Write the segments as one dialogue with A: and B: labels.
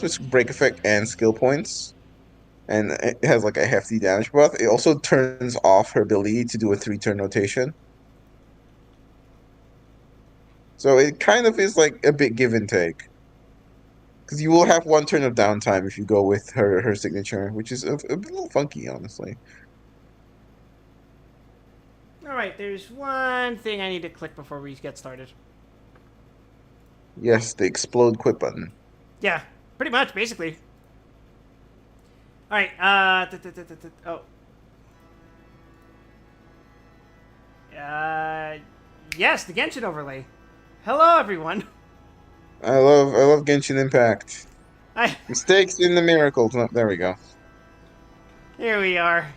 A: with break effect and skill points, and it has like a hefty damage buff. It also turns off her ability to do a 3-turn rotation. So it kind of is like a bit give and take. Because you will have 1 turn of downtime if you go with her signature, which is a little funky, honestly.
B: Alright, there's one thing I need to click before we get started.
A: Yes, the explode quit button.
B: Yeah, pretty much, basically. Alright, oh. Yes, the Genshin overlay. Hello, everyone.
A: I love Genshin Impact.
B: I,
A: Mistakes in the miracles. No, there we go.
B: here we are.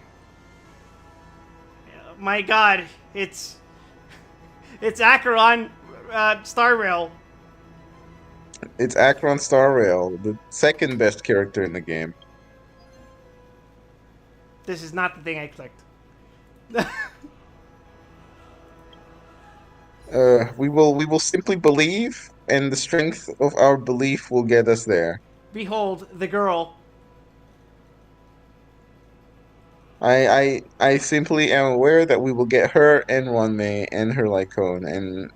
B: My god, it's Acheron, Star Rail.
A: It's Acheron Star Rail, the second best character in the game.
B: This is not the thing I clicked.
A: We will simply believe, and the strength of our belief will get us there.
B: Behold, the girl.
A: I simply am aware that we will get her and Runmei and her Lycone and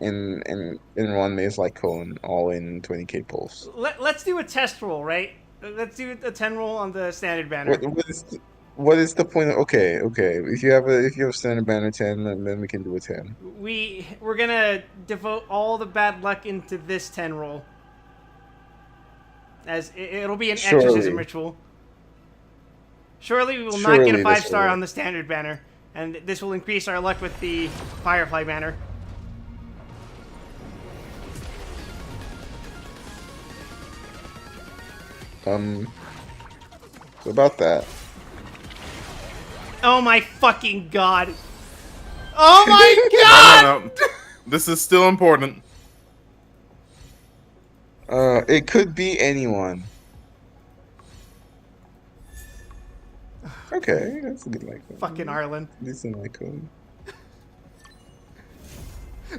A: Runmei's Lycone all in 20k pulls.
B: Let's do a test roll, right? Let's do a 10 roll on the standard banner.
A: What is the point of, okay, if you have standard banner 10, then we can do a 10.
B: We're gonna devote all the bad luck into this 10 roll. As it'll be an exorcism ritual. Surely we will not get a 5-star on the standard banner, and this will increase our luck with the Firefly banner.
A: So about that.
B: Oh my fucking god! Oh my god!
C: No. This is still important.
A: It could be anyone. Okay, that's a good Lycone.
B: Fucking Arlen.
A: Decent Lycone.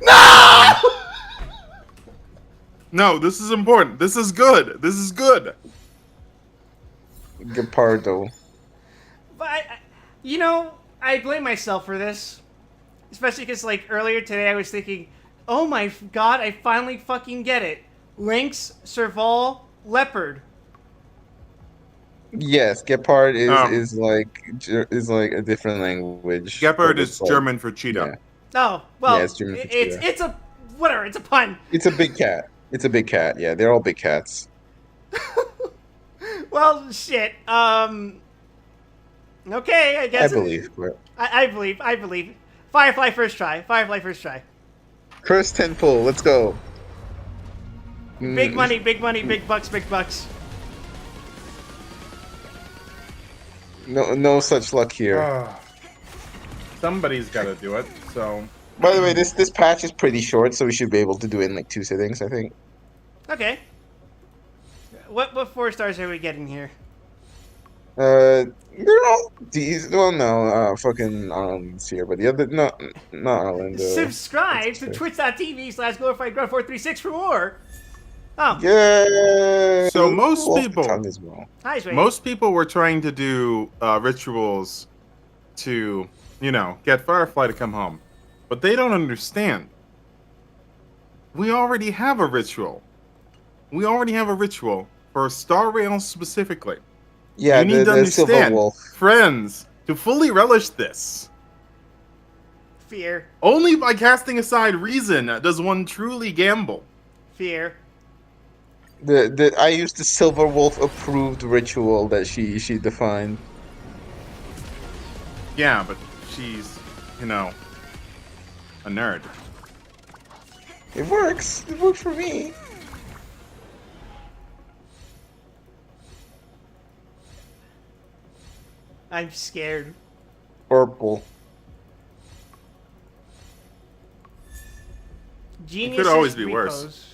B: No!
C: No, this is important. This is good. This is good.
A: Gepardo.
B: But I blame myself for this, especially because like earlier today I was thinking, oh my god, I finally fucking get it. Lynx, Serval, Leopard.
A: Yes, Gepard is like a different language.
C: Gepard is like, German for cheetah.
B: Yeah. Oh well,
A: yeah, it's German for cheetah.
B: It's a whatever. It's a pun.
A: It's a big cat. It's a big cat. Yeah, they're all big cats.
B: Well, shit. Okay, I guess.
A: I believe.
B: I believe. Firefly first try. Firefly first try.
A: First 10 pull. Let's go.
B: Big money, big money, big bucks, big bucks.
A: No such luck here.
C: Somebody's got to do it. So.
A: By the way, this patch is pretty short, so we should be able to do it in like 2 sittings, I think.
B: Okay. What 4 stars are we getting here?
A: They're all these. Well, no, fucking Arlen's here, but the other not Arlen.
B: Subscribe to twitch.tv/glorifiedgrunt436 for more. Oh.
A: Yeah.
C: So most people were trying to do rituals to, get Firefly to come home. But they don't understand. We already have a ritual. We already have a ritual for Star Rail specifically.
A: Yeah,
C: you need to understand, friends, to fully relish this.
B: Fear.
C: Only by casting aside reason does one truly gamble.
B: Fear.
A: I used the Silver Wolf approved ritual that she defined.
C: Yeah, but she's, a nerd.
A: It works. It works for me.
B: I'm scared.
A: Purple.
B: Genius.
C: It could always be worse.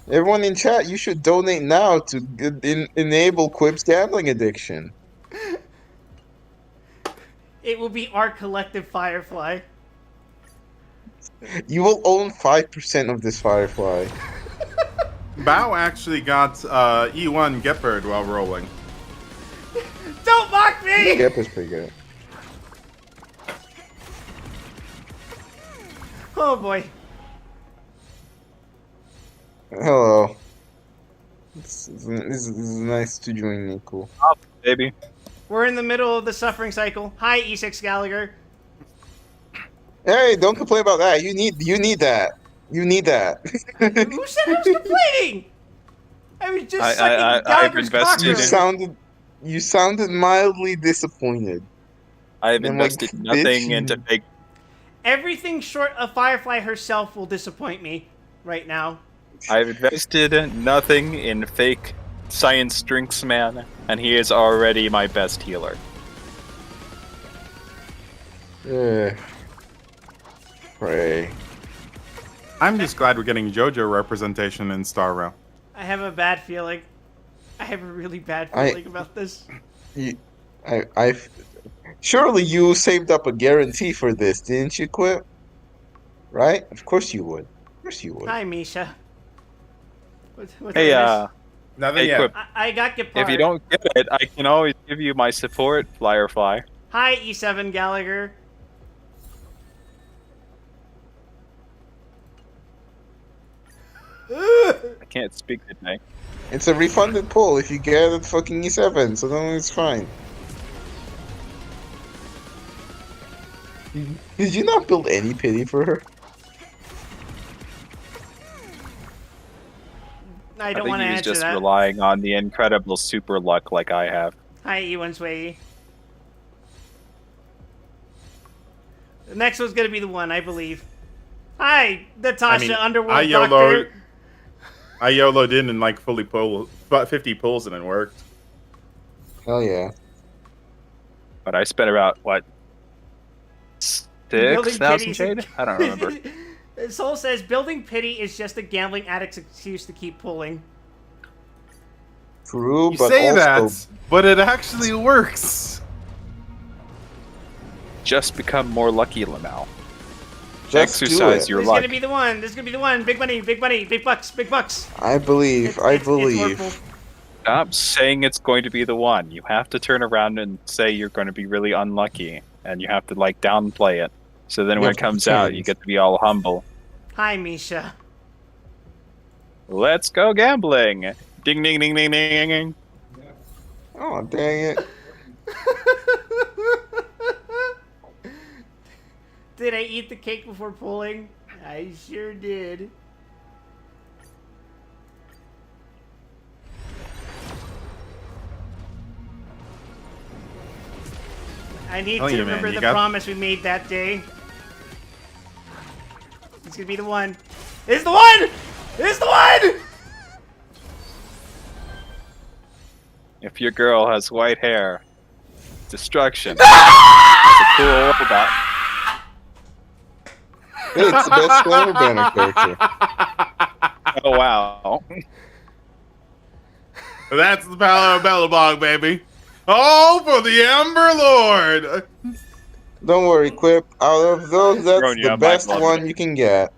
A: Everyone in chat, you should donate now to enable Quip's gambling addiction.
B: It will be our collective Firefly.
A: You will own 5% of this Firefly.
C: Bao actually got E1 Gepard while rolling.
B: Don't mock me!
A: Gepard's pretty good.
B: Oh boy.
A: Hello. This is nice to join me, cool.
D: Up, baby.
B: We're in the middle of the suffering cycle. Hi, E6 Gallagher.
A: Hey, don't complain about that. You need that. You need that.
B: Who said I was complaining? I was just sucking Gallagher's cock.
A: You sounded mildly disappointed.
D: I've invested nothing into fake.
B: Everything short of Firefly herself will disappoint me right now.
D: I've invested nothing in fake science drinks, man, and he is already my best healer.
A: Pray.
C: I'm just glad we're getting JoJo representation in Star Rail.
B: I have a bad feeling. I have a really bad feeling about this.
A: Surely you saved up a guarantee for this, didn't you, Quip? Right? Of course you would. Of course you would.
B: Hi, Misha.
D: Hey,
C: nothing yet.
D: Quip.
B: I got Gepard.
D: If you don't get it, I can always give you my support, Firefly.
B: Hi, E7 Gallagher.
D: I can't speak today.
A: It's a refunded pull if you get it fucking E7, so then it's fine. Did you not build any pity for her?
B: I don't want to answer that.
D: I think he was just relying on the incredible super luck like I have.
B: Hi, E1 Sway. The next one's gonna be the one, I believe. Hi, Natasha, Underworld Doctor.
C: I YOLO'd in and like fully pull, about 50 pulls and it worked.
A: Hell yeah.
D: But I spent about, what, 6,000 shade? I don't remember.
B: Soul says, building pity is just a gambling addict's excuse to keep pulling.
A: True,
C: you
A: but
C: say
A: also...
C: that, but it actually works.
D: Just become more lucky, Lamau.
A: Just
D: exercise your luck.
B: This is gonna be the one. This is gonna be the one. Big money, big money, big bucks, big bucks.
A: I believe.
B: It's
D: Stop saying it's going to be the one. You have to turn around and say you're going to be really unlucky, and you have to like downplay it. So then when it comes out, you get to be all humble.
B: Hi, Misha.
D: Let's go gambling. Ding ding ding ding ding.
A: Oh dang it.
B: Did I eat the cake before pulling? I sure did. I need to remember the promise we made that day. It's gonna be the one. It's the one! It's the one!
D: If your girl has white hair, destruction. It's a cool robot.
A: Hey, it's the best Flower Banner character.
D: Oh, wow.
C: That's the power of Bellabog, baby. Oh, for the Ember Lord!
A: Don't worry, Quip. Out of those, that's the best one you can get.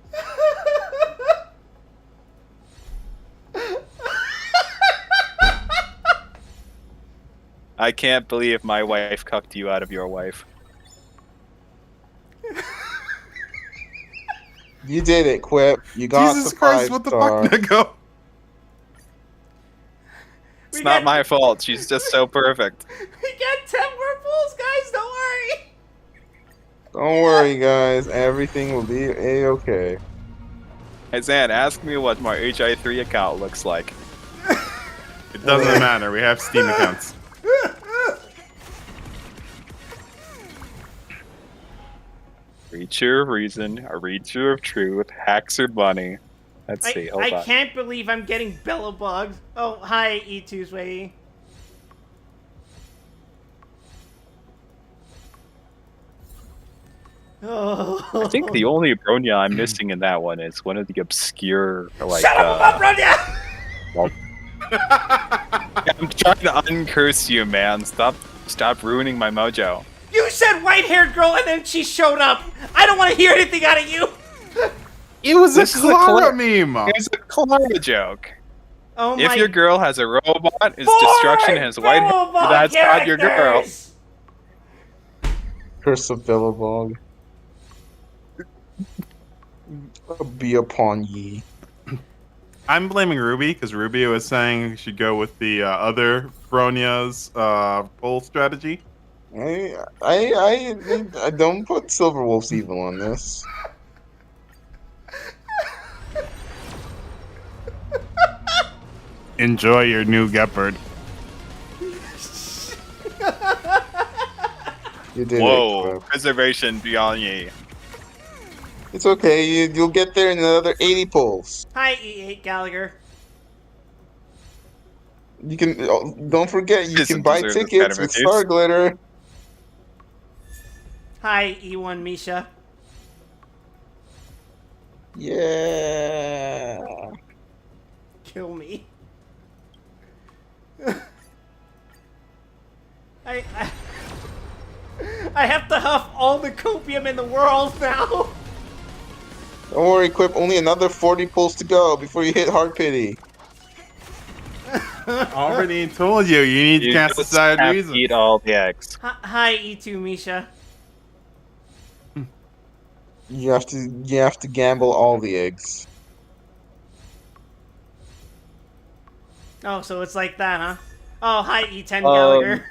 D: I can't believe my wife cucked you out of your wife.
A: You did it, Quip. You got
C: Jesus
A: the
C: Christ,
A: 5
C: what the
A: star.
C: fuck, Nico?
D: It's not my fault. She's just so perfect.
B: We got 10 more pulls, guys. Don't worry.
A: Don't worry, guys. Everything will be a-okay.
D: Hey, Zan, ask me what my HI3 account looks like.
C: It doesn't matter. We have Steam accounts.
D: Reacher of reason, a reacher of truth, hacks or bunny. Let's see, hold on.
B: I can't believe I'm getting Bellabog. Oh, hi, E2's way. Oh.
D: I think the only Bronya I'm missing in that one is one of the obscure, like,
B: Shut up, Bronya!
D: Well, I'm trying to uncurse you, man. Stop ruining my mojo.
B: You said white-haired girl and then she showed up. I don't want to hear anything out of you.
C: It was a Clara meme.
D: It was a Clara joke.
B: Oh
D: if
B: my...
D: your girl has a robot, is
B: 4
D: destruction, has white hair, that's not your girl.
B: characters!
A: Curse of Billabong. Be upon ye.
C: I'm blaming Ruby because Ruby was saying we should go with the other Bronya's pull strategy.
A: I don't put Silverwolf's evil on this.
C: Enjoy your new Gepard.
A: You did
D: Whoa,
A: it.
D: preservation beyond ye.
A: It's okay. You'll get there in another 80 pulls.
B: Hi, E8 Gallagher.
A: You can don't forget you
D: Doesn't
A: can buy
D: deserve this
A: tickets
D: kind of
A: with
D: abuse.
A: Star Glitter.
B: Hi, E1 Misha.
A: Yeah.
B: Kill me. I have to huff all the copium in the world now.
A: Don't worry, Quip. Only another 40 pulls to go before you hit Hard Pity.
C: Already told you need to cast
D: just
C: aside
D: have to
C: reason.
D: eat all the eggs.
B: Hi, E2 Misha.
A: You have to gamble all the eggs.
B: Oh, so it's like that, huh? Oh, hi, E10 Gallagher.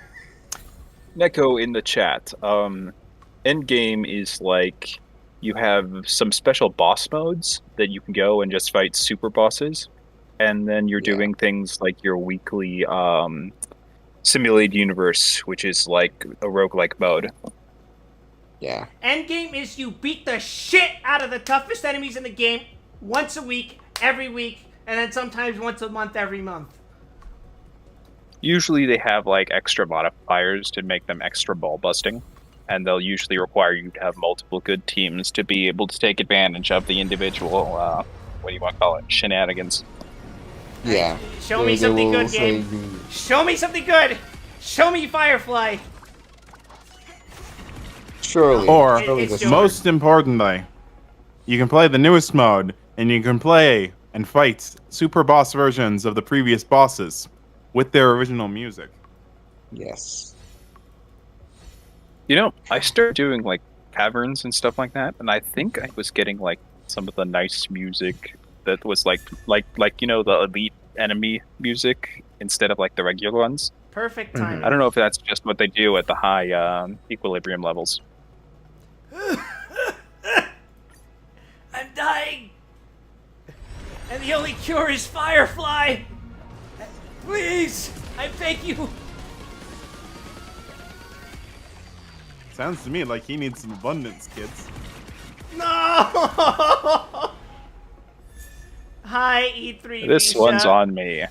D: Neko in the chat. Endgame is like you have some special boss modes that you can go and just fight super bosses, and then you're doing things like your weekly simulated universe, which is like a roguelike mode.
A: Yeah.
B: Endgame is you beat the shit out of the toughest enemies in the game once a week, every week, and then sometimes once a month, every month.
D: Usually they have like extra modifiers to make them extra ball busting, and they'll usually require you to have multiple good teams to be able to take advantage of the individual, what do you want to call it, shenanigans.
A: Yeah.
B: Show me something good, game. Show me something good. Show me Firefly.
A: Surely.
C: Or,
B: It's
C: most importantly, you can play the newest mode, and you can play and fight super boss versions of the previous bosses with their original music.
A: Yes.
D: You know, I started doing like caverns and stuff like that, and I think I was getting like some of the nice music that was like you know, the elite enemy music instead of like the regular ones.
B: Perfect timing.
D: I don't know if that's just what they do at the high equilibrium levels.
B: I'm dying. And the only cure is Firefly. Please, I beg you.
C: Sounds to me like he needs some abundance, kids.
B: No. Hi, E3.
D: This
B: Misha.
D: one's on me.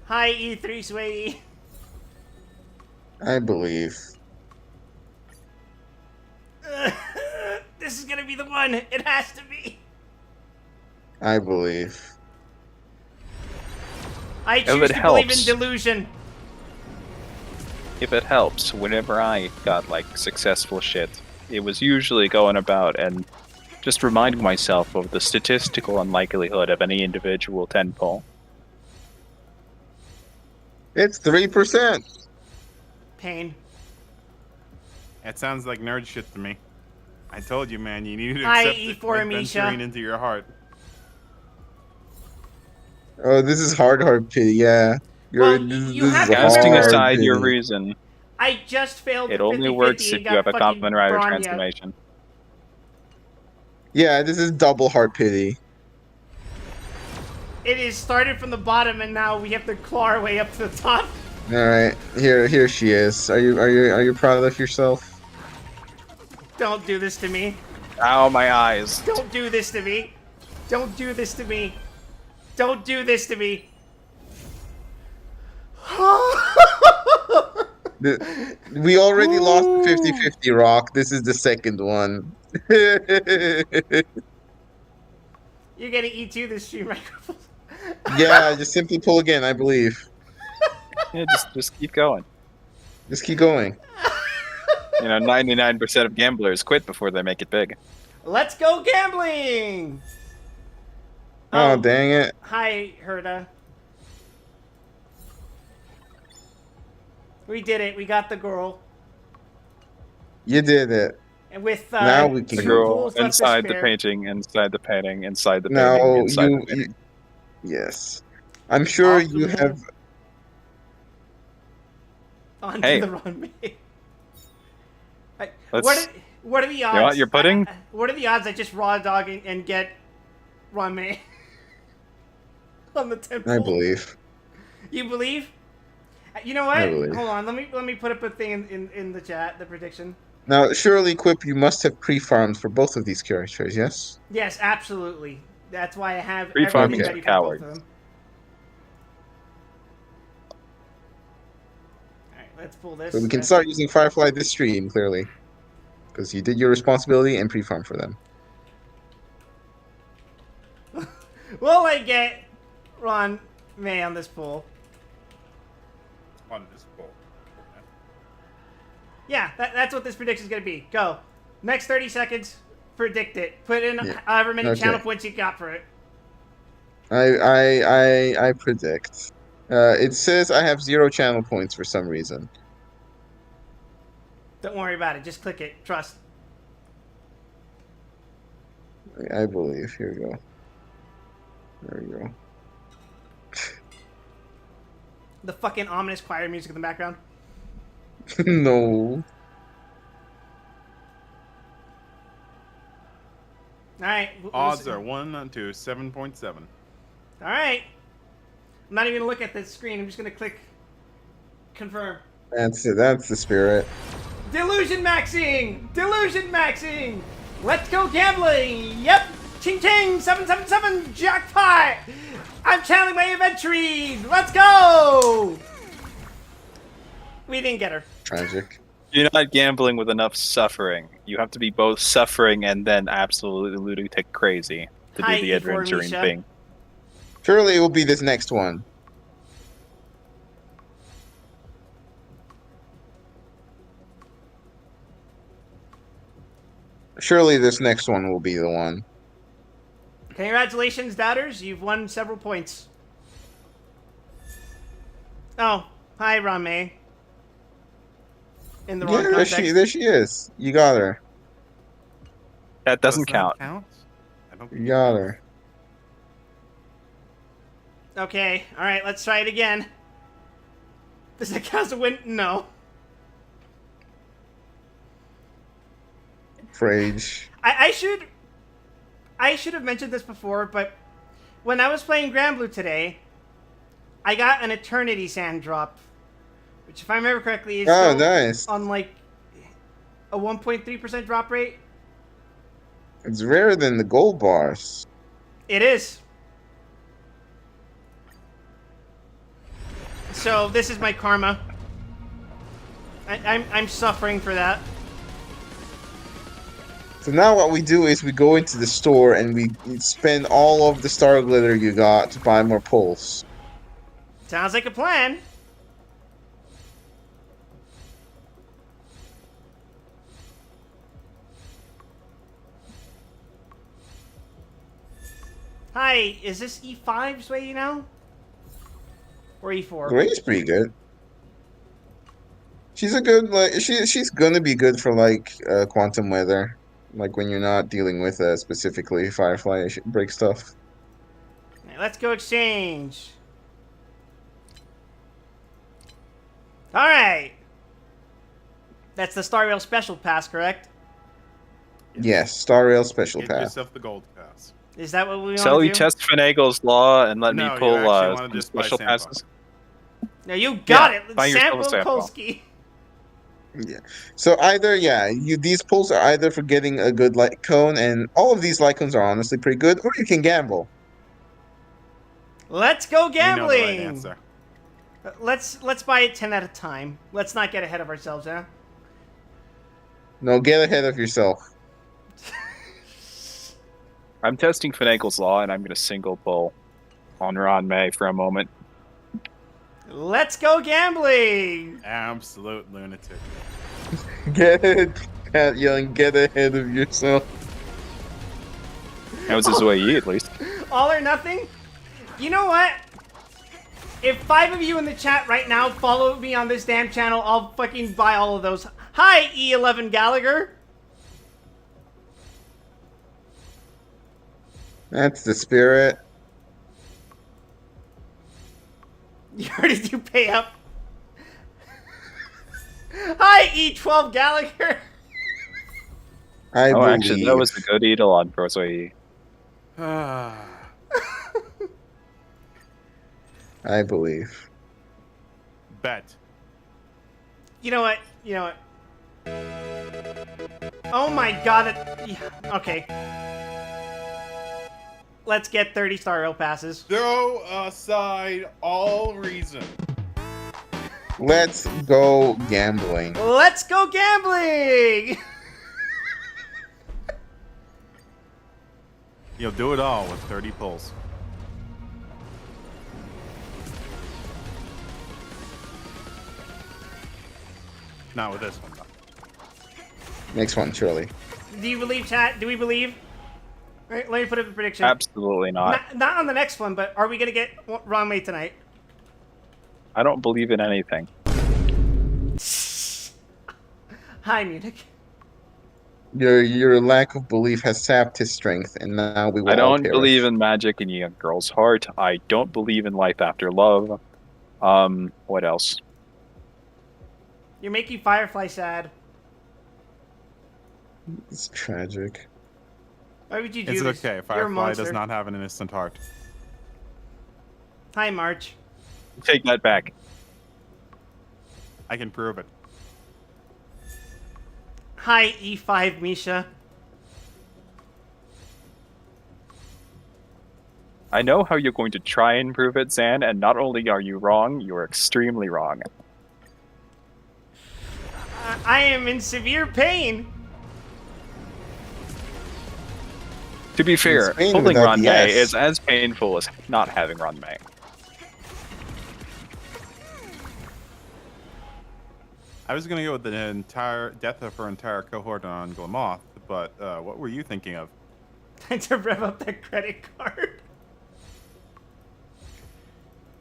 B: Hi, E3 Sway.
A: I believe.
B: This is gonna be the one. It has to be.
A: I believe.
B: I choose to believe in delusion.
D: If it helps, whenever I got like successful shit, it was usually going about and just reminding myself of the statistical unlikelihood of any individual 10 pull.
A: It's 3%.
B: Pain.
C: That sounds like nerd shit to me. I told you, man, you need to
B: Hi,
C: accept it
B: E4
C: like
B: Misha.
C: venturing into your heart.
A: Oh, this is hard pity. Yeah.
B: Well,
A: This
B: you have
A: is
B: to
D: Casting
B: remember-
D: aside
A: pity.
D: your reason,
B: I just failed.
D: it
B: the
D: only
B: 50-50
D: works
B: and
D: if
B: got
D: you have a
B: fucking
D: Kamen Rider
B: Bronya.
D: transformation.
A: Yeah, this is double heart pity.
B: It is started from the bottom, and now we have to claw our way up to the top.
A: All right, here she is. Are you proud of yourself?
B: Don't do this to me.
D: Ow, my eyes.
B: Don't do this to me. Don't do this to me. Don't do this to me.
A: We already lost the 50-50 rock. This is the second one.
B: You're gonna E2 this stream microphone.
A: Yeah, just simply pull again, I believe.
D: Yeah, just keep going.
A: Just keep going.
D: 99% of gamblers quit before they make it big.
B: Let's go gambling!
A: Oh, dang it.
B: Hi, Herda. We did it. We got the girl.
A: You did it.
B: And with
A: now we can
D: The
B: two
D: girl
B: pools left to
D: inside the
B: spare.
D: painting, inside the painting, inside the painting,
A: Now
D: inside the painting.
A: yes. I'm sure
B: Off the
A: you
B: moon.
A: have.
B: Onto
D: Hey.
B: the runway.
D: Let's-
B: What are the odds?
D: You want your pudding?
B: What are the odds I just raw dog and get Rame on the temple?
A: I believe.
B: You believe? You know what?
A: I believe.
B: Hold on. Let me put up a thing in the chat. The prediction.
A: Now, surely, Quip, you must have pre-farmed for both of these characters, yes?
B: Yes, absolutely. That's why I have
D: Pre-farming
B: everything
D: is
B: ready for both
D: cowards.
B: of them. All right, let's pull this.
A: So we can start using Firefly this stream, clearly. Because you did your responsibility and pre-farm for them.
B: Will I get Ron May on this pool?
C: On this poll.
B: Yeah, that's what this prediction is going to be. Go. Next 30 seconds, predict it. Put in however many channel points you got for it.
A: I predict. It says I have 0 channel points for some reason.
B: Don't worry about it. Just click it. Trust.
A: I believe. Here we go. There we go.
B: The fucking ominous choir music in the background.
A: No.
B: Alright.
C: Odds are 1 to 7.7.
B: Alright. I'm not even going to look at this screen. I'm just going to click confirm.
A: That's it. That's the spirit.
B: Delusion maxing! Delusion maxing! Let's go gambling! Yep! Ching ching! 777 jackpot! I'm channeling my inventory! Let's go! We didn't get her.
A: Tragic.
D: You're not gambling with enough suffering. You have to be both suffering and then absolutely lunatic crazy to
B: Hi,
D: do the
B: E4
D: adventuring
B: Misha.
D: thing.
A: Surely it will be this next one. Surely this next one will be the one.
B: Congratulations, doubters. You've won several points. Oh, hi, Rame. In the wrong
A: Yeah,
B: context.
A: there she is. You got her.
D: That doesn't
C: Does
D: count.
C: that count? I don't
A: You got her.
B: Okay, alright, let's try it again. Does that count as a win? No.
A: Frage.
B: I should have mentioned this before, but when I was playing Granblue today, I got an Eternity Sand drop, which, if I remember correctly, is
A: Oh,
B: still
A: nice.
B: on like a 1.3% drop rate.
A: It's rarer than the gold bars.
B: It is. So this is my karma. I'm suffering for that.
A: So now what we do is we go into the store and we spend all of the star glitter you got to buy more pulse.
B: Sounds like a plan. Hi, is this E5's way now? Or E4?
A: Gray's pretty good. She's a good she's gonna be good for like quantum weather, like when you're not dealing with specifically Firefly break stuff.
B: Right, let's go exchange. All right. That's the Star Rail Special Pass, correct?
A: Yes, Star Rail Special
C: Get
A: Pass.
C: yourself the gold pass.
B: Is that what we want
D: So
B: to
D: you
B: do?
D: test Finagle's law and let
C: No,
D: me
C: you
D: pull
C: actually wanna
D: some
C: just buy
D: special
C: sample.
D: passes?
B: No, you got
D: Yeah,
B: it.
D: buy yourself
B: Sample
D: a sample.
B: Kolsky.
A: Yeah. So either these pulls are either for getting a good light cone, and all of these light cones are honestly pretty good, or you can gamble.
B: Let's go
C: We know the right
B: gambling.
C: answer.
B: Let's buy it 10 at a time. Let's not get ahead of ourselves, huh?
A: No, get ahead of yourself.
D: I'm testing Finagle's law and I'm going to single pull on Ron May for a moment.
B: Let's go gambling.
C: Absolute lunatic.
A: Get it? Pat yelling, get ahead of yourself.
D: That was his way, at least.
B: All or nothing? You know what? If 5 of you in the chat right now follow me on this damn channel, I'll fucking buy all of those. Hi, E11 Gallagher.
A: That's the spirit.
B: You already do pay up. Hi, E12 Gallagher.
D: Actually, that was a good Eidolon for Zoe.
A: I believe.
C: Bet.
B: You know what? You know what? Oh my god. Okay. Let's get 30-star rail passes.
C: Throw aside all reason.
A: Let's go gambling.
B: Let's go gambling!
C: You'll do it all with 30 pulls. Not with this one, though.
A: Next one, surely.
B: Do you believe, chat? Do we believe? Right, let me put up a prediction.
D: Absolutely not.
B: Not on the next one, but are we going to get wrong way tonight?
D: I don't believe in anything.
B: Hi, Munich.
A: Your lack of belief has sapped his strength, and now we will
D: I don't
A: perish.
D: believe in magic in a young girl's heart. I don't believe in life after love. What else?
B: You're making Firefly sad.
A: It's tragic.
B: Why would you do
C: It's
B: this?
C: okay.
B: You're a
C: Firefly
B: monster.
C: does not have an innocent heart.
B: Hi, March.
D: Take that back.
C: I can prove it.
B: Hi, E5 Misha.
D: I know how you're going to try and prove it, Zan, and not only are you wrong, you are extremely wrong.
B: I am in severe pain.
D: To be fair,
A: It's pain
D: pulling
A: without the
D: Ranmei
A: S.
D: is as painful as not having Ranmei.
C: I was going to go with the entire death of her entire cohort on Glamoth, but what were you thinking of?
B: To rev up that credit card.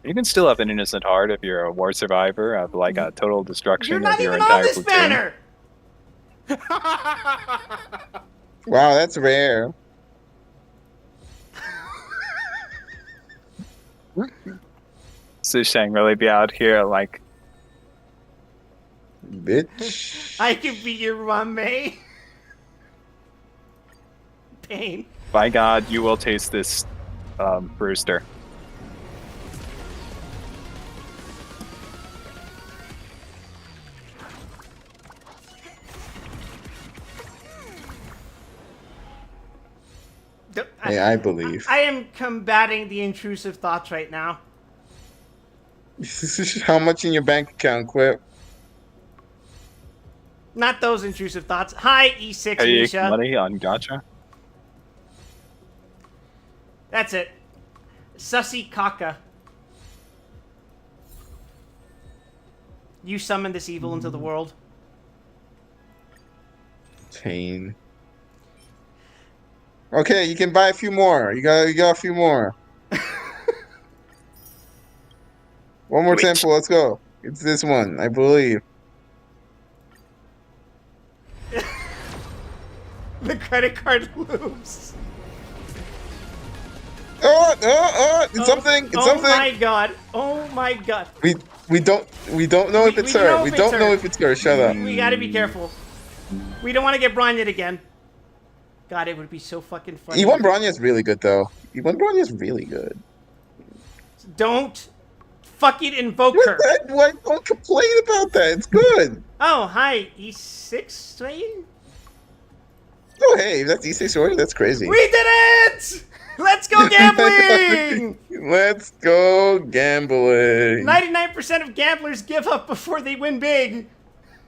D: You can still have an innocent heart if you're a war survivor of like a total destruction
B: You're not
D: of your
B: even
D: entire
B: on this
D: platoon.
B: banner!
A: Wow, that's rare.
D: Sushang really be out here like,
A: Bitch.
B: I can be your Ranmei. Pain.
D: by God, you will taste this, Brewster.
A: Hey, I believe.
B: I am combating the intrusive thoughts right now.
A: How much in your bank account, Quip?
B: Not those intrusive thoughts. Hi, E6
D: Hey,
B: Misha.
D: money on Gacha?
B: That's it. Sussy Kaka. You summon this evil into the world.
A: Pain. Okay, you can buy a few more. You got a few more. One more
D: Wait.
A: temple. Let's go. It's this one, I believe.
B: The credit card loops.
A: It's something. It's
B: oh
A: something.
B: Oh my god. Oh my god.
A: We don't know if it's her. We don't know if it's her. Shut up.
B: We gotta be careful. We don't want to get Branya'd again. God, it would be so fucking funny.
A: Iwan Branya is really good, though. Iwan Branya is really good.
B: Don't fucking invoke her.
A: Why don't complain about that? It's good.
B: Oh, hi, E6 Swain?
A: Oh, hey, if that's E6 Order, that's crazy.
B: We did it! Let's go gambling!
A: Let's go gambling.
B: 99% of gamblers give up before they win big.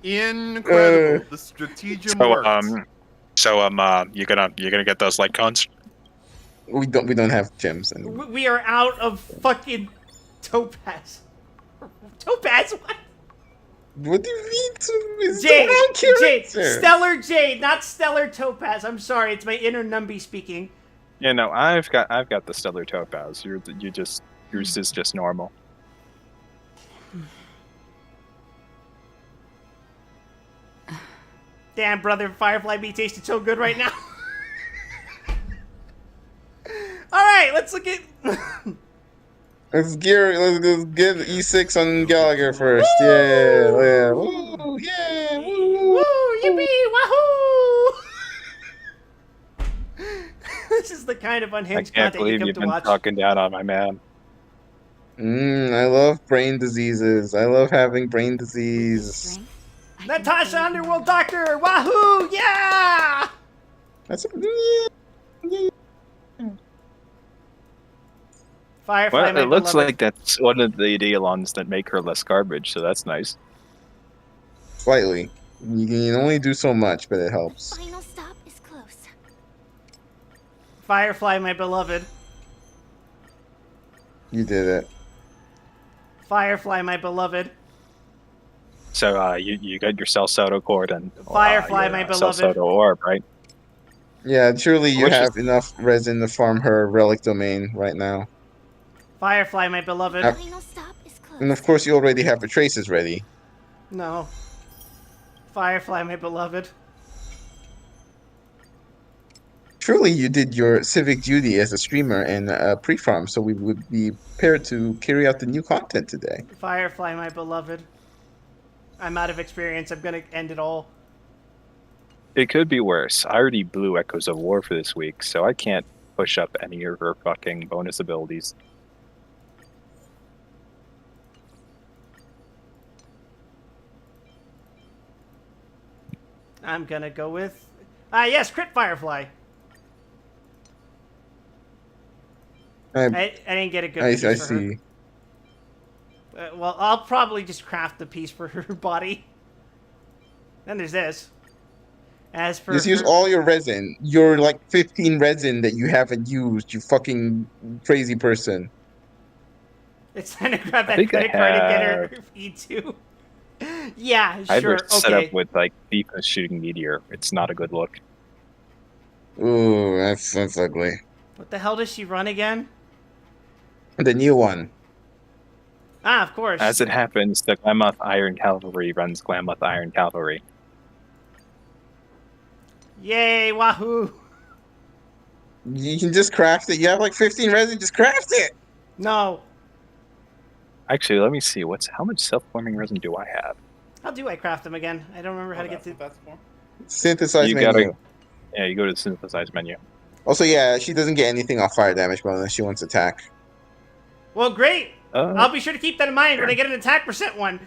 C: Incredible. The stratagem works.
D: You're gonna get those light cones?
A: We don't have gems anymore.
B: We are out of fucking Topaz. Topaz? What?
A: What do you mean? It's the
B: Jade,
A: wrong
B: Jade,
A: character.
B: Stellar Jade, not Stellar Topaz. I'm sorry, it's my inner Numby speaking.
D: Yeah, no, I've got the Stellar Topaz. Yours is just normal.
B: Damn, brother, Firefly be tasting so good right now. All right, let's look at.
A: Let's get E6 on Gallagher first.
B: Woo!
A: Yeah. Woo! Yeah.
B: Woo! Yippee! Wahoo! This is the kind of
D: I
B: unhinged
D: can't
B: content you
D: believe
B: come
D: you've
B: to
D: been
B: watch.
D: talking down on my man.
A: I love brain diseases. I love having brain disease.
B: Natasha Underworld Doctor! Wahoo! Yeah!
A: That's
B: Firefly,
D: Well,
B: my
D: it looks
B: beloved.
D: like that's one of the Idealons that make her less garbage, so that's nice.
A: slightly. You can only do so much, but it helps.
E: Final stop is close.
B: Firefly, my beloved.
A: You did it.
B: Firefly, my beloved.
D: So you got your Celsoto cord and
B: Firefly,
D: your,
B: my beloved.
D: Celsoto orb, right?
A: Yeah, surely you
D: Which is-
A: have enough resin to farm her relic domain right now.
B: Firefly, my beloved.
E: Final stop is close.
A: And of course, you already have the traces ready.
B: No. Firefly, my beloved.
A: Surely you did your civic duty as a streamer and pre-farm, so we would be prepared to carry out the new content today.
B: Firefly, my beloved. I'm out of experience. I'm gonna end it all.
D: It could be worse. I already blew Echoes of War for this week, so I can't push up any of her fucking bonus abilities.
B: I'm gonna go with... yes, Crit Firefly. I didn't get a good piece
A: I
B: for her.
A: see.
B: Well, I'll probably just craft the piece for her body. Then there's this. As for
A: Just use all your resin. Your like 15 resin that you haven't used, you fucking crazy person.
B: It's time to grab that
D: think I
B: credit card and get
D: have-
B: her E2. Yeah,
D: I have
B: sure.
D: her set
B: Okay.
D: up with like FIFA shooting meteor. It's not a good look.
A: Ooh, that's ugly.
B: What the hell does she run again?
A: The new one.
B: Ah, of course.
D: As it happens, the Glamoth Iron Cavalry runs Glamoth Iron Cavalry.
B: Yay, wahoo.
A: You can just craft it. You have like 15 resin, just craft it.
B: No.
D: Actually, let me see. How much self-forming resin do I have?
B: How do I craft them again? I don't remember how to get to...
C: That's for.
A: Synthesize
D: You
A: menu.
D: Yeah, you go to the synthesize menu.
A: Also, yeah, she doesn't get anything off fire damage bonus. She wants attack.
B: Well, great.
D: Uh,
B: I'll be sure to keep that in mind when I get an attack percent one.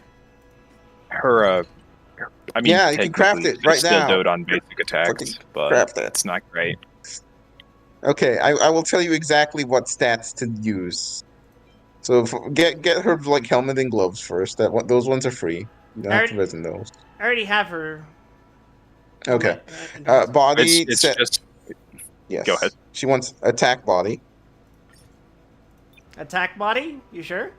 D: I mean,
A: Yeah, you can craft
D: technically,
A: it right
D: I still
A: now.
D: dote on basic attacks,
A: Fucking
D: but
A: craft it.
D: it's not great.
A: Okay, I will tell you exactly what stats to use. So get her like helmet and gloves first. Those ones are free. You don't have to resin those.
B: I already have her.
A: Okay. Body
D: It's
A: set.
D: just
A: Yes.
D: Go ahead.
A: She wants attack body.
B: Attack body? You sure?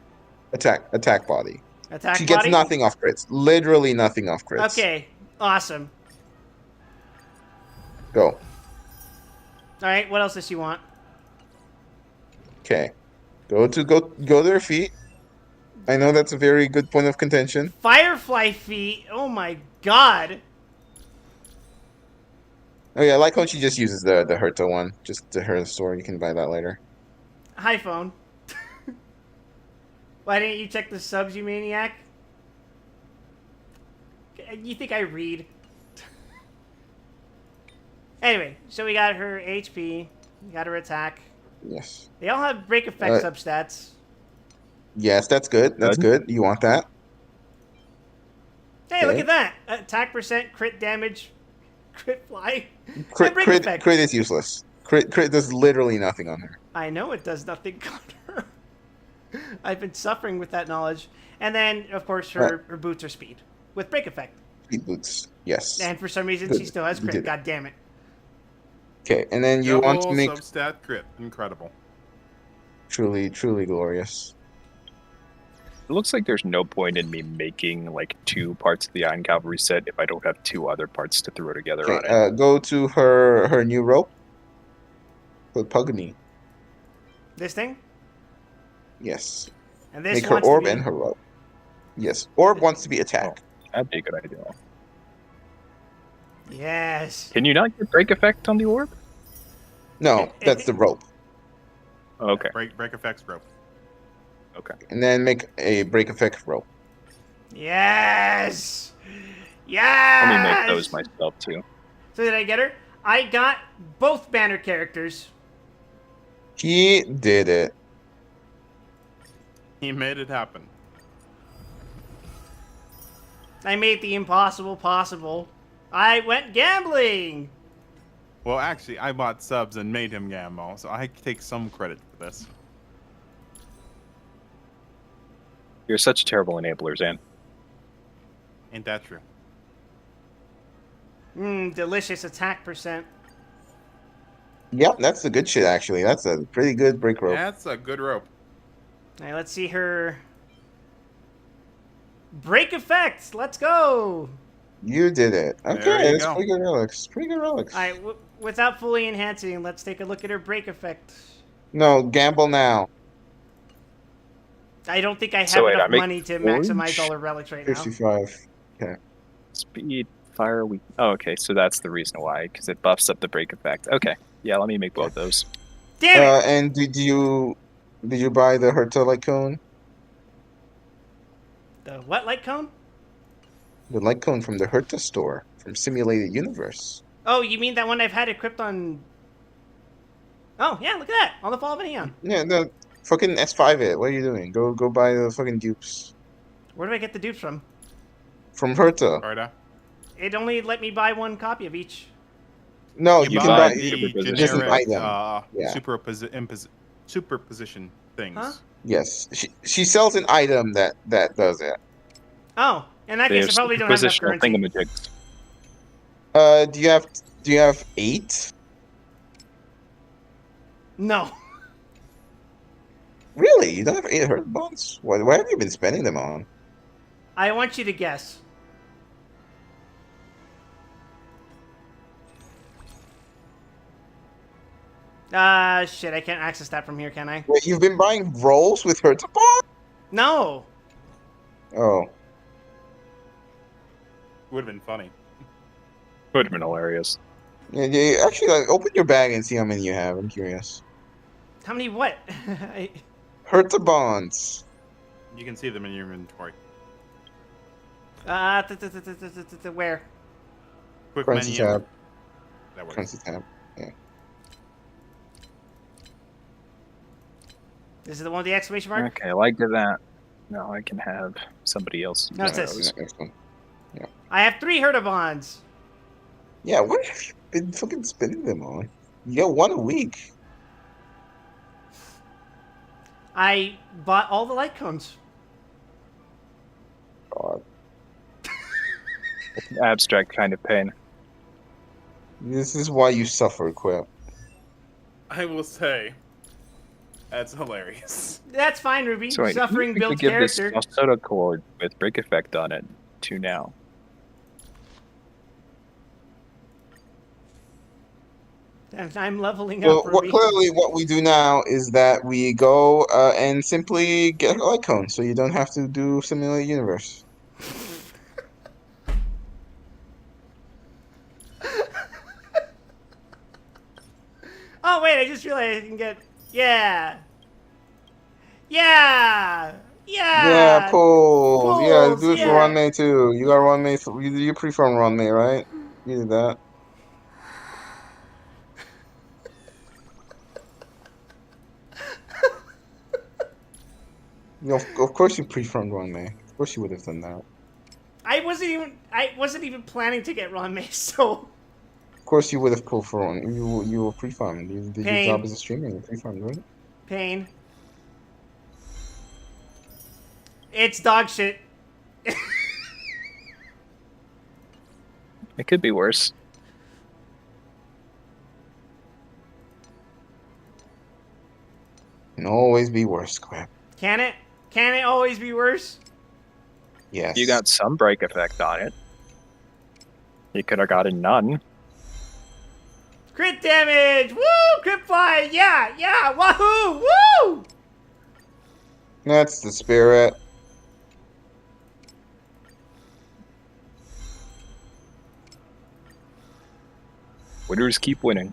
A: Attack body.
B: Attack
A: She
B: body?
A: gets nothing off crits. Literally nothing off crits.
B: Okay. Awesome.
A: Go.
B: Alright, what else does she want?
A: Okay. Go to her feet. I know that's a very good point of contention.
B: Firefly feet? Oh my god.
A: Oh yeah, I like how she just uses the Herta one. Just to her store. You can buy that later.
B: Hi, phone. Why didn't you check the subs, you maniac? You think I read? Anyway, so we got her HP, we got her attack.
A: Yes.
B: They all have break effect substats.
A: Yes, that's good. That's good. You want that?
B: Hey, look
A: Okay.
B: at that! Attack percent, crit damage, crit fly, and break effect.
A: Crit is useless. Crit does literally nothing on her.
B: I know it does nothing on her. I've been suffering with that knowledge. And then, of course, her boots are speed with break effect.
A: Speed boots. Yes.
B: And for some reason,
A: Good.
B: she still has
A: You
B: crit.
A: did it.
B: God damn it.
A: Okay, and then you want to
C: Double
A: make
C: substat crit. Incredible.
A: truly glorious.
D: It looks like there's no point in me making like 2 parts of the Iron Cavalry set if I don't have 2 other parts to throw together on it.
A: Go to her new rope. With Pugany.
B: This thing?
A: Yes.
B: And this
A: Make her
B: wants
A: orb
B: to be...
A: and her rope. Yes. Orb wants to be attack.
D: Oh, that'd be a good idea.
B: Yes.
D: Can you not get break effect on the orb?
A: No, that's the rope.
D: Okay.
C: Break effects rope.
D: Okay.
A: And then make a break effect rope.
B: Yes! Yes!
D: Let me make those myself too.
B: So did I get her? I got both banner characters.
A: He did it.
C: He made it happen.
B: I made the impossible possible. I went gambling!
C: Well, actually, I bought subs and made him gamble, so I take some credit for this.
D: You're such a terrible enabler, Zan.
C: Ain't that true?
B: Delicious attack percent.
A: Yep, that's the good shit, actually. That's a pretty good break rope.
C: That's a good rope.
B: Alright, let's see her... Break effects! Let's go!
A: You did it. Okay, that's
C: go.
A: pretty good relics. Pretty good relics.
B: Alright, without fully enhancing, let's take a look at her break effect.
A: No, gamble now.
B: I don't think I have enough money to maximize all her relics right now.
A: 55. Okay.
D: Speed, fire, weak. Oh, okay, so that's the reason why, because it buffs up the break effect. Okay, yeah, let me make both those.
B: Damn it!
A: And did you buy the Herta light cone?
B: The what light cone?
A: The light cone from the Herta store from Simulated Universe.
B: Oh, you mean that one I've had equipped on... Oh, yeah, look at that! On the Fall of Neon.
A: Yeah, the fucking S5 it. What are you doing? Go buy the fucking dupes.
B: Where do I get the dupes from?
A: From Herta.
C: Arda.
B: It only let me buy 1 copy of each.
A: No, you can buy
C: the
A: just an
C: generic
A: item. Yeah.
C: superposition things.
B: Huh?
A: Yes. She sells an item that does it.
B: Oh, in that case, I probably don't have enough currency.
D: Thingamajigs.
A: Do you have 8?
B: No.
A: Really? You don't have 8 Herta bonds? What have you been spending them on?
B: I want you to guess. Shit, I can't access that from here, can I?
A: Wait, you've been buying rolls with Herta bonds?
B: No!
A: Oh.
C: Would have been funny.
D: Would have been hilarious.
A: Yeah, actually, open your bag and see how many you have. I'm curious.
B: How many what?
A: Herta bonds.
C: You can see them in your inventory.
B: Where?
C: Quick
A: Currency
C: menu.
A: tab.
C: That works.
A: Currency tab. Yeah.
B: This is the one with the exclamation mark?
D: Okay, like that. No, I can have somebody else.
B: No, it's
A: Yeah,
B: this.
A: next one. Yeah.
B: I have 3 Herta bonds.
A: Yeah, what have you been fucking spending them on? You get 1 a week.
B: I bought all the light cones.
A: God.
D: It's an abstract kind of pain.
A: This is why you suffer, Quip.
C: I will say, that's hilarious.
B: That's fine, Ruby.
D: So wait,
B: Suffering
D: who
B: builds
D: give
B: character.
D: this soda cord with break effect on it to now.
B: And I'm leveling
A: Well,
B: up, Ruby.
A: clearly what we do now is that we go and simply get a light cone, so you don't have to do Simulated Universe.
B: Oh, wait, I just realized I can get... Yeah! Yeah! Yeah!
A: Yeah, cool. Yeah,
B: Pulls,
A: do it for
B: yeah.
A: Runmei too. You got Runmei. You prefer Runmei, right? You did that. You know, of course you prefer Runmei. Of course you would have done that.
B: I wasn't even planning to get Ron May, so...
A: Of course you would have pulled for one. You were pre-farmed. You did
B: Pain.
A: your job as a streamer. You pre-farmed, right?
B: Pain. It's dog shit.
D: It could be worse.
A: Can always be worse, Quip.
B: Can it? Can it always be worse?
A: Yes.
D: You got some break effect on it. You could have gotten none.
B: Crit damage! Woo! Crit fly! Yeah! Wahoo! Woo!
A: That's the spirit.
D: Winners keep winning.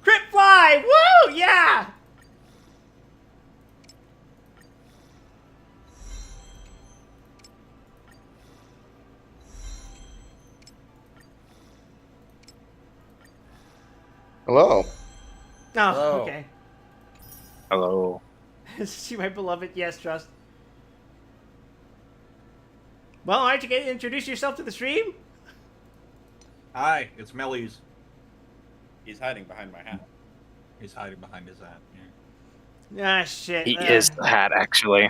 B: Crit fly! Woo! Yeah!
A: Hello.
B: Oh,
F: Hello.
B: okay.
D: Hello.
B: See my beloved. Yes, trust. Well, aren't you going to introduce yourself to the stream?
F: Hi, it's Melly's.
G: He's hiding behind my hat.
F: He's hiding behind his hat. Yeah.
B: Ah, shit.
D: He is the hat, actually.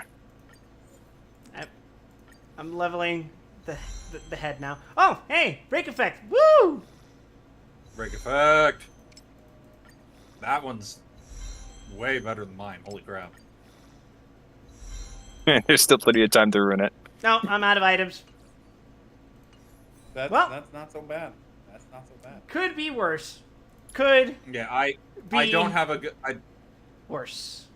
B: I'm leveling the head now. Oh, hey! Break effect! Woo!
F: Break effect. That one's way better than mine. Holy crap.
D: There's still plenty of time to ruin it.
B: No, I'm out of items.
G: That's
B: Well-
G: not so bad. That's not so bad.
B: Could be worse. Could
F: Yeah, I
B: be
F: don't have a good
B: worse.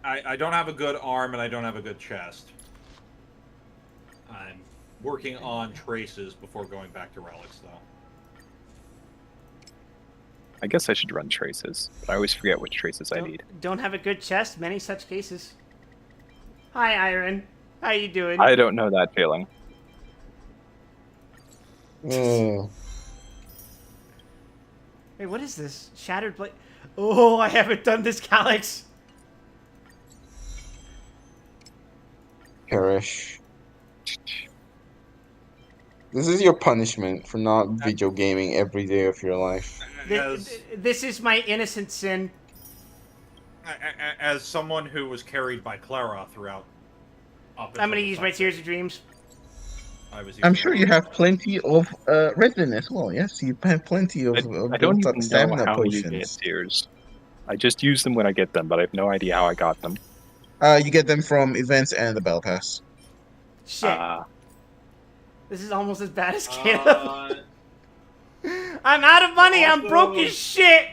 F: I don't have a good arm and I don't have a good chest. I'm working on traces before going back to relics though.
D: I guess I should run traces, but I always forget which traces I need.
B: Don't have a good chest. Many such cases. Hi, Iron. How you doing?
D: I don't know that feeling.
A: Mm.
B: Wait, what is this? Shattered blade. Oh, I haven't done this, Calyx.
A: Perish. This is your punishment for not video gaming every day of your life.
B: This is my innocent sin.
F: As someone who was carried by Clara throughout.
B: I'm gonna use my Tears of Dreams.
A: I'm sure you have plenty of resin as well. Yes, you have plenty of
D: I don't
A: built-up
D: even know
A: stamina
D: how you get
A: potions.
D: tears. I just use them when I get them, but I have no idea how I got them.
A: You get them from events and the Battle Pass.
B: Shit. This is almost as bad as Caleb. I'm out of money. I'm broke as shit.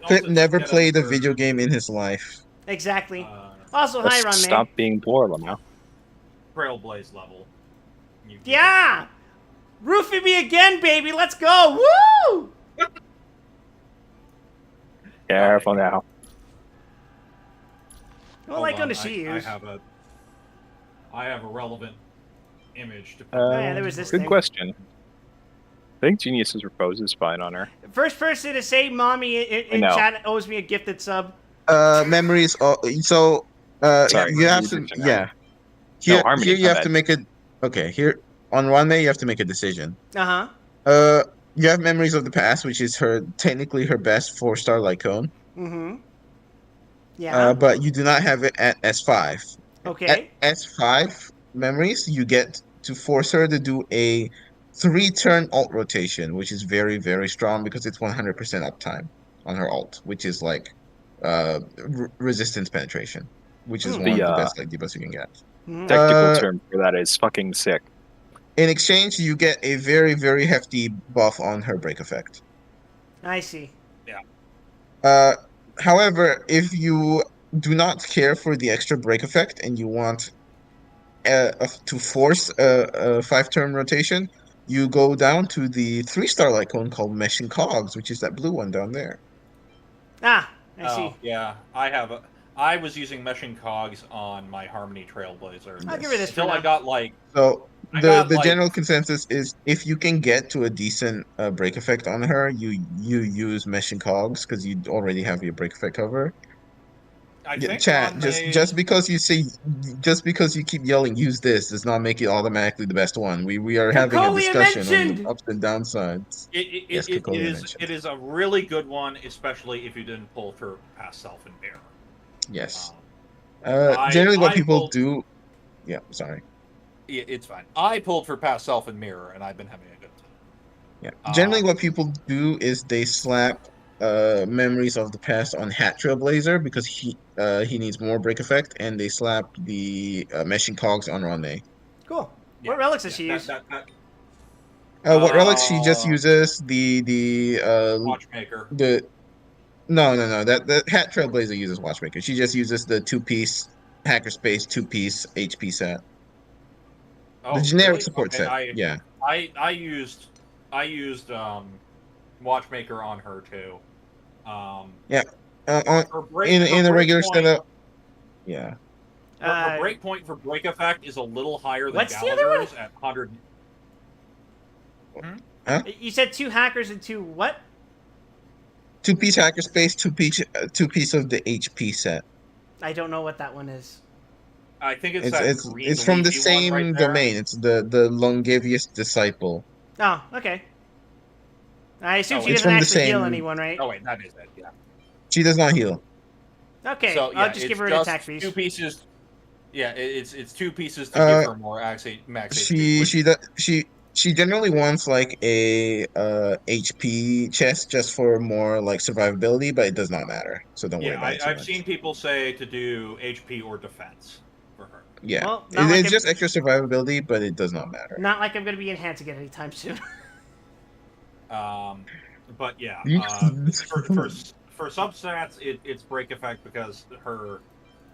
A: Clip never played a video game in his life.
B: Exactly. Also, hi,
D: Let's
B: Ron Man.
D: stop being poor now.
F: Trailblaze level.
B: Yeah! Roofie me again, baby! Let's go! Woo!
D: Careful now.
B: What like on the she use?
F: I have a relevant image to
B: yeah, there was this
D: Good
B: thing.
D: question. I think Genius's repose is fine on her.
B: First person to say mommy in chat owes me a gifted sub.
A: Memories. So,
D: Sorry,
A: you have to. Yeah. Here,
D: Harmony,
A: here you have
D: bad.
A: to make a. Okay, here on one day you have to make a decision.
B: Uh-huh.
A: You have Memories of the Past, which is technically her best 4-star Lycone.
B: Mm-hmm. Yeah.
A: But you do not have it at S5.
B: Okay.
A: At S5 Memories, you get to force her to do a 3-turn alt rotation, which is very, very strong because it's 100% uptime on her alt, which is like resistance penetration, which is one of the best like debuffs you can get.
D: Technical term for that is fucking sick.
A: In exchange, you get a very, very hefty buff on her break effect.
B: I see.
A: Yeah. However, if you do not care for the extra break effect and you want to force a 5-turn rotation, you go down to the 3-star Lycone called Meshing Cogs, which is that blue one down there.
B: Ah, I see.
F: Yeah, I was using Meshing Cogs on my Harmony Trailblazer.
B: I'll give her this
F: until
B: for
F: I
B: now.
F: got like.
A: So the general consensus is if you can get to a decent break effect on her, you use Meshing Cogs because you already have your break effect cover.
F: I think
A: Chat, just because you keep yelling use this does not make it automatically the best one. We are having a discussion on the ups and downsides.
F: It is a really good one, especially if you didn't pull through Past Self and Mirror.
A: Yes. Generally what people do. Yeah, sorry.
F: It's fine. I pulled for Past Self and Mirror, and I've been having a good time.
A: Yeah. Generally what people do is they slap memories of the past on Hat Trailblazer because he needs more break effect, and they slapped the meshing cogs on Ronde.
B: Cool.
F: Yeah,
B: What relics does
F: yeah,
B: she use?
A: What relics she just uses
F: Watchmaker.
A: the no that Hat Trailblazer uses Watchmaker. She just uses the 2-piece Hackerspace 2-piece HP set, the
F: Oh,
A: generic
F: really?
A: support
F: Okay,
A: set. Yeah,
F: I used Watchmaker on her too.
A: yeah. On in a
F: Break
A: regular
F: point
A: setup, yeah.
F: her
B: Uh,
F: break point for break effect is a little higher than
B: What's the other one?
F: Gallagher's at 100.
A: Huh?
B: you said 2 hackers and 2 what?
A: 2-piece Hackerspace, 2-piece of the HP set.
B: I don't know what that one is.
F: I think it's
A: It's
F: that
A: it's
F: green
A: it's from the
F: leafy one right
A: same
F: there.
A: domain. It's the Longavius Disciple.
B: Oh, okay. I assume
F: Oh,
B: she
F: it's
B: doesn't
A: from the
B: actually heal
A: same.
B: anyone, right?
F: Oh wait, that is it. Yeah.
A: She does not heal.
B: Okay,
F: So yeah,
B: I'll just give her an
F: just
B: attack piece.
F: 2 pieces. Yeah, it's 2 pieces to
A: Uh,
F: give her more max HP. Which,
A: she generally wants like a HP chest just for more like survivability, but it does not matter. So don't worry
F: yeah,
A: about it too
F: I've
A: much.
F: seen people say to do HP or defense for her.
A: Yeah,
B: Well, not like
A: it's
B: I'm,
A: just extra survivability, but it does not matter.
B: not like I'm gonna be enhancing it anytime soon.
F: But yeah,
A: You-
F: for substats, it's break effect because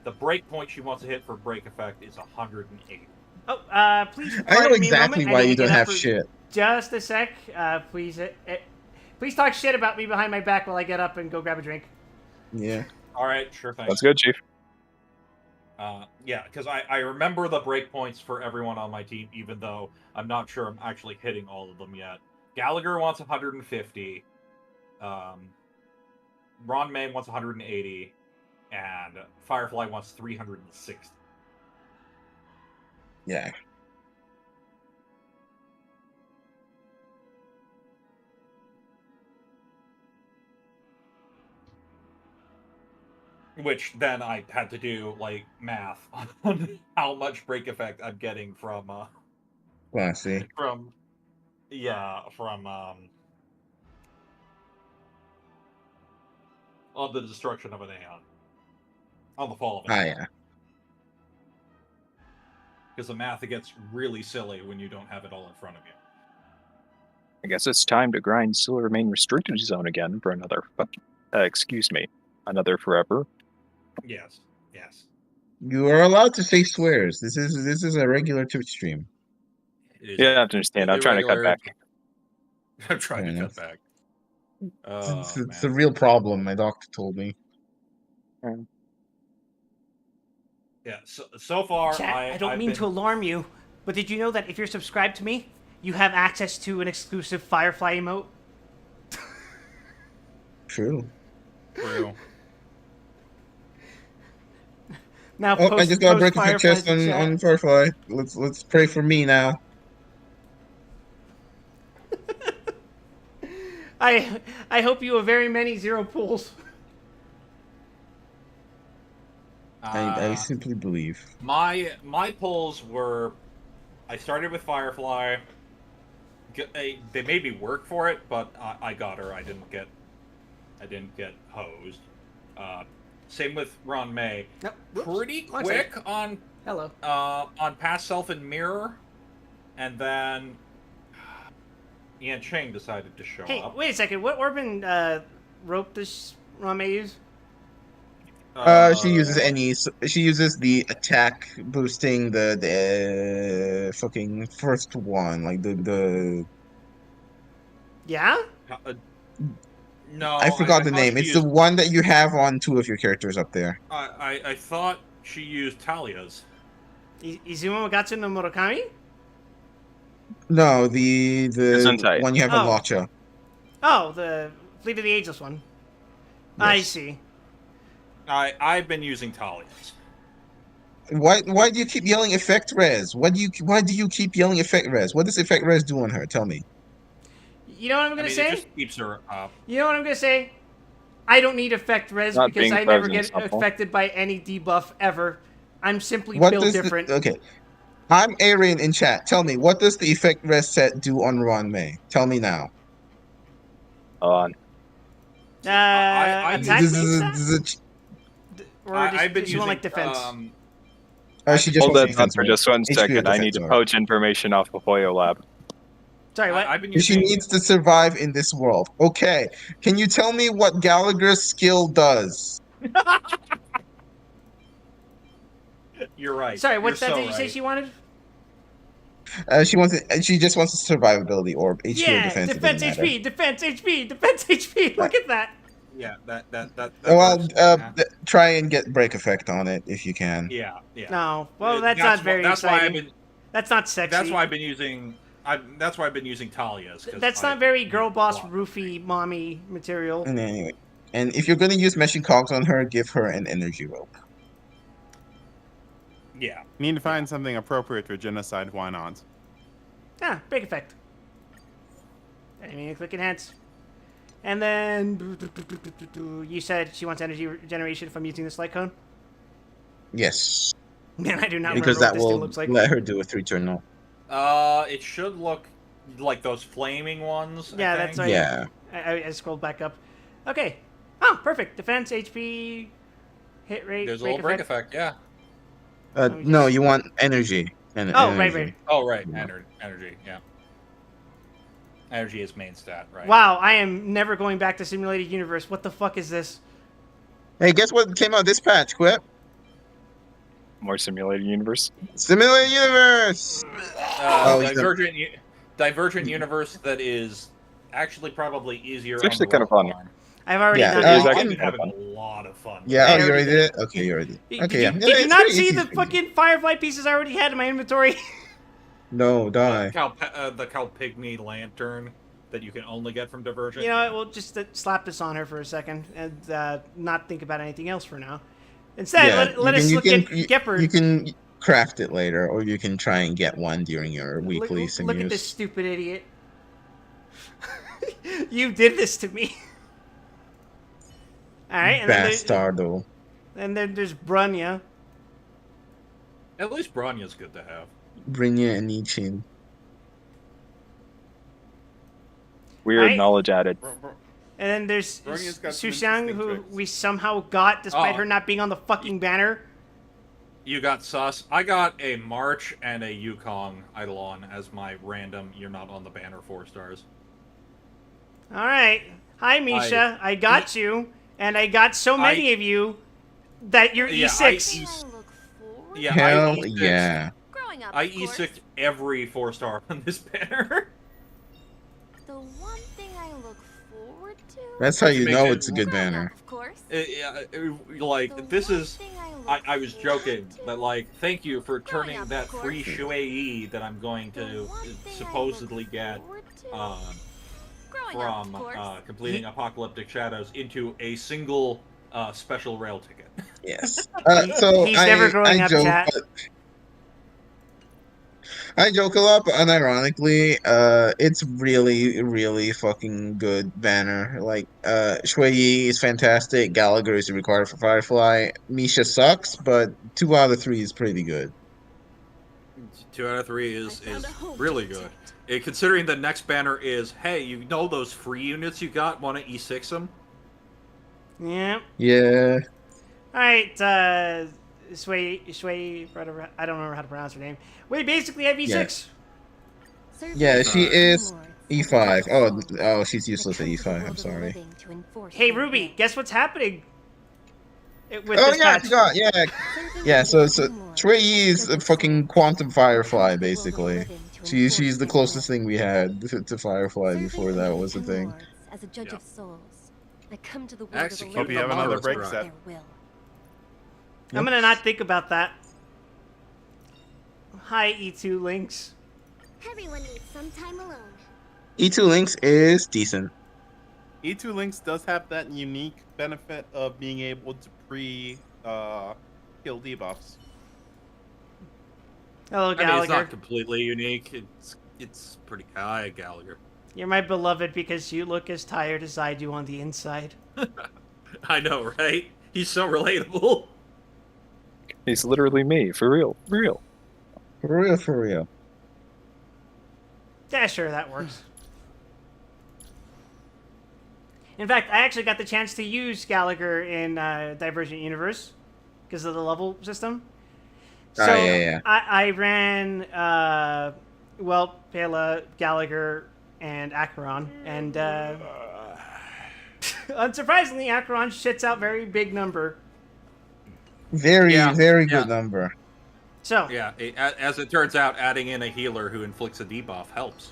F: the break point she wants to hit for break effect is 108.
B: Oh, please
A: I know
B: pardon me a
A: exactly
B: moment.
A: why
B: I need
A: you
B: to
A: don't
B: get up
A: have
B: for
A: shit.
B: just a sec. Please talk shit about me behind my back while I get up and go grab a drink.
A: Yeah.
F: All right, sure thing.
D: That's good, Chief.
F: Yeah, because I remember the breakpoints for everyone on my team, even though I'm not sure I'm actually hitting all of them yet. Gallagher wants 150. Ron May wants 180. And Firefly wants 360.
A: Yeah.
F: Which then I had to do like math on how much break effect I'm getting from
A: Classy.
F: from on the destruction of an Aeon. On the fall of an
A: Ah,
F: Aeon.
A: yeah.
F: Because the math, it gets really silly when you don't have it all in front of you.
D: I guess it's time to grind still remain restricted zone again for another. Another forever.
F: Yes, yes.
A: You are allowed to say swears. This is a regular Twitch stream.
D: Yeah, I have to understand. I'm trying to cut back.
F: I'm trying
A: Fair
F: to
A: enough.
F: cut back.
A: It's a real problem. My doctor told me.
F: Yeah. So far,
B: Chat, I don't
F: I've
B: mean
F: been...
B: to alarm you, but did you know that if you're subscribed to me, you have access to an exclusive Firefly emote?
A: True.
F: True.
B: Now,
A: I just got a break effect
B: Fireflies
A: chest
B: in chat.
A: on Firefly. Let's pray for me now.
B: I hope you have very many 0 pools.
A: I simply believe.
F: My pulls were, I started with Firefly. They made me work for it, but I got her. I didn't get hosed. Same with Ron May.
B: Nope.
F: Pretty quick on
B: Hello.
F: on Past Self and Mirror, and then Ian Chang decided to show
B: Hey,
F: up.
B: wait a second. What Orban rope does Rame use?
A: She uses the attack boosting the fucking first one, like the
B: Yeah?
F: No,
A: I forgot the
F: thought
A: name.
F: she
A: It's
F: used,
A: the one that you have on 2 of your characters up there.
F: I thought she used Talia's.
B: Izuma Mogatsu no Murakami?
A: No, the
D: Gesundheit.
A: one you have on
B: Oh.
A: Lotcha.
B: Oh, the Fleet of the Ageless one. I
A: Yes.
B: see.
F: I've been using Talia's.
A: Why do you keep yelling effect res? Why do you keep yelling effect res? What does effect res do on her? Tell me.
B: You know what I'm
F: I
B: gonna
F: mean,
B: say?
F: it just keeps her up.
B: You know what I'm gonna say? I don't need effect res
D: Not
B: because
D: being
B: I never
D: frozen
B: get
D: is helpful.
B: affected by any debuff ever. I'm simply
A: What
B: built
A: does
B: different.
A: okay? I'm Arian in chat. Tell me, what does the effect res set do on Ron May? Tell me now.
D: On.
B: Attack
A: This
B: means
A: is,
B: that?
A: this is
B: Or
F: I've been
B: does she want like defense?
A: she just
D: Hold
A: wants
D: that
A: defense,
D: thought for
A: right?
D: just 1
A: HP or
D: second. I need
A: defense,
D: to
A: sorry.
D: poach information off of Hoyo Lab.
B: Sorry, what?
F: I've been
A: She
F: using.
A: needs to survive in this world. Okay. Can you tell me what Gallagher's skill does?
F: You're right.
B: Sorry,
F: You're
B: what stat
F: so
B: did you say
F: right.
B: she wanted?
A: She just wants a survivability orb, HP or
B: Yeah,
A: defense. It
B: defense
A: doesn't matter.
B: HP, defense HP, defense HP. Look at that.
F: Yeah, that
A: Well,
F: works. Yeah.
A: try and get break effect on it if you can.
F: Yeah, yeah.
B: No, well, that's not very
F: that's why I've
B: exciting.
F: been.
B: That's not sexy.
F: That's why I've been using. That's why I've been using Talia's. 'Cause
B: That's
F: I
B: not very girl boss
F: want-
B: roofy mommy material.
A: And anyway, and if you're gonna use meshing cogs on her, give her an energy rope.
F: Yeah.
C: You need to find something appropriate for genocide. Why not?
B: Ah, break effect. I mean, click enhance. And then you said she wants energy regeneration from using this light cone.
A: Yes,
B: Man, I do not
A: because
B: remember what
A: that
B: this thing
A: will
B: looks like.
A: let her do a 3-turn no.
F: It should look like those flaming ones.
B: Yeah,
F: I
B: that's
F: think.
B: right.
A: Yeah.
B: I scrolled back up. Okay. Oh, perfect. Defense, HP, hit rate,
F: There's a little break effect. Yeah.
B: me
A: No,
B: just-
A: you want energy.
B: Oh, right,
A: energy.
B: right.
F: Oh, right.
A: Yeah.
F: Energy. Yeah. Energy is main stat, right?
B: Wow, I am never going back to simulated universe. What the fuck is this?
A: Hey, guess what came out this patch, Quip?
D: More simulated universe.
A: Simulated universe. Oh, he's
F: Divergent universe that is actually probably easier.
D: It's actually
F: on the
D: kind of
F: long
D: fun.
F: run.
B: I've already
A: Yeah,
B: done
D: it is
B: that.
D: actually
F: I'm having
D: fun.
F: a lot of fun.
A: Yeah,
B: I
A: you
B: already
A: already did it? Okay, you already did. Okay, yeah.
B: Did
A: Yeah,
B: you
A: it's
B: not
A: pretty
B: see
A: easy,
B: the
A: it's pretty easy.
B: fucking Firefly pieces I already had in my inventory?
A: No, die.
F: The Cal Pygmy lantern that you can only get from Divergent.
B: You know what? We'll just slap this on her for a second and not think about anything else for now. Instead, let us look at Gepard.
A: You can craft it later, or you can try and get one during your weekly
B: Look
A: sinews.
B: at this stupid idiot. You did this to me. Alright,
A: Bastardo.
B: and then there's Brunya.
F: At least Bronya's good to have.
A: Brynja and Nichin.
D: Weird
B: Right?
D: knowledge added.
B: And then there's
G: Brunya's got some
B: Sushang,
G: interesting
B: who
G: tricks.
B: we somehow got despite
F: Oh.
B: her not being on the fucking banner.
F: You got Sus. I got a March and a Yukong Eidolon as my random. You're not on the banner 4 stars.
B: Alright. Hi, Misha. I got you. And I got so many of you that you're
F: Yeah,
B: E6.
E: I look forward
F: Yeah,
A: Hell
F: I E6'd
A: yeah.
E: growing up.
F: I
E: of course.
F: E6'd every 4 star on this banner.
E: The one thing I look forward to.
A: That's how you
F: Make
A: know
F: it-
A: it's a good
E: growing
A: banner.
E: Up, of course.
F: Like,
E: The
F: this
E: one
F: is.
E: thing I look
F: I was joking,
E: forward to.
F: but like, thank you for
E: Growing
F: turning
E: up,
F: that
E: of course.
F: free Shui that I'm going
E: The
F: to
E: one thing I
F: supposedly
E: look
F: get
E: forward to. Growing up,
F: from
E: of course.
F: completing Apocalyptic Shadows into a single special rail ticket.
A: Yes. So
B: He's never growing up,
A: joke,
B: chat.
A: I joke a lot, but unironically, it's really, really fucking good banner. Like, Shui Yi is fantastic. Gallagher is required for Firefly. Misha sucks, but 2 out of 3 is pretty good.
F: 2 out of 3
E: I
F: is
E: found a home
F: really
E: to
F: good.
E: protect.
F: Considering the next banner is, hey, you know those free units you got? Want to E6 them?
B: Yeah.
A: Yeah.
B: Alright, Shui, whatever, I don't remember how to pronounce her name. We basically have E6.
A: Yeah, she is
E: E5.
A: E5. Oh, she's useless at E5. I'm sorry.
B: Hey, Ruby, guess what's happening? With
A: Oh
B: this
A: yeah, I
B: patch?
A: forgot. Yeah, yeah. So Shui Yi is a fucking quantum Firefly, basically. She's the closest thing we had to Firefly before that was a thing.
E: As a judge
F: Yeah.
E: of souls, I come to the world
F: Execute
E: of the
C: Hope you have
E: living
C: another
E: to
C: break
E: work
C: set.
E: their will.
B: I'm gonna not think about that. Hi, E2 Links.
E: Everyone needs some time alone.
A: E2 Links is decent.
C: E2 Links does have that unique benefit of being able to kill debuffs.
B: Hello,
F: I mean, it's
B: Gallagher.
F: not completely unique. It's pretty high, Gallagher.
B: You're my beloved because you look as tired as I do on the inside.
F: I know, right? He's so relatable.
D: He's literally me, for real, for real.
A: For real, for real.
B: Yeah, sure, that works. In fact, I actually got the chance to use Gallagher in Divergent Universe because of the level system. So
A: yeah.
B: I ran Pela, Gallagher, and Acheron, and unsurprisingly, Acheron shits out very big number.
A: Very good number.
B: So
F: yeah, as it turns out, adding in a healer who inflicts a debuff helps.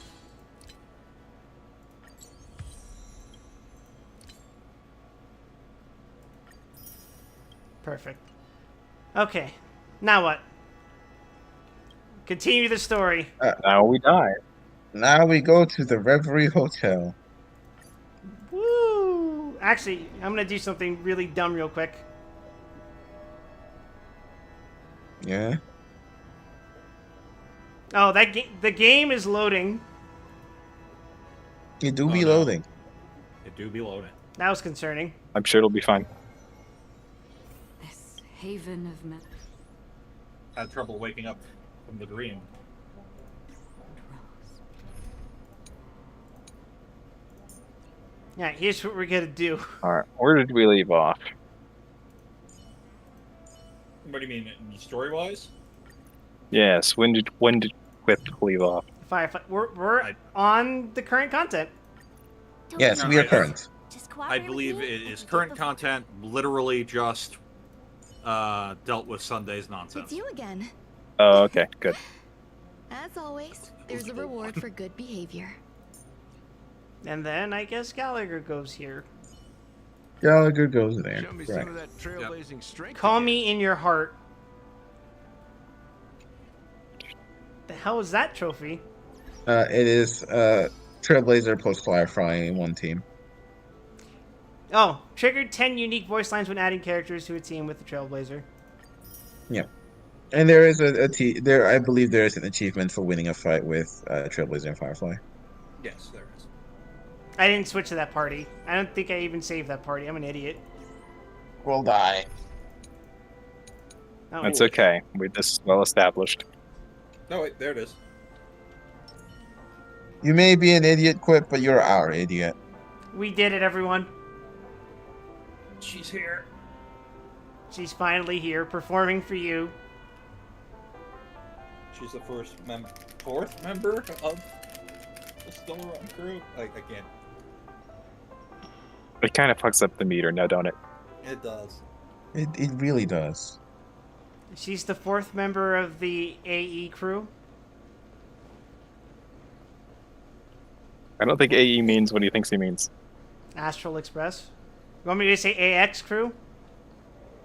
B: Perfect. Okay, now what? Continue the story.
D: Now we die.
A: Now we go to the Reverie Hotel.
B: Woo! Actually, I'm gonna do something really dumb real quick.
A: Yeah.
B: Oh, the game is loading.
A: It do be loading.
F: It do be loading.
B: That was concerning.
D: I'm sure it'll be fine.
E: This haven of men.
F: Had trouble waking up from the dream.
B: Yeah, here's what we're gonna do.
D: All right, where did we leave off?
F: What do you mean, story-wise?
D: Yes, when did Quip leave off?
B: Firefly. We're on the current content.
A: Yes, we are current.
F: I believe it is current content, literally just dealt with Sunday's nonsense.
E: It's you again.
D: Oh, okay, good.
E: As always, there's a reward for good behavior.
B: And then I guess Gallagher goes here.
A: Gallagher goes there.
H: Show me some of that trailblazing strength.
B: Call me in your heart. The hell is that trophy?
A: It is Trailblazer plus Firefly in one team.
B: Oh, triggered 10 unique voice lines when adding characters to a team with the Trailblazer.
A: Yeah. And there is I believe there is an achievement for winning a fight with Trailblazer and Firefly.
F: Yes, there is.
B: I didn't switch to that party. I don't think I even saved that party. I'm an idiot.
A: We'll die.
B: Oh,
D: That's okay. This is well established.
F: No, wait, there it is.
A: You may be an idiot, Quip, but you're our idiot.
B: we did it, everyone.
F: She's here.
B: She's finally here, performing for you.
F: She's the fourth member of the Stellaron crew. I can't.
D: It kind of fucks up the meter now, don't it?
F: It does.
A: It really does.
B: She's the fourth member of the AE crew.
D: I don't think AE means what he thinks he means.
B: Astral Express. You want me to say AX crew?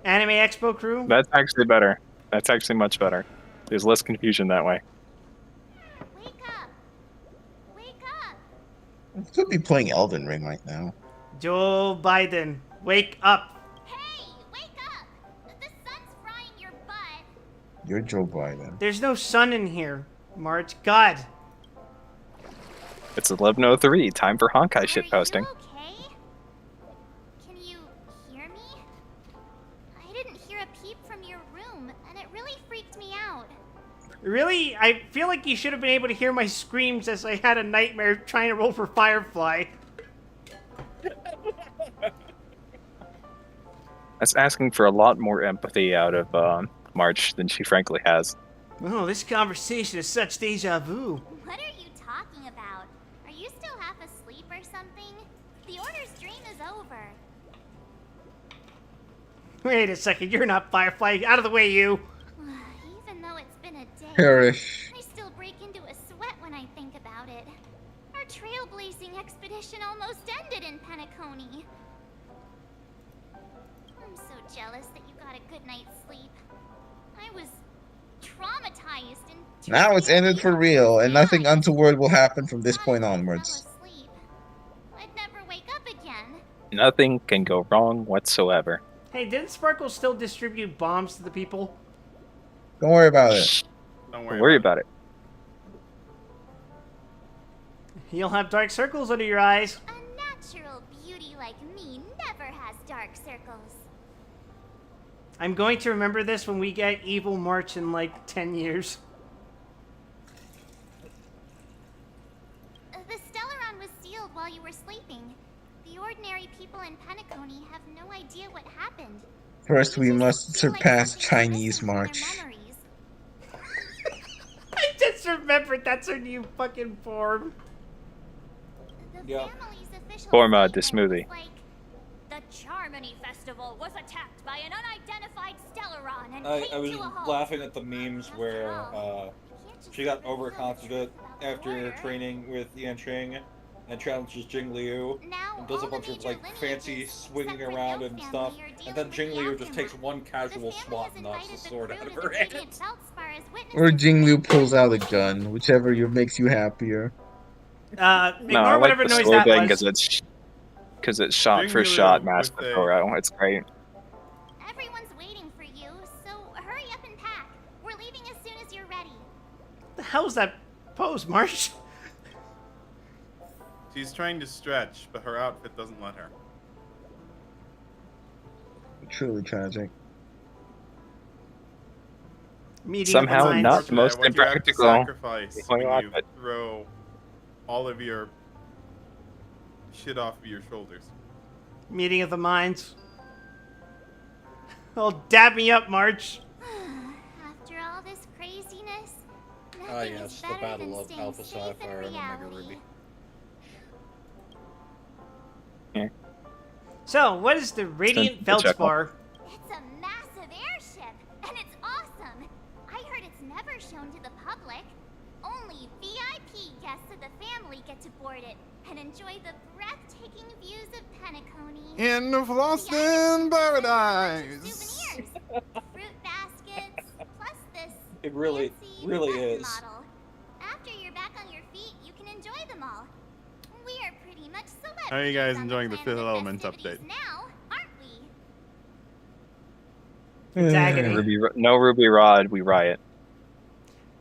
B: Anime Expo crew?
D: That's actually better. That's actually much better. There's less confusion that way.
E: Wake up! Wake up!
A: I could be playing Elden Ring right now.
B: Joe Biden, wake up!
E: Hey! Wake up! The sun's frying your butt!
A: You're Joe Biden.
B: There's no sun in here, Marge. God.
D: It's 11:03. Time for Honkai shitposting.
E: Are you okay? Can you hear me? I didn't hear a peep from your room, and it really freaked me out.
B: Really? I feel like you should have been able to hear my screams as I had a nightmare trying to roll for Firefly.
D: That's asking for a lot more empathy out of March than she frankly has.
B: Oh, this conversation is such deja vu.
E: What are you talking about? Are you still half asleep or something? The Order's dream is over.
B: Wait a second, you're not Firefly. Out of the way, you.
E: Even though it's been a day,
A: Perish.
E: I still break into a sweat when I think about it. Our trailblazing expedition almost ended in Penacony. I'm so jealous that you got a good night's sleep. I was traumatized and
A: Now it's ended for real, and nothing untoward will happen from this point onwards.
E: I'd never wake up again.
D: Nothing can go wrong whatsoever.
B: Hey, didn't Sparkle still distribute bombs to the people?
A: Don't worry about it.
C: Don't
D: Don't worry about it.
B: You'll have dark circles under your eyes.
E: A natural beauty like me never has dark circles.
B: I'm going to remember this when we get Evil March in like 10 years.
E: The Stellaron was sealed while you were sleeping. The ordinary people in Penacony have no idea what happened.
A: First,
E: They
A: we
E: just
A: must
E: feel like
A: surpass
E: something's
A: Chinese
E: missing from their
A: March.
E: memories.
B: I just remembered that's her new fucking form.
E: The
F: Yeah.
E: family's official
D: Form the
E: statement
D: smoothie.
E: was like, the Charmony Festival was attacked by an unidentified Stellaron and
F: I
E: came
F: was
E: to a halt.
F: laughing at the memes
E: After
F: where
E: all, you can't just
F: she got
E: reveal the
F: overconfident
E: truth about the
F: after
E: order.
F: training with Yan Ching and challenges Jing Liu
E: Now,
F: and does
E: all
F: a
E: the
F: bunch of
E: major
F: like fancy
E: lineages,
F: swinging
E: except for the
F: around
E: Oak
F: and
E: family,
F: stuff,
E: are
F: and
E: dealing
F: then
E: with
F: Jing
E: the
F: Liu just takes
E: aftermath.
F: one casual
E: The family
F: swat
E: has
F: and knocks the
E: invited
F: sword
E: crew
F: out of
E: to the
F: her
E: Radiant
F: hand.
E: Feldspar as
A: Or
E: witnesses
A: Jing
E: to
A: Liu
E: the
A: pulls out a
E: important
A: gun, whichever makes you happier.
D: No, I
B: Ignore
D: like
B: whatever
D: the
B: noise
D: sword
B: that
D: thing
B: was.
D: because it's shot for
C: Jing
D: shot
C: Liu with a-
D: Masquerado. It's great.
E: Everyone's waiting for you, so hurry up and pack. We're leaving as soon as you're ready.
B: What the hell's that pose, March?
C: She's trying to stretch, but her outfit doesn't let her.
A: Truly tragic.
B: Meeting
D: Somehow
B: of the
D: not
B: minds.
D: the most
C: What you have to
D: impractical.
C: sacrifice
D: Going
C: when
D: on,
C: you
D: but-
C: throw all of your shit off of your shoulders.
B: Meeting of the minds. Oh, dab me up, March.
E: After all this craziness, nothing
F: Ah,
E: is
F: yes, the
E: better
F: battle
E: than
F: of
E: staying
F: Alpha
E: safe
F: Sapphire
E: in
F: and Omega
E: reality.
F: Ruby.
B: So, what is the Radiant
D: Send the check
B: Feldspar?
E: It's a massive airship, and it's awesome. I heard it's never shown to the public. Only VIP guests of the family get to board it and enjoy the breathtaking views of Penacony.
C: In the
E: The
C: Lost
E: items
C: in
E: include a bunch of
C: Paradise.
E: souvenirs, fruit baskets, plus this
F: It really
E: fancy button
F: is.
E: model. After you're back on your feet, you can enjoy them all. We are pretty much celebrities.
C: How are you guys
E: on
C: enjoying the
E: planet
C: Fifth
E: of
C: Element
E: festivities
C: update?
E: now, aren't we?
B: It's agony.
D: No Ruby Rod, we riot.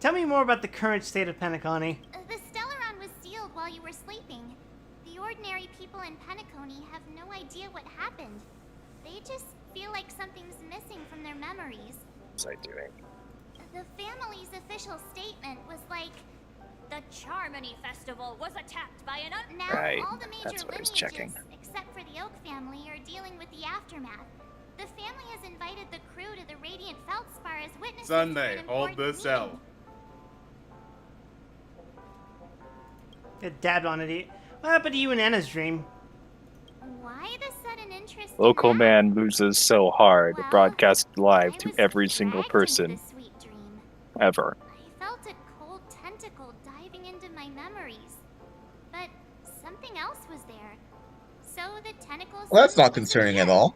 B: Tell me more about the current state of Penacony.
E: The Stellaron was sealed while you were sleeping. The ordinary people in Penacony have no idea what happened. They just feel like something's missing from their memories.
D: What's I doing?
E: The family's official statement was like, the Charmony Festival was attacked by an Now,
D: Right,
E: all the major
D: that's what I was
E: lineages,
D: checking.
E: except for the Oak family, are dealing with the aftermath. The family has invited the crew to the Radiant Feldspar as witnesses to
C: Sunday,
E: an
C: hold
E: important
C: the cell.
E: meeting.
B: It dabbed on it. What happened to you and Anna's dream?
E: Why the sudden interest
D: Local
E: in that?
D: man loses so hard,
E: Well,
D: broadcast live
E: I
D: to
E: was
D: every single
E: dragged into
D: person
E: this sweet dream.
D: ever.
E: I felt a cold tentacle diving into my memories. But something else was there. So the tentacles.
A: Well, that's not
E: was
A: concerning at
E: there.
A: all.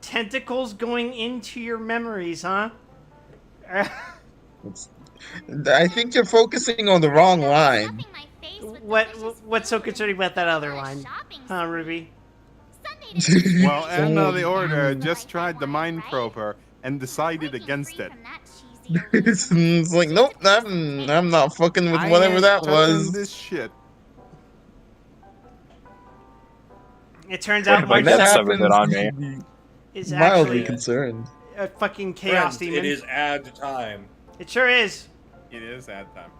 B: Tentacles going into your memories, huh?
A: It's, I think you're focusing on the wrong line.
E: Stuffing my face with delicious
B: What's so
E: food
B: concerning
E: and
B: about that other
E: on a
B: line?
E: shopping
B: Huh,
E: spree.
B: Ruby?
E: Sunday didn't
C: Well, and the Order
E: Mm.
C: just tried to mind
E: Right?
C: probe her and decided
E: Breaking
C: against
E: free
C: it.
E: from that cheesy
A: it's,
E: illusion.
A: it's like, nope, I'm not fucking with
C: I
A: whatever
C: ain't
A: that
C: touching
A: was.
C: this shit.
B: It turns
D: Wait,
B: out
D: if I
A: When
B: March
A: that
D: get some of it
A: happens,
D: on
A: you
D: me.
A: should be
B: is
A: mildly
B: actually
A: concerned.
B: a fucking chaos
F: Friends,
B: demon.
F: it is ad time.
B: It sure is.
C: It is ad time.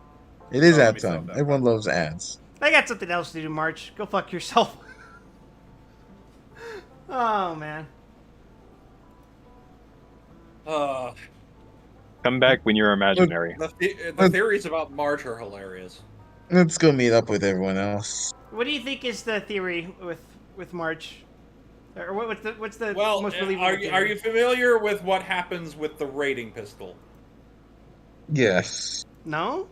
A: It is
C: Oh, let
A: ad
C: me solve
A: time.
C: that
A: Everyone
C: problem.
A: loves ads.
B: I got something else to do, March. Go fuck yourself. Oh, man.
D: Come back when you're imaginary.
F: The theories about March are hilarious.
A: Let's go meet up with everyone else.
B: What do you think is the theory with March? Or what's the
F: Well,
B: most believable
F: are
B: theory?
F: you familiar with what happens with the raiding pistol?
A: Yes.
B: No?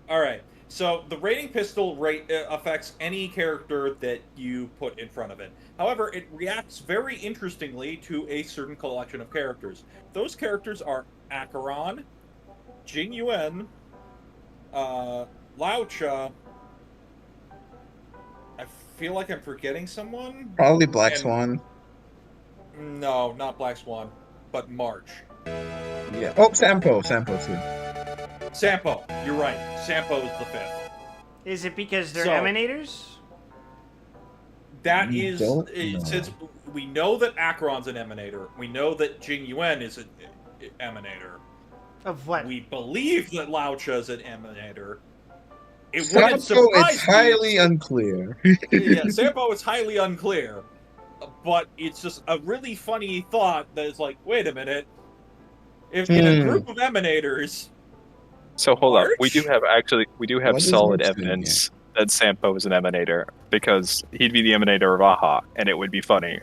F: Alright, so the raiding pistol affects any character that you put in front of it. However, it reacts very interestingly to a certain collection of characters. Those characters are Acheron, Jing Yuan, Lao Cha. I feel like I'm forgetting someone.
A: Probably Black
F: And-
A: Swan.
F: No, not Black Swan, but March.
A: Yeah. Oh, Sampo. Sampo too.
F: Sampo, you're right. Sampo is the fifth.
B: Is it because they're
F: So-
B: emanators?
F: That
A: We
F: is,
A: don't know.
F: since we know that Acheron's an emanator, we know that Jing Yuan is an emanator.
B: Of what?
F: We believe that Lao Cha is an emanator. It wouldn't
A: Sampo
F: surprise
A: is
F: me.
A: highly unclear.
F: Yeah, Sampo is highly unclear. But it's just a really funny thought that is like, wait a minute. If in a group of emanators,
D: So hold up, we do
A: What
D: have
A: is
D: solid
A: March doing
D: evidence that Sampo is an emanator because he'd be the emanator of Aha, and it would be funny.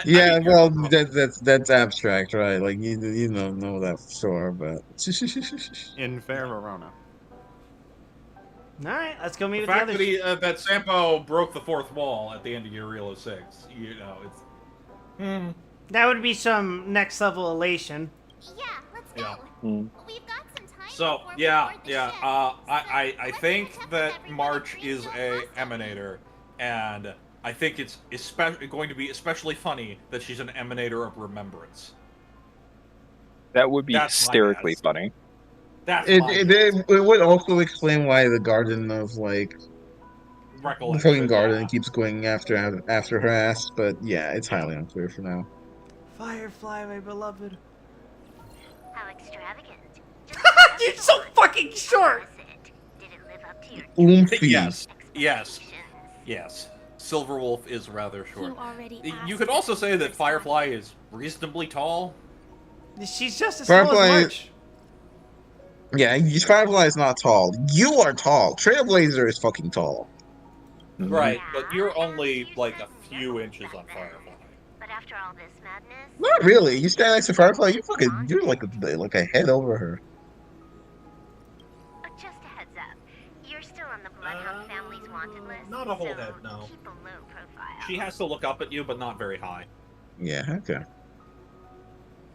A: Yeah, well, that's abstract, right? Like you don't know that for sure, but
C: In fair Verona.
B: All right, let's go meet
F: the
B: with the
F: fact
B: others.
F: that Sampo broke the fourth wall at the end of Uriel 06, you know, it's...
B: That would be some next level elation.
E: Yeah, let's go.
F: Yeah.
E: We've got some time.
F: So,
E: before we
F: yeah,
E: board the
F: yeah,
E: ship.
F: I
E: Let's
F: think
E: catch up
F: that
E: with everybody
F: March
E: pretty
F: is
E: soon,
F: a
E: awesome.
F: emanator, and I think it's going to be especially funny that she's an emanator of remembrance.
D: That would be
F: That's my
D: hysterically
F: guess.
D: funny.
F: That's my guess.
A: it would also explain why the garden of like the fucking
F: Recollection,
A: garden
F: yeah.
A: keeps going after her ass, but yeah, it's highly unclear for now.
B: Firefly, my beloved.
E: How extravagant.
B: You're so fucking short.
E: Did it live up to your
A: Oomphy.
F: Yes. Silverwolf is rather short.
E: You already
F: You
E: asked
F: could also
E: if
F: say
E: it
F: that
E: was
F: Firefly is reasonably tall.
B: She's just as tall as
A: Firefly-
B: March.
A: Yeah, Firefly is not tall. You are tall. Trailblazer is fucking tall.
F: Right, but you're only like a few inches on Firefly.
E: But after all this madness,
A: Not really. You stand next to Firefly, you're like a head over her.
E: just a heads up, you're still on the Bloodhound family's wanted list.
F: Not a whole
E: so
F: head, no.
E: Keep a low profile.
F: She has to look up at you, but not very high.
A: Yeah, okay.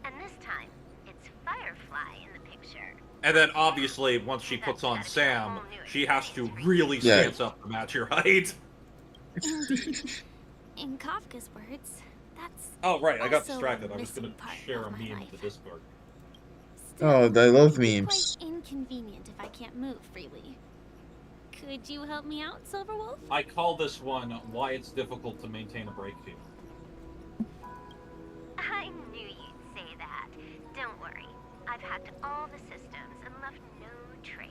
E: And this time, it's Firefly in the picture.
F: And then obviously, once she puts on Sam, she has to really stance up to match your height.
E: In Kafka's words, that's
F: Oh, right, I got
E: also
F: distracted.
E: a
F: I was going
E: missing
F: to
E: part
F: share a
E: of my
F: meme
E: life.
F: to Discord.
E: Still,
A: Oh, I love
E: it'd be
A: memes.
E: Quite inconvenient if I can't move freely. Could you help me out, Silverwolf?
F: I call this one why it's difficult to maintain a break team.
E: I knew you'd say that. Don't worry. I've hacked all the systems and left no trace.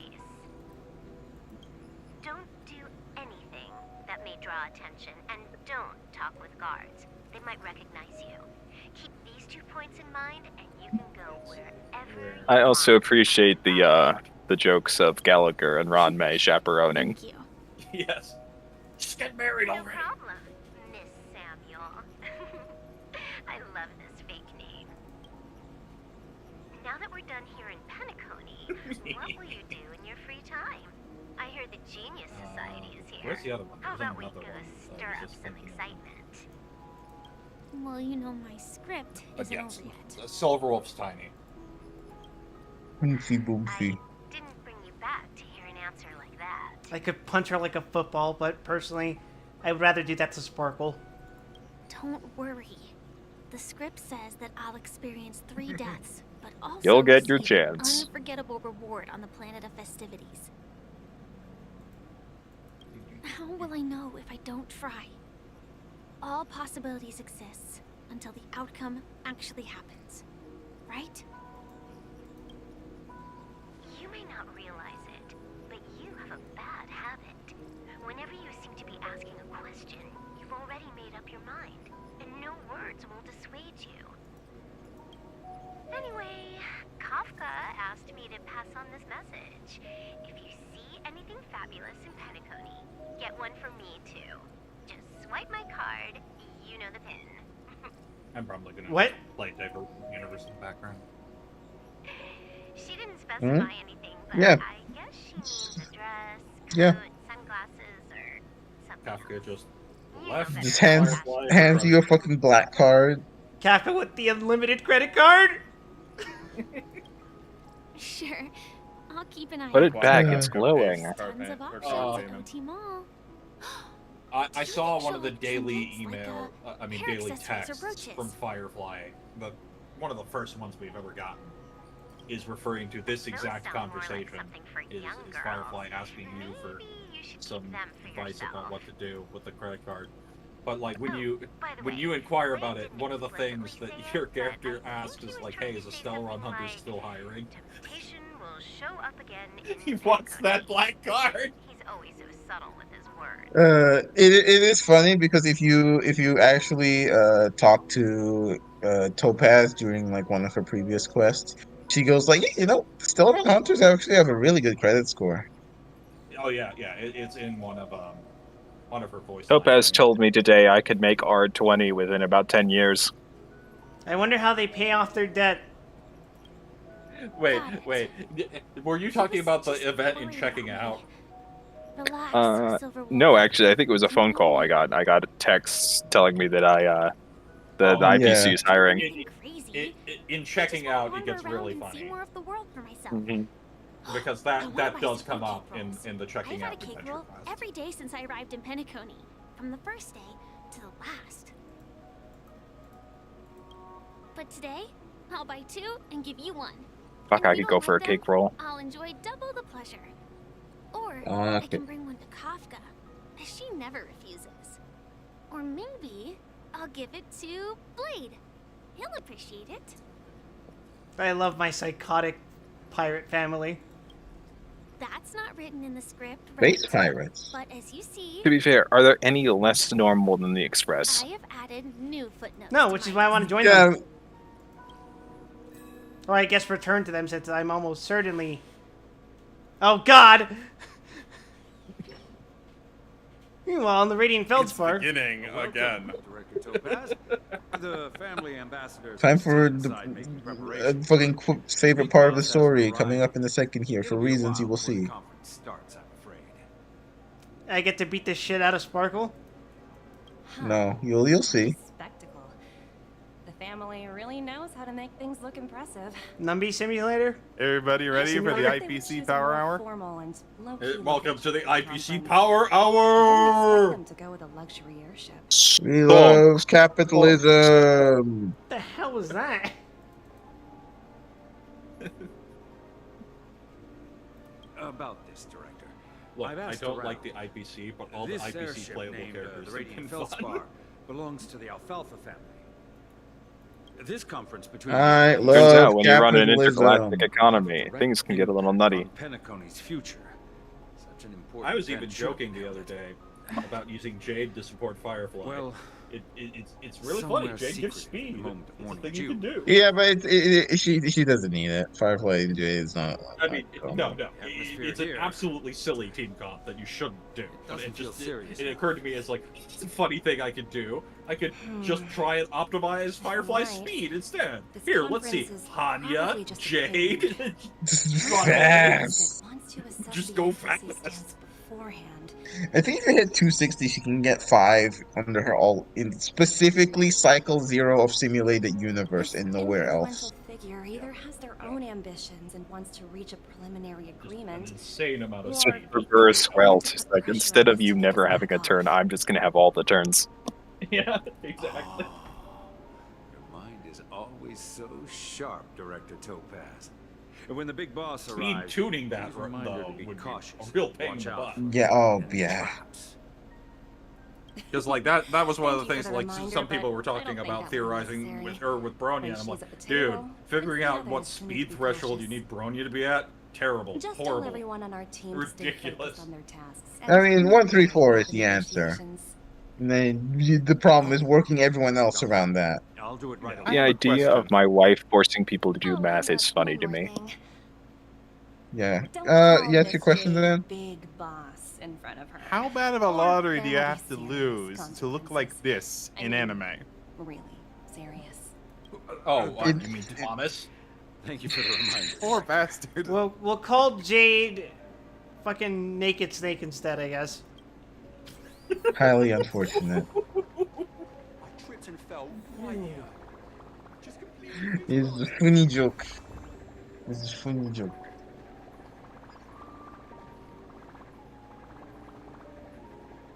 E: Don't do anything that may draw attention, and don't talk with guards. They might recognize you. Keep these 2 points in mind, and you can go wherever you
D: I also
E: want.
D: appreciate the jokes of Gallagher and Ron May chaperoning.
E: Thank you.
F: Yes. Just get married
E: No
F: already.
E: problem, Miss Samuel. I love this fake name. Now that we're done here in Penacony, what will you do in your free time? I hear the Genius Society is here.
F: Where's the other one?
E: How
F: There's
E: about we
F: another
E: go
F: one that I
E: stir
F: was
E: up
F: just
E: some
F: thinking of.
E: excitement? Well, you know my script
F: But
E: isn't
F: yes,
E: over yet.
F: Silverwolf's tiny.
A: Oomfy
E: I
A: boomfy.
E: didn't bring you back to hear an answer like that.
B: I could punch her like a football, but personally, I would rather do that to Sparkle.
E: Don't worry. The script says that I'll experience 3 deaths, but also
D: You'll get your
E: receive an
D: chance.
E: unforgettable reward on the planet of festivities. How will I know if I don't try? All possibilities exist until the outcome actually happens, right? You may not realize it, but you have a bad habit. Whenever you seem to be asking a question, you've already made up your mind, and no words will dissuade you. Anyway, Kafka asked me to pass on this message. If you see anything fabulous in Penacony, get one for me too. Just swipe my card, you know the pin.
F: I'm probably gonna
B: What?
F: play Divergent Universe in the background.
E: She didn't specify anything, but
A: Yeah.
E: I guess she means a dress, coat,
A: Yeah.
E: sunglasses, or something
F: Kafka
E: else.
F: just
E: You know
F: left.
E: better
A: Just
E: than
A: hands
E: that.
A: you a fucking black card.
B: Kafka with the unlimited credit card?
E: Sure, I'll keep an eye
D: Put
E: out.
D: it back,
A: Yeah.
D: it's glowing.
E: Tons of
C: Or
E: options
F: payment.
E: at OT Mall.
F: I saw
E: Do
F: one of the
E: you think
F: daily
E: she'll look like
F: email,
E: a pair
F: daily
E: accessories or
F: texts
E: brooches?
F: from Firefly. One of the first ones we've ever gotten is referring to this
E: Those
F: exact
E: sound more like
F: conversation.
E: something for
F: Is
E: young
F: Firefly
E: girls.
F: asking you for
E: Maybe you should
F: some
E: keep them for
F: advice
E: yourself.
F: about what to do with the credit card? But like when
E: Oh,
F: you
E: by the
F: when
E: way,
F: you inquire
E: Ray
F: about it,
E: didn't
F: one of the
E: explicitly
F: things that
E: say
F: your
E: it, but
F: character
E: I
F: asks
E: think he
F: is
E: was
F: like,
E: trying
F: "Hey,
E: to
F: is
E: say
F: Stellar
E: something
F: Hunter
E: like,
F: still hiring?"
E: Temptation will show up again in
F: He wants that
E: Penacony.
F: black card.
E: He's subtle with his words.
A: It is funny because if you actually talk to Topaz during like one of her previous quests, she goes like, yeah, Stellar Hunters actually have a really good credit score.
F: Oh yeah, it's in one of her voice line
D: Topaz
F: things.
D: told me today I could make R20 within about 10 years.
B: I wonder how they pay off their debt.
F: Wait. Were you talking about the event in checking out?
E: Relax,
D: No, actually, I think it was a phone call I got. I got a text telling me that the
F: Oh,
D: IPC
A: yeah.
D: is hiring.
F: In checking out, it gets really funny.
E: More of the world for myself.
D: Mm-hmm.
F: Because that does come up in the
E: I've
F: checking
E: had a
F: out
E: cake
F: adventure
E: roll
F: quest.
E: every day since I arrived in Penacony, from the first day to the last. But today, I'll buy 2 and give you 1.
D: Fuck,
E: And
D: I
E: if you
D: could go
E: don't
D: for a
E: like
D: cake
E: them,
D: roll.
E: I'll enjoy double the pleasure. Or
A: Ah,
E: I can bring one to Kafka, as she never refuses. Or maybe I'll give it to Blade. He'll appreciate it.
B: I love my psychotic pirate family.
E: That's not written in the script,
A: Space
E: right?
A: pirates.
E: But as you see,
D: To be fair, are there any less normal than the Express?
E: I have added new footnotes.
B: No,
E: to
B: which is
E: my
B: why I want to join
A: Yeah,
B: them. Or I guess return to them since I'm almost certainly... Oh, God! Meanwhile, in the Radiant Feldspar...
C: Beginning again.
H: Director Topaz. The family ambassadors
A: time
H: are
A: for
H: still inside making preparations.
A: fucking favorite
H: Big
A: part of the
H: Boss hasn't
A: story coming
H: arrived
A: up in a second here for
H: It'll be a
A: reasons you
H: while
A: will
H: before the
A: see.
H: conference starts, I'm afraid.
B: I get to beat the shit out of Sparkle?
A: No, you'll see.
I: Spectacle. The family really knows how to make things look impressive.
B: Numby Simulator?
C: Everybody ready for the
I: They would
C: IPC
I: choose a
C: Power
I: more
C: Hour?
I: formal and low-key
F: Welcome to the
I: location for
F: IPC
I: conference.
F: Power
I: I didn't
F: Hour!
I: expect them to go with a luxury airship.
A: We love capitalism.
B: What the hell was that?
H: About this, Director.
F: Look,
H: I've
F: I
H: asked
F: don't
H: around.
F: like the IPC, but all the
H: This
F: IPC
H: airship
F: playable
H: named,
F: characters
H: the
F: have
H: Radiant
F: been fun.
H: Feldspar belongs to the Alfalfa family. This conference between
A: I
D: Turns
A: love
D: out when you run an
A: capitalism.
D: intergalactic economy, things can get a little nutty.
H: on Penacony's future. Such an important
F: I was even
H: event
F: joking
H: should
F: the other day about using Jade to support Firefly.
H: Well,
F: it's really
H: somewhere
F: funny. Jade gives
H: secret
F: speed.
H: at the moment
F: It's a
H: warning
F: thing you
H: you.
F: can do.
A: Yeah, but she doesn't need it. Firefly and Jay is not.
F: I mean, no.
H: Atmosphere
F: It's an
H: here.
F: absolutely silly team comp that you shouldn't do. But
H: Doesn't
F: it
H: feel
F: just
H: serious
F: it
H: now.
F: occurred to me as like it's a funny thing I could do. I could just try and optimize Firefly's
I: Right.
F: speed instead.
I: This
F: Here, let's see.
I: conference is
F: Hanya,
I: probably just a
F: Jade.
A: Fast.
I: Wants to assess
F: Just
I: the
F: go
I: IPC
F: fast.
I: stance beforehand.
A: I think if it hit 260, she can get 5 under her all in specifically cycle 0 of simulated universe
I: This
A: and nowhere
I: influential
A: else.
I: figure either has their own ambitions and wants to reach a preliminary
F: An
I: agreement.
F: insane amount of
I: Or-
F: speed.
D: Reverse well,
I: to
D: just
I: put
D: like
I: pressure
D: instead
I: on
D: of
I: us
D: you
I: to
D: never
I: get us
D: having a
I: back
D: turn,
I: off.
D: I'm just gonna have all the turns.
F: Yeah, exactly.
H: Your mind is always so sharp, Director Topaz. And when the big boss
F: Speed
H: arrives,
F: tuning that
H: he's a reminder
F: though
H: to be
F: would be
H: cautious.
F: a real pain in
H: Watch
F: the
H: out
F: butt.
H: for
A: Yeah, oh
H: hidden
A: yeah.
H: traps.
F: Because like that was one of the
I: Thank you
F: things
I: for the
F: like
I: reminder,
F: some people
I: but
F: were
I: I don't
F: talking
I: think
F: about
I: that
F: theorizing
I: was
F: with Bronya,
I: When
F: and I'm like,
I: she's at the
F: dude,
I: table,
F: figuring
I: it's the
F: out what
I: others who need
F: speed
I: to be
F: threshold you
I: cautious.
F: need Bronya to be at, terrible,
I: Just tell
F: horrible.
I: everyone on our team to stay
F: Ridiculous.
I: focused on their tasks.
A: I mean,
I: and
A: 134 is
I: not
A: the answer.
I: negotiations.
A: And then the problem is working everyone else around that.
H: I'll do it right
F: Yeah.
H: away.
D: The
F: have a
D: idea
F: question.
D: of my wife forcing people to do
I: Oh,
D: math
I: and,
D: is funny
I: one
D: to
I: more
D: me.
I: thing.
A: Yeah.
I: Don't call
A: Yes,
I: Miss
A: your question
I: Jade
A: then?
I: Big boss in front of her.
C: How bad of a
I: Or
C: lottery do you
I: very
C: have to
I: serious
C: lose to look like
I: consequences.
C: this
I: I
C: in
I: mean,
C: anime?
I: Really serious.
F: Oh,
A: It-
F: you mean Thomas?
H: Thank you for the reminder.
C: Poor bastard.
B: We'll call Jade fucking Naked Snake instead, I guess.
A: Highly unfortunate.
H: I tripped and fell right here. Just completely
A: It's a funny joke. It's a funny joke.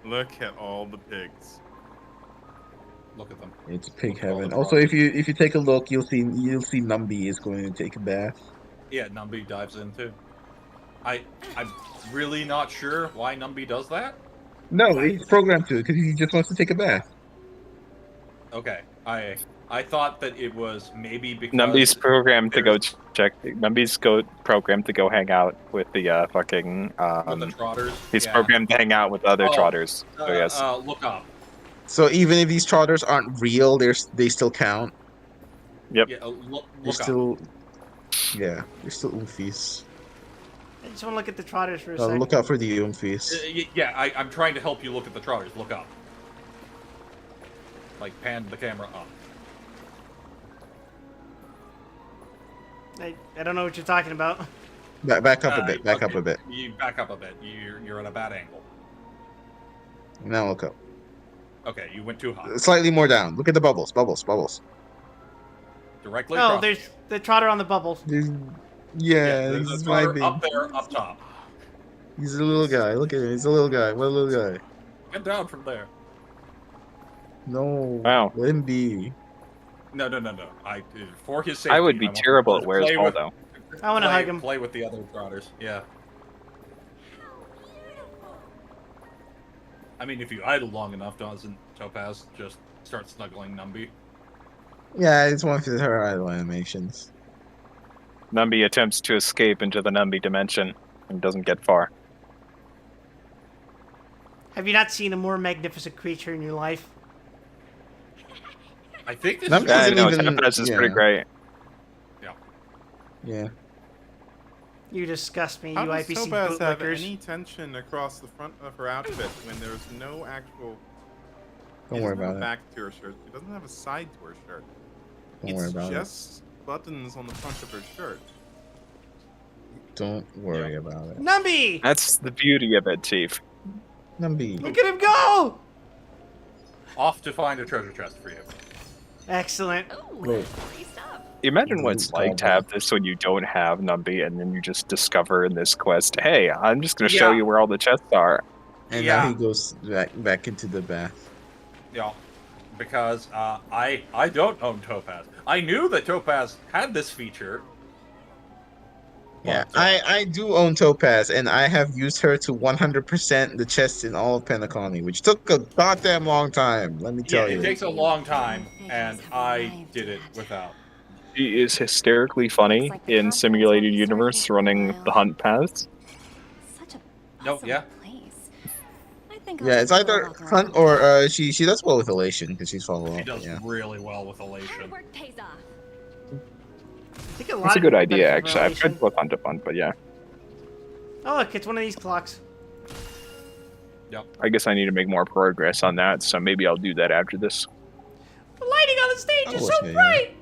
C: Look at all the pigs.
F: Look at them.
A: It's pig
F: Look at all
A: heaven.
F: the
A: Also,
F: frogs.
A: if you take a look, you'll see Numby is going to take a bath.
F: Yeah, Numby dives in too. I'm really not sure why Numby does that.
A: No, he's programmed to because he just wants to take a bath.
F: Okay. I thought that it was maybe because
D: Numby's programmed to go
F: there's-
D: check. Numby's programmed to go hang out with the fucking.
F: with the trotters.
D: He's
F: Yeah.
D: programmed to hang out with other
F: Oh,
D: trotters. So yes.
F: Look up.
A: So even if these trotters aren't real, they still count.
D: Yep.
F: Yeah, look
A: They're
F: up.
A: still, yeah, they're still oomfies.
B: I just want to look at the trotters for a second.
A: Look out for the oomfies.
F: Yeah, I'm trying to help you look at the trotters. Look up. Like, pan the camera up.
B: I don't know what you're talking about.
A: Back up a bit. Back up a bit.
F: You back up a bit. You're at a bad angle.
A: Now look up.
F: Okay, you went too high.
A: Slightly more down. Look at the bubbles. Bubbles.
F: Directly
B: Oh,
F: across.
B: there's the trotter on the bubbles.
A: Yeah,
F: there's
A: this
F: a
A: is my
F: trotter
A: thing.
F: up there, up top.
A: He's a little guy. Look at him. He's a little guy. What a little guy.
F: Get down from there.
A: No.
D: Wow.
A: Let him be.
F: No. For his safety.
D: I would be
F: want
D: terrible
F: to
D: at Where's
F: play with-
D: Waldo.
B: I want to hug him.
F: Play with the other trotters. Yeah. I mean, if you idle long enough, doesn't Topaz just start snuggling Numby?
A: Yeah, it's one of her idle animations.
D: Numby attempts to escape into the Numby dimension and doesn't get far.
B: Have you not seen a more magnificent creature in your life?
F: I think this
A: Numby
F: is...
D: Yeah, I
A: isn't
D: know.
A: even-
D: Topaz is pretty
A: yeah.
D: great.
A: Yeah.
B: You disgust me,
C: How
B: you
C: does
B: IPC
C: Topaz have
B: bootlickers.
C: any tension across the front of her outfit when there's no actual...
A: Don't
C: She
A: worry
C: doesn't have
A: about
C: a
A: it.
C: back to her shirt. She doesn't have a side to her shirt.
A: Don't worry about it.
C: It's just buttons on the front of her shirt.
A: Don't worry about it.
B: Numby!
D: That's the beauty of it, Chief.
A: Numby.
B: Look at him go!
F: Off to find a treasure chest for you.
B: Excellent.
A: Wait.
I: Free stuff.
D: You imagine what it's like to have this when you don't have Numby, and then you just discover in this quest, hey, I'm just going to show
F: Yeah.
D: you where all the chests are.
A: And
F: Yeah.
A: now he goes back into the bath.
F: Yeah. Because I don't own Topaz. I knew that Topaz had this feature.
A: Yeah,
F: but,
A: I do own Topaz, and I have used her to 100% the chests in all of Pentaconi, which took a goddamn long time, let me
F: yeah,
A: tell
F: it
A: you.
F: takes a long time, and I did it without.
D: She is hysterically funny in Simulated Universe running the hunt paths.
I: Such a
F: No,
I: bustling
F: yeah.
I: place. I think I'll
A: Yeah, it's
I: just go
A: either
I: walk around.
A: Hunt or she does well with Elation because she's follow
F: She
A: up.
F: does
A: Yeah.
F: really well with
I: Hard
F: Elation.
I: work pays off.
B: I think a lot
D: That's a
B: of
D: good
B: people
D: idea,
B: benefit
D: actually. I've
B: from
D: tried both hunt to hunt, but yeah.
B: Oh, look, it's one of these clocks.
D: I guess I need to make more progress on that, so maybe I'll do that after this.
B: The lighting on the stage is
A: Oh,
B: so
A: okay, yeah.
B: bright!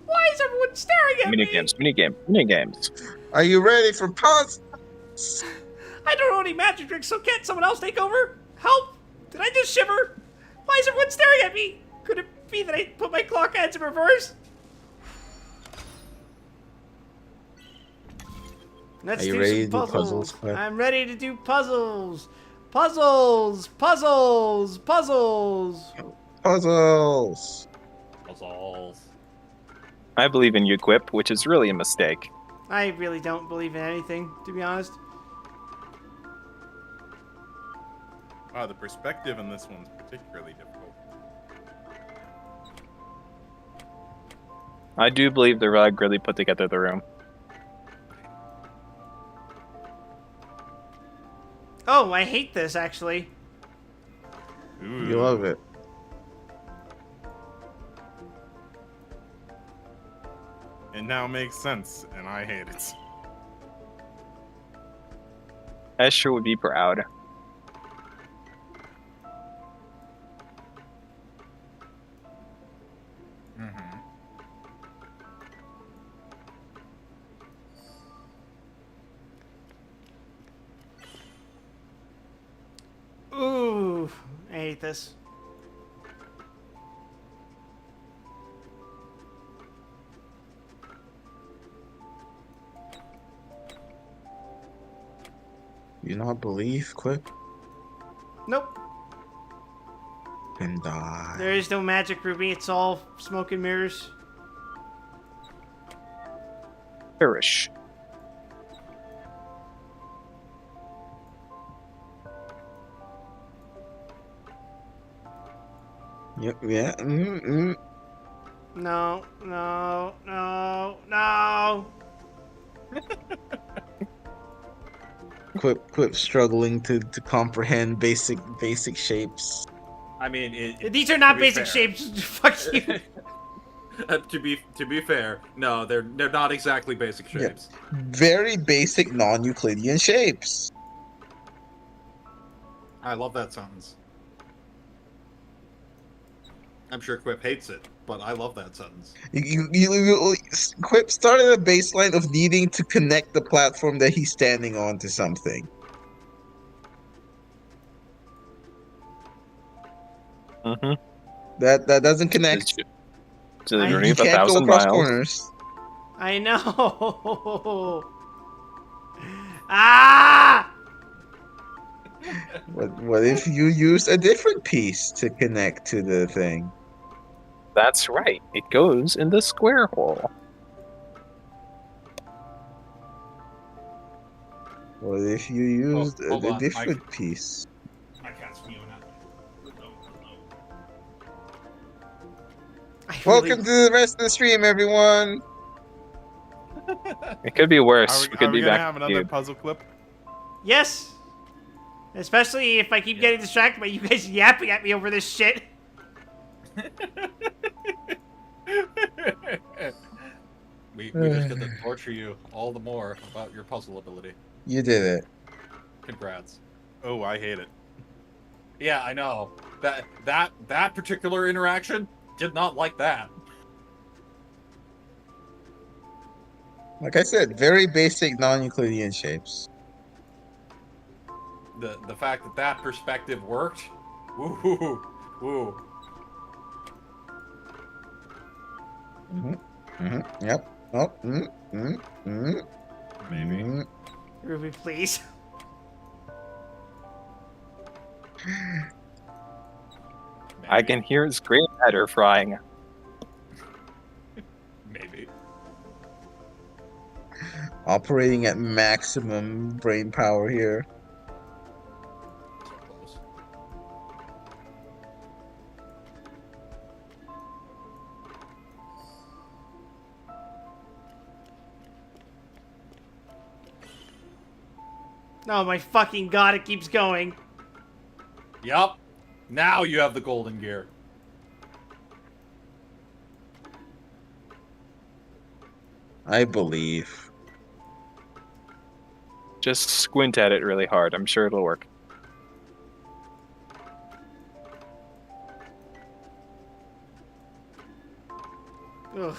B: Why is everyone staring at me?
D: Minigames.
A: Are you ready for pause?
B: I don't know any magic tricks, so can't someone else take over? Help! Did I just shiver? Why is everyone staring at me? Could it be that I put my clock hands in reverse? Let's
A: Are you
B: do
A: ready
B: some
A: to do
B: puzzles.
A: puzzles, Cliff?
B: I'm ready to do puzzles. Puzzles! Puzzles! Puzzles!
A: Puzzles.
F: Puzzles.
D: I believe in you, Quip, which is really a mistake.
B: I really don't believe in anything, to be honest.
C: Wow, the perspective in this one's particularly difficult.
D: I do believe the rug really put together the room.
B: Oh, I hate this, actually.
C: Ooh.
A: You love it.
C: It now makes sense, and I hate it.
D: Escher would be proud.
F: Mm-hmm.
B: Ooh, I hate this.
A: You not believe? Quick.
B: Nope.
A: And die.
B: There is no magic, Ruby. It's all smoke and mirrors.
D: Perish.
A: Yep, yeah.
B: No, no, no, no.
A: Quip struggling to comprehend basic shapes.
F: I mean,
B: These are
F: to
B: not
F: be
B: basic
F: fair.
B: shapes. Fuck you.
F: To be fair, no, they're not exactly basic
A: Yep.
F: shapes.
A: Very basic non-Euclidean shapes.
F: I love that sentence. I'm sure Quip hates it, but I love that sentence.
A: Quip started a baseline of needing to connect the platform that he's standing on to something.
D: Mm-hmm.
A: That doesn't connect.
D: To the
B: I-
D: journey
A: You
D: of a
A: can't go
D: thousand
A: across
D: miles.
A: corners.
B: I know. Ah!
A: What if you use a different piece to connect to the thing?
D: That's right. It goes in the square hole.
A: What if you used
F: hold
A: a
F: on,
A: different piece?
F: my cat's mewing at me.
B: I
A: Welcome to the rest of the stream, everyone.
D: It could be worse. We
C: Are
D: could
C: we
D: be
C: gonna
D: back
C: have
D: to
C: another
D: you.
C: puzzle clip?
B: Yes. Especially if I keep getting distracted by you guys yapping at me over this shit.
F: We just get to torture you all the more about your puzzle ability.
A: You did it.
F: Congrats.
C: Oh, I hate it.
F: Yeah, I know. That particular interaction did not like that.
A: Like I said, very basic non-Euclidean shapes.
F: The fact that perspective worked. Woo woo.
A: Yep. Oh.
F: Maybe.
B: Ruby, please.
D: I can hear his gray matter frying.
F: Maybe.
A: Operating at maximum brain power here.
F: So close.
B: Oh my fucking god, it keeps going.
F: Yup. Now you have the golden gear.
A: I believe.
D: Just squint at it really hard. I'm sure it'll work.
B: Ugh.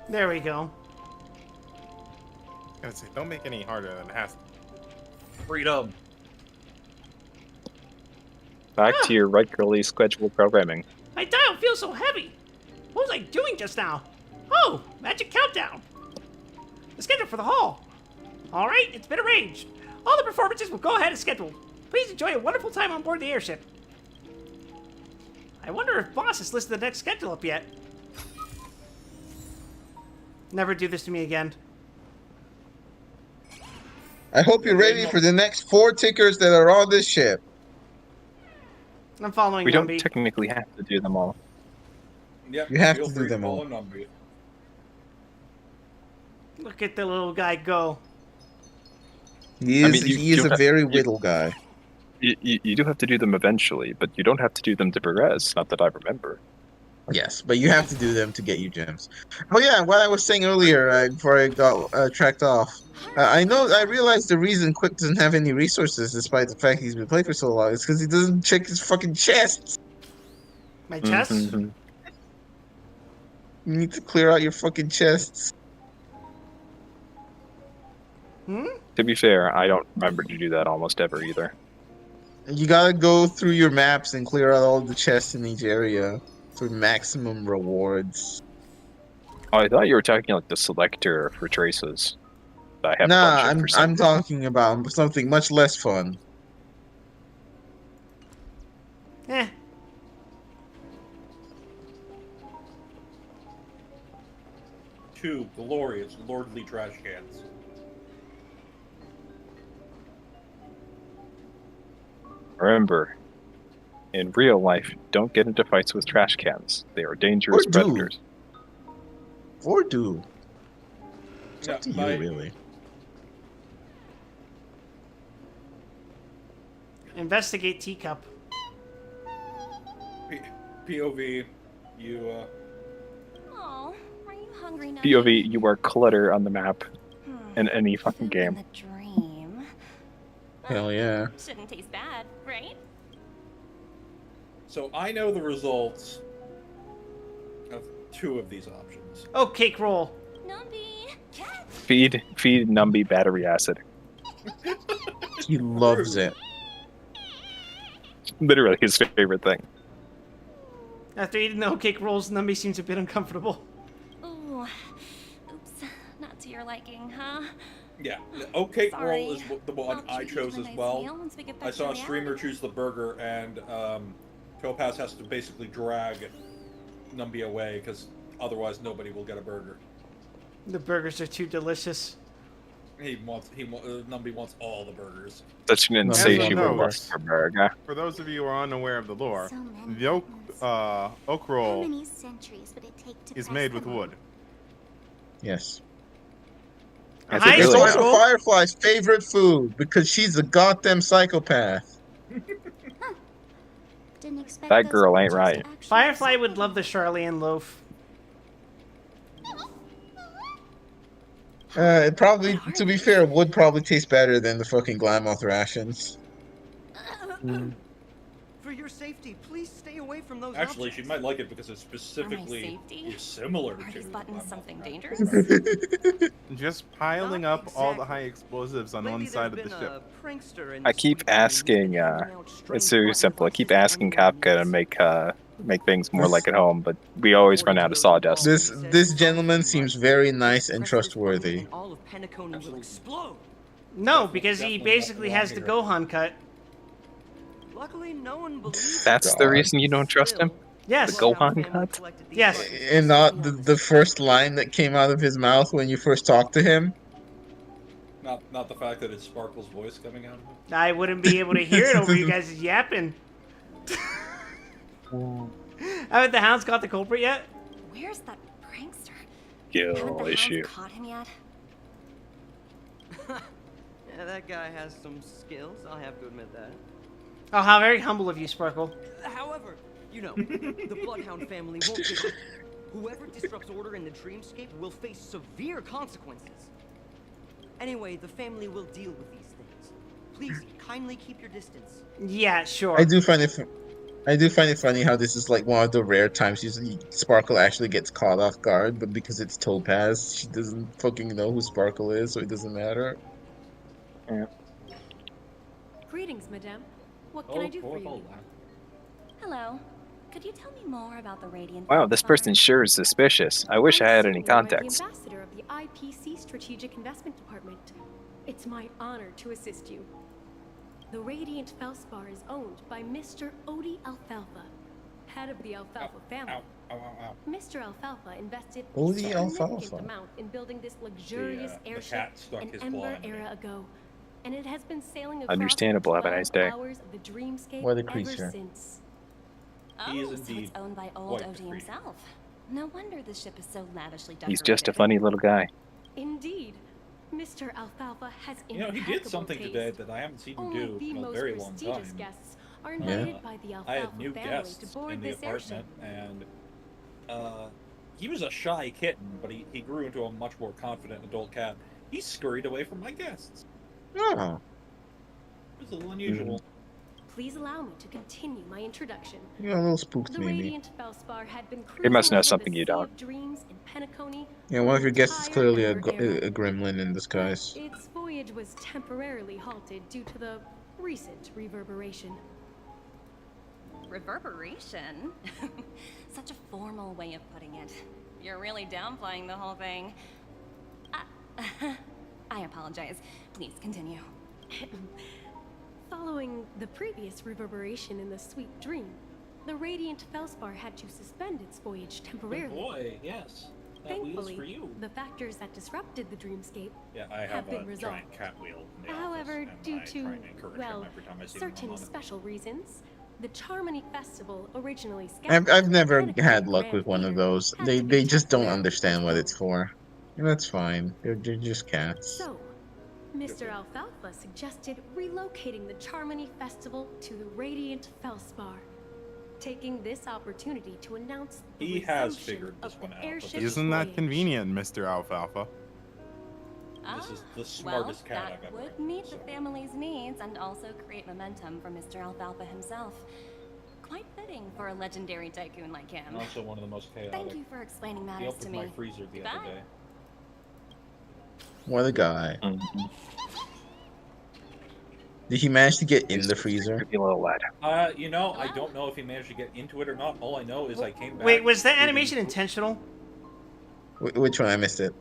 B: There we go.
C: I gotta say, don't make any harder than it has to.
F: Freedom.
D: Back to your regularly scheduled programming.
B: My dial feels so heavy. What was I doing just now? Oh, magic countdown. The schedule for the hall. All right, it's been arranged. All the performances will go ahead as scheduled. Please enjoy a wonderful time on board the airship. I wonder if Boss has listed the next schedule up yet. Never do this to me again.
A: I hope you're ready for the next 4 tickers that are on this ship.
B: I'm following
D: We don't
B: Numby.
D: technically have to do them all.
F: Yep.
A: You have
F: feel
A: to do
F: free
A: them
F: follow
A: all.
F: Numby.
B: Look at the little guy go.
A: He
D: I
A: is
D: mean,
A: he is a very whittle guy.
D: You do have to do them eventually, but you don't have to do them to progress. Not that I remember.
A: Yes, but you have to do them to get you gems. Oh yeah, what I was saying earlier before I got tracked off. I realized the reason Quick doesn't have any resources, despite the fact he's been playing for so long, is because he doesn't check his fucking chests.
B: My chest?
D: Mm-hmm.
A: You need to clear out your fucking chests.
D: To be fair, I don't remember to do that almost ever either.
A: You gotta go through your maps and clear out all the chests in each area for maximum rewards.
D: Oh, I thought you were talking like the selector for traces. I have a
A: Nah,
D: bunch of for
A: I'm
D: some.
A: talking about something much less fun.
B: Eh.
F: 2 glorious, lordly trash cans.
D: Remember, in real life, don't get into fights with trash cans. They are dangerous
A: Or do.
D: predators.
A: Or do. It's
F: Yeah,
A: up to you, really.
B: Investigate teacup.
F: POV, you,
I: Oh, are you hungry now?
D: POV, you are clutter on the map in any fucking
I: Food
D: game.
I: in the dream.
A: Hell yeah.
I: Shouldn't taste bad, right?
F: So I know the results of 2 of these options.
B: Oh, cake roll.
I: Numby.
D: Feed Numby battery acid.
A: He loves it.
D: Literally his favorite thing.
B: After eating the oat cake rolls, Numby seems a bit uncomfortable.
I: Ooh. Oops. Not to your liking, huh?
F: Yeah, the oat cake
I: Sorry.
F: roll is the one I chose as well. I saw a streamer choose the burger, and Topaz has to basically drag Numby away because otherwise nobody will get a burger.
B: The burgers are too delicious.
F: Numby wants all the burgers.
D: Such an insatiable
C: Numby
D: lust for burger.
C: For those of you who are unaware of the lore,
E: So many
C: the oak
E: How
C: roll
E: many centuries would it take to
C: is
E: press
C: made with
E: them all?
C: wood.
A: Yes.
D: That's
B: Hi,
D: it
A: It's
D: really
A: also
B: Sparkle.
A: Firefly's favorite food because she's a goddamn psychopath.
E: Didn't expect
D: That
E: those
D: girl ain't
E: creatures to
D: right.
E: actually
B: Firefly would
E: resemble
B: love the
E: them.
B: Charlian loaf.
A: It probably, to be fair, would probably taste better than the fucking Glamoth rations.
J: For your safety, please stay away from those
F: Actually, she
J: objects.
F: might like it because it specifically
I: safety?
F: is similar
I: Are
F: to
I: these buttons
F: Glamoth
I: something
F: rations.
I: dangerous?
C: Just piling
J: Not
C: up all the
J: exactly.
C: high explosives on
J: Lately,
C: one
J: there's
C: side of the
J: been
C: ship.
J: a prankster in
D: I
J: the
D: keep
J: sweet dream who's
D: asking,
J: been handing out strange
D: it's very
J: button
D: simple. I keep
J: boxes to
D: asking
J: anyone who
D: Kapka
J: needs
D: to make things more like at home, but we always run out of sawdust.
A: This gentleman seems very nice and trustworthy.
J: All of Penacony will explode.
B: No, because he
F: Definitely
B: basically
F: nothing
B: has the
F: wrong
B: Gohan cut.
J: Luckily, no one believes
D: That's the reason you don't trust him?
B: Yes.
D: The Gohan cut?
B: Yes.
A: And not the first line that came out of his mouth when you first talked to him.
F: Not the fact that it's Sparkle's voice coming out of him.
B: I wouldn't be able to hear it over you guys' yapping. Haven't the hounds caught the culprit yet?
I: Where's that prankster?
D: Skill
I: Haven't the
D: issue.
I: hounds caught him yet?
J: Yeah, that guy has some skills, I'll have to admit that.
B: Oh, how very humble of you, Sparkle.
J: However, you know, the Bloodhound family won't give up. Whoever disrupts order in the dreamscape will face severe consequences. Anyway, the family will deal with these things. Please, kindly keep your distance.
B: Yeah, sure.
A: I do find it funny how this is like one of the rare times Sparkle actually gets caught off guard, but because it's Topaz, she doesn't fucking know who Sparkle is, so it doesn't matter.
D: Yeah.
K: Greetings, madame. What can I do for you?
I: Hello. Could you tell me more about the Radiant?
D: Wow, this person sure is suspicious. I wish I had any contacts.
K: I'm the ambassador of the IPC Strategic Investment Department. It's my honor to assist you. The Radiant Felspar is owned by Mr. Odie Alfalfa, head of the Alfalfa family. Mr. Alfalfa invested a
A: Odie
K: significant
A: Alfalfa.
K: amount in building this luxurious
F: the
K: airship
F: cat stuck
K: an
F: his
K: Ember
F: claw in me.
K: era ago, and it has been sailing across
D: Understandable. Have a nice day.
K: the hours of the dreamscape
A: What a
K: ever
A: creature.
K: since.
F: He is
I: Oh, so
F: indeed
I: it's owned by old
F: quite a
I: Odie
F: creature.
I: himself. No wonder the ship is so lavishly decorated.
D: He's just a funny little guy.
K: Indeed, Mr. Alfalfa has
F: You know, he did
K: impeccable
F: something
K: taste.
F: today that I haven't seen him
K: Only
F: do
K: the
F: in a
K: most
F: very long
K: prestigious
F: time.
K: guests are invited by the
F: I
K: Alfalfa
F: had new
K: family
F: guests
K: to board
F: in the
K: this airship.
F: apartment, and he was a shy kitten, but he grew into a much more confident adult cat. He scurried away from my guests.
A: Oh.
F: It was a little unusual.
K: Please allow me to continue my introduction.
A: You're a little spooked,
K: The
A: maybe.
K: Radiant Felspar had been
D: He must
K: cruising
D: know
K: over
D: something
K: the
D: you
K: sea
D: don't.
K: of dreams in Penacony
A: Yeah,
K: for
A: one of
K: the
A: your guests is
K: entire
A: clearly
K: Ember era.
A: a gremlin in disguise.
K: But its voyage was temporarily halted due to the recent reverberation.
I: Reverberation? Such a formal way of putting it. You're really downplaying the whole thing. I apologize. Please continue.
K: Following the previous reverberation in the Sweet Dream, the Radiant Felspar had to suspend its voyage
F: Good
K: temporarily.
F: boy, yes. That wheel's for
K: Thankfully,
F: you.
K: the factors that disrupted the dreamscape
F: Yeah, I
K: have
F: have
K: been
F: a
K: resolved.
F: giant cat wheel in the
K: However,
F: office, and
K: due
F: I
K: to,
F: try and encourage
K: well,
F: him every time I see him
K: certain
F: on it.
K: special reasons, the Charmony Festival, originally
A: I've
K: scheduled for the
A: never had
K: Penacony
A: luck
K: Grand
A: with one of
K: Theater,
A: those.
K: had
A: They
K: to be
A: just don't
K: temporarily
A: understand what it's
K: postponed.
A: for. And that's fine. They're just cats.
K: So, Mr. Alfalfa suggested relocating the Charmony Festival to the Radiant Felspar, taking this opportunity to announce the
F: He has
K: resumption
F: figured this
K: of
F: one
K: the
F: out, but
K: airship
C: Isn't that
K: voyage.
C: convenient, Mr. Alfalfa?
F: This is the smartest
I: well,
F: cat I've
I: that
F: ever
I: would
F: owned,
I: meet
F: so.
I: the family's needs and also create momentum for Mr. Alfalfa himself. Quite fitting for a legendary tycoon like him.
F: And also one of the most chaotic.
I: Thank you for explaining
F: He
I: matters to
F: opened
I: me.
F: my freezer the other
I: Goodbye.
F: day.
A: What a guy.
D: Mhm.
A: Did he manage to get in
D: He's
A: the
D: a
A: freezer?
D: creepy little lad.
F: You know, I don't know if he managed to get into it or not. All I know is I came back.
B: Wait, was that
F: through the-
B: animation intentional?
A: Which one? I missed it.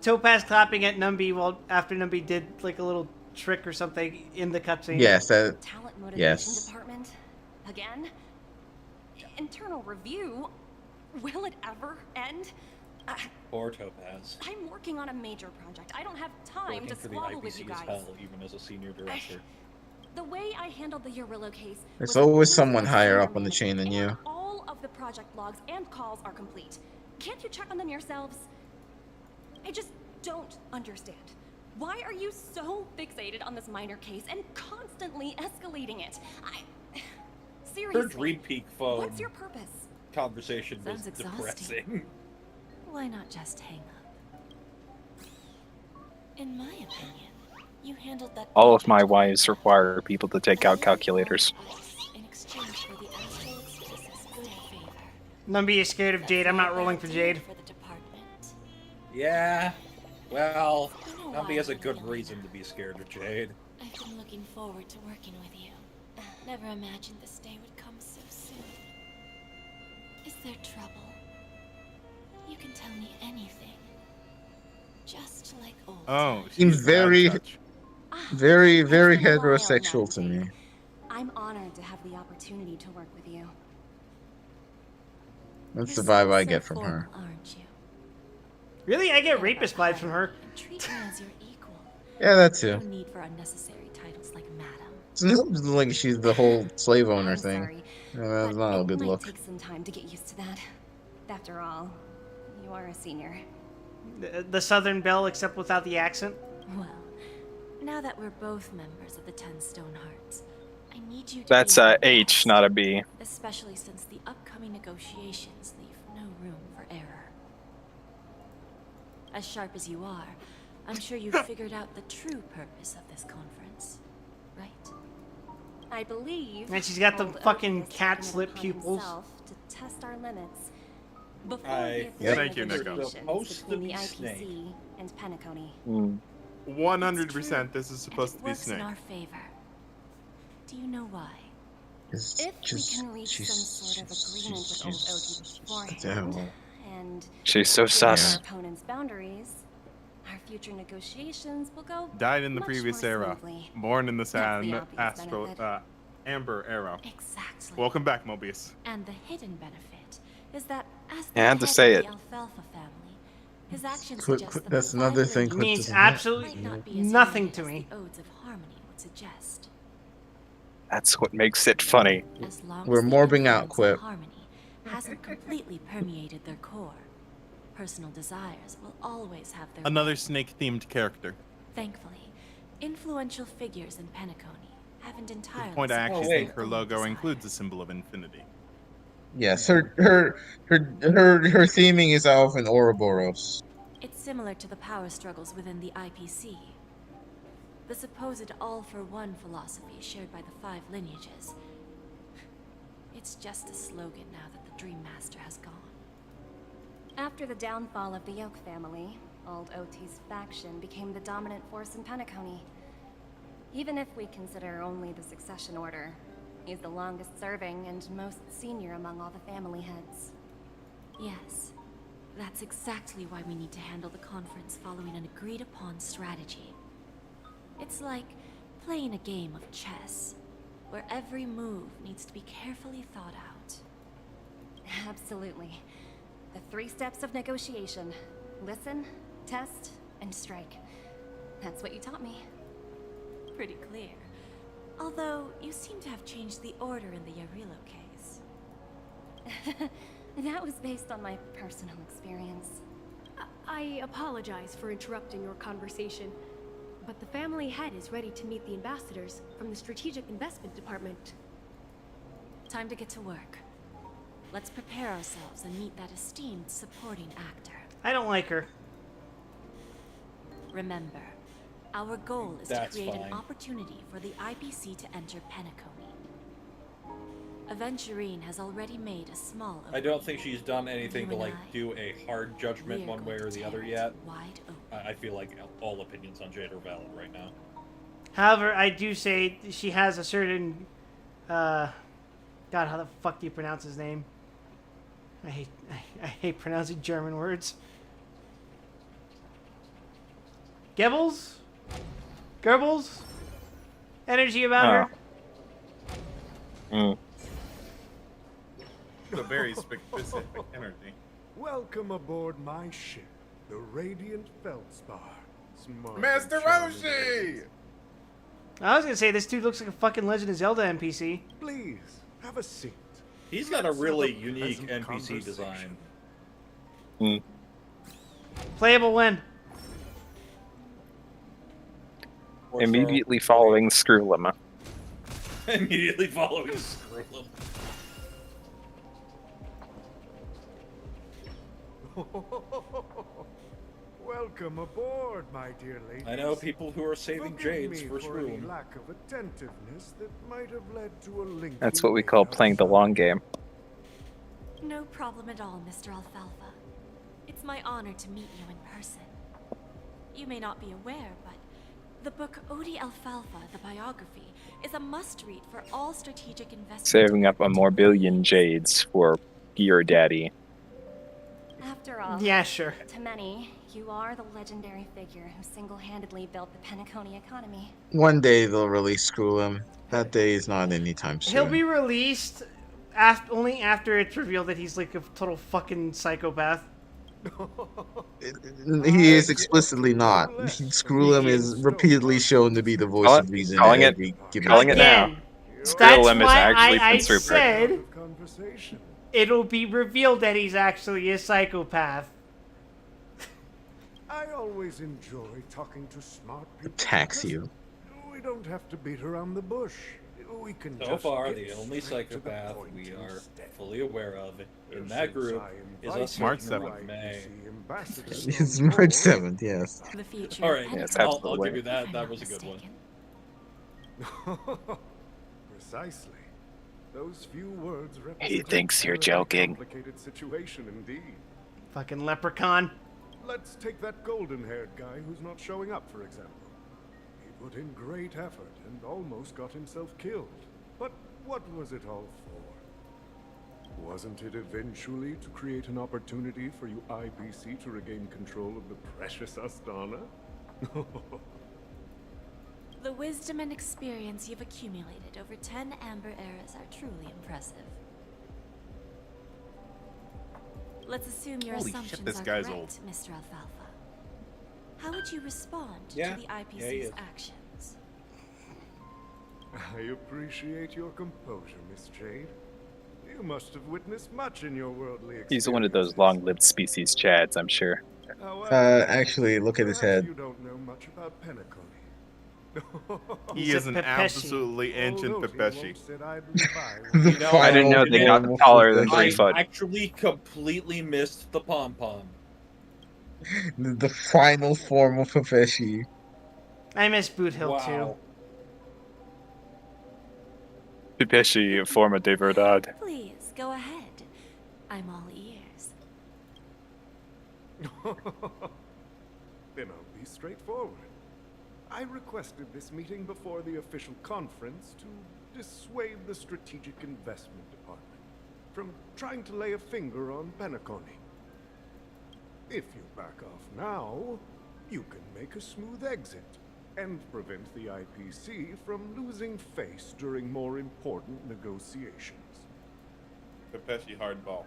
B: Topaz clapping at Numby while after Numby did like a little trick or something in the cutscene.
A: Yes, that.
I: Talent motivation
A: Yes.
I: department? Again? Internal review? Will it ever end?
F: Poor Topaz.
I: I'm working on a major project. I don't have time
F: Working
I: to
F: for the
I: squabble with you
F: IPC is
I: guys.
F: hell, even as a senior director.
I: The way I handled the Eurillo case.
A: There's
I: was
A: always
I: approved
A: someone
I: by
A: higher
I: senior
A: up on the chain than
I: management,
A: you.
I: and all of the project logs and calls are complete. Can't you check on them yourselves? I just don't understand. Why are you so fixated on this minor case and constantly escalating it? Seriously.
F: Her Dream Peak phone
I: What's your purpose?
F: conversation was
I: Sounds exhausting.
F: depressing.
I: Why not just hang up? In my opinion, you handled that.
D: All of my wives require people to take out calculators.
I: In exchange for the astral exquisite's good favor.
B: Numby is scared of Jade. I'm not rolling for Jade.
I: For the department.
F: Yeah. Well,
I: You know
F: Numpy
I: why
F: has a
I: I'm
F: good
I: feeling
F: reason to be scared of Jade.
I: I've been looking forward to working with you. Never imagined this day would come so soon. Is there trouble? You can tell me anything. Just like old
C: Oh,
I: times.
A: Seems
C: she's
A: very,
C: bad touch.
A: very,
I: It's
A: very
I: been a while now,
A: heterosexual to me.
I: Jade. I'm honored to have the opportunity to work with you.
A: That's the
I: You're
A: vibe
I: so
A: I get from
I: formal,
A: her.
I: aren't you?
B: Really? I get
I: Care
B: rapist
I: about
B: vibes from her.
I: power and treat me as your equal.
A: Yeah, that too.
I: No need for unnecessary titles like madam.
A: It's not like she's the whole slave owner
I: I'm
A: thing.
I: sorry,
A: That's
I: but
A: not a
I: it
A: good
I: might
A: look.
I: take some time to get used to that. After all, you are a senior.
B: The Southern Belle, except without the accent.
I: Well, now that we're both members of the 10 Stone Hearts, I need you to
D: That's
I: be our
D: H,
I: best,
D: not a B.
I: especially since the upcoming negotiations leave no room for error. As sharp as you are, I'm sure you've figured out the true purpose of this conference, right? I believe.
B: And she's got the
I: old
B: fucking
I: Oak has
B: cat
I: taken it
B: slip
I: upon
B: pupils.
I: himself to test our limits before
F: I
I: the
A: Yep.
I: official
C: Thank you, Nico.
I: negotiations
F: Supposed to
I: between the
F: be
I: IPC
F: Snake.
I: and Penacony.
C: 100% this is supposed
I: And
C: to be
I: it works
C: Snake.
I: in our favor. Do you know why?
A: It's
I: If we can reach some sort of agreement with old Oki beforehand, and
D: She's so
I: given
D: sus.
I: our opponent's boundaries, our future negotiations will go
C: Died in the
I: much
C: previous
I: more
C: era.
I: smoothly.
C: Born in the
I: That's the
C: sand
I: obvious
C: astral
I: benefit.
C: amber era.
I: Exactly.
C: Welcome back, Mobius.
I: And the hidden benefit is that as the
D: Yeah, I had to
I: head
D: say
I: of
D: it.
I: the Alfalfa family, his actions
A: Quit-
I: suggest
A: quit-
I: that
A: that's
I: the
A: another
I: five
A: thing
I: lineages
A: Quit
B: Means
A: doesn't
B: absolutely
I: might not be as
B: nothing
I: united
B: to
I: as
B: me.
I: the Odes of Harmony would suggest.
D: That's what makes it funny.
I: As long
A: We're
I: as the
A: morbing out,
I: influence of
A: Quip.
I: Harmony hasn't completely permeated their core, personal desires will always have their
C: Another
I: way.
C: snake-themed character.
I: Thankfully, influential figures in Penacony haven't
C: To
I: entirely
C: the point I actually
F: wait.
C: think her logo
I: desire.
C: includes a symbol of infinity.
A: Yes, her theming is of an Ouroboros.
I: It's similar to the power struggles within the IPC. The supposed all-for-one philosophy shared by the five lineages. It's just a slogan now that the Dream Master has gone. After the downfall of the Yoke family, old Oti's faction became the dominant force in Penacony. Even if we consider only the succession order, he's the longest serving and most senior among all the family heads. Yes, that's exactly why we need to handle the conference following an agreed-upon strategy. It's like playing a game of chess, where every move needs to be carefully thought out. Absolutely.
L: The 3 steps of negotiation. Listen, test, and strike. That's what you taught me.
I: Pretty clear. Although, you seem to have changed the order in the Yarilo case.
L: That was based on my personal experience.
K: I apologize for interrupting your conversation, but the family head is ready to meet the ambassadors from the Strategic Investment Department.
I: Time to get to work. Let's prepare ourselves and meet that esteemed supporting actor.
B: I don't like her.
I: Remember, our goal is
F: That's
I: to create
F: fine.
I: an opportunity for the IPC to enter Penacony. Aventurine has already made a small opening.
F: I don't think she's done anything to
I: You and
F: like
I: I,
F: do a hard judgment
I: we're
F: one way
I: going
F: or
I: to
F: the other
I: tear it
F: yet.
I: wide open.
F: I feel like all opinions on Jade are valid right now.
B: However, I do say she has a certain, God, how the fuck do you pronounce his name? I hate pronouncing German words. Goebbels? Goebbels? Energy about her?
C: It's a very specific energy.
M: Welcome aboard my ship, the Radiant Feldspar. Smart
C: Master
M: and charming
C: Roshi!
M: ladies.
B: I was gonna say, this dude looks like a fucking Legend of Zelda NPC.
M: Please, have a seat.
F: He's got a really
M: Let's have a
F: unique
M: pleasant
F: NPC
M: conversation.
F: design.
B: Playable when?
D: Immediately following Screwlema.
F: Immediately following Screwlem.
M: Welcome aboard, my dear ladies.
F: I know people who are saving
M: Forgive
F: Jades
M: me
F: for
M: for any
F: Screwlem.
M: lack of attentiveness that might have led to a lengthy
D: That's what we
M: wait
D: call playing the
M: outside.
D: long game.
I: No problem at all, Mr. Alfalfa. It's my honor to meet you in person. You may not be aware, but the book Odie Alfalfa, the biography, is a must-read for all strategic investment.
D: Saving up a more billion jades for Gear Daddy.
L: After all,
B: Yeah, sure.
L: to many, you are the legendary figure who single-handedly built the Penacony economy.
A: One day they'll release Screw him. That day is not anytime soon.
B: He'll be released only after it's revealed that he's like a total fucking psychopath.
A: He is explicitly not. Screwlem is repeatedly shown to be the voice of reason
D: Calling
A: at
D: it-
A: every given
D: calling it now.
B: Again, that's
D: Screwlem is
B: why
D: actually
B: I
D: Prince Rupert.
B: said
M: Conversation.
B: it'll be revealed that he's actually a psychopath.
M: I always enjoy talking to smart people.
A: Attacks
M: because
A: you.
M: We don't have to beat around the bush. We can
F: So
M: just
F: far,
M: get
F: the only
M: straight to the
F: psychopath
M: point
F: we are
M: instead.
F: fully aware of in
M: Ever
F: that
M: since
F: group
M: I
F: is a
M: invited
C: March
F: certain
C: 7th.
F: May.
M: IPC ambassador
A: It's
M: on
A: March
M: board.
A: 7th, yes.
I: The future
F: All
I: of
F: right,
D: Yes,
I: Penacony,
F: I'll give you
I: if
F: that.
I: I'm
F: That
I: not
F: was a good one.
I: mistaken.
M: Precisely. Those few words represent
D: He thinks
M: a
D: you're
M: very
D: joking.
M: complicated situation indeed.
B: Fucking leprechaun.
M: Let's take that golden-haired guy who's not showing up, for example. He put in great effort and almost got himself killed. But what was it all for? Wasn't it eventually to create an opportunity for you IPC to regain control of the precious Astana?
I: The wisdom and experience you've accumulated over 10 Amber Eras are truly impressive. Let's assume your
C: Holy shit,
I: assumptions
C: this
I: are
C: guy's
I: correct,
C: old.
I: Mr. Alfalfa. How would you respond
F: Yeah.
I: to the
F: Yeah, he
I: IPC's
F: is.
I: actions?
M: I appreciate your composure, Miss Jade. You must have witnessed much in your worldly experience.
D: He's one of those long-lived species chads, I'm sure.
A: Actually, look at his
M: Perhaps
A: head.
M: you don't know much about Penacony.
C: He
B: He's
C: is
B: a
C: an
B: Pepeshi.
C: absolutely ancient
M: Although he
C: Pepeshi.
M: won't sit idly by
A: The
M: when-
F: You know,
D: I didn't know they got
A: final
D: taller than
A: form
D: 3
F: I
D: foot.
F: actually completely missed the pom-pom.
A: the final form of Fepeshi.
B: I miss Boot Hill
F: Wow.
D: Pipeshi, forma de verdad.
I: Please, go ahead. I'm all ears.
M: Then I'll be straightforward. I requested this meeting before the official conference to dissuade the Strategic Investment Department from trying to lay a finger on Penacony. If you back off now, you can make a smooth exit and prevent the IPC from losing face during more important negotiations.
C: Pepeshi hardball.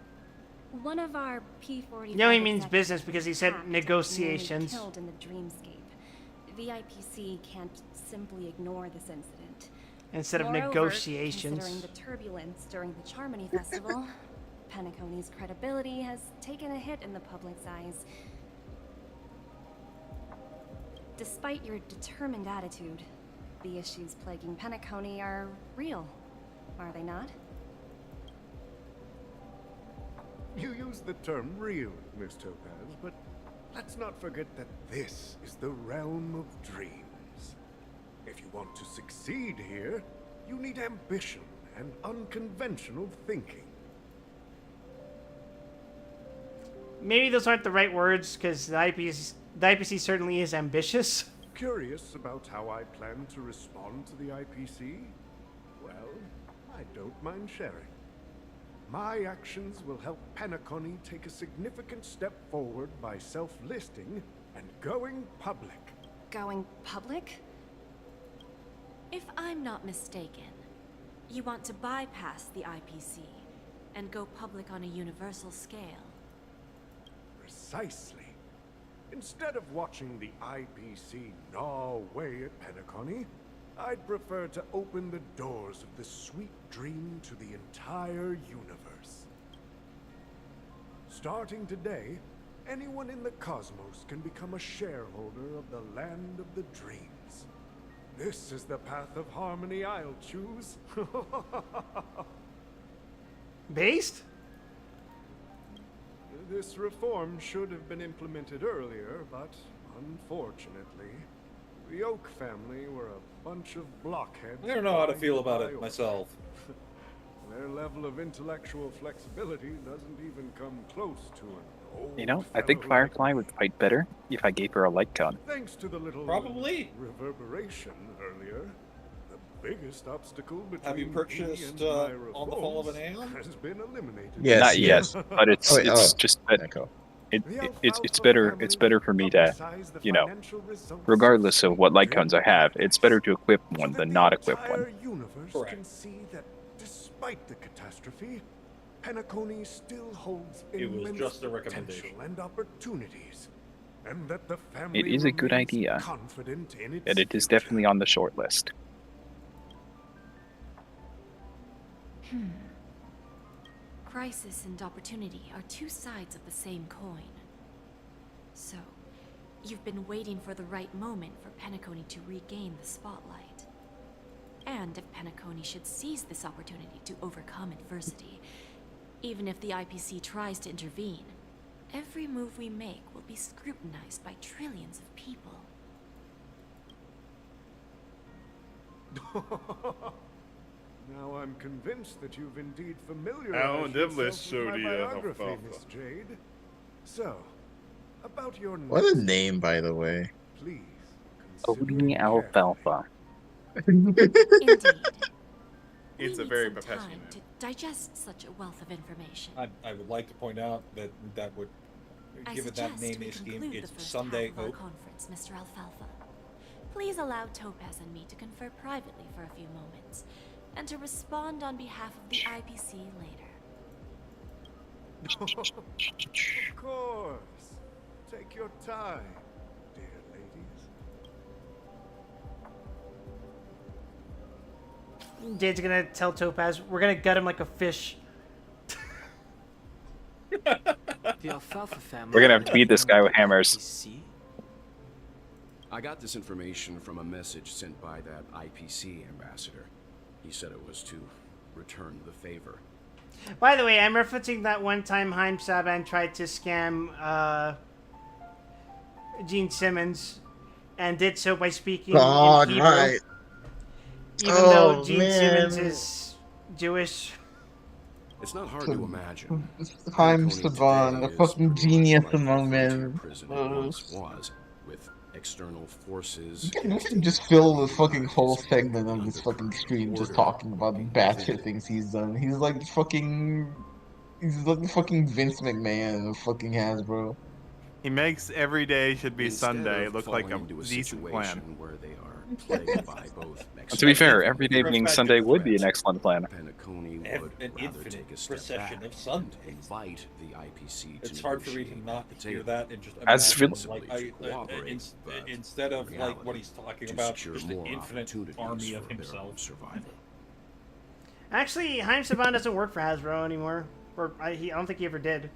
L: One of our P-45
B: No, he means
L: executives
B: business because he said
L: hacked and nearly
B: negotiations.
L: killed in the dreamscape. VIPC can't simply ignore this incident.
B: Instead of
L: Moreover,
B: negotiations.
L: Considering the turbulence during the Charmony Festival, Penacony's credibility has taken a hit in the public's eyes. Despite your determined attitude, the issues plaguing Penacony are real, are they not?
M: You use the term real, Miss Topaz, but let's not forget that this is the realm of dreams. If you want to succeed here, you need ambition and unconventional thinking.
B: Maybe those aren't the right words, because the IPC certainly is ambitious.
M: Curious about how I plan to respond to the IPC? Well, I don't mind sharing. My actions will help Penacony take a significant step forward by self-listing and going public.
L: Going public?
I: If I'm not mistaken, you want to bypass the IPC and go public on a universal scale.
M: Precisely. Instead of watching the IPC gnaw away at Penacony, I'd prefer to open the doors of this sweet dream to the entire universe. Starting today, anyone in the cosmos can become a shareholder of the land of the dreams. This is the path of harmony I'll choose.
B: Based?
M: This reform should have been implemented earlier, but unfortunately, the Oak family were a bunch of blockheads.
F: I don't know how to feel about it myself.
M: Their level of intellectual flexibility doesn't even come close to an old
D: You know, I think
M: fellow
D: Firefly would fight better if I gave her a light gun.
M: Thanks to the little
F: Probably.
M: reverberation earlier, the biggest obstacle between
F: Have you
M: me
F: purchased
M: and my
F: On the Fall of an
M: reforms
F: Aeon?
M: has been eliminated.
A: Yes,
D: Not
A: yes.
D: yet, but it's just that
A: Echo.
D: it's better for me to, you know, regardless of what light guns I have, it's better to equip one than not equip one.
M: The universe can see that despite the catastrophe, Penacony still holds
F: It was
M: immense
F: just a
M: potential
F: recommendation.
M: and opportunities, and that the family
D: It is a good
M: remains
D: idea,
M: confident in its
D: and it is
M: future.
D: definitely on the short list.
I: Crisis and opportunity are two sides of the same coin. So, you've been waiting for the right moment for Penacony to regain the spotlight. And if Penacony should seize this opportunity to overcome adversity, even if the IPC tries to intervene, every move we make will be scrutinized by trillions of people.
M: Now I'm convinced that you've indeed
C: Ja,
M: familiarized
C: und det blev
M: yourself
C: så
M: with my
C: det
M: biography,
C: har
M: Miss Jade. So, about your
A: What a
M: next
A: name, by the way.
M: please
D: Odie alfalfa.
I: Indeed.
C: It's
I: We
C: a
I: need
C: very
I: some
C: Bethesda
I: time
C: name.
I: to digest such a wealth of information.
F: I would like to point out that would,
I: I
F: given that
I: suggest
F: naming
I: we
F: scheme,
I: conclude
F: it's
I: the first
F: Sunday
I: half of our
F: Hope.
I: conference, Mr. Alfalfa. Please allow Topaz and me to confer privately for a few moments, and to respond on behalf of the IPC later.
M: Of course. Take your time, dear ladies.
B: Jade's gonna tell Topaz, we're gonna gut him like a fish.
N: The Alfalfa family.
D: We're gonna have to beat this guy with hammers.
O: I got this information from a message sent by that IPC ambassador. He said it was to return the favor.
B: By the way, I'm referencing that one time Haim Saban tried to scam Gene Simmons, and did so by speaking
A: God,
B: in Hebrew.
A: right.
B: Even though
A: Oh,
B: Gene
A: man.
B: Simmons is Jewish.
O: It's not hard to imagine.
A: Haim
O: Penacony
A: Saban,
O: today
A: a
O: is
A: fucking
O: pretty much
A: genius
O: like the
A: among
O: frontier
A: men.
O: prison it once was, with external forces.
A: You can just fill the fucking whole segment of this fucking stream just talking about the batshit things he's done. He's like fucking the fucking Vince McMahon of fucking Hasbro.
C: He makes every day should be
O: Instead
C: Sunday
O: of
C: look like a
O: falling into
C: decent
O: situation
C: plan.
O: where they are plagued by both
D: To be fair, every day being Sunday would be an excellent plan.
O: Penacony would
F: an
O: rather
F: infinite
O: take a step
F: procession
O: back
F: of sun.
O: and invite the IPC to
F: It's hard for me to
O: negotiate
F: not
O: at the
F: hear
O: table.
F: that and just
D: As
F: imagine,
O: Simply
F: like,
O: to cooperate, but
F: instead of
O: in
F: like what
O: reality,
F: he's talking
O: to
F: about,
O: secure
F: just an
O: more
F: infinite
O: opportunities
F: army of
O: for their own
F: himself.
O: survival.
B: Actually, Haim Saban doesn't work for Hasbro anymore. Or I don't think he ever did.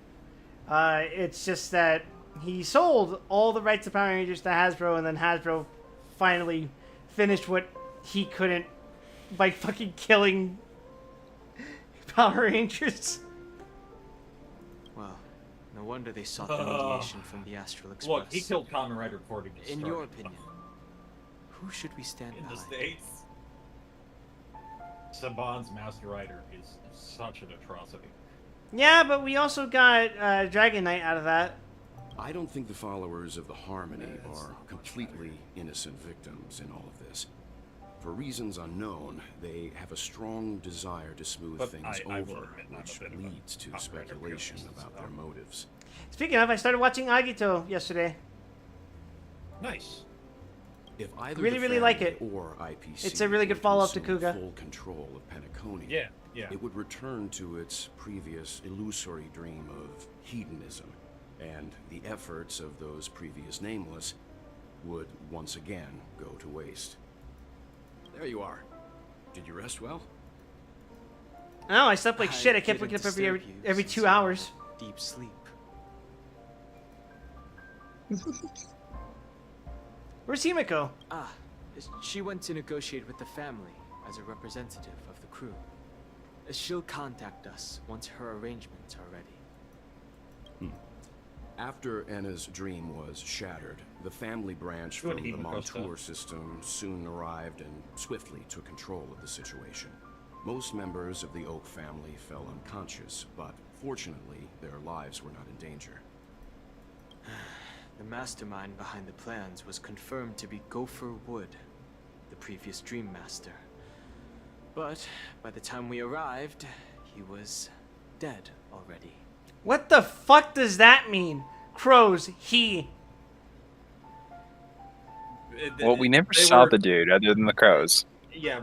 B: It's just that he sold all the rights to Power Rangers to Hasbro, and then Hasbro finally finished what he couldn't by fucking killing Power Rangers.
N: Well, no wonder they sought the mediation from the Astral Express.
F: Look, he killed Kamen Rider according to
N: In
F: story.
N: your opinion, who should we stand
F: In the
N: behind?
F: States, Saban's Master Rider is such an atrocity.
B: Yeah, but we also got Dragon Knight out of that.
O: I don't think the followers of the Harmony are completely innocent victims in all of this. For reasons unknown, they have a strong desire to smooth things over, which leads to speculation about their motives.
B: Speaking of, I started watching Agito yesterday.
F: Nice.
O: If either
B: really like it.
O: or IPC
B: it's a really good follow-up to Kuga.
O: Full control of Penacony.
F: Yeah.
O: It would return to its previous illusory dream of hedonism, and the efforts of those previous nameless would once again go to waste. There you are. Did you rest well?
B: No, I slept like shit. I kept looking up every 2 hours.
N: Deep sleep.
B: Where's Himiko?
N: She went to negotiate with the family as a representative of the crew. She'll contact us once her arrangements are ready.
O: After Enna's dream was shattered, the family branch from the Montour system soon arrived and swiftly took control of the situation. Most members of the Oak family fell unconscious, but fortunately, their lives were not in danger.
N: The mastermind behind the plans was confirmed to be Gopher Wood, the previous Dream Master. But by the time we arrived, he was dead already.
B: What the fuck does that mean? Crows, he.
D: Well, we never saw the dude other than the crows.
F: Yeah,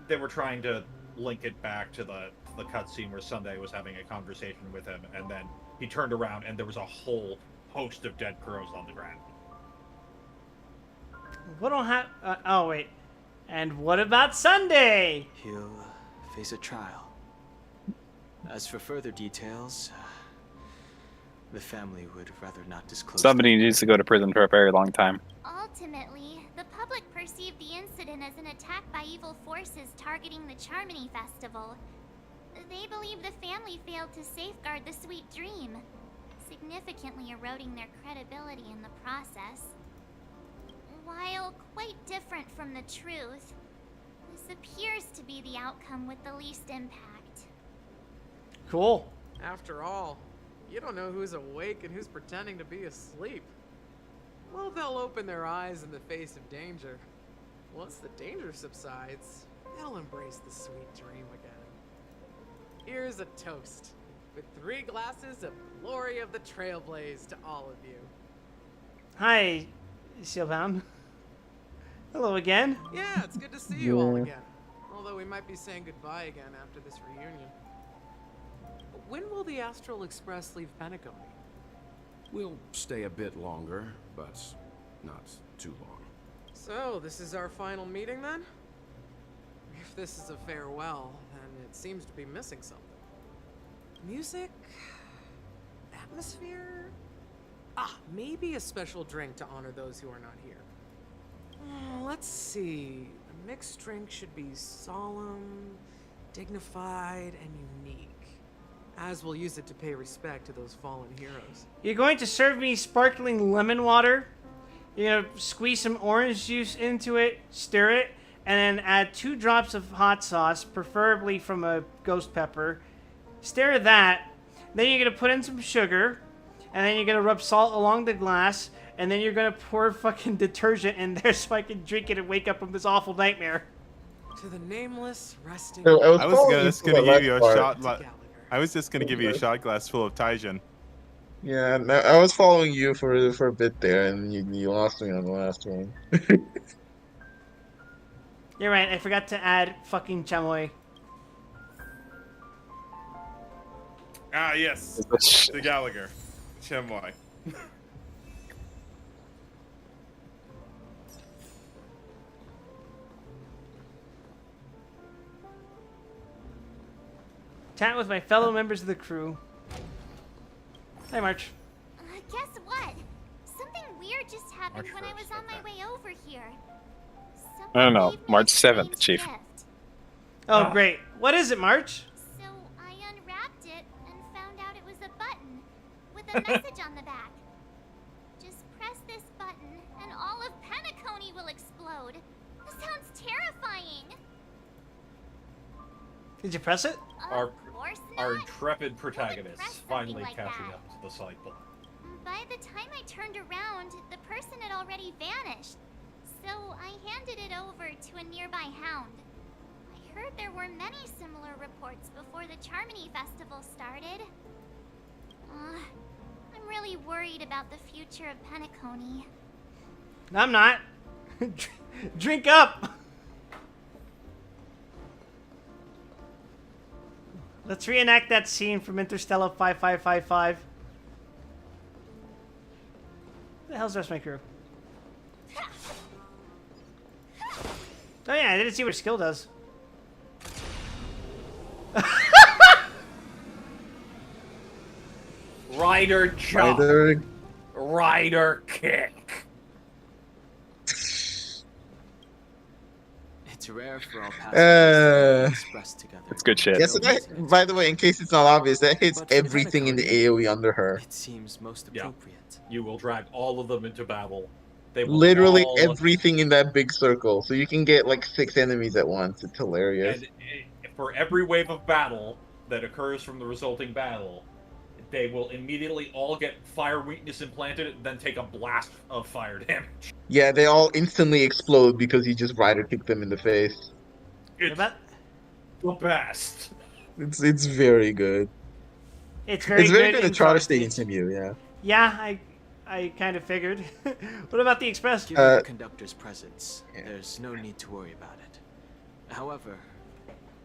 F: they were trying to link it back to the cutscene where Sunday was having a conversation with him, and then he turned around and there was a whole host of dead crows on the ground.
B: What don't have? Oh wait, and what about Sunday?
N: He'll face a trial. As for further details, the family would rather not disclose.
D: Somebody needs to go to prison for a very long time.
E: Ultimately, the public perceived the incident as an attack by evil forces targeting the Charmony Festival. They believe the family failed to safeguard the sweet dream, significantly eroding their credibility in the process. While quite different from the truth, this appears to be the outcome with the least impact.
B: Cool.
P: After all, you don't know who's awake and who's pretending to be asleep. Well, they'll open their eyes in the face of danger. Once the danger subsides, they'll embrace the sweet dream again. Here's a toast, with 3 glasses of Glory of the Trailblaze to all of you.
B: Hi, Sylvan. Hello again.
P: Yeah, it's good to see you all again. Although we might be saying goodbye again after this reunion. When will the Astral Express leave Penacony?
O: We'll stay a bit longer, but not too long.
P: So, this is our final meeting then? If this is a farewell, then it seems to be missing something. Music? Atmosphere? Maybe a special drink to honor those who are not here. Let's see. A mixed drink should be solemn, dignified, and unique. As we'll use it to pay respect to those fallen heroes.
B: You're going to serve me sparkling lemon water. You're going to squeeze some orange juice into it, stir it, and then add 2 drops of hot sauce, preferably from a ghost pepper. Stir that. Then you're going to put in some sugar, and then you're going to rub salt along the glass, and then you're going to pour fucking detergent in there so I can drink it and wake up from this awful nightmare.
P: To the nameless, resting...
C: I was just going to give you a shot... I was just going to give you a shot glass full of Taijin.
A: Yeah, I was following you for a bit there, and you lost me on the last one.
B: You're right, I forgot to add fucking chamoy.
C: Ah, yes. The Gallagher. Chemwai.
B: Chat with my fellow members of the crew. Hi, March.
E: Guess what? Something weird just happened when I was on my way over here.
D: I don't know. March 7th, Chief.
B: Oh, great. What is it, March?
E: So I unwrapped it and found out it was a button with a message on the back. Just press this button and all of Penacony will explode. This sounds terrifying.
B: Did you press it?
F: Our intrepid protagonist finally catching up to the cycle.
E: By the time I turned around, the person had already vanished. So I handed it over to a nearby hound. I heard there were many similar reports before the Charmony Festival started. I'm really worried about the future of Penacony.
B: I'm not. Drink up! Let's reenact that scene from Interstellar 5555. Who the hell's the rest of my crew? Oh yeah, I didn't see what her skill does.
F: Rider jump. Rider kick.
N: It's rare for all passengers to express together.
D: It's good shit.
A: Yes, by the way, in case it's not obvious, that hits everything in the AoE under her.
N: It seems most appropriate.
F: You will drag all of them into battle. They will
A: Literally
F: all...
A: everything in that big circle, so you can get like 6 enemies at once. It's hilarious.
F: And for every wave of battle that occurs from the resulting battle, they will immediately all get fire weakness implanted, then take a blast of fire damage.
A: Yeah, they all instantly explode because you just rider kicked them in the face.
F: It's the best.
A: It's very good.
B: It's very good
A: in
B: in
A: Charter
B: Charter
A: State
B: State.
A: Simu, yeah.
B: Yeah, I kind of figured. What about the Express?
N: Due to the conductor's presence, there's no need to worry about it. However,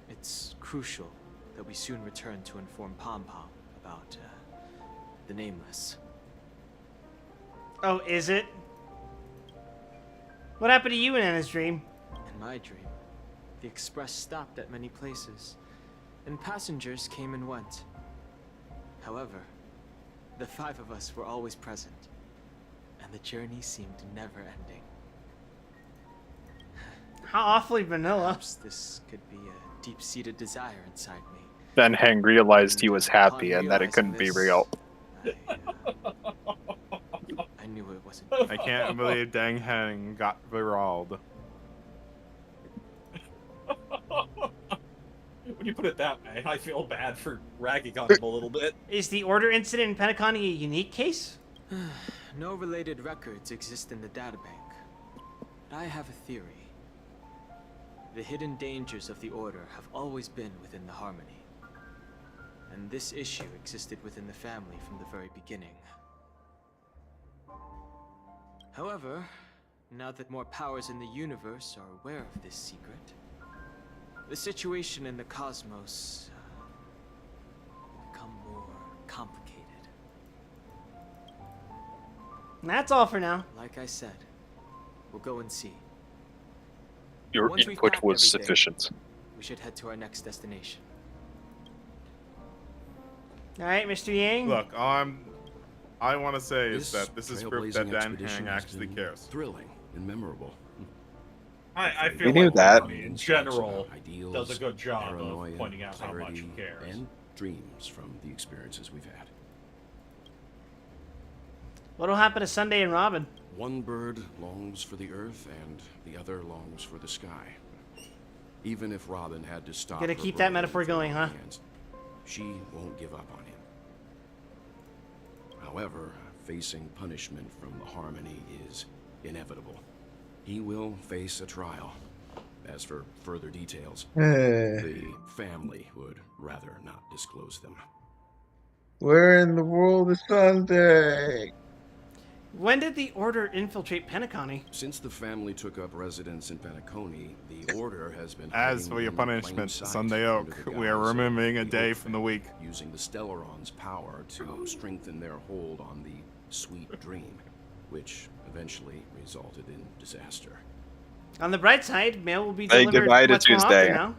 N: it's crucial that we soon return to inform Pom Pom about the Nameless.
B: Oh, is it? What happened to you in Anna's dream?
N: In my dream, the Express stopped at many places, and passengers came and went. However, the 5 of us were always present, and the journey seemed never ending.
B: How awfully vanilla.
N: Perhaps this could be a deep-seated desire inside me.
D: Then Hang realized he was happy and that it couldn't be real.
N: I knew it wasn't.
C: I can't believe Dang Hang got viraled.
F: When you put it that way, I feel bad for ragging on him a little bit.
B: Is the Order incident in Penacony a unique case?
N: No related records exist in the databank. But I have a theory. The hidden dangers of the Order have always been within the Harmony. And this issue existed within the family from the very beginning. However, now that more powers in the universe are aware of this secret, the situation in the cosmos will become more complicated.
B: That's all for now.
N: Like I said, we'll go and see.
D: Your
N: Once we've
D: input
N: packed
D: was
N: everything,
D: sufficient.
N: We should head to our next destination.
B: All right, Mr. Yang.
C: Look, I want to say is
O: This
C: that this is proof that
O: trailblazing
C: Dan
O: expedition
C: Hang
O: has
C: actually
O: been
C: cares.
O: Thrilling and memorable.
F: I feel
D: We knew
F: like
D: that.
F: Penacony in general
O: Ideals,
F: does a good job
O: paranoia,
F: of pointing out how much he
O: clarity,
F: cares.
O: and dreams from the experiences we've had.
B: What'll happen to Sunday and Robin?
O: One bird longs for the earth, and the other longs for the sky. Even if Robin had to stop,
B: Gotta
O: her
B: keep that
O: brother
B: metaphor
O: with her
B: going,
O: own
B: huh?
O: hands, she won't give up on him. However, facing punishment from the Harmony is inevitable. He will face a trial. As for further details, the family would rather not disclose them.
A: Where in the world is Sunday?
B: When did the Order infiltrate Penacony?
O: Since the family took up residence in Penacony, the Order has been
C: As for your punishment, Sunday Oak, we are removing a day from the week.
O: Using the Stellaron's power to strengthen their hold on the Sweet Dream, which eventually resulted in disaster.
B: On the bright side, mail will be
D: They
B: delivered
D: divided
B: much more
D: Tuesday.
B: often now.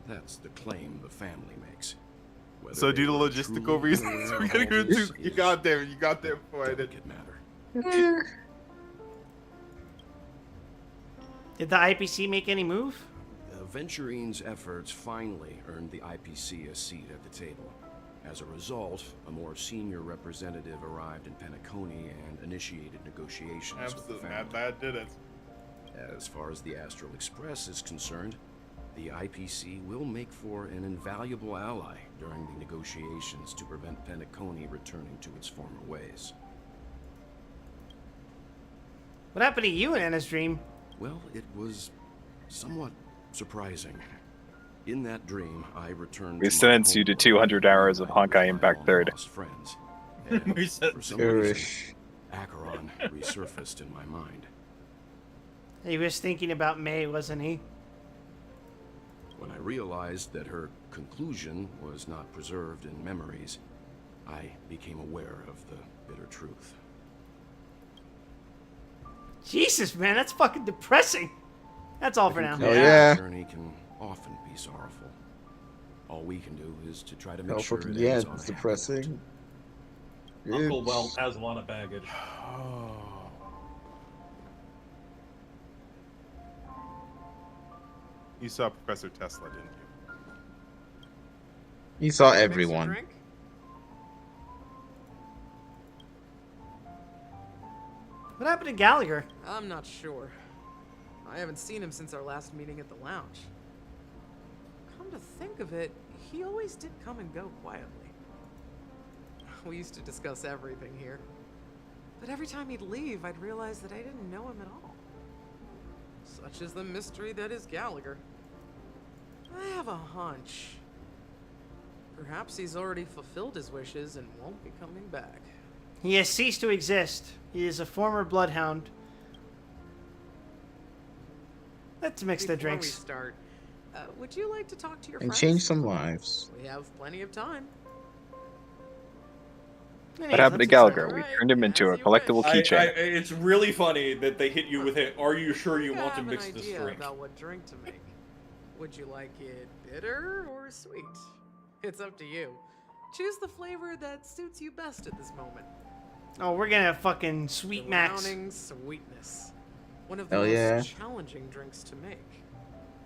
O: That's the claim the family makes. Whether
C: So
O: they
C: due to
O: were
C: logistical
O: truly
C: reasons,
O: aware
C: we're
O: of
C: gonna
O: all
C: go
O: this
C: to. You
O: is
C: got there before I did.
O: delicate matter.
B: Did the IPC make any move?
O: Venturine's efforts finally earned the IPC a seat at the table. As a result, a more senior representative arrived in Penacony and initiated negotiations with the
C: Absolutely,
O: family.
C: Mad Bad did it.
O: As far as the Astral Express is concerned, the IPC will make for an invaluable ally during the negotiations to prevent Penacony returning to its former ways.
B: What happened to you in Anna's dream?
O: Well, it was somewhat surprising. In that dream, I returned
D: We
O: to my
D: sentenced you to
O: home
D: 200 hours of Honkai Impact 3rd.
O: lost friends. And
F: We said
O: for some
A: Cherish.
O: reason, Acheron resurfaced in my mind.
B: He was thinking about May, wasn't he?
O: When I realized that her conclusion was not preserved in memories, I became aware of the bitter truth.
B: Jesus, man, that's fucking depressing. That's all for now.
A: Oh, yeah.
O: The journey can often be sorrowful. All we can do is to try to make
A: Oh,
O: sure
A: fucking
O: it
A: yeah,
O: ends on
A: it's
O: a happy
A: depressing.
F: Uncle
A: It's-
F: Welt has a lot of baggage.
C: You saw Professor Tesla, didn't you?
A: You saw
P: Mix your
A: everyone.
P: drink?
B: What happened to Gallagher?
P: I'm not sure. I haven't seen him since our last meeting at the lounge. Come to think of it, he always did come and go quietly. We used to discuss everything here. But every time he'd leave, I'd realize that I didn't know him at all. Such is the mystery that is Gallagher. I have a hunch. Perhaps he's already fulfilled his wishes and won't be coming back.
B: He has ceased to exist. He is a former bloodhound. Let's mix the
P: Before
B: drinks.
P: we start, would you like to talk to your
A: And
P: friends?
A: change some lives.
P: We have plenty of time.
D: What happened to Gallagher? We turned him into a collectible keychain.
F: It's really funny that they hit you with it. Are you sure you want to
P: have
F: mix
P: an
F: this
P: idea
F: drink?
P: about what drink to make. Would you like it bitter or sweet? It's up to you. Choose the flavor that suits you best at this moment.
B: Oh, we're gonna fucking sweet max.
P: Drowning sweetness. One of the
A: Hell
P: most
A: yeah.
P: challenging drinks to make.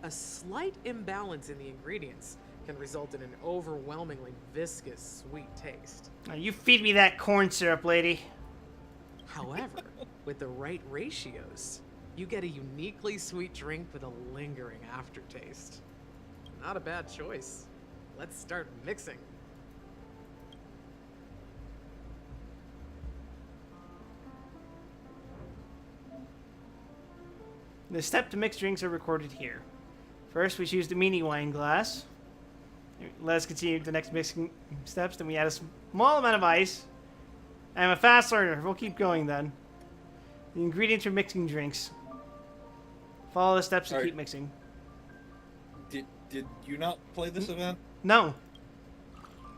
P: A slight imbalance in the ingredients can result in an overwhelmingly viscous sweet taste.
B: Now you feed me that corn syrup, lady.
P: However, with the right ratios, you get a uniquely sweet drink with a lingering aftertaste. Not a bad choice. Let's start mixing.
B: The step to mix drinks are recorded here. First, we choose the mini wine glass. Let us continue to the next mixing steps. Then we add a small amount of ice. I'm a fast learner. We'll keep going then. The ingredients for mixing drinks. Follow the steps and
F: Alright.
B: keep mixing.
F: Did you not play this event?
B: No.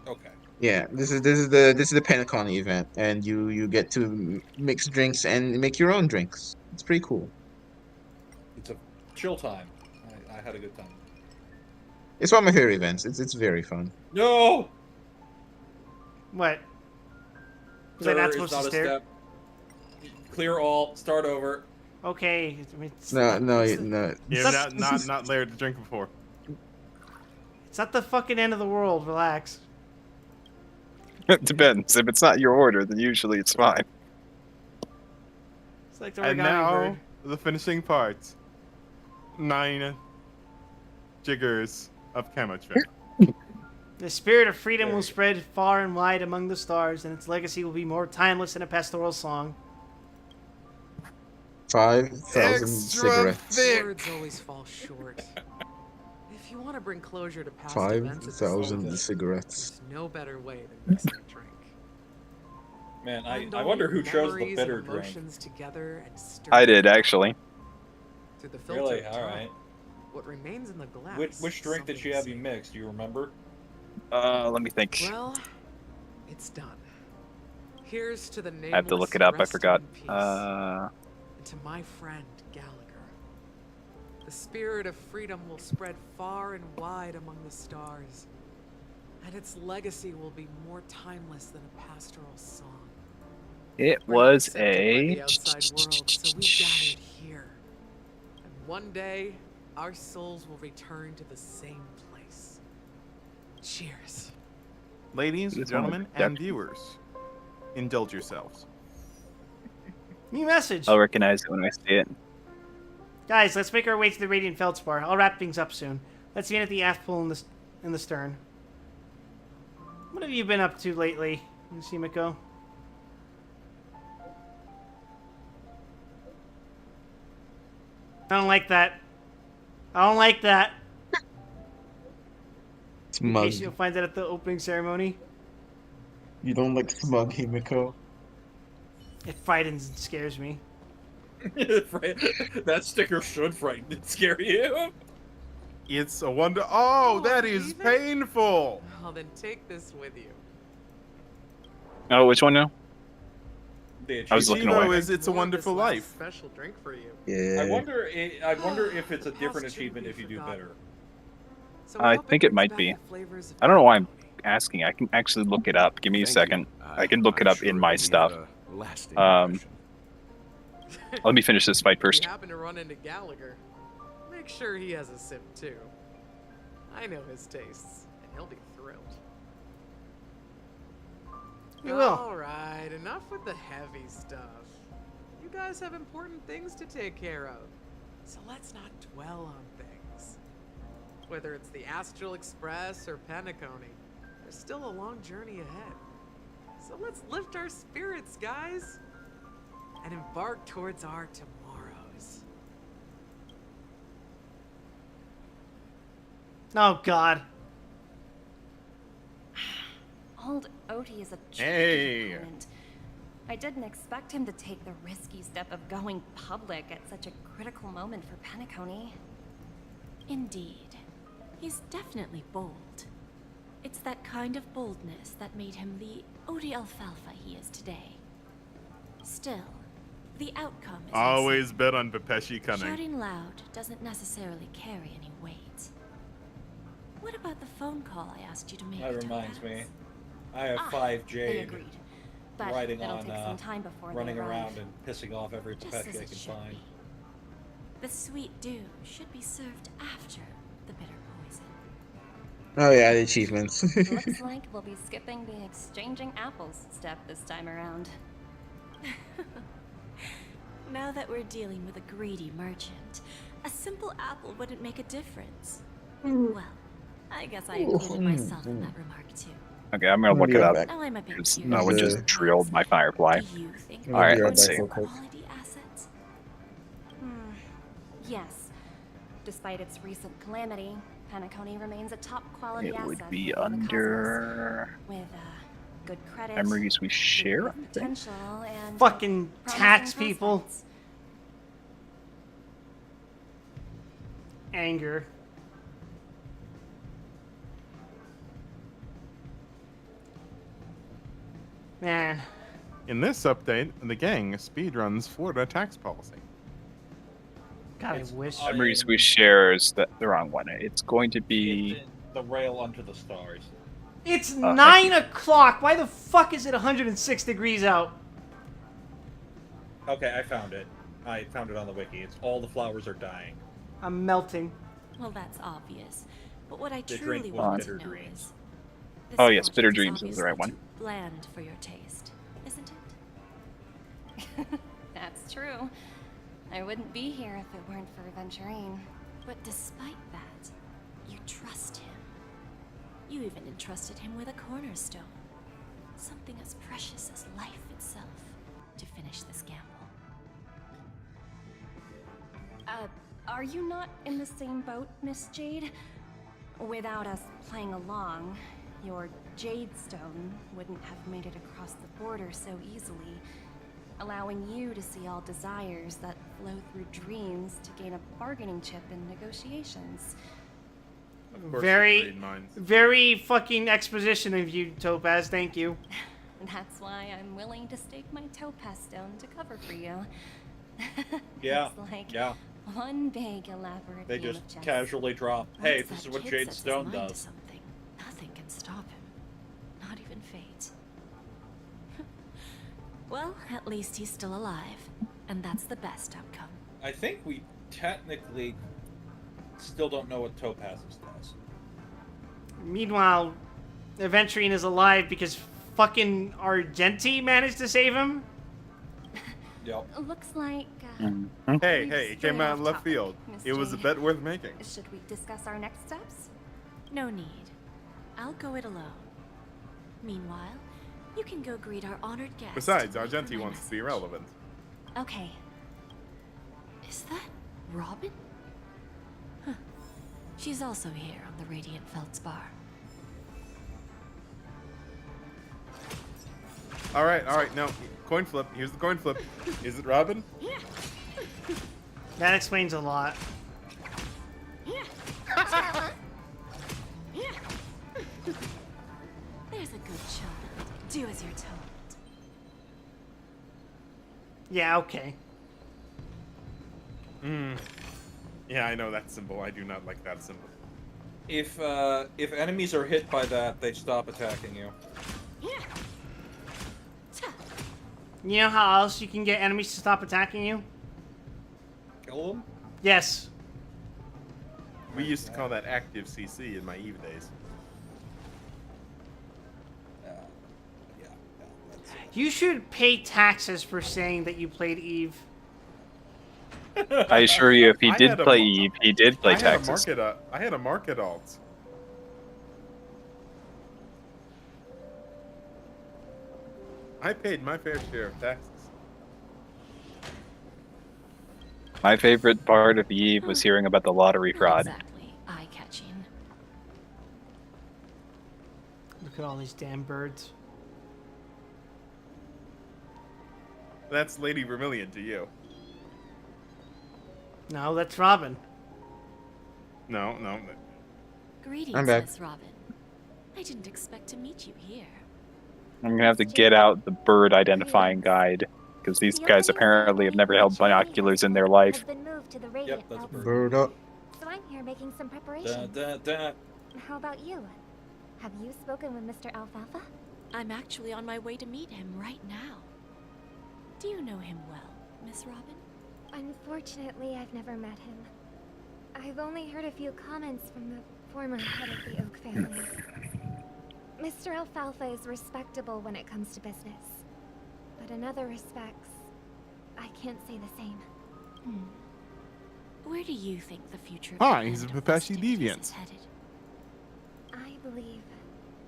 F: Okay.
A: Yeah, this is the Penacony event, and you get to mix drinks and make your own drinks. It's pretty cool.
F: It's a chill time. I had a good time.
A: It's one of my favorite events. It's very fun.
F: No!
B: What? Was I
F: Sir,
B: not
F: it's
B: supposed to
F: not a
B: stare?
F: step. Clear all. Start over.
B: Okay.
A: No.
C: You have not layered the drink before.
B: It's not the fucking end of the world. Relax.
D: It depends. If it's not your order, then usually it's fine.
B: It's like the
C: And
B: origami
C: now,
B: bird.
C: the finishing part. 9 jiggers of camo trick.
B: The spirit of freedom will spread far and wide among the stars, and its legacy will be more timeless than a pastoral song.
A: 5,000 cigarettes.
P: Words always fall short. If you want to bring closure to past events at this
A: 5,000
P: moment,
A: cigarettes.
P: there's no better way than mixing a drink.
F: Man, I wonder who chose the bitter drink.
P: Together and stir
D: I did, actually.
P: Through the filter
F: Really?
P: of time,
F: Alright.
P: what remains in the glass?
F: Which drink did she have you mix? Do you remember?
D: Let me think.
P: Well, it's done. Here's to the nameless.
D: I have to look it up. I forgot.
P: And to my friend Gallagher. The spirit of freedom will spread far and wide among the stars, and its legacy will be more timeless than a pastoral song.
D: It was
P: The
D: a.
P: outside world, so we gathered here. And one day, our souls will return to the same place. Cheers.
C: Ladies, gentlemen, and viewers, indulge yourselves.
B: New message.
D: I'll recognize it when I see it.
B: Guys, let's make our way to the Radiant Feldspar. I'll wrap things up soon. Let's begin at the aft pool in the stern. What have you been up to lately, Simiko? I don't like that. I don't like that.
A: Smug.
B: In case you'll find that at the opening ceremony.
A: You don't like smug, Himiko?
B: It frightens and scares me.
F: That sticker should frighten and scare you.
C: It's a wonder. Oh, that is painful.
P: Well, then take this with you.
D: Oh, which one now?
F: I
C: was looking away. It's a Wonderful Life.
P: Special drink for you.
A: Yeah.
F: I wonder if it's a different achievement if you do better.
D: I think it might be. I don't know why I'm asking. I can actually look it up. Give me a second. I can look it up in my stuff. Let me finish this fight
P: If
D: first.
P: you happen to run into Gallagher, make sure he has a sip too. I know his tastes, and he'll be thrilled.
B: You will.
P: Alright, enough with the heavy stuff. You guys have important things to take care of, so let's not dwell on things. Whether it's the Astral Express or Penacony, there's still a long journey ahead. So let's lift our spirits, guys, and embark towards our tomorrows.
B: Oh, God.
L: Old Odie is a
C: Hey.
L: opponent. I didn't expect him to take the risky step of going public at such a critical moment for Penacony.
I: Indeed. He's definitely bold. It's that kind of boldness that made him the Odie Alfalfa he is today. Still, the outcome is
C: Always bet on Bepeshi cunning.
I: shouting loud doesn't necessarily carry any weight. What about the phone call I asked you to make?
F: That reminds
I: Topaz?
F: me. I have
L: They
F: 5J
L: agreed. But
F: riding
L: it'll
F: on
L: take some time before
F: running
L: they arrive.
F: around and pissing off every
I: Just
F: Pepeshi
I: as
F: I
I: it
F: can
I: should
F: find.
I: be. The sweet dew should be served after the bitter poison.
A: Oh yeah, the achievements.
L: Looks like we'll be skipping the exchanging apples step this time around.
I: Now that we're dealing with a greedy merchant, a simple apple wouldn't make a difference. Well, I guess I included myself in that remark too.
D: Okay, I'm gonna look it up.
I: Now I'm a bit
D: Because
I: curious.
D: no one just drilled my Firefly.
I: Do you think
D: Alright,
I: we're
D: let's see.
I: quality assets?
L: Yes. Despite its recent calamity, Penacony remains a top quality
D: It
L: asset
D: would be
L: for the
D: under
L: with good credit,
D: memories we share, I
L: good
D: think.
L: potential, and
B: Fucking
L: promising
B: tax people.
L: prospects.
B: Anger. Man.
C: In this update, the gang speedruns Florida tax policy.
B: God, I wish.
D: Memories we share is the wrong one. It's going to be.
F: The rail unto the stars.
B: It's
D: thank
B: 9 o'clock. Why the fuck is it 106 degrees out?
F: Okay, I found it. I found it on the wiki. It's all the flowers are dying.
B: I'm melting.
I: Well, that's obvious. But what I
F: The
I: truly
F: drink
I: want
F: was
I: to
F: bitter
I: know
F: dreams.
I: is... this
D: Oh, yes, Bitter
I: project
D: Dreams is the right
I: obviously
D: one.
I: too bland for your taste, isn't it?
L: That's true. I wouldn't be here if it weren't for Venturine.
I: But despite that, you trust him. You even entrusted him with a cornerstone. Something as precious as life itself to finish this gamble.
L: Are you not in the same boat, Miss Jade? Without us playing along, your Jadestone wouldn't have made it across the border so easily, allowing you to see all desires that flow through dreams to gain a bargaining chip in negotiations.
B: Very fucking exposition of you, Topaz. Thank you.
L: That's why I'm willing to stake my topaz stone to cover for you.
F: Yeah.
L: It's like
F: yeah.
L: one big elaborate
F: They
L: game
F: just
L: of chess.
F: casually drop. Hey, this is what Jade Stone does.
I: Something. Nothing can stop him. Not even fate. Well, at least he's still alive, and that's the best outcome.
F: I think we technically still don't know what Topaz's does.
B: Meanwhile, Aventurine is alive because fucking Argenti managed to save him.
F: Yep.
L: Looks like.
C: Hey, it came out in left field. It was a bet worth making.
L: Should we discuss our next steps?
I: No need. I'll go it alone. Meanwhile, you can go greet our honored guest.
C: Besides, Argenti wants to be relevant.
L: Okay.
I: Is that Robin? Huh. She's also here on the Radiant Feldspar.
C: All right, no. Coin flip. Here's the coin flip. Is it Robin?
B: That explains a lot.
I: There's a good child. Do as you're told.
B: Yeah, okay.
C: Yeah, I know that symbol. I do not like that symbol.
F: If enemies are hit by that, they stop attacking you.
B: You know how else you can get enemies to stop attacking you?
F: Kill them?
B: Yes.
C: We used to call that active CC in my Eve days.
B: You should pay taxes for saying that you played Eve.
D: I assure you, if he did play Eve, he did play Texas.
C: I had a market alt. I paid my fair share of taxes.
D: My favorite part of Eve was hearing about the lottery fraud.
I: Exactly. Eye-catching.
B: Look at all these damn birds.
C: That's Lady Vermilion to you.
B: No, that's Robin.
C: No.
I: Greetings,
A: I'm back.
I: Miss Robin. I didn't expect to meet you here.
D: I'm gonna have to get out the bird identifying guide, because these guys apparently have never held binoculars in their life.
E: Has been moved to the Radiant
F: that's a
E: Feldspar.
A: Bird up.
E: So I'm here making some preparations. How about you? Have you spoken with Mr. Alfalfa?
I: I'm actually on my way to meet him right now. Do you know him well, Miss Robin?
E: Unfortunately, I've never met him. I've only heard a few comments from the former head of the Oak family. Mr. Alfalfa is respectable when it comes to business. But in other respects, I can't say the same.
I: Where do you think the future of
C: Hi,
I: the
C: he's a
I: land of
C: Papashi
I: Vestinges
C: deviant.
I: is headed?
E: I believe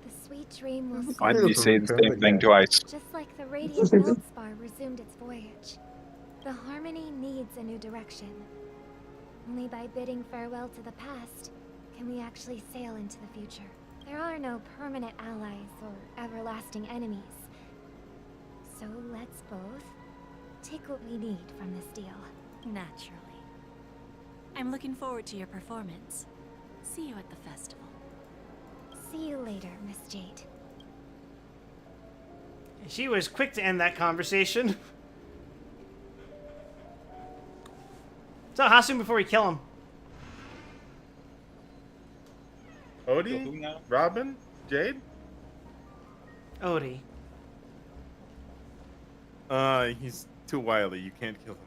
E: the sweet dream will
D: Why did you say the same thing twice?
E: just like the Radiant Feldspar resumed its voyage. The Harmony needs a new direction. Only by bidding farewell to the past can we actually sail into the future. There are no permanent allies or everlasting enemies. So let's both take what we need from this deal.
I: Naturally. I'm looking forward to your performance. See you at the festival.
E: See you later, Miss Jade.
B: She was quick to end that conversation. So, how soon before we kill him?
C: Odie? Robin? Jade?
B: Odie.
C: He's too wily. You can't kill him.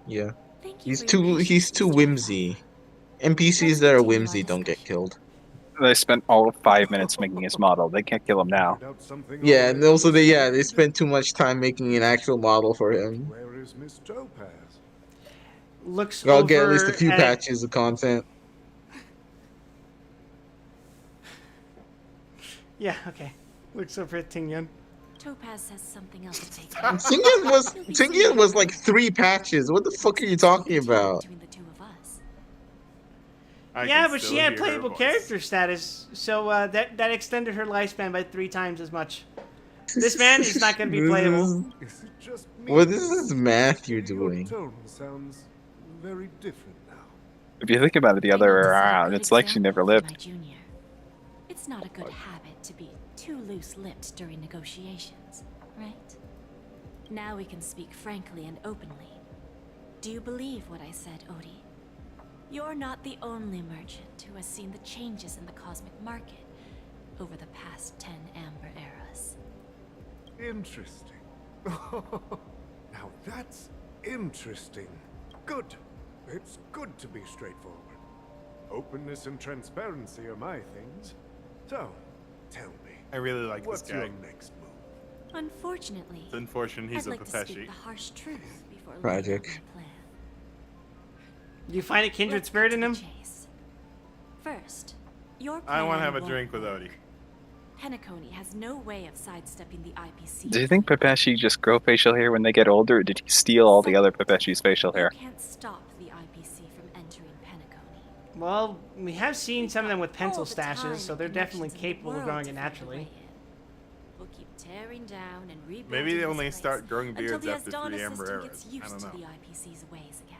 A: Yeah.
I: Thank you
A: He's
I: for
A: too
I: your
A: he's too whimsy. NPCs that are whimsy don't get killed.
D: They spent all of 5 minutes making his model. They can't kill him now.
A: Yeah, and also they spent too much time making an actual model for him.
M: Where is Miss Topaz?
B: Looks
A: I'll get at least a
B: over
A: few
B: at-
A: patches of content.
B: Yeah, okay. Looks over at Tingyan.
I: Topaz has something else to take care of.
A: Tingian was like 3 patches. What the fuck are you talking about?
I: Between the two of us.
B: Yeah, but she had playable character status, so that extended her lifespan by 3 times as much. This man is not going to be playable.
M: Is it just me?
A: What is this math you're
M: Your
A: doing?
M: tone sounds very different now.
D: If you think about it the other way around, it's like she never lived.
I: My junior. It's not a good habit to be too loose-lipped during negotiations, right? Now we can speak frankly and openly. Do you believe what I said, Odie? You're not the only merchant who has seen the changes in the cosmic market over the past 10 Amber eras.
M: Interesting. Now that's interesting. Good. It's good to be straightforward. Openness and transparency are my things. So, tell me.
C: I really like
M: what's
C: this guy.
M: your next move?
I: Unfortunately,
C: It's unfortunate he's
I: I'd
C: a
I: like to speak
C: Pepeshi.
I: the harsh truth before
A: Tragic.
I: laying out my plan.
B: You find a kindred
I: Let's
B: spirit
I: cut
B: in
I: to
B: him?
I: the chase. First, your
C: I want to have a
I: plan
C: drink with
I: won't
C: Odie.
I: work. Penacony has no way of sidestepping the IPC.
D: Do you think Pepeshi just grow facial hair when they get older, or did he steal all the other Pepeshi's facial hair?
I: You can't stop the IPC from entering Penacony.
B: Well, we have seen some of them with pencil
I: All the time
B: stashes, so they're definitely
I: connections in the
B: capable of
I: world
B: growing
I: to
B: it
I: find a
B: naturally.
I: way in. We'll keep tearing down and rebuilding
C: Maybe they
I: this
C: only
I: place
C: start growing
I: until
C: beards
I: the
C: after
I: Asdana
C: 3 Amber
I: system
C: eras.
I: gets
C: I
I: used
C: don't
I: to
C: know.
I: the IPC's ways again.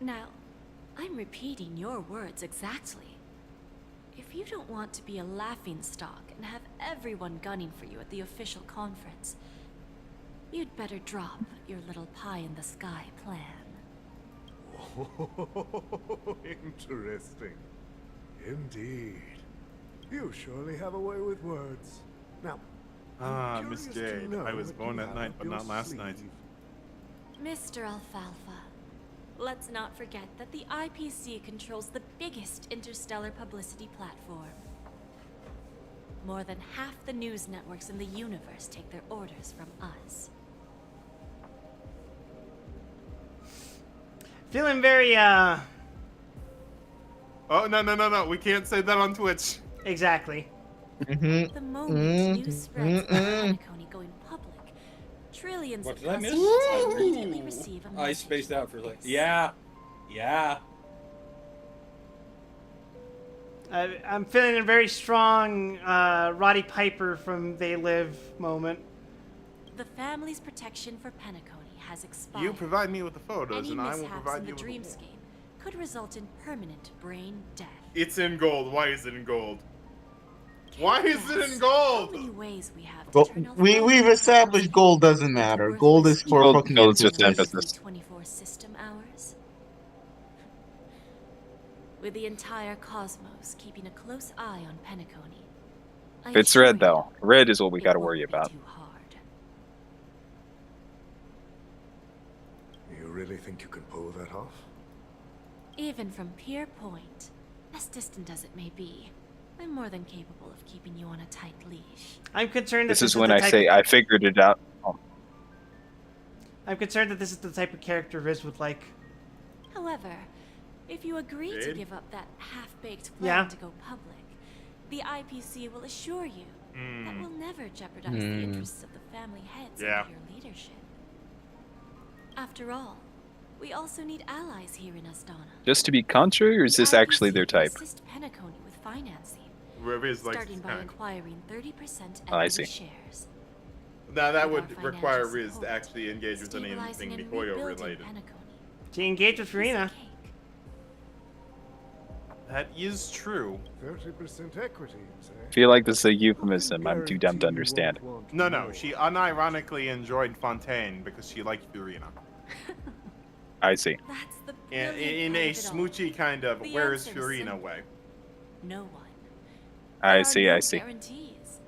I: Now, I'm repeating your words exactly. If you don't want to be a laughingstock and have everyone gunning for you at the official conference, you'd better drop your little pie-in-the-sky plan.
M: Oh, interesting. Indeed. You surely have a way with words. Now,
C: Ah,
M: I'm
C: Miss
M: curious to
C: Jade.
M: know
C: I was
M: what
C: born
M: you
C: that
M: have
C: night,
M: up
C: but
M: your
C: not last
M: sleeve.
C: night.
I: Mr. Alfalfa, let's not forget that the IPC controls the biggest interstellar publicity platform. More than half the news networks in the universe take their orders from us.
B: Feeling very,
C: Oh, no. We can't say that on Twitch.
B: Exactly.
I: The moment news spreads about Penacony going public, trillions
F: What
I: of
F: did I miss?
I: customers immediately receive a
F: I
I: message
F: spaced out for a
I: like
F: second.
I: this.
F: Yeah.
B: I'm feeling a very strong Roddy Piper from They Live moment.
I: The family's protection for Penacony has expired.
C: You provide me with the photos,
I: Any
C: and I will
I: mishaps
C: provide
I: in the
C: you with the
I: dreamscape could result in permanent brain death.
C: It's in gold. Why is it in gold? Why is it in gold?
I: How many ways we have to
A: Well,
I: turn off
A: we've established gold doesn't matter. Gold is for
D: Gold-
A: fucking
D: gold's just
A: emphasis.
D: emphasis.
I: 24 system hours? With the entire cosmos keeping a close eye on Penacony. I
D: It's
I: assure
D: red,
I: you,
D: though. Red is what we
I: it
D: gotta
I: won't
D: worry
I: be
D: about.
I: too hard.
M: You really think you can pull that off?
I: Even from Pier Point, as distant as it may be, I'm more than capable of keeping you on a tight leash.
B: I'm concerned that
D: This is
B: the
D: when I
B: type
D: say
B: of-
D: I figured it out. Oh,
B: I'm concerned that this is the type of character Riz would like.
I: However, if you agree to
C: Jade?
I: give up that half-baked plan
B: Yeah.
I: to go public, the IPC will assure you that will never jeopardize the
A: Hmm.
I: interests of the family heads
C: Yeah.
I: under your leadership. After all, we also need allies here in Asdana.
D: just to be contrary, or is
I: The
D: this actually
I: IPC
D: their
I: can
D: type?
I: assist Penacony with financing,
C: Riz likes
I: starting
C: this
I: by
C: kind.
I: acquiring 30%
D: Oh, I
I: equity
D: see.
I: shares.
C: Now that
I: With
C: would
I: our
C: require
I: financial
C: Riz to
I: support,
C: actually engage with
I: stabilizing
C: anything
I: and
C: Mihoyo
I: rebuilding
C: related.
I: Penacony.
B: To engage with
I: Piece of
B: Rena.
I: cake.
C: That is true.
M: 30% equity, you say?
D: I feel like this is a euphemism. I'm too dumb to understand.
C: No. She unironically enjoyed Fontaine because she liked Furina.
D: I see.
I: That's the
C: In,
I: brilliant
C: in
I: part
C: a
I: of it all.
C: smoochy kind of
I: The
C: where is
I: answer is
C: Furina
I: simple.
C: way.
I: No one.
D: I
I: There are
D: see,
I: no
D: I see.
I: Guarantees.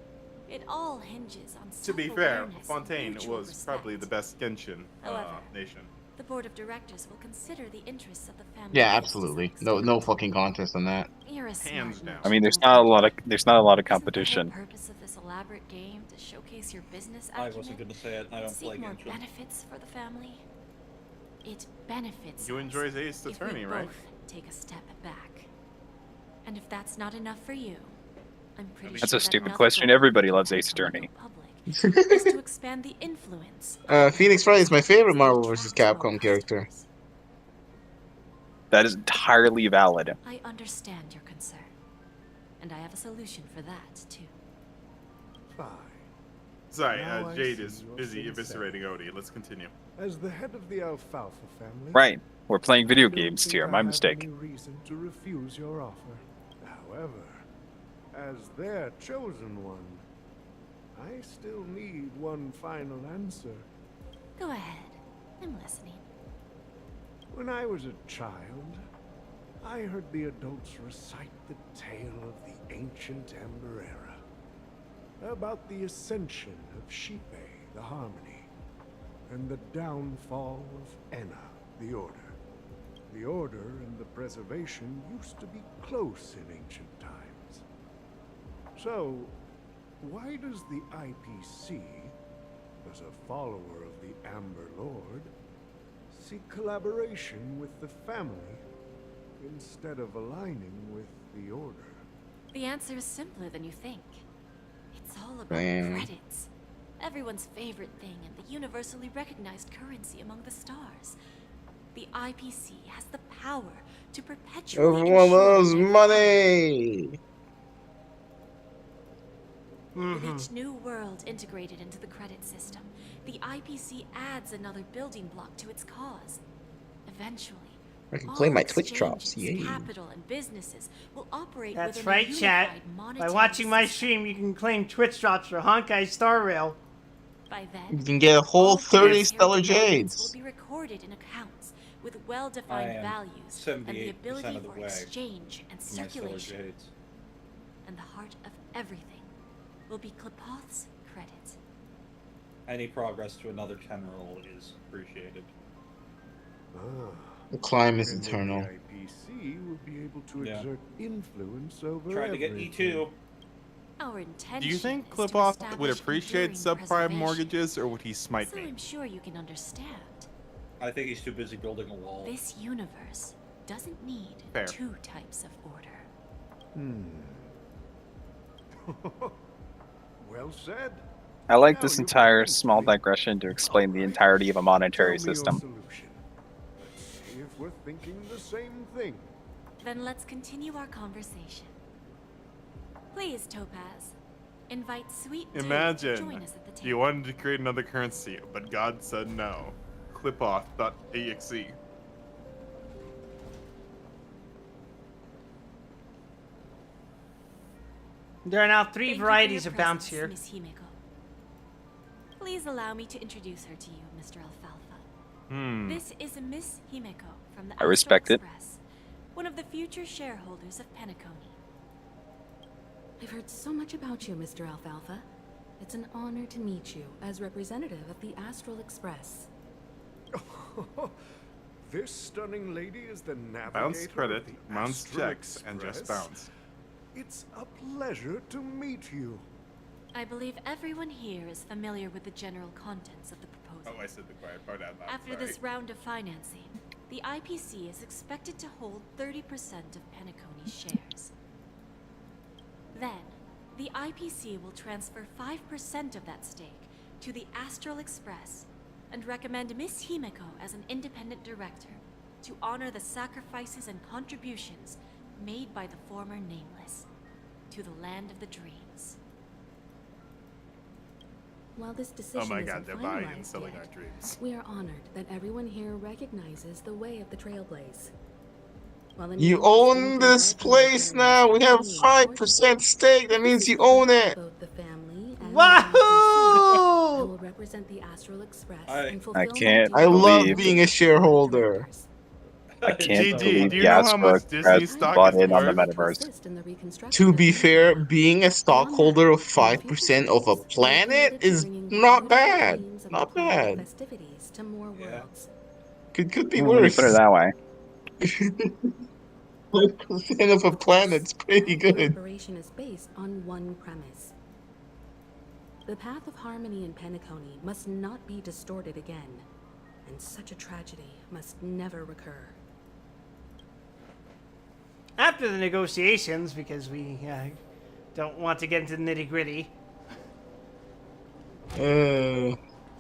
I: It all hinges on
C: To be fair,
I: self-awareness and
C: Fontaine
I: mutual
C: was
I: respect.
C: probably the best Genshin
I: However,
C: nation.
I: The board of directors will consider the interests of the family.
A: Yeah,
I: heads to
A: absolutely.
I: some
A: No fucking contest on that.
I: extent. You're a smart
C: Hands down.
I: merchant,
D: I mean, there's
I: don't
D: not a
I: you?
D: lot of
I: Isn't the
D: competition.
I: whole purpose of this elaborate game to showcase your business
F: I
I: acumen?
F: wasn't gonna say it. I
I: and
F: don't
I: seek
F: play
I: more
F: Genshin.
I: benefits for the family. It benefits
C: You
I: us
C: enjoy Ace
I: if we
C: Attorney, right?
I: both take a step back. And if that's not enough for you, I'm pretty
D: That's
I: sure
D: a
I: that
D: stupid
I: another
D: question.
I: goal
D: Everybody
I: of
D: loves
I: the
D: Ace Attorney.
I: public is to expand the influence of
A: Phoenix Wright is my favorite
I: to
A: Marvel vs.
I: attract more
A: Capcom character.
I: customers.
D: That is entirely valid.
I: I understand your concern. And I have a solution for that, too.
M: Fine.
C: Sorry,
M: Now I
C: Jade
M: see
C: is
M: your
C: busy
M: sincerity.
C: eviscerating Odie. Let's continue.
M: As the head of the Alfalfa family,
D: Right. We're playing video
M: I don't
D: games
M: think
D: here.
M: I
D: My
M: have
D: mistake.
M: any reason to refuse your offer. However, as their chosen one, I still need one final answer.
I: Go ahead. I'm listening.
M: When I was a child, I heard the adults recite the tale of the ancient Amber Era, about the ascension of Shipe, the Harmony, and the downfall of Enna, the Order. The Order and the Preservation used to be close in ancient times. So, why does the IPC, as a follower of the Amber Lord, seek collaboration with the family instead of aligning with the Order?
I: The answer is simpler than you think. It's all about
A: Man.
I: credits. Everyone's favorite thing and the universally recognized currency among the stars. The IPC has the power to perpetually
A: Everyone
I: ensure
A: loves
I: their
A: money.
I: With each new world integrated into the credit system, the IPC adds another building block to its cause. Eventually,
A: I can
I: all
A: play my Twitch
I: exchanges,
A: drops. Yay.
I: capital, and businesses will operate
B: That's
I: within
B: right,
I: a
B: chat.
I: unified
B: By
I: monetary
B: watching my
I: system.
B: stream, you can claim Twitch drops for Honkai Star Rail.
I: By then,
A: You can get a whole
I: all
A: 30
I: monetary
A: stellar
I: developments will
A: jades.
I: be recorded in accounts with
F: I
I: well-defined
F: am
I: values and the
F: 78%
I: ability
F: of the
I: for
F: way
I: exchange and
F: to my stellar
I: circulation.
F: jades.
I: And the heart of everything will be Klepoth's credit.
F: Any progress to another 10 roll is appreciated.
A: The climb is
M: And then
A: eternal.
M: the IPC will be able to
F: Yeah.
M: exert influence over
F: Tried to get
M: everything.
F: E2.
I: Our intention
C: Do you think
I: is to
C: Klipoth would
I: establish
C: appreciate
I: enduring
C: subprime
I: preservation.
C: mortgages, or would he smite
I: So
C: me?
I: I'm sure you can understand.
F: I think he's too busy building a wall.
I: This universe doesn't need
C: Fair.
I: two types of order.
M: Well said.
D: I like
M: Now
D: this
M: you
D: entire
M: convinced
D: small
M: me.
D: digression to explain the
M: Alright.
D: entirety of a monetary
M: Tell me your
D: system.
M: solution. Let's see if we're thinking the same thing.
I: Then let's continue our conversation. Please, Topaz, invite Sweet Tea to
C: Imagine
I: join us at the table.
C: you wanted to create another currency, but God said no. Klipoth.exe.
B: There are now 3
I: Thank you for
B: varieties
I: your
B: of bounce
I: presence,
B: here.
I: Miss Himeko. Please allow me to introduce her to you, Mr. Alfalfa. This is Miss Himeko from the
D: I respect it.
I: Express, one of the future shareholders of Penacony.
Q: I've heard so much about you, Mr. Alfalfa. It's an honor to meet you as representative of the Astral Express.
M: This stunning lady is the navigator
C: Bounce
M: of
C: credit,
M: the
C: mounts
M: Astral
C: checks, and just
M: Express.
C: bounce.
M: It's a pleasure to meet you.
I: I believe everyone here is familiar with the general contents of the proposal.
C: Oh, I said the quiet part out loud.
I: After this round of financing, the IPC is expected to hold 30% of Penacony's shares. Then, the IPC will transfer 5% of that stake to the Astral Express and recommend Miss Himeko as an independent director to honor the sacrifices and contributions made by the former Nameless to the land of the dreams.
Q: While this decision
C: Oh my
Q: isn't
C: God, they're buying and
Q: finalized
C: selling
Q: yet,
C: our dreams.
Q: we are honored that everyone here recognizes the way of the Trailblaze. While the
A: You
Q: Nameless
A: own
Q: think
A: this
Q: embark on their
A: place
Q: journey
A: now. We have
Q: spontaneous
A: 5% stake. That
Q: This
A: means
Q: is
A: you
Q: the
A: own
Q: best of
A: it.
Q: both the family and
B: Wahoo!
Q: the IPC. I will represent the Astral Express and fulfill my
D: can't
Q: duties
A: I love
D: believe-
A: being a shareholder.
D: I can't
C: GG,
D: believe
C: do you
D: the
C: know how much
D: Astro
C: Disney
D: Express
C: stock
D: bought
C: is
D: in on the
C: worth?
D: metaverse.
A: To be fair, being a stockholder of 5% of a planet is not bad. Not bad.
Q: Festivities to more worlds.
A: Could be
D: When you put it
A: worse.
D: that way.
A: 5% of a planet's pretty
Q: That
A: good.
Q: collaboration is based on one premise. The path of harmony in Penacony must not be distorted again, and such a tragedy must never recur.
B: After the negotiations, because we don't want to get into the nitty-gritty.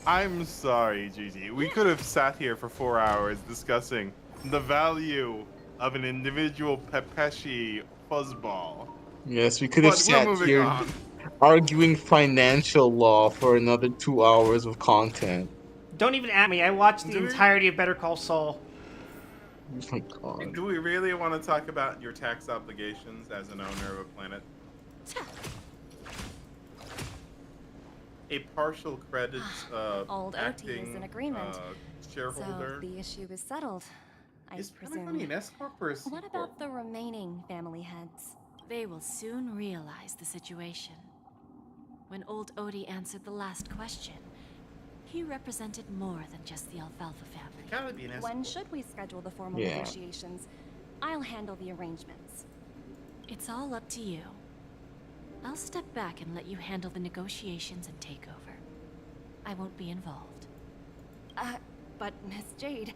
C: I'm sorry, Gigi. We could have sat here for 4 hours discussing the value of an individual Pepeshi fuzzball.
A: Yes, we could have
C: But we're
A: sat
C: moving
A: here
C: on.
A: arguing financial law for another 2 hours of content.
B: Don't even at me. I watched the entirety of Better Call Saul.
A: Oh my god.
C: Do we really want to talk about your tax obligations as an owner of a planet? A partial credit
L: Old OT is in agreement.
C: shareholder.
L: So the issue is settled, I presume.
C: Penacony an S Corp or a C
L: What
C: Corp?
L: about the remaining family heads?
I: They will soon realize the situation. When old Odie answered the last question, he represented more than just the Alfalfa family.
C: Gotta be an S
L: When should we schedule the formal negotiations? I'll handle the arrangements.
I: It's all up to you. I'll step back and let you handle the negotiations and take over. I won't be involved.
L: But Miss Jade,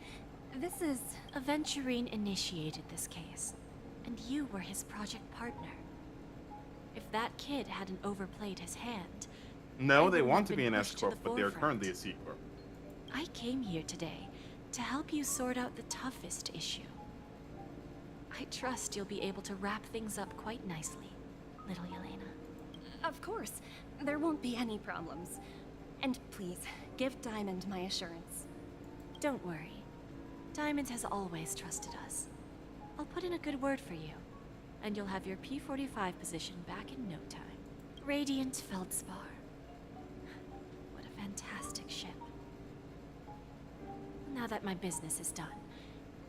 L: this is...
I: Aventurine initiated this case, and you were his project partner. If that kid hadn't overplayed his hand...
C: No, they want to be an S Corp, but they're currently a C Corp.
I: I came here today to help you sort out the toughest issue. I trust you'll be able to wrap things up quite nicely, little Yelena.
L: Of course, there won't be any problems. And please, give Diamond my assurance.
I: Don't worry. Diamond has always trusted us. I'll put in a good word for you, and you'll have your P-45 position back in no time. Radiant Feldspar. What a fantastic ship. Now that my business is done,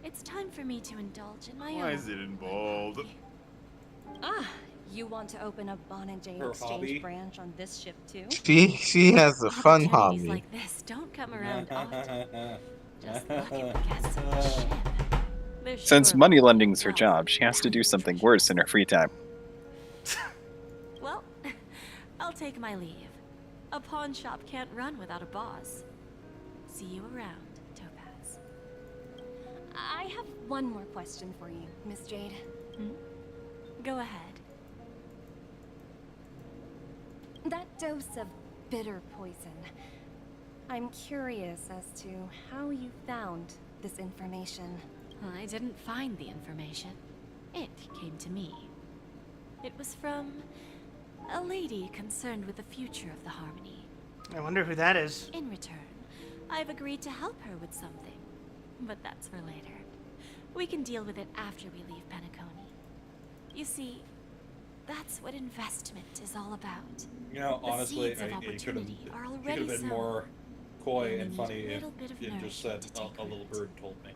I: it's time for me to indulge in my own...
C: Why is it in bold?
L: You want to open a Bon and Jade
F: Her
L: exchange
F: hobby?
L: branch on this ship too?
A: She has a fun
I: Opportunities
A: hobby.
I: like this don't come around often. Just look at the guests on the ship. They're
D: Since
I: sure
D: money
I: of
D: lending's her
I: wealth.
D: job, she has to do something worse in her free time.
I: Well, I'll take my leave. A pawn shop can't run without a boss. See you around, Topaz.
L: I have one more question for you, Miss Jade.
I: Go ahead.
L: That dose of bitter poison. I'm curious as to how you found this information.
I: I didn't find the information. It came to me. It was from a lady concerned with the future of the Harmony.
B: I wonder who that is.
I: In return, I've agreed to help her with something. But that's for later. We can deal with it after we leave Penacony. You see, that's what investment is all about.
F: You know,
I: The
F: honestly,
I: seeds of
F: it could
I: opportunity are
F: have
I: already
F: been
I: sown.
F: more coy
I: We
F: and
I: need
F: funny
I: a
F: if
I: little bit of
F: it just said
I: nourishment to take
F: a little bird told me.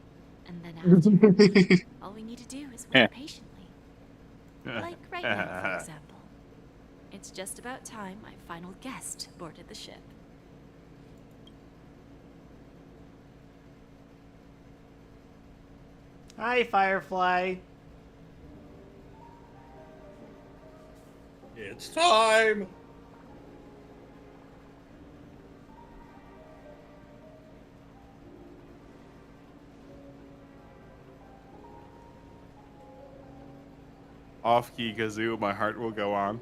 I: And then after, all we need to do is wait patiently. Like right now, for example. It's just about time my final guest boarded the ship.
B: Hi, Firefly.
F: It's time!
C: Off key kazoo, my heart will go on.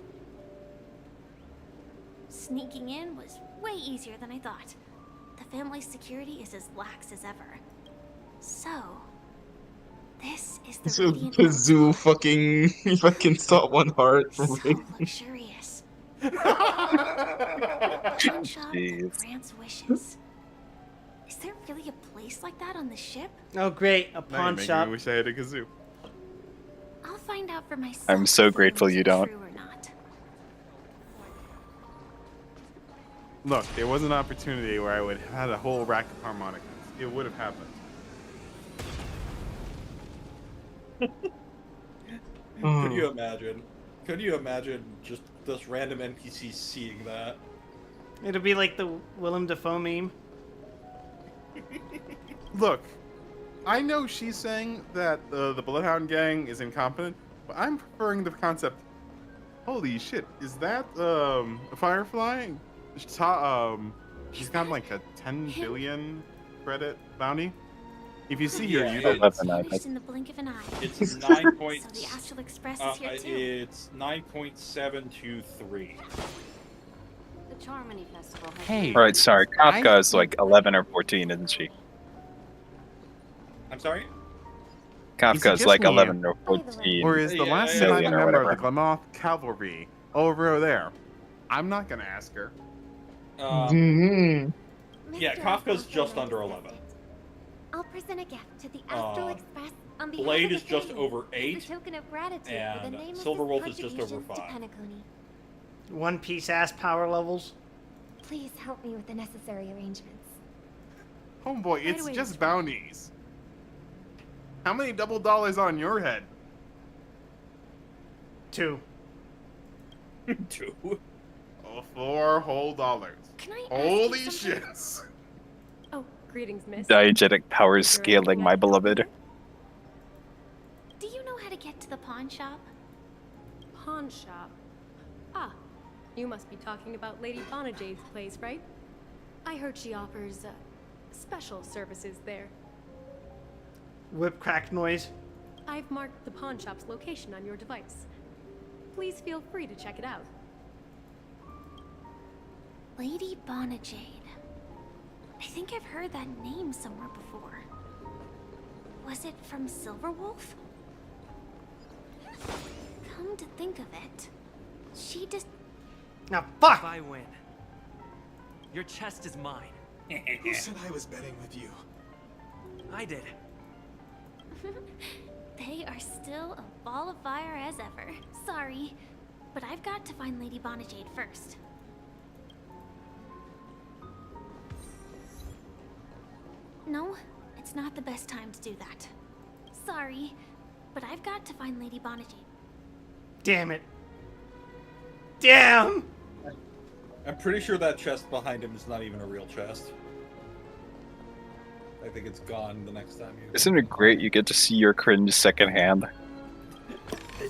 E: Sneaking in was way easier than I thought. The family's security is as lax as ever. So, this is the
A: So
E: radiant
A: Kazoo fucking saw one heart from
E: so luxurious. Pawn shop and grants wishes. Is there really a place like that on the ship?
B: Oh, great. A
C: Now you're
B: pawn
C: making
B: shop.
C: me wish I had a kazoo.
E: I'll find out for myself.
D: I'm so
E: if the
D: grateful
E: rumors
D: you
E: are
D: don't.
E: true or not.
C: Look, there was an opportunity where I would have had a whole rack of harmonicas. It would have happened.
F: Could you imagine? Could you imagine just this random NPC seeing that?
B: It'll be like the Willem Dafoe meme.
C: Look, I know she's saying that the Bloodhound gang is incompetent, but I'm preferring the concept. Holy shit, is that a Firefly? She's got like a 10 billion credit bounty. If you see her, you
E: Vanished in the blink of an eye.
F: It's 9 point.
E: So the Astral Express is here too.
F: It's 9.723.
L: The Charmony Festival has
D: All right, sorry. Kafka is like 11 or 14, isn't she?
F: I'm sorry.
D: Kafka's like 11 or 14
C: Or is the last surviving
D: million or
C: member of
D: whatever.
C: the Glamoth Cavalry over there? I'm not gonna ask her.
F: Yeah, Kafka's just under 11.
E: I'll present a gift to the Astral Express on behalf
F: Blade
E: of the
F: is just
E: family
F: over
E: as
F: 8,
E: a token of gratitude for the
F: and
E: nameless
F: Silverwolf is just over
E: contributions
F: 5.
E: to Penacony.
B: One Piece ass power levels.
E: Please help me with the necessary arrangements.
C: Homeboy, it's just bounties. How many double dollars on your head?
B: 2.
F: 2?
C: Oh, 4 whole dollars.
K: Can I
C: Holy
K: ask you something?
C: shits.
K: Oh, greetings, miss.
D: Diegetic powers scaling, my beloved.
E: Do you know how to get to the pawn shop?
K: Pawn shop? Ah, you must be talking about Lady Bonajade's place, right? I heard she offers, special services there.
B: Whip crack noise.
K: I've marked the pawn shop's location on your device. Please feel free to check it out.
E: Lady Bonajade. I think I've heard that name somewhere before. Was it from Silverwolf? Come to think of it, she just...
B: Now fuck!
J: If I win, your chest is mine.
R: Who said I was betting with you?
J: I did.
E: They are still a ball of fire as ever. Sorry, but I've got to find Lady Bonajade first. No, it's not the best time to do that. Sorry, but I've got to find Lady Bonajade.
B: Damn it. Damn!
F: I'm pretty sure that chest behind him is not even a real chest. I think it's gone the next time you...
D: Isn't it great you get to see your cringe secondhand?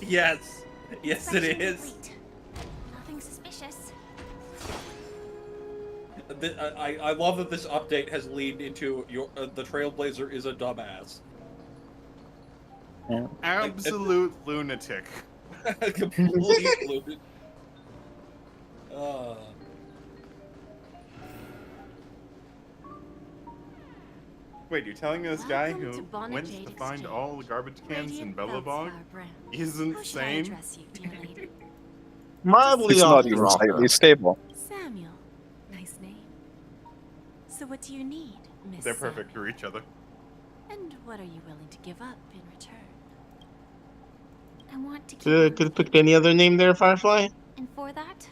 F: Yes! Yes, it is!
E: Nothing suspicious.
F: I love that this update has leaned into the Trailblazer is a dumbass.
C: Absolute lunatic.
F: Complete lunatic.
C: Wait, you're telling me this guy
I: Welcome
C: who
I: to Bonajade
C: went to find
I: Exchange.
C: all the garbage cans in
I: Radiant
C: Bellabog
I: Bellflower brand.
C: isn't
I: How should I
C: sane?
I: address you, dear lady?
A: Mildly
D: It's
A: off
D: not
A: the
D: even
A: rocker.
D: slightly stable.
I: Samuel. Nice name. So what do you need, Miss
C: They're
I: Samuel?
C: perfect for each other.
I: And what are you willing to give up in return?
E: I want to keep
A: Could have picked any other name there, Firefly?
E: and for that,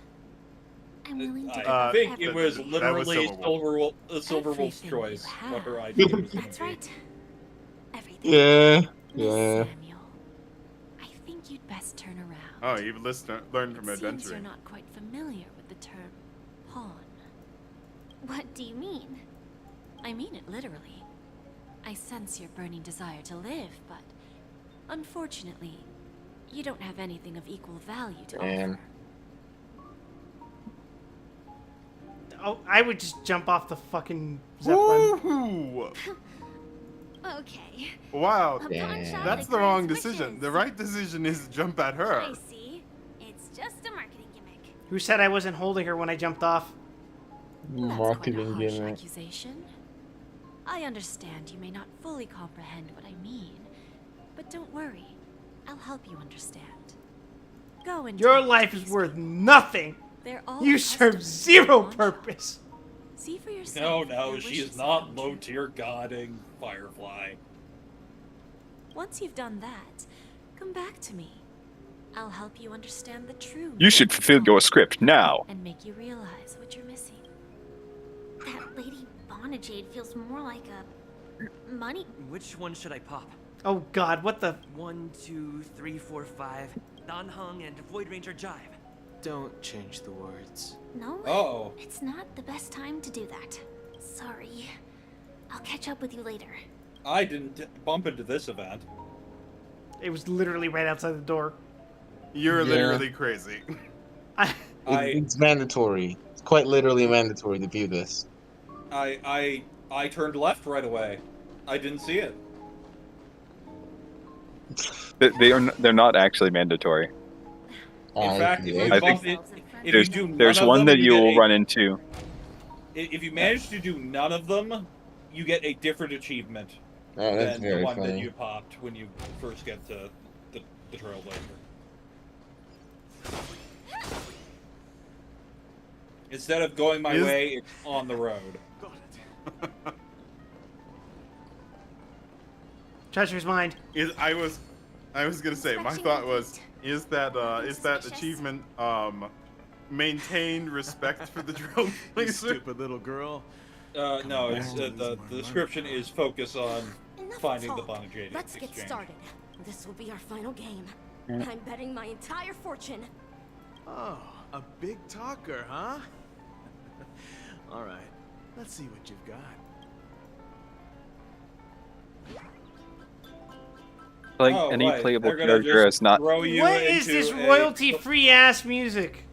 E: I'm willing to give
F: I
E: up
F: think it was
E: everything.
F: literally
C: Silverwolf.
F: Silverwolf's
I: Everything
F: choice.
I: you
F: What her
I: have.
F: idea was going
E: That's
F: to be.
E: right. Everything.
A: Yeah.
I: Miss
A: Yeah.
I: Samuel, I think you'd best turn around.
C: Oh, you've learned from
I: It seems you're
C: adventuring.
I: not quite familiar with the term pawn.
E: What do you mean?
I: I mean it literally. I sense your burning desire to live, but unfortunately, you don't have anything of equal value to offer.
B: Oh, I would just jump off the fucking Zeppelin.
C: Woohoo!
E: Okay.
C: Wow,
E: A pawn shop
C: that's
E: that
C: the wrong
E: grants
C: decision.
E: wishes.
C: The right decision is to jump at her.
E: I see. It's just a marketing gimmick.
B: Who said I wasn't holding her when I jumped off?
I: That's
A: Marketing
I: quite a harsh
A: gimmick.
I: accusation. I understand you may not fully comprehend what I mean, but don't worry. I'll help you understand. Go and
B: Your
I: talk to
B: life
I: these
B: is worth
I: people.
B: nothing.
I: They're all
B: You serve zero purpose.
I: See for
F: No,
I: yourself.
F: no,
I: if your
F: she is
I: wishes
F: not
I: come true.
F: low-tier godding Firefly.
I: Once you've done that, come back to me. I'll help you understand the true
D: You should
I: meaning of
D: fulfill your
I: pawn
D: script now.
I: and make you realize what you're missing.
E: That Lady Bonajade feels more like a money.
J: Which one should I pop?
B: Oh God, what the?
J: 1, 2, 3, 4, 5. Dan Heng and Void Ranger Jive.
N: Don't change the words.
E: No.
F: Oh.
E: It's not the best time to do that. Sorry. I'll catch up with you later.
F: I didn't bump into this event.
B: It was literally right outside the door.
C: You're
A: Yeah.
C: literally crazy.
A: It's mandatory. It's quite literally mandatory to view this.
F: I turned left right away. I didn't see it.
D: They're not actually mandatory.
F: In fact, if you
D: I
F: bump
D: think
F: it, if
D: there's,
F: you do none
D: there's
F: of
D: one
F: them,
D: that
F: you
D: you'll
F: get a-
D: run into.
F: If you manage to do none of them, you get a different achievement.
A: Oh, that's
F: than the
A: very
F: one that
A: funny.
F: you popped when you first get to the Trailblazer. Instead of going my way, it's on the road.
B: Treasure's mind.
C: I was gonna say, my thought was, is that achievement maintained respect for the Trailblazer?
H: Stupid little girl.
F: No, it's the description is focus on finding the Bonajade
K: Let's
F: exchange.
K: get started. This will be our final game.
H: Yeah.
K: I'm betting my entire fortune.
H: Oh, a big talker, huh? All right, let's see what you've got.
D: Like
F: Oh,
D: any
F: right.
D: playable
F: They're gonna
D: character
F: just
D: is not.
F: throw you
B: What is
F: into
B: this
F: a-
B: royalty-free ass music?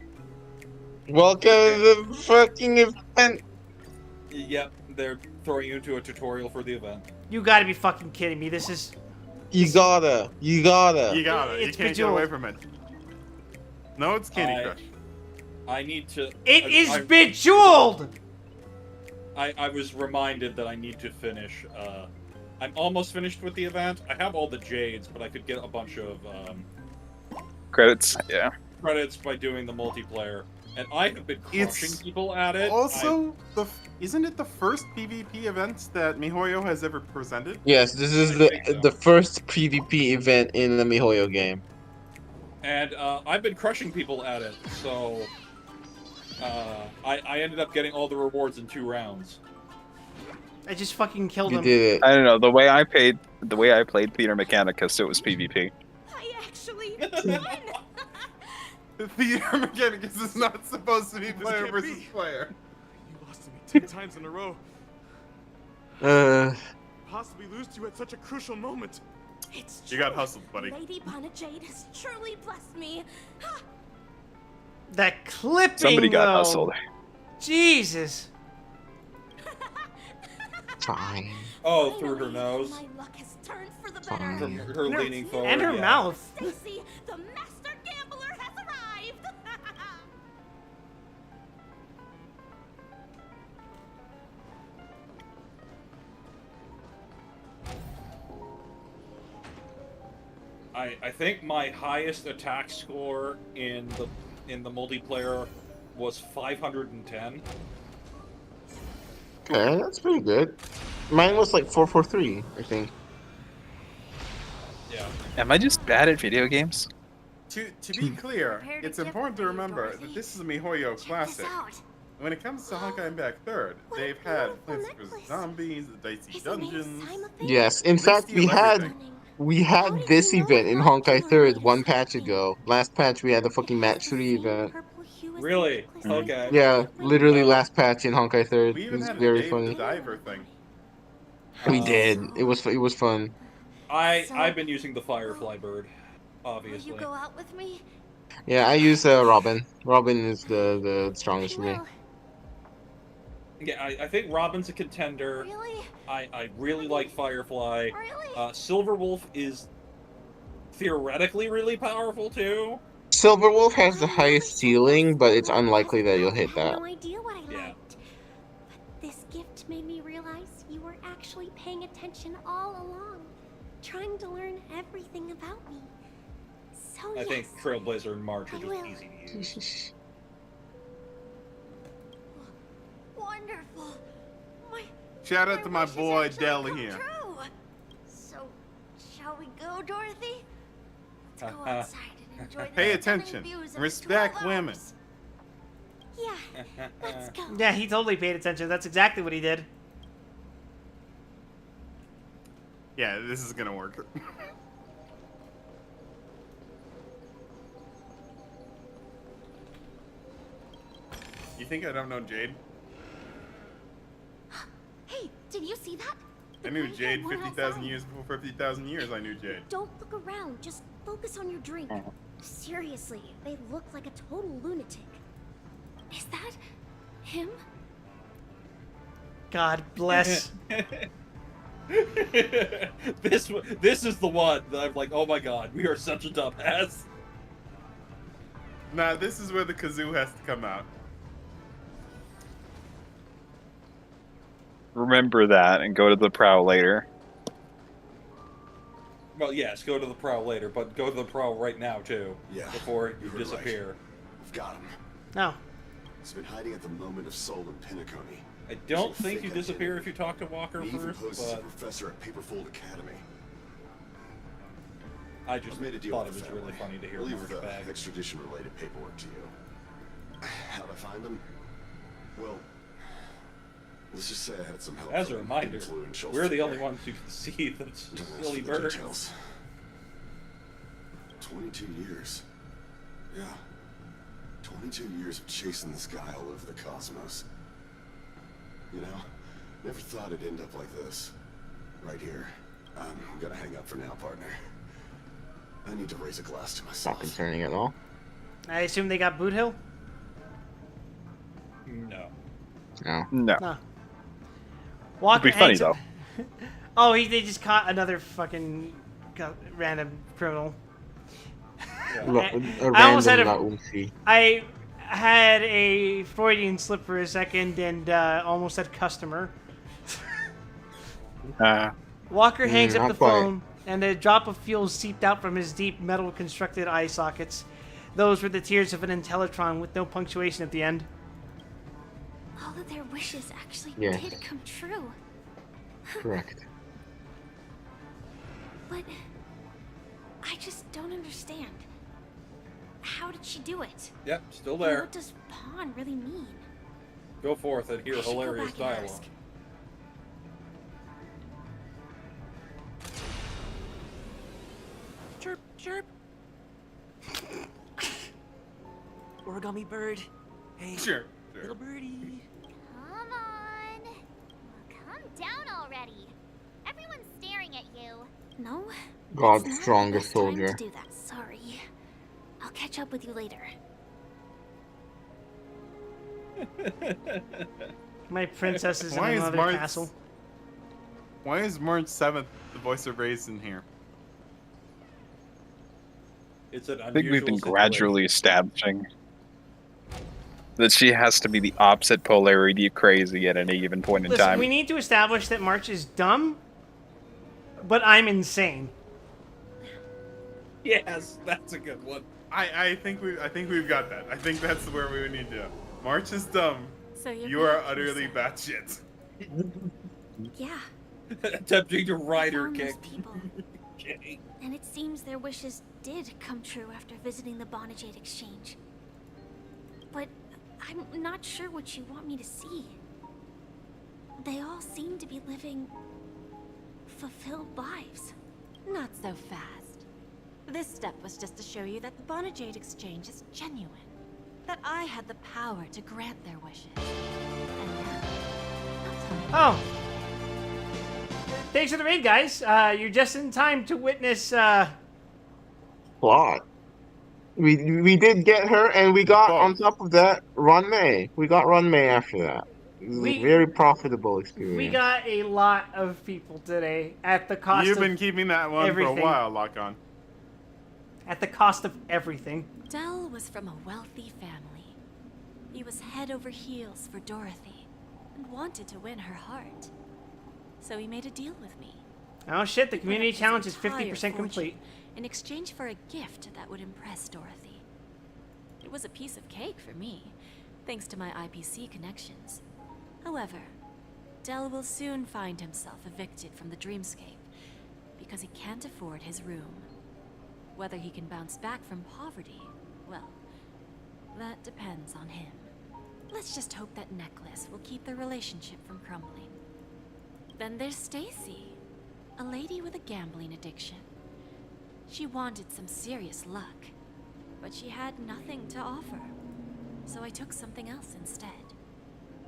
A: Welcome to the fucking event.
F: Yep, they're throwing you into a tutorial for the event.
B: You gotta be fucking kidding me. This is...
A: You gotta.
C: You gotta.
B: It's
C: You can't get away
B: Bejeweled.
C: from it. No, it's Candy Crush.
F: I need to...
B: It is Bejeweled!
F: I was reminded that I need to finish... I'm almost finished with the event. I have all the Jades, but I could get a bunch of...
D: Credits, yeah.
F: Credits by doing the multiplayer. And I have been crushing people at it.
C: Also, isn't it the first PvP event that MiHoYo has ever presented?
A: Yes, this is the first PvP event in the MiHoYo game.
F: And I've been crushing people at it, so... I ended up getting all the rewards in 2 rounds.
B: I just fucking killed him.
A: did it.
D: I don't know, the way I played Theater Mechanicus, it was PvP.
K: I actually won!
C: Theater Mechanicus is not supposed to be player versus player.
H: You lost to me 10 times in a row. Possibly lose to you at such a crucial moment.
K: It's
C: You got hustled, buddy.
K: Lady Bonajade has truly blessed me.
B: That clipping,
D: Somebody got
B: though.
D: hustled.
B: Jesus.
A: Fine.
F: Oh, through her nose.
K: My luck has turned for the better.
F: From her leaning forward.
B: And her
F: yeah.
B: mouth.
K: Stacy, the master gambler has arrived.
F: I think my highest attack score in the multiplayer was 510.
A: Okay, that's pretty good. Mine was like 443, I think.
F: Yeah.
D: Am I just bad at video games?
C: To be clear, it's important to remember that this is a MiHoYo classic. When it comes to Honkai and Back Third, they've had Plants vs. Zombies, the Dicey Dungeons.
A: Yes, in fact, we had this event in Honkai 3rd 1 patch ago. Last patch we had the fucking match 3 event.
F: Really? Okay.
A: Yeah, literally last patch in Honkai 3rd.
C: We
A: It
C: even
A: was
C: had a
A: very
C: Dave
A: funny.
C: the Diver thing.
A: We did. It was fun.
F: I've been using the Firefly bird,
K: Will
F: obviously.
K: you go out with me?
A: Yeah, I use Robin. Robin is the strongest for me.
F: Yeah, I think Robin's a contender.
K: Really?
F: I really like Firefly. Silverwolf is theoretically really powerful too.
A: Silverwolf has the highest ceiling, but it's unlikely that you'll hit that.
K: No idea what I liked. But this gift made me realize you were actually paying attention all along, trying to learn everything about me. So
F: I think Trailblazer and March are just easy to use.
K: Wonderful.
C: Shout out to my boy Dell here.
K: True. So, shall we go, Dorothy? Let's go outside and enjoy the
C: Pay
K: stunning
C: attention.
K: views of
C: Respect
K: 12
C: women.
K: hours. Yeah, let's go.
B: Yeah, he totally paid attention. That's exactly what he did.
C: Yeah, this is gonna work. You think I don't know Jade?
K: Hey, did you see that?
C: I knew Jade 50,000 years before 50,000 years I knew Jade.
K: Don't look around. Just focus on your drink. Seriously, they look like a total lunatic. Is that him?
B: God bless.
F: This is the one that I'm like, oh my god, we are such a dumbass.
C: Nah, this is where the kazoo has to come out.
D: Remember that and go to the prow later.
F: Well, yes, go to the prowl later, but go to the prowl right now, too.
S: Yeah,
F: before you
S: heard
F: disappear.
S: Right. We've got him.
B: No.
S: He's been hiding at the moment of soul in Pinnaconey.
F: I don't think you disappear if you talk to Walker
S: he
F: first,
S: poses as a
F: but...
S: professor at Paperfold Academy.
F: I just
S: made a deal
F: thought
S: with
F: it was
S: the
F: really
S: family.
F: funny to hear
S: We'll leave
F: Mark
S: the
F: back.
S: extradition-related paperwork to you. How'd I find him? Well, let's just say I had some help.
F: As a
S: from an
F: reminder,
S: influential
F: we're the
S: figure.
F: only ones who can see the silly
S: The
F: birds.
S: details. 22 years. Yeah. 22 years of chasing this guy all over the cosmos. You know, never thought it'd end up like this. Right here. I'm gonna hang up for now, partner. I need to raise a glass to myself.
A: Not concerning at all.
B: I assume they got Boot Hill?
F: No.
A: No.
D: No.
B: Walker
D: It'd be funny,
B: hangs up-
D: though.
B: Oh, they just caught another fucking random criminal.
A: Look,
B: I almost had
A: a
B: I had a Freudian slip for a second and almost said customer. Walker hangs up
A: not
B: the
A: quite.
B: phone, and a drop of fuel seeped out from his deep metal-constructed eye sockets. Those were the tears of an Intellitron with no punctuation at the end.
E: All of their wishes actually
A: Yes.
E: did come true.
A: Correct.
E: But I just don't understand. How did she do it?
F: Yep, still
E: And
F: there.
E: what does pawn really mean?
F: Go forth and hear
E: I should go
F: hilarious
E: back and
F: dialogue.
E: ask.
J: Chirp, chirp. Origami bird. Hey,
C: Sure.
J: little birdie.
E: Come on. Calm down already. Everyone's staring at you. No?
A: God's
E: it's not the
A: strongest
E: best time
A: soldier.
E: to do that. Sorry. I'll catch up with you later.
B: My princess is in
C: Why is
B: another
C: March-
B: castle.
C: Why is March 7th the voice of reason here?
F: It's an
D: I think we've been
F: unusual
D: gradually establishing that she has to be the opposite polarity of crazy at any given point in
B: Listen,
D: time.
B: we need to establish that March is dumb, but I'm insane.
F: Yes, that's a good one.
C: I think we've got that. I think that's where we need to. March is dumb.
E: So you're
C: You are
E: back,
C: utterly
E: Lisa.
C: batshit.
E: Yeah.
F: Attempting to ride her
E: Found those
F: kick.
E: people.
F: Okay.
E: And it seems their wishes did come true after visiting the Bonajade Exchange. But I'm not sure what you want me to see. They all seem to be living fulfilled lives.
I: Not so fast. This step was just to show you that the Bonajade Exchange is genuine. That I had the power to grant their wishes. And now,
B: Oh. Thanks for the raid, guys. You're just in time to witness,
A: Plot. We did get her, and we got on top of that Run May. We got Run May after that. It was a very profitable experience.
B: we got a lot of people today at the cost
C: You've
B: of
C: been keeping that one
B: everything.
C: for a while, Lock On.
B: At the cost of everything.
I: Dell was from a wealthy family. He was head over heels for Dorothy and wanted to win her heart. So he made a deal with me.
B: Oh shit, the
I: He put
B: community
I: up his
B: challenge is
I: entire
B: 50% complete.
I: fortune in exchange for a gift that would impress Dorothy. It was a piece of cake for me, thanks to my IPC connections. However, Dell will soon find himself evicted from the dreamscape because he can't afford his room. Whether he can bounce back from poverty, well, that depends on him. Let's just hope that necklace will keep their relationship from crumbling. Then there's Stacy, a lady with a gambling addiction. She wanted some serious luck, but she had nothing to offer. So I took something else instead.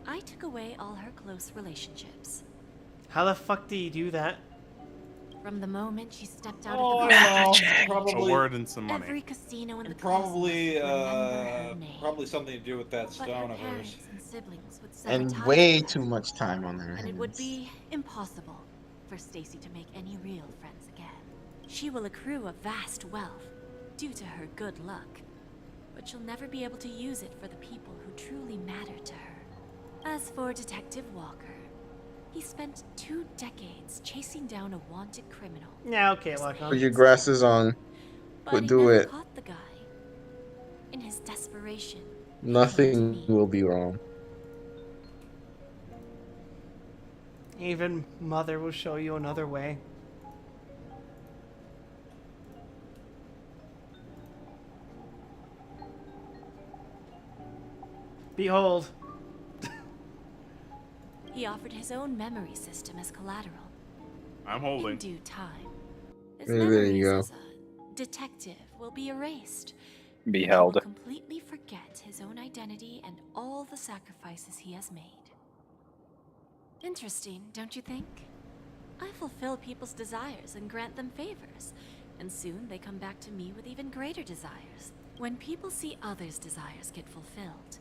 I: I took away all her close relationships.
B: How the fuck do you do that?
I: From the moment she stepped out
F: Oh,
I: of the
F: no,
I: bar,
F: probably.
C: A word and some money.
I: every casino in the
F: Probably,
I: cosmos would remember her name.
F: probably something to do with that
I: But
F: stone
I: her
F: of hers.
I: parents and siblings would
A: And
I: sabotage
A: way
I: them,
A: too much time on their
I: and it would
A: hands.
I: be impossible for Stacy to make any real friends again. She will accrue a vast wealth due to her good luck, but she'll never be able to use it for the people who truly matter to her. As for Detective Walker, He spent 2 decades chasing down a wanted criminal.
B: Yeah, okay,
A: Put
B: Lachlan.
A: your glasses on.
I: But he
A: Do
I: never
A: it.
I: caught the guy. In his desperation,
A: Nothing will be wrong.
B: Even Mother will show you another way. Behold.
I: he offered his own memory system as collateral.
C: I'm holding.
I: In due time, his
A: There you
I: memories
A: go.
I: as a detective will be erased.
D: Be
I: He
D: held.
I: will completely forget his own identity and all the sacrifices he has made. Interesting, don't you think? I fulfill people's desires and grant them favors, and soon they come back to me with even greater desires. When people see others' desires get fulfilled,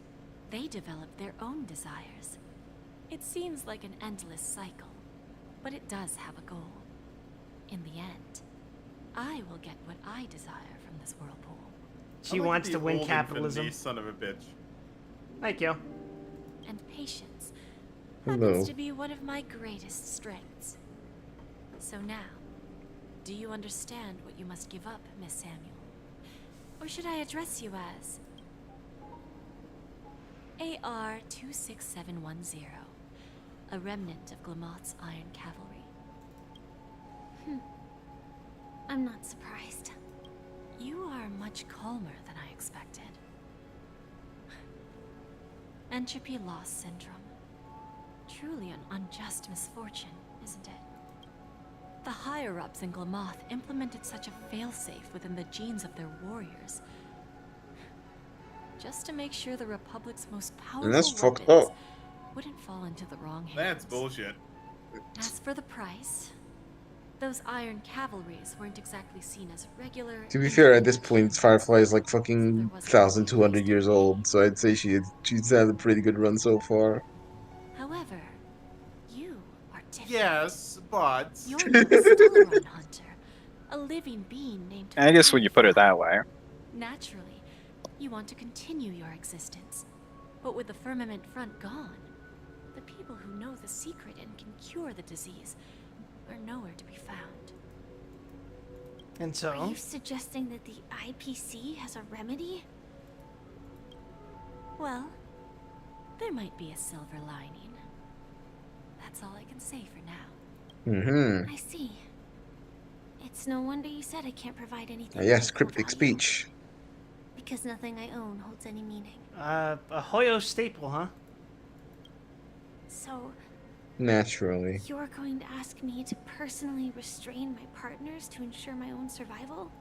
I: they develop their own desires. It seems like an endless cycle, but it does have a goal. In the end, I will get what I desire from this whirlpool.
B: She wants to win capitalism.
C: Infinity, son of a bitch.
B: Thank you.
I: And patience
A: Hello.
I: happens to be one of my greatest strengths. So now, do you understand what you must give up, Miss Samuel? Or should I address you as AR-26710, a remnant of Glamoth's Iron Cavalry?
L: I'm not surprised.
I: You are much calmer than I expected. Entropy loss syndrome. Truly an unjust misfortune, isn't it? The higher-ups in Glamoth implemented such a failsafe within the genes of their warriors, just to make sure the Republic's most powerful
A: And that's fucked
I: weapons
A: up.
I: wouldn't fall into the wrong hands.
C: That's bullshit.
I: As for the price, those Iron Cavalries weren't exactly seen as regular.
A: To be fair, at this point, Firefly is like fucking 1,200 years old, so I'd say she's had a pretty good run so far.
I: However, you are different.
C: Yes, but
I: You're the Stellaron Hunter, a living being named.
D: I guess when you put it that way.
I: Naturally, you want to continue your existence, but with the firmament front gone, the people who know the secret and can cure the disease are nowhere to be found.
B: And so?
L: Are you suggesting that the IPC has a remedy?
I: Well, there might be a silver lining. That's all I can say for now.
A: Mm-hmm.
L: I see. It's no wonder you said I can't provide anything.
A: Yes, cryptic speech.
L: Because nothing I own holds any meaning.
B: A Hoyo staple, huh?
L: So,
A: Naturally.
L: you're going to ask me to personally restrain my partners to ensure my own survival?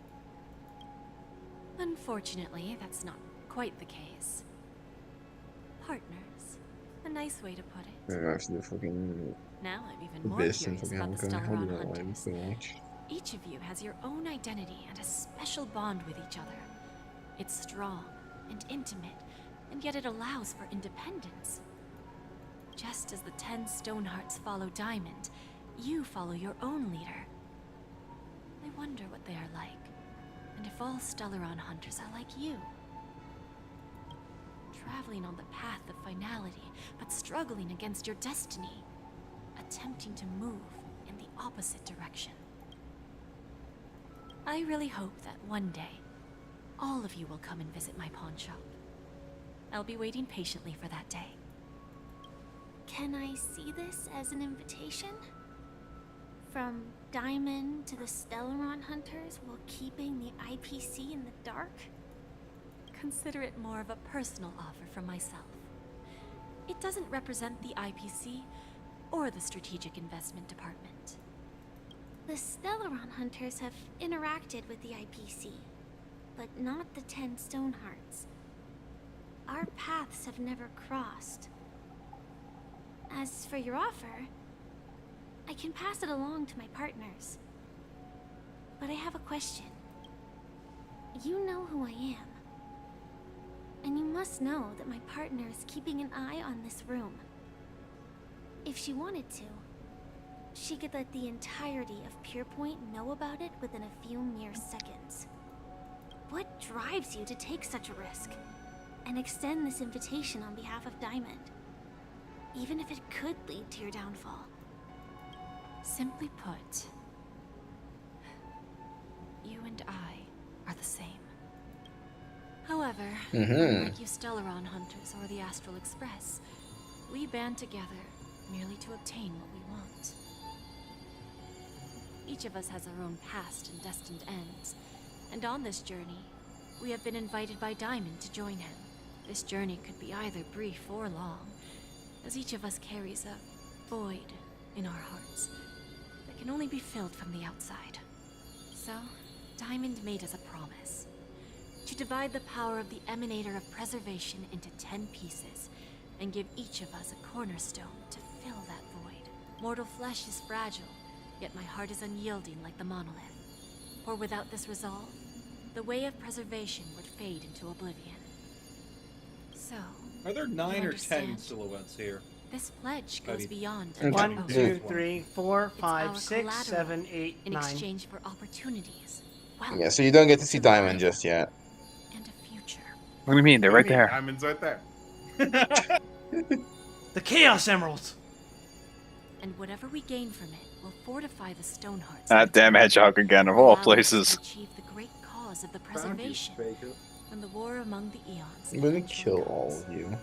I: Unfortunately, that's not quite the case. Partners. A nice way to put it.
A: Actually, fucking
I: Now I'm even more
A: Abyss and
I: curious
A: fucking
I: about the
A: Honkai. How do
I: Stellaron
A: you not like
I: Hunters.
A: so much?
I: Each of you has your own identity and a special bond with each other. It's strong and intimate, and yet it allows for independence. Just as the 10 Stonehearts follow Diamond, you follow your own leader. I wonder what they are like, and if all Stellaron Hunters are like you. Traveling on the path of finality, but struggling against your destiny. Attempting to move in the opposite direction. I really hope that one day, all of you will come and visit my pawn shop. I'll be waiting patiently for that day.
L: Can I see this as an invitation? From Diamond to the Stellaron Hunters while keeping the IPC in the dark?
I: Consider it more of a personal offer from myself. It doesn't represent the IPC or the Strategic Investment Department.
L: The Stellaron Hunters have interacted with the IPC, but not the 10 Stonehearts. Our paths have never crossed. As for your offer, I can pass it along to my partners. But I have a question. You know who I am. And you must know that my partner is keeping an eye on this room. If she wanted to, she could let the entirety of Purepoint know about it within a few mere seconds. What drives you to take such a risk and extend this invitation on behalf of Diamond? Even if it could lead to your downfall.
I: Simply put, you and I are the same. However, unlike you Stellaron hunters or the Astral Express, we band together merely to obtain what we want. Each of us has our own past and destined ends, and on this journey, we have been invited by Diamond to join him. This journey could be either brief or long, as each of us carries a void in our hearts that can only be filled from the outside. So, Diamond made us a promise to divide the power of the Emanator of Preservation into 10 pieces and give each of us a cornerstone to fill that void. Mortal flesh is fragile, yet my heart is unyielding like the monolith. For without this resolve, the way of preservation would fade into oblivion. So,
F: are there 9 or 10 silhouettes here?
I: This pledge goes beyond
B: 1, 2, 3, 4, 5, 6, 7, 8, 9.
I: In exchange for opportunities.
A: Yeah, so you don't get to see Diamond just yet.
I: And a future.
D: What do you mean? They're right there.
C: Diamond's right there.
B: The Chaos Emeralds!
I: And whatever we gain from it will fortify the Stonehearts.
D: That damn hedgehog again, of all places.
I: Achieve the great cause of the preservation. And the war among the eons.
A: I'm gonna kill all of you.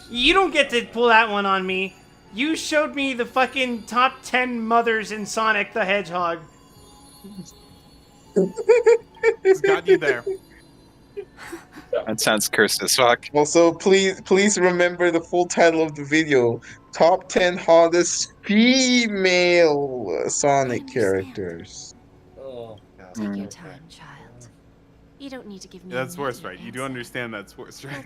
B: You don't get to pull that one on me. You showed me the fucking top 10 mothers in Sonic the Hedgehog.
C: It's got you there.
D: That sounds cursed as fuck.
A: Also, please remember the full title of the video: Top 10 Hottest Female Sonic Characters.
F: Oh,
I: take your time, child. You don't need to give me.
C: That's worse, right? You do understand that's worse, right?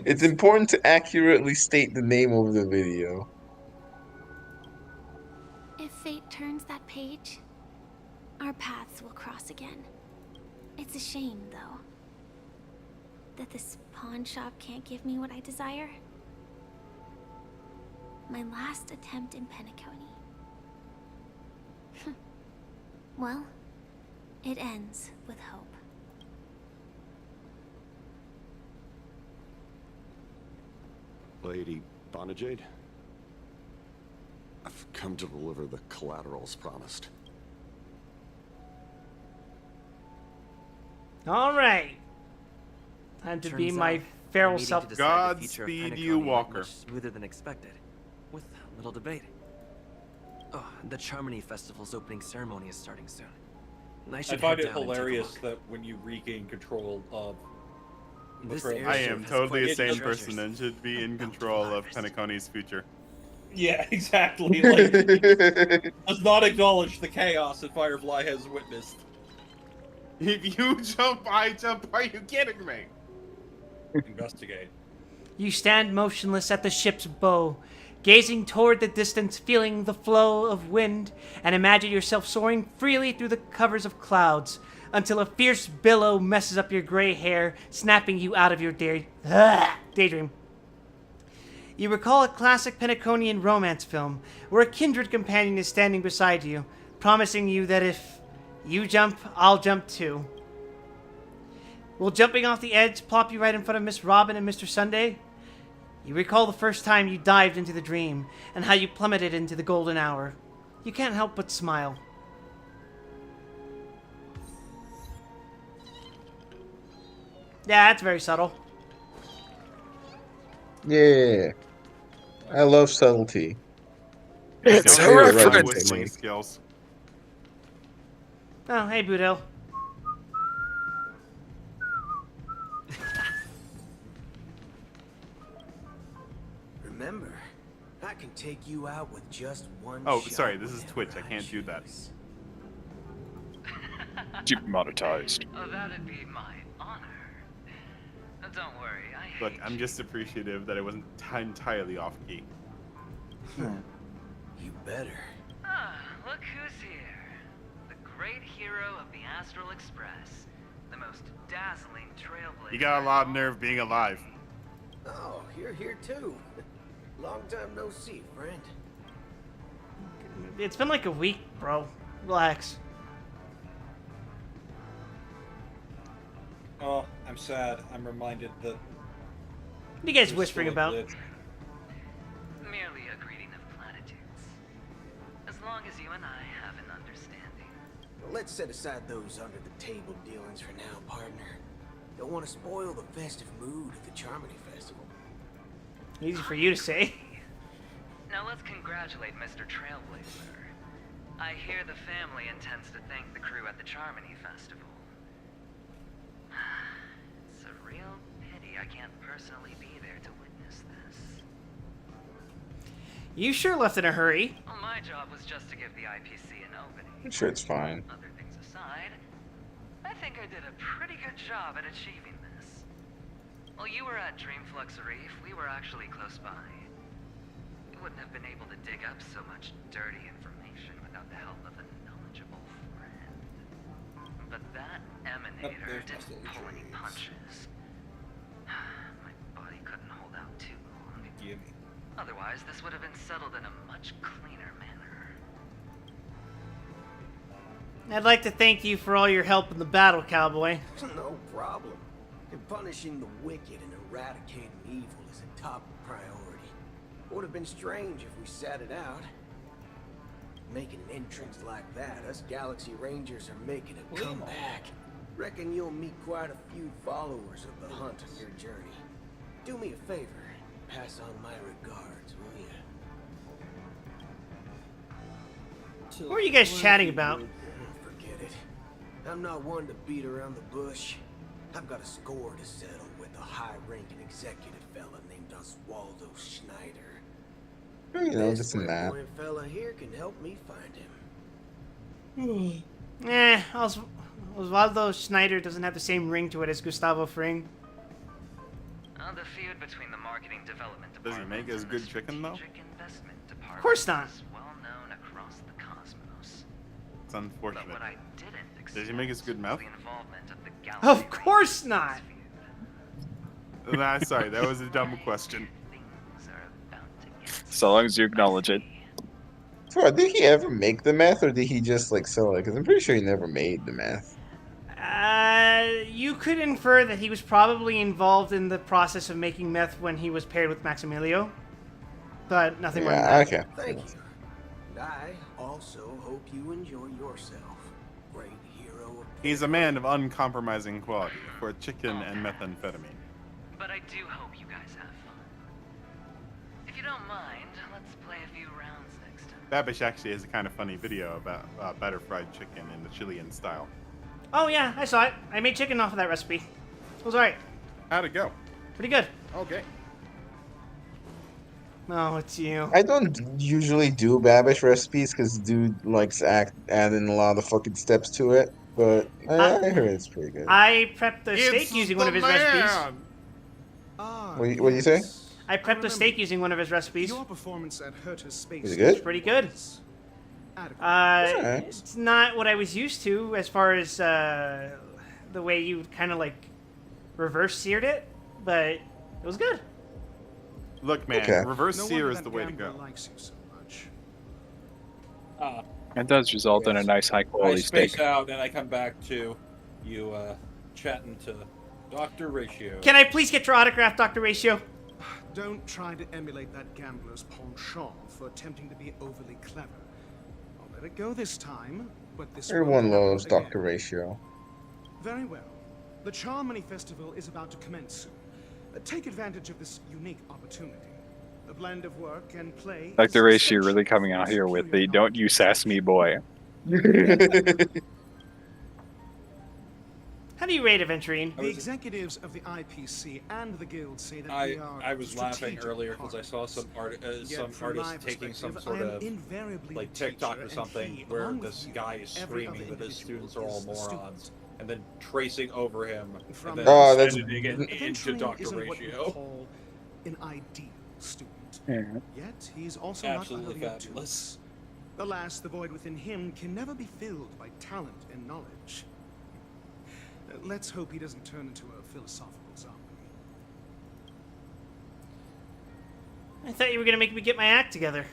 A: It's important to accurately state the name of the video.
L: If fate turns that page, our paths will cross again. It's a shame, though, that this pawn shop can't give me what I desire. My last attempt in Penacony. Well, it ends with hope.
M: Lady Bonajade, I've come to deliver the collaterals promised.
B: Alright. Time to be my feral self.
C: Godspeed you, Walker.
J: Smoother than expected, with little debate. Oh, the Charmony Festival's opening ceremony is starting soon. I
F: find it hilarious that when you regain control of
C: I am totally the same person and should be in control of Penacony's future.
F: Yeah, exactly. Like, does not acknowledge the chaos that Firefly has witnessed.
C: If you jump, I jump. Are you kidding me?
F: Investigate.
B: You stand motionless at the ship's bow, gazing toward the distance, feeling the flow of wind, and imagine yourself soaring freely through the covers of clouds until a fierce billow messes up your gray hair, snapping you out of your daydream. You recall a classic Penaconian romance film where a kindred companion is standing beside you, promising you that if you jump, I'll jump too. Will jumping off the edge plop you right in front of Miss Robin and Mr. Sunday? You recall the first time you dived into the dream and how you plummeted into the golden hour. You can't help but smile. Yeah, that's very subtle.
A: Yeah. I love subtlety.
D: It's
A: a reference.
C: Whistling skills.
B: Oh, hey, Boudel.
T: Remember, I can take you out with just one
C: Oh,
T: shot
C: sorry, this is
T: whenever
C: Twitch. I
T: I
C: can't do that.
D: Demonetized.
U: Oh, that'd be my honor. Don't worry,
C: Look, I'm just appreciative that it wasn't entirely off key.
T: You better.
U: Ah, look who's here. The great hero of the Astral Express. The most dazzling trailblazer.
C: You got a lot of nerve being alive.
T: Oh, you're here too. Long time no see, friend.
B: It's been like a week, bro. Relax.
F: Oh, I'm sad. I'm reminded that...
B: What are you guys whispering about?
U: Mere merely a greeting of platitudes. As long as you and I have an understanding.
T: Let's set aside those under-the-table dealings for now, partner. Don't want to spoil the festive mood of the Charmony Festival.
B: Easy for you to say.
U: Now let's congratulate Mr. Trailblazer. I hear the family intends to thank the crew at the Charmony Festival. It's a real pity I can't personally be there to witness this.
B: You sure left in a hurry.
U: Well, my job was just to give the IPC an opening.
A: I'm sure it's fine.
U: Other things aside, I think I did a pretty good job at achieving this. While you were at Dreamflux Reef, we were actually close by. We wouldn't have been able to dig up so much dirty information without the help of a knowledgeable friend. But that emanator didn't pull any punches. My body couldn't hold out too long. Otherwise, this would have been settled in a much cleaner manner.
B: I'd like to thank you for all your help in the battle, cowboy.
T: No problem. And punishing the wicked and eradicating evil is a top priority. Would have been strange if we sat it out. Making an entrance like that, us Galaxy Rangers are making a comeback. Reckon you'll meet quite a few followers of the hunt on your journey. Do me a favor. Pass on my regards, will you?
B: What are you guys chatting about?
T: Forget it. I'm not one to beat around the bush. I've got a score to settle with a high-ranking executive fella named Oswaldo Schneider.
A: You know, just in that.
T: This fella here can help me find him.
B: Oswaldo Schneider doesn't have the same ring to it as Gustavo Fring.
U: The feud between the marketing development
C: Does he make as good chicken though?
B: Of course not.
U: Well known across the cosmos.
C: It's unfortunate.
U: But what I didn't
C: Does he make as good meth?
U: the involvement of the Galaxy
B: Of course not.
C: Nah, sorry, that was a dumb question.
D: So long as you acknowledge it.
A: So, did he ever make the meth, or did he just like sell it? Because I'm pretty sure he never made the meth.
B: You could infer that he was probably involved in the process of making meth when he was paired with Maximilio, but nothing more than that.
A: Okay.
T: Thank you. And I also hope you enjoy yourself. Great hero of...
C: He's a man of uncompromising quality for chicken and methamphetamine.
U: But I do hope you guys have fun. If you don't mind, let's play a few rounds next time.
C: Babish actually has a kind of funny video about batter fried chicken in the Chilean style.
B: Oh yeah, I saw it. I made chicken off of that recipe. It was alright.
C: How'd it go?
B: Pretty good.
C: Okay.
B: Oh, it's you.
A: I don't usually do Babish recipes because dude likes adding a lot of fucking steps to it, but I heard it's pretty good.
B: I prepped the steak using one of his recipes.
A: What do you say?
B: I prepped the steak using one of his recipes.
G: Your performance at Herta's space
A: Is it good?
B: It's pretty good. It's not what I was used to as far as the way you kind of like reverse seared it, but it was good.
C: Look, man, reverse sear is the way to go.
G: Likes you so much.
D: It does result in a nice high quality
F: I space
D: steak.
F: out and I come back to you chatting to Dr. Ratio.
B: Can I please get your autograph, Dr. Ratio?
G: Don't try to emulate that gambler's penchant for attempting to be overly clever. I'll let it go this time, but this
A: Everyone
G: won't
A: loves
G: happen
A: Dr.
G: again.
A: Ratio.
G: Very well. The Charmony Festival is about to commence soon. Take advantage of this unique opportunity. The blend of work and play.
D: Dr. Ratio really coming out here with the "Don't you sass me, boy."
B: How do you rate Aventurine?
G: The executives of the IPC and the guild say that we are
F: I was laughing
G: strategic
F: earlier because I saw some artist taking some sort of like TikTok or something where this guy is screaming that his students are all morons, and then tracing over him and then editing it into Dr. Ratio.
G: An ideal student.
D: Yeah.
G: Yet he's also
F: Absolutely
G: not utterly
F: fabulous.
G: obtuse. Alas, the void within him can never be filled by talent and knowledge. Let's hope he doesn't turn into a philosophical zombie.
B: I thought you were gonna make me get my act together.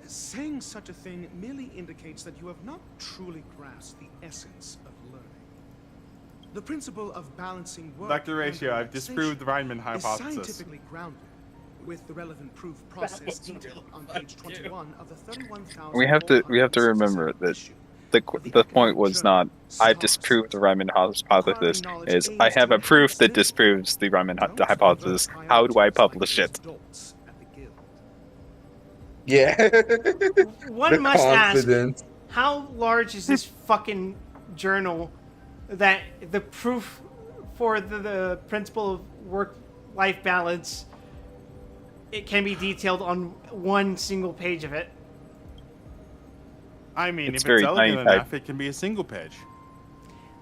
G: Saying such a thing merely indicates that you have not truly grasped the essence of learning. The principle of balancing work
C: Dr. Ratio,
G: and
C: I've disproved the Riemann
G: is
C: hypothesis.
G: scientifically grounded. with the relevant proof process detailed on page 21 of the 31,000.
D: We have to remember that the point was not I've disproved the Riemann hypothesis. Is I have a proof that disproves the Riemann hypothesis. How do I publish it?
A: Yeah.
B: One must ask, how large is this fucking journal that the proof for the principle of work-life balance, it can be detailed on one single page of it?
C: I mean, if it's elegant enough, it can be a single page.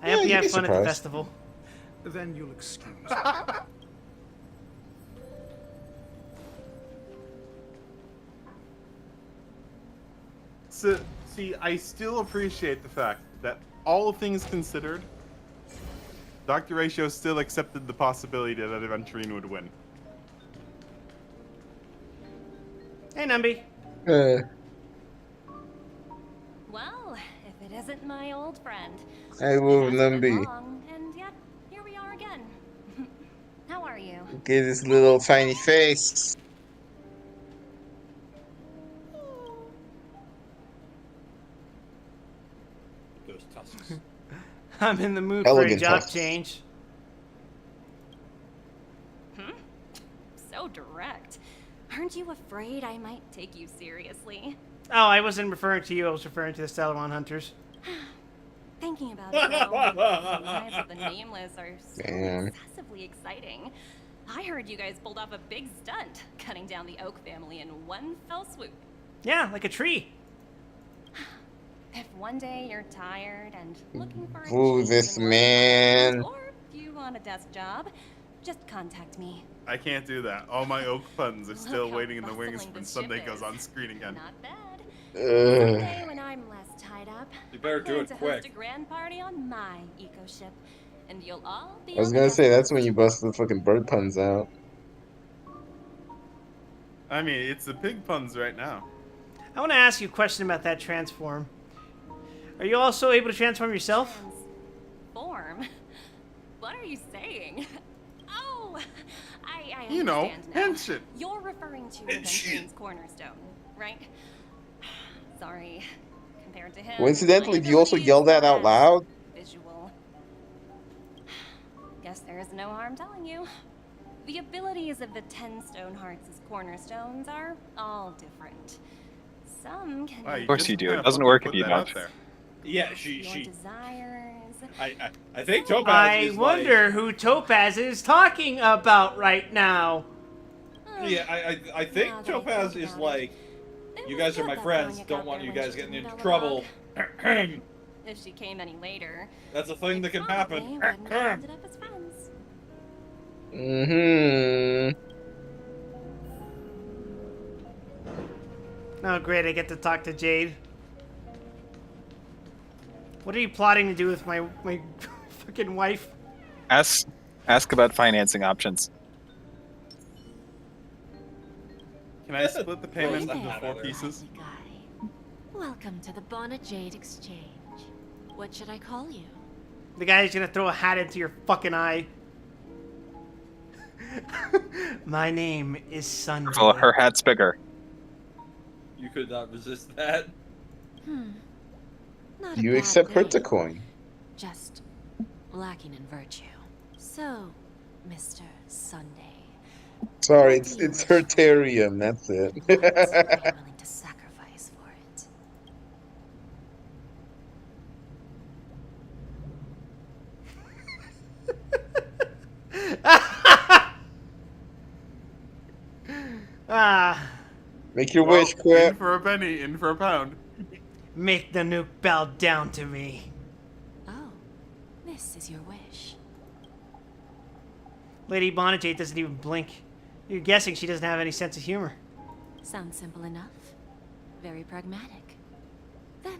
B: I hope you have fun at the festival.
G: Then you'll excuse me.
C: So, see, I still appreciate the fact that all things considered, Dr. Ratio still accepted the possibility that Aventurine would win.
B: Hey, Numby.
O: Well, if it isn't my old friend.
A: I will Numby.
O: And yet, here we are again. How are you?
A: Look at his little tiny face.
F: Those tusks.
B: I'm in the mood for a job change.
O: So direct. Aren't you afraid I might take you seriously?
B: Oh, I wasn't referring to you. I was referring to the Stellaron Hunters.
O: Thinking about it, though, the lives of the Nameless are so excessively exciting. I heard you guys pulled off a big stunt, cutting down the Oak family in one fell swoop.
B: Yeah, like a tree.
O: If one day you're tired and looking for a
A: Ooh, this man.
O: or if you want a desk job, just contact me.
C: I can't do that. All my Oak puns are still waiting in the wings when Sunday goes on screen again.
O: Not bad. Someday when I'm less tied up,
F: you better do it quick.
O: Host a grand party on my eco ship, and you'll all be.
A: I was gonna say that's when you bust the fucking bird puns out.
C: I mean, it's the pig puns right now.
B: I want to ask you a question about that transform. Are you also able to transform yourself?
O: Transform? What are you saying? Oh, I
C: you know,
O: understand now.
C: henshin.
O: You're referring to Vincent's cornerstone, right? Sorry. Compared to him.
A: Coincidentally, do you also yell that out loud?
O: Visual. Guess there is no harm telling you. The abilities of the 10 Stonehearts' cornerstones are all different. Some can.
D: Of course you do. It doesn't work if you don't.
F: Yeah, she.
O: Desires.
F: I think Topaz.
B: I wonder who Topaz is talking about right now.
F: Yeah, I think Topaz is like, you guys are my friends. Don't want you guys getting into trouble.
O: If she came any later,
F: that's a thing that can happen.
O: Ended up as friends.
B: Oh, great! I get to talk to Jade. What are you plotting to do with my fucking wife?
D: Ask about financing options.
C: Can I split the payment into 4 pieces?
I: Welcome to the Bonnet Jade Exchange. What should I call you?
B: The guy who's gonna throw a hat into your fucking eye. My name is Sunday.
D: Well, her hat's bigger.
F: You could not resist that.
I: Not
A: You accept Cryptocoin.
I: Just lacking in virtue. So, Mr. Sunday.
A: Sorry, it's Hertarium, that's it.
I: Willing to sacrifice for it.
A: Make your wish, Quip.
C: In for a penny, in for a pound.
B: Make the nuke bow down to me.
I: Oh, this is your wish.
B: Lady Bonajade doesn't even blink. You're guessing she doesn't have any sense of humor.
I: Sounds simple enough. Very pragmatic. Then,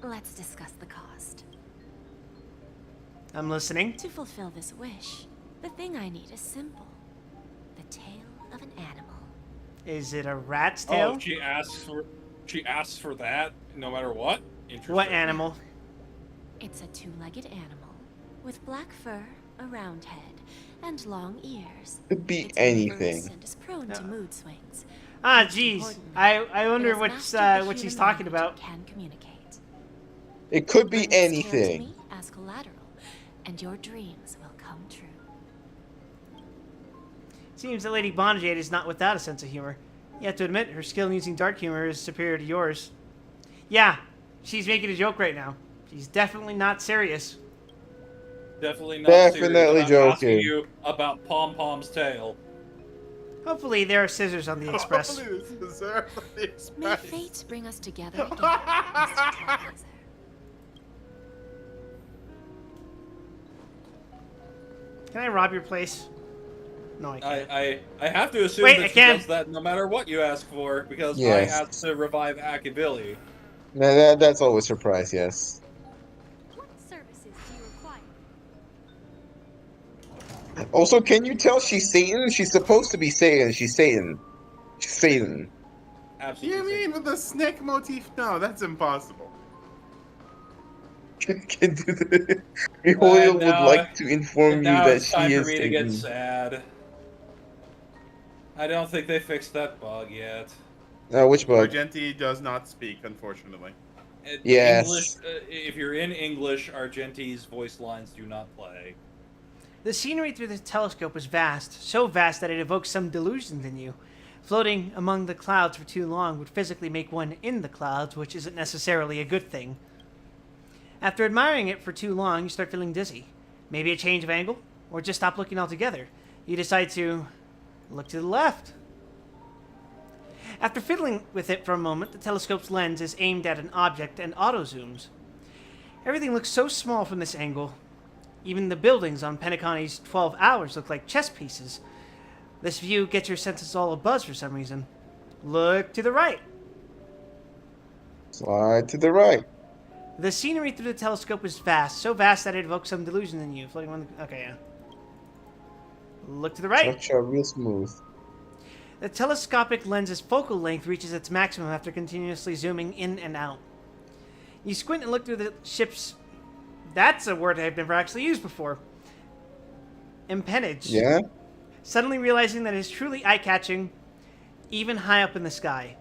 I: let's discuss the cost.
B: I'm listening.
I: To fulfill this wish, the thing I need is simple. The tail of an animal.
B: Is it a rat's tail?
F: Oh, she asks for that no matter what? Interesting.
B: What animal?
I: It's a 2-legged animal with black fur, a round head, and long ears.
A: Could be
I: It's
A: anything.
I: diverse and is prone to mood swings.
B: Ah,
I: Most
B: jeez.
I: importantly,
B: I
I: it
B: wonder
I: has mastered the
B: what she's
I: human
B: talking
I: language
B: about.
I: and can communicate.
A: It could
I: Bring
A: be
I: its tale to
A: anything.
I: me as collateral, and your dreams will come true.
B: Seems that Lady Bonjade is not without a sense of humor. You have to admit, her skill in using dark humor is superior to yours. Yeah, she's making a joke right now. She's definitely not serious.
F: Definitely not
A: Definitely
F: serious about asking
A: joking.
F: you about Pom Pom's tail.
B: Hopefully there are scissors on the express.
C: Hopefully this is there on the
I: May
C: express.
I: fate bring us together again, Mr. Trailblazer.
B: Can I rob your place? No, I can't.
F: I have to assume
B: Wait,
F: that
B: I
F: she
B: can.
F: does that no matter what you ask for, because
A: Yes.
F: I asked to revive Akavili.
A: No, that's always a surprise, yes.
K: What services do you require?
A: Also, can you tell she's Satan? She's supposed to be Satan. She's Satan. She's Satan.
F: Absolutely.
C: You mean with the snake motif? No, that's impossible.
A: Can do the Mihoyo would like to inform
F: And
A: you
F: now
A: that
F: it's time
A: she
F: for
A: is
F: me to get
A: Satan.
F: sad. I don't think they fixed that bug yet.
A: Which bug?
C: Argenti does not speak, unfortunately.
A: Yes.
F: English, if you're in English, Argenti's voice lines do not play.
B: The scenery through the telescope was vast, so vast that it evoked some delusions in you. Floating among the clouds for too long would physically make one in the clouds, which isn't necessarily a good thing. After admiring it for too long, you start feeling dizzy. Maybe a change of angle, or just stop looking altogether. You decide to look to the left. After fiddling with it for a moment, the telescope's lens is aimed at an object and auto-zooms. Everything looks so small from this angle. Even the buildings on Penacony's 12 hours look like chess pieces. This view gets your senses all abuzz for some reason. Look to the right.
A: Slide to the right.
B: The scenery through the telescope is vast, so vast that it evokes some delusion in you. Floating on the... Okay, yeah. Look to the right.
A: Cha-cha, real smooth.
B: The telescopic lens's focal length reaches its maximum after continuously zooming in and out. You squint and look through the ship's... That's a word I've never actually used before. Empennage.
A: Yeah?
B: Suddenly realizing that it is truly eye-catching, even high up in the sky.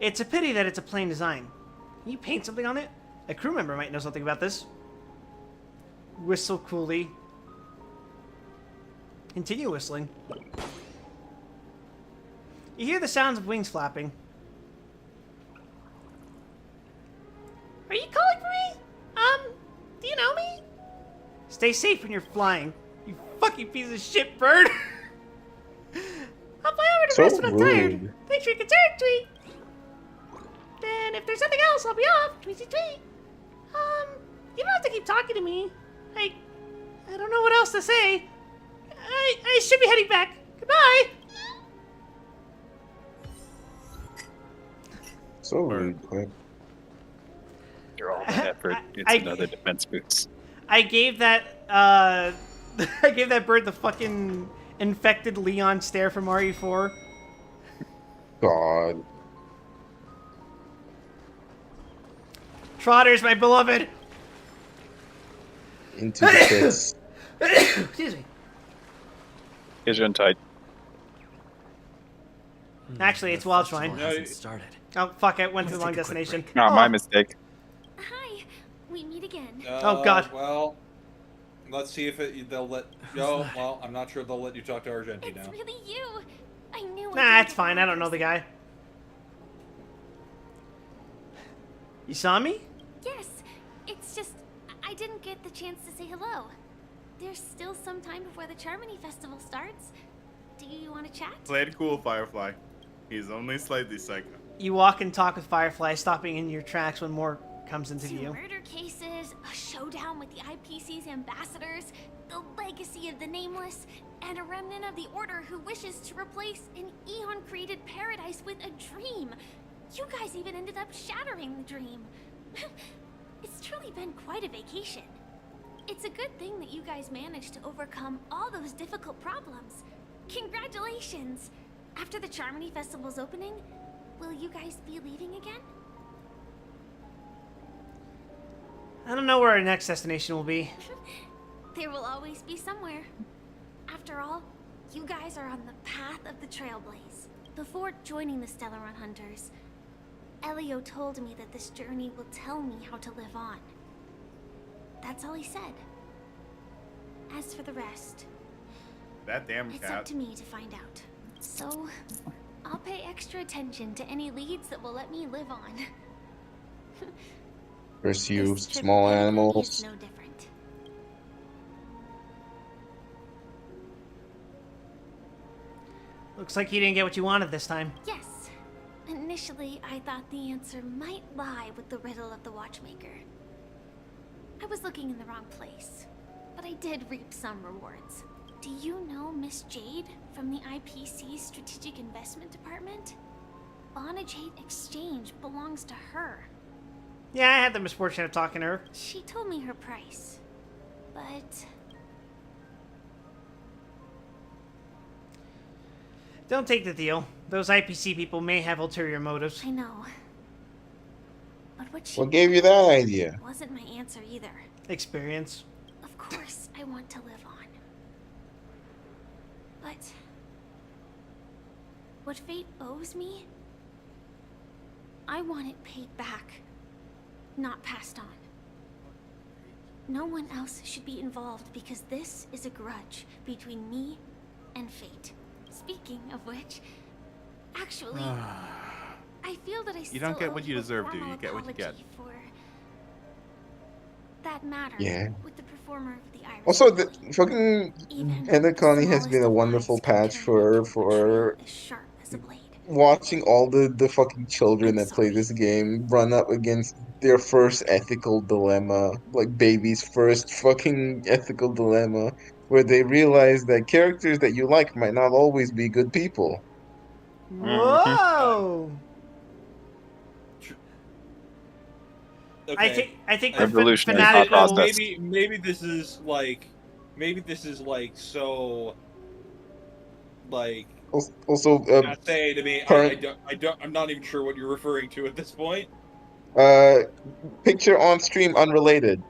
B: It's a pity that it's a plain design. Can you paint something on it? A crew member might know something about this. Whistle coolly. Continue whistling. You hear the sounds of wings flapping. Are you calling for me? Do you know me? Stay safe when you're flying, you fucking piece of shit bird. I'll fly over to
A: So
B: rest when I'm tired.
A: rude.
B: Thanks for your concern, Tweet. Then if there's something else, I'll be off. Tweety tweet. You don't have to keep talking to me. I don't know what else to say. I should be heading back. Goodbye.
A: So rude, Quinn.
D: You're all that effort. It's another defense boost.
B: I gave that I gave that bird the fucking infected Leon stare from RE4.
A: God.
B: Trotters, my beloved.
A: Into the pits.
B: Excuse me.
D: Here's your tight.
B: Actually, it's Wild Shrine.
J: Started.
B: Oh, fuck, I went to the wrong destination.
D: No, my mistake.
L: Hi, we meet again.
B: Oh, God.
F: Well, let's see if they'll let. Oh, well, I'm not sure they'll let you talk to Argenti now.
L: It's really you. I knew.
B: Nah, it's fine. I don't know the guy. You saw me?
L: Yes. It's just I didn't get the chance to say hello. There's still some time before the Charmony Festival starts. Do you want to chat?
C: Play it cool, Firefly. He's only slightly psycho.
B: You walk and talk with Firefly, stopping in your tracks when more comes into view.
L: Murder cases, a showdown with the IPC's ambassadors, the legacy of the Nameless, and a remnant of the Order who wishes to replace an Eon-created paradise with a dream. You guys even ended up shattering the dream. It's truly been quite a vacation. It's a good thing that you guys managed to overcome all those difficult problems. Congratulations! After the Charmony Festival's opening, will you guys be leaving again?
B: I don't know where our next destination will be.
L: There will always be somewhere. After all, you guys are on the path of the Trailblaze. Before joining the Stellaron Hunters, Elio told me that this journey will tell me how to live on. That's all he said. As for the rest,
C: That damn
L: it's
C: cat.
L: up to me to find out. So, I'll pay extra attention to any leads that will let me live on.
A: Pursue
L: This trip
A: small
L: to Penacony
A: animals.
L: is no different.
B: Looks like you didn't get what you wanted this time.
L: Yes. Initially, I thought the answer might lie with the riddle of the Watchmaker. I was looking in the wrong place, but I did reap some rewards. Do you know Miss Jade from the IPC Strategic Investment Department? Bonajade Exchange belongs to her.
B: Yeah, I had the misfortune of talking to her.
L: She told me her price, but
B: Don't take the deal. Those IPC people may have ulterior motives.
L: I know. But what she
A: What gave you that idea?
L: wasn't my answer either.
B: Experience.
L: Of course, I want to live on. But what fate owes me, I want it paid back, not passed on. No one else should be involved because this is a grudge between me and fate. Speaking of which, actually, I feel that I still
C: You don't get
L: owe
C: what you
L: a
C: deserve, do
L: formal
C: you? Get what you get.
L: apology for that matter
A: Yeah.
L: with the performer of the Irish.
A: Also, the fucking
L: Even
A: Penacony has
L: smallest
A: been a
L: of
A: wonderful
L: lives can
A: patch
L: turn
A: for
L: into a betrayal as sharp as a blade.
A: watching all the fucking children that play this game run up against their first ethical dilemma, like baby's first fucking ethical dilemma, where they realize that characters that you like might not always be good people.
B: Whoa!
F: Okay.
B: I think the
D: Revolutionary thought
B: fanatical.
D: process.
F: Maybe this is like so like
A: Also,
F: not saying to me.
A: current
F: I'm not even sure what you're referring to at this point.
A: uh picture on stream unrelated.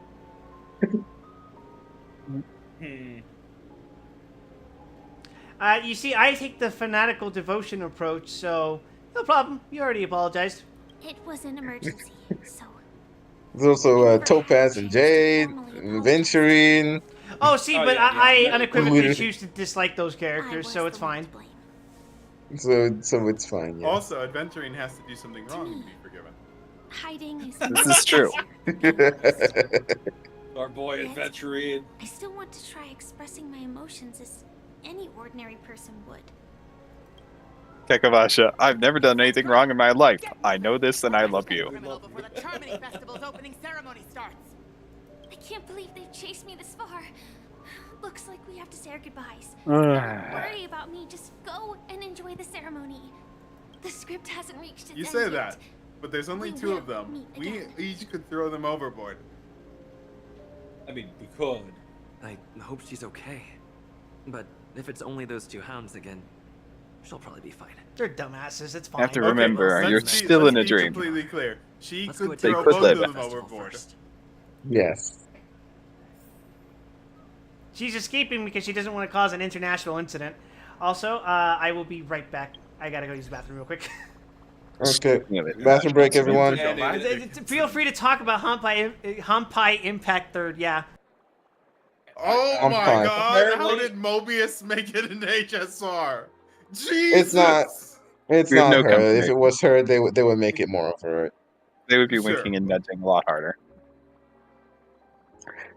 B: You see, I take the fanatical devotion approach, so no problem. You already apologized.
L: It was an emergency, so
A: There's also Topaz and Jade, Venturine.
B: Oh, see, but I unequivocally
A: Literally-
B: choose to dislike those characters, so it's fine.
A: So it's fine, yeah.
C: Also, Adventuring has to do something wrong to be forgiven.
L: hiding is
D: This is true.
F: Our boy
L: Yet,
F: Adventuring.
L: I still want to try expressing my emotions as any ordinary person would.
D: Kekavasha, I've never done anything wrong in my life. I know this and I love you.
P: Before the Charmony Festival's opening ceremony starts.
L: I can't believe they've chased me this far. Looks like we have to say our goodbyes.
D: Ugh.
L: Don't worry about me. Just go and enjoy the ceremony. The script hasn't reached its
C: You
L: end
C: say
L: yet.
C: that, but there's only
L: We
C: two
L: will
C: of them.
L: meet
C: We
L: again.
C: each could throw them overboard.
F: I mean, we could.
V: I hope she's okay. But if it's only those two hounds again, she'll probably be fine.
B: They're dumbasses. It's fine.
D: You have to remember,
C: let's
D: you're
C: be-
D: still
C: let's
D: in a
C: be
D: dream.
C: Completely clear. She
V: Let's go
C: could
V: attend
C: throw
D: the
C: both
D: festival
C: of them overboard.
A: Yes.
B: She's escaping because she doesn't want to cause an international incident. Also, I will be right back. I gotta go use the bathroom real quick.
A: Okay. Bathroom break, everyone.
B: Feel free to talk about Honkai Impact 3rd, yeah.
C: Oh
A: I'm
C: my
A: fine.
C: god, how did Mobius make it in HSR? Jesus!
A: It's not. It's
D: We have
A: not
D: no
A: her.
D: company.
A: If it was her, they would make it more of her.
D: They would be
C: Sure.
D: winking and nudging a lot harder.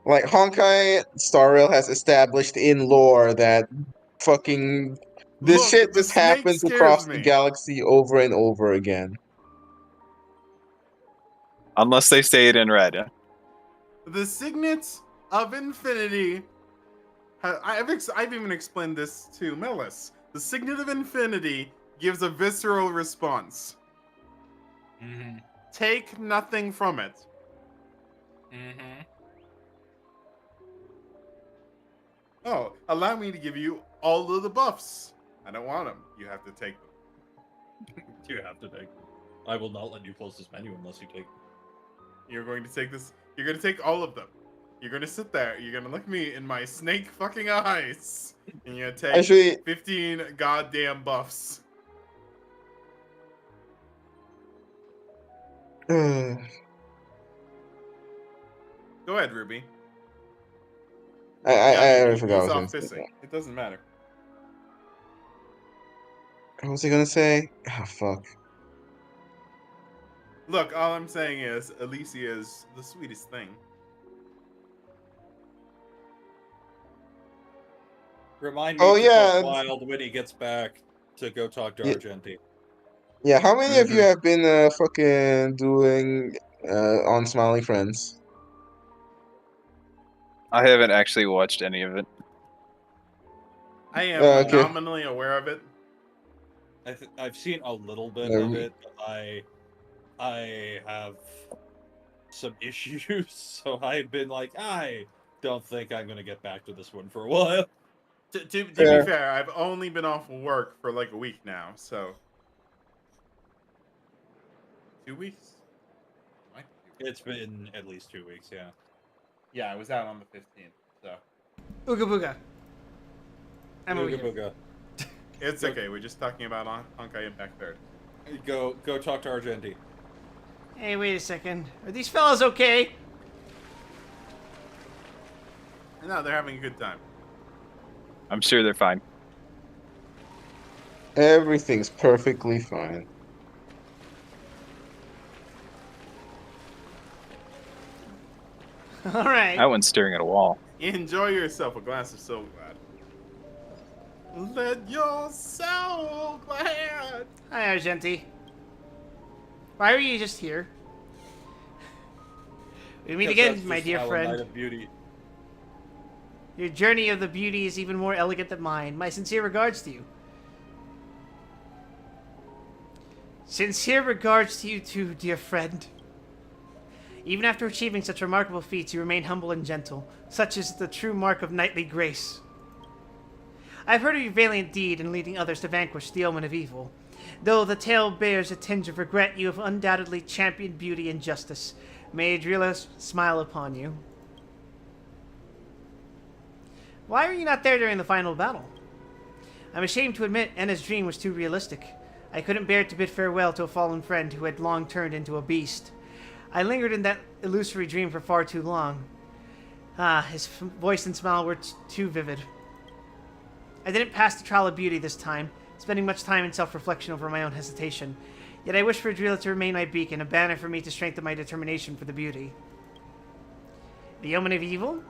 A: Like Honkai Star Rail has established in lore that fucking this
C: Look,
A: shit
C: the
A: just
C: snake
A: happens
C: scares
A: across
C: me.
A: the galaxy over and over again.
D: Unless they say it in red.
C: The Signets of Infinity. I've even explained this to Melis. The Signet of Infinity gives a visceral response.
F: Mm-hmm.
C: Take nothing from it.
F: Mm-hmm.
C: Oh, allow me to give you all of the buffs. I don't want them. You have to take them.
F: You have to take. I will not let you close this menu unless you take.
C: You're going to take this. You're going to take all of them. You're gonna sit there. You're gonna look me in my snake fucking eyes, and you're gonna take
A: Actually,
C: 15 goddamn buffs.
A: uh,
C: Go ahead, Ruby.
A: I already forgot
C: Ease
A: what I
C: off
A: was going to
C: pissing.
A: say.
C: It doesn't matter.
A: What was I gonna say? Oh fuck.
C: Look, all I'm saying is Alicia is the sweetest thing.
F: Remind me
A: Oh
F: to
A: yeah,
F: talk wild when he gets back to go talk to
A: yeah,
F: Argenti.
A: yeah. How many of you
C: Mhm.
A: have been fucking doing on Smiling Friends?
D: I haven't actually watched any of it.
C: I am
A: Okay.
C: nominally aware of it.
F: I've seen a little bit
A: Yeah,
F: of it. But I have some issues, so I've been like, I don't think I'm gonna get back to this one for a while.
C: To be
A: Fair.
C: fair, I've only been off work for like a week now, so 2 weeks. Might be 2 weeks.
F: It's been at least 2 weeks, yeah.
C: Yeah, I was out on the 15th, so
B: Ooga booga. I'm over
F: Booga
B: here.
F: booga.
C: it's okay. We're just talking about Honkai Impact Third.
F: Go talk to Argenti.
B: Hey, wait a second. Are these fellas okay?
C: No, they're having a good time.
D: I'm sure they're fine.
A: Everything's perfectly fine.
B: All right.
D: That one's staring at a wall.
C: Enjoy yourself a glass of soul glad. Let your soul glad.
B: Hi, Argenti. Why are you just here? We meet again, my dear friend.
F: Of beauty.
B: Your journey of the beauty is even more elegant than mine. My sincere regards to you. Sincere regards to you too, dear friend. Even after achieving such remarkable feats, you remain humble and gentle. Such is the true mark of knightly grace. I have heard of your valiant deed in leading others to vanquish the omen of evil. Though the tale bears a tinge of regret, you have undoubtedly championed beauty and justice. May Adrila smile upon you. Why were you not there during the final battle? I'm ashamed to admit Enna's dream was too realistic. I couldn't bear to bid farewell to a fallen friend who had long turned into a beast. I lingered in that illusory dream for far too long. His voice and smile were too vivid. I didn't pass the trial of beauty this time, spending much time in self-reflection over my own hesitation. Yet I wish for Adrila to remain my beacon, a banner for me to strengthen my determination for the beauty. The omen of evil?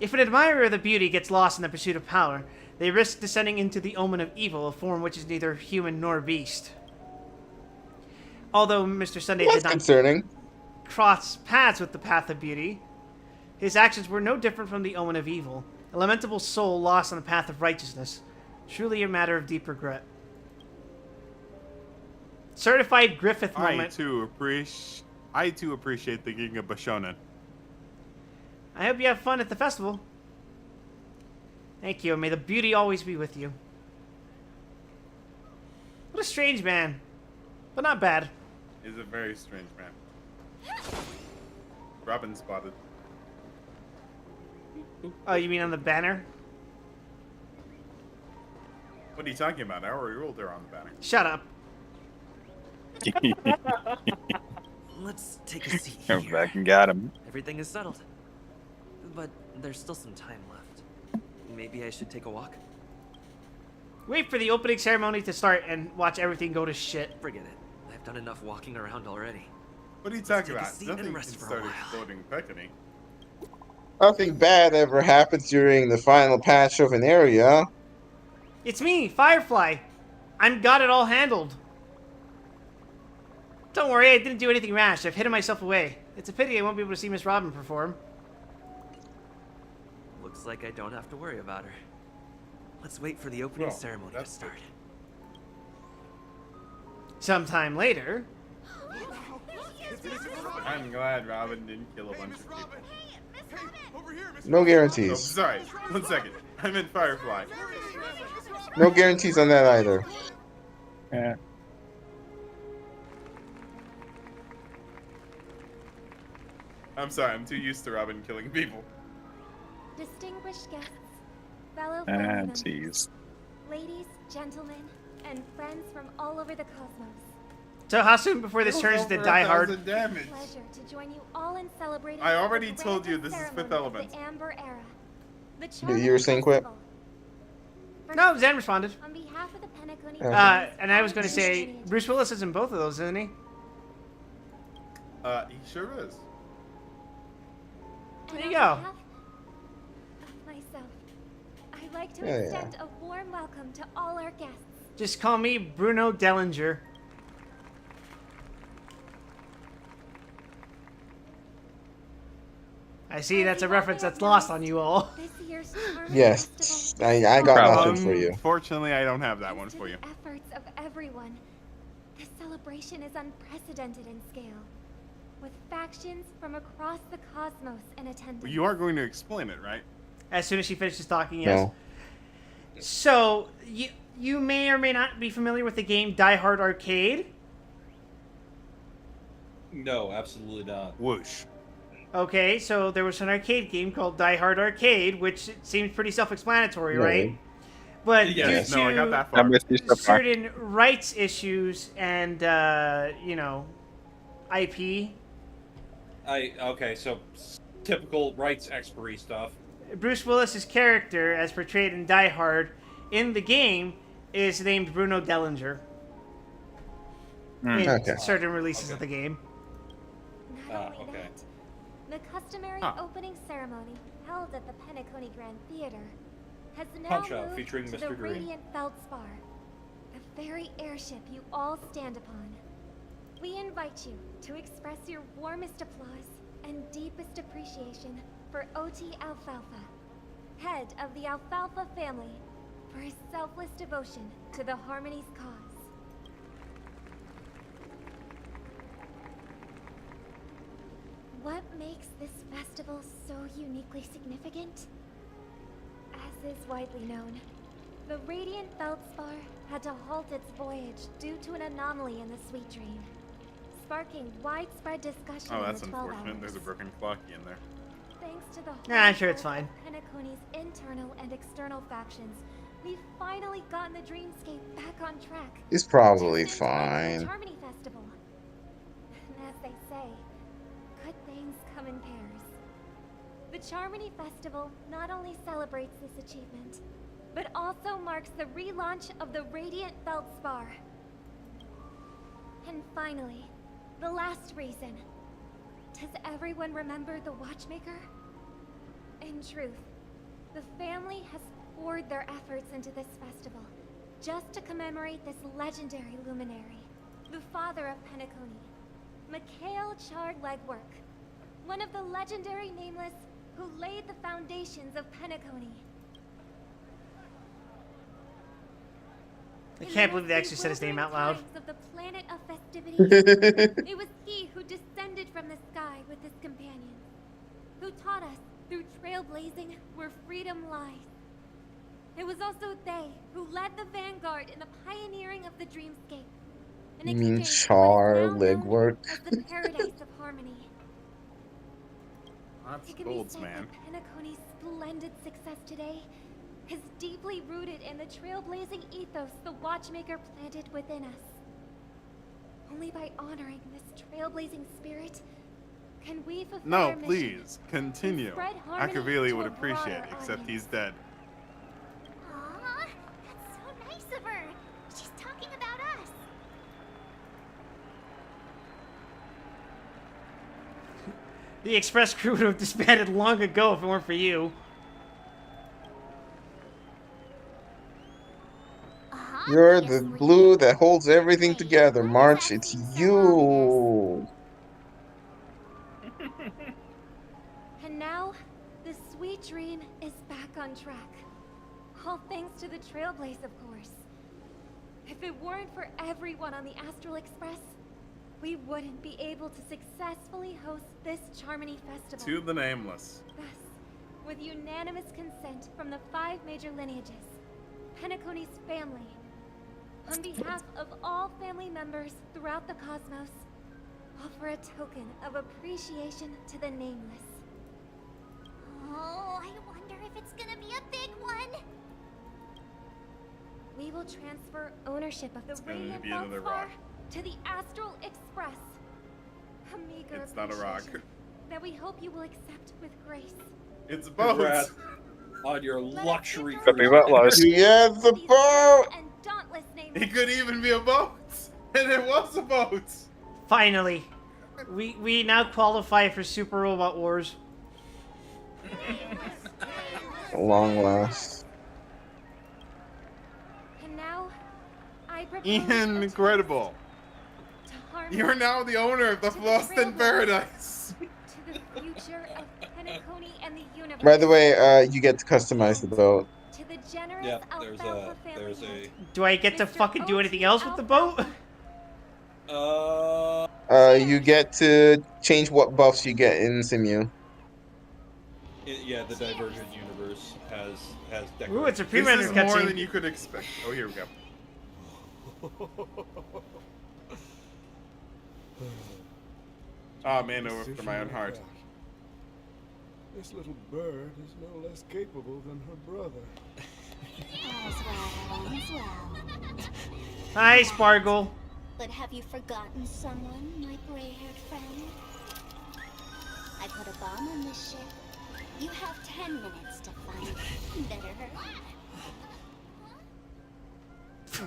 B: If an admirer of the beauty gets lost in the pursuit of power, they risk descending into the omen of evil, a form which is neither human nor beast. Although Mr. Sunday did not cross paths with the path of beauty, his actions were no different from the omen of evil, a lamentable soul lost on the path of righteousness, truly a matter of deep regret. Certified Griffith moment.
C: I too appreciate the King of Bashonen.
B: I hope you have fun at the festival. Thank you, and may the beauty always be with you. What a strange man, but not bad.
C: He's a very strange man. Robin spotted.
B: Oh, you mean on the banner?
C: What are you talking about? I already ruled her on the banner.
B: Shut up.
V: Let's take a seat
D: Come
V: here.
D: back and got him.
V: Everything is settled. But there's still some time left. Maybe I should take a walk?
B: Wait for the opening ceremony to start and watch everything go to shit.
V: Forget it. I've done enough walking around already.
C: What are you
V: Let's
C: talking
V: take a
C: about?
V: seat
C: Nothing
V: and
C: can
V: rest for a
C: start
V: while.
C: exploding Peckany.
A: Nothing bad ever happens during the final patch of an area.
B: It's me, Firefly. I'm got it all handled. Don't worry, I didn't do anything rash. I've hidden myself away. It's a pity I won't be able to see Miss Robin perform.
V: Looks like I don't have to worry about her. Let's wait for the opening ceremony to start.
B: Sometime later.
C: I'm glad Robin didn't kill a bunch of people.
A: No guarantees.
C: Oh, sorry, 1 second. I meant Firefly.
A: No guarantees on that either.
C: I'm sorry, I'm too used to Robin killing people.
E: Distinguished guests, fellow family members,
D: Tease.
E: ladies, gentlemen, and friends from all over the cosmos.
B: So how soon before this turns into Die Hard?
E: It's a pleasure to join you all in celebrating
C: I already
E: the
C: told you
E: grand
C: this is
E: ceremony
C: Fifth
E: of
C: Element.
E: The Amber Era. The
A: You
E: charming
A: were saying quit?
E: festival.
B: No, Zen responded.
E: On behalf of the Penacony
B: And I was going to say, Bruce Willis is in both of those, isn't he?
C: He sure is.
B: There you go.
E: Myself, I'd like to
B: Yeah, yeah.
E: extend a warm welcome to all our guests.
B: Just call me Bruno Dellinger. I see that's a reference that's lost on you all.
E: This year's charming
A: Yes, I got nothing for you.
C: Fortunately, I don't have that one
E: to
C: for
E: the
C: you.
E: efforts of everyone. This celebration is unprecedented in scale, with factions from across the cosmos in attendance.
C: You are going to explain it, right?
B: As soon as she finishes talking, yes.
A: No.
B: So, you may or may not be familiar with the game Die Hard Arcade.
F: No, absolutely not.
C: Whoosh.
B: Okay, so there was an arcade game called Die Hard Arcade, which seems pretty self-explanatory, right? But
F: Yes.
B: due
C: No, I got
B: to
C: that far.
D: I'm with you so far.
B: certain rights issues and, IP,
F: Okay, so typical rights expiry stuff.
B: Bruce Willis's character, as portrayed in Die Hard, in the game, is named Bruno Dellinger. In
A: Okay.
B: certain releases of the game.
E: Not only that, the customary opening ceremony held at the Penacony Grand Theater has now
F: Punch-Out
E: moved
F: featuring
E: to the
F: Mr. Green.
E: Radiant Feldspar, the very airship you all stand upon. We invite you to express your warmest applause and deepest appreciation for O.T. Alfalfa, head of the Alfalfa family, for his selfless devotion to the Harmony's cause. What makes this festival so uniquely significant? As is widely known, the Radiant Feldspar had to halt its voyage due to an anomaly in the Sweet Dream, sparking widespread discussion
C: Oh,
E: in
C: that's
E: the 12
C: unfortunate.
E: hours.
C: There's a broken clock in there.
E: Thanks to the
B: Nah, I'm sure it's fine.
E: Penacony's internal and external factions, we've finally gotten the Dreamscape back on track.
A: It's probably
E: Thanks to the
A: fine.
E: Harmony Festival. And as they say, good things come in pairs. The Charmony Festival not only celebrates this achievement, but also marks the relaunch of the Radiant Feldspar. And finally, the last reason. Does everyone remember the Watchmaker? In truth, the family has poured their efforts into this festival just to commemorate this legendary luminary, the father of Penacony, Mikhail Chard Legwork, one of the legendary Nameless who laid the foundations of Penacony.
B: I can't believe they actually said his name out loud.
E: Of the planet of festivities, it was he who descended from the sky with his companions, who taught us through trailblazing where freedom lies. It was also they who led the vanguard in the pioneering of the dreamscape.
A: You mean char legwork?
E: As the paradise of harmony.
C: That's
E: It can be
C: golds,
E: said
C: man.
E: that Penacony's splendid success today is deeply rooted in the trailblazing ethos the Watchmaker planted within us. Only by honoring this trailblazing spirit can we fulfill
C: No,
E: our mission
C: please, continue.
E: spread harmony
C: Akavili
E: to
C: would
E: a broader
C: appreciate it, except he's dead.
E: Aw, that's so nice of her. She's talking about us.
B: The Express crew would have disbanded long ago if it weren't for you.
A: You're the glue that holds everything together, March. It's you.
E: And now, the sweet dream is back on track. All thanks to the Trailblaze, of course. If it weren't for everyone on the Astral Express, we wouldn't be able to successfully host this Charmony Festival.
C: To the Nameless.
E: Thus, with unanimous consent from the 5 major lineages, Penacony's family, on behalf of all family members throughout the cosmos, Offer a token of appreciation to the nameless. Oh, I wonder if it's gonna be a big one. We will transfer ownership of the Radiant Feldspar to the Astral Express. A meager
C: It's not a rock.
E: that we hope you will accept with grace.
C: It's a boat.
F: Congrats on your luxury
D: Happy Butlers.
A: Yeah, the boat!
C: It could even be a boat! And it was a boat!
B: Finally. We now qualify for Super Robot Wars.
A: Long last.
E: And now, I propose
C: Ian, incredible. You're now the owner of the Lost in Paradise.
E: to the future of Penacony and the universe.
A: By the way, you get to customize the boat.
E: To the generous
F: Yeah,
E: Alfalfa
F: there's a.
B: Do I get to fucking do anything else with the boat?
A: You get to change what buffs you get in Simu.
F: Yeah, the Divergent universe has decorations.
B: Ooh, it's a
C: This
B: pre-rendered
C: is more
B: cutscene.
C: than you could expect. Oh, here we go. Oh man, over for my own heart.
M: This little bird is no less capable than her brother.
E: As well.
B: Hi, Sparkle.
E: But have you forgotten someone, my gray-haired friend? I put a bomb on this ship. You have 10 minutes to find better.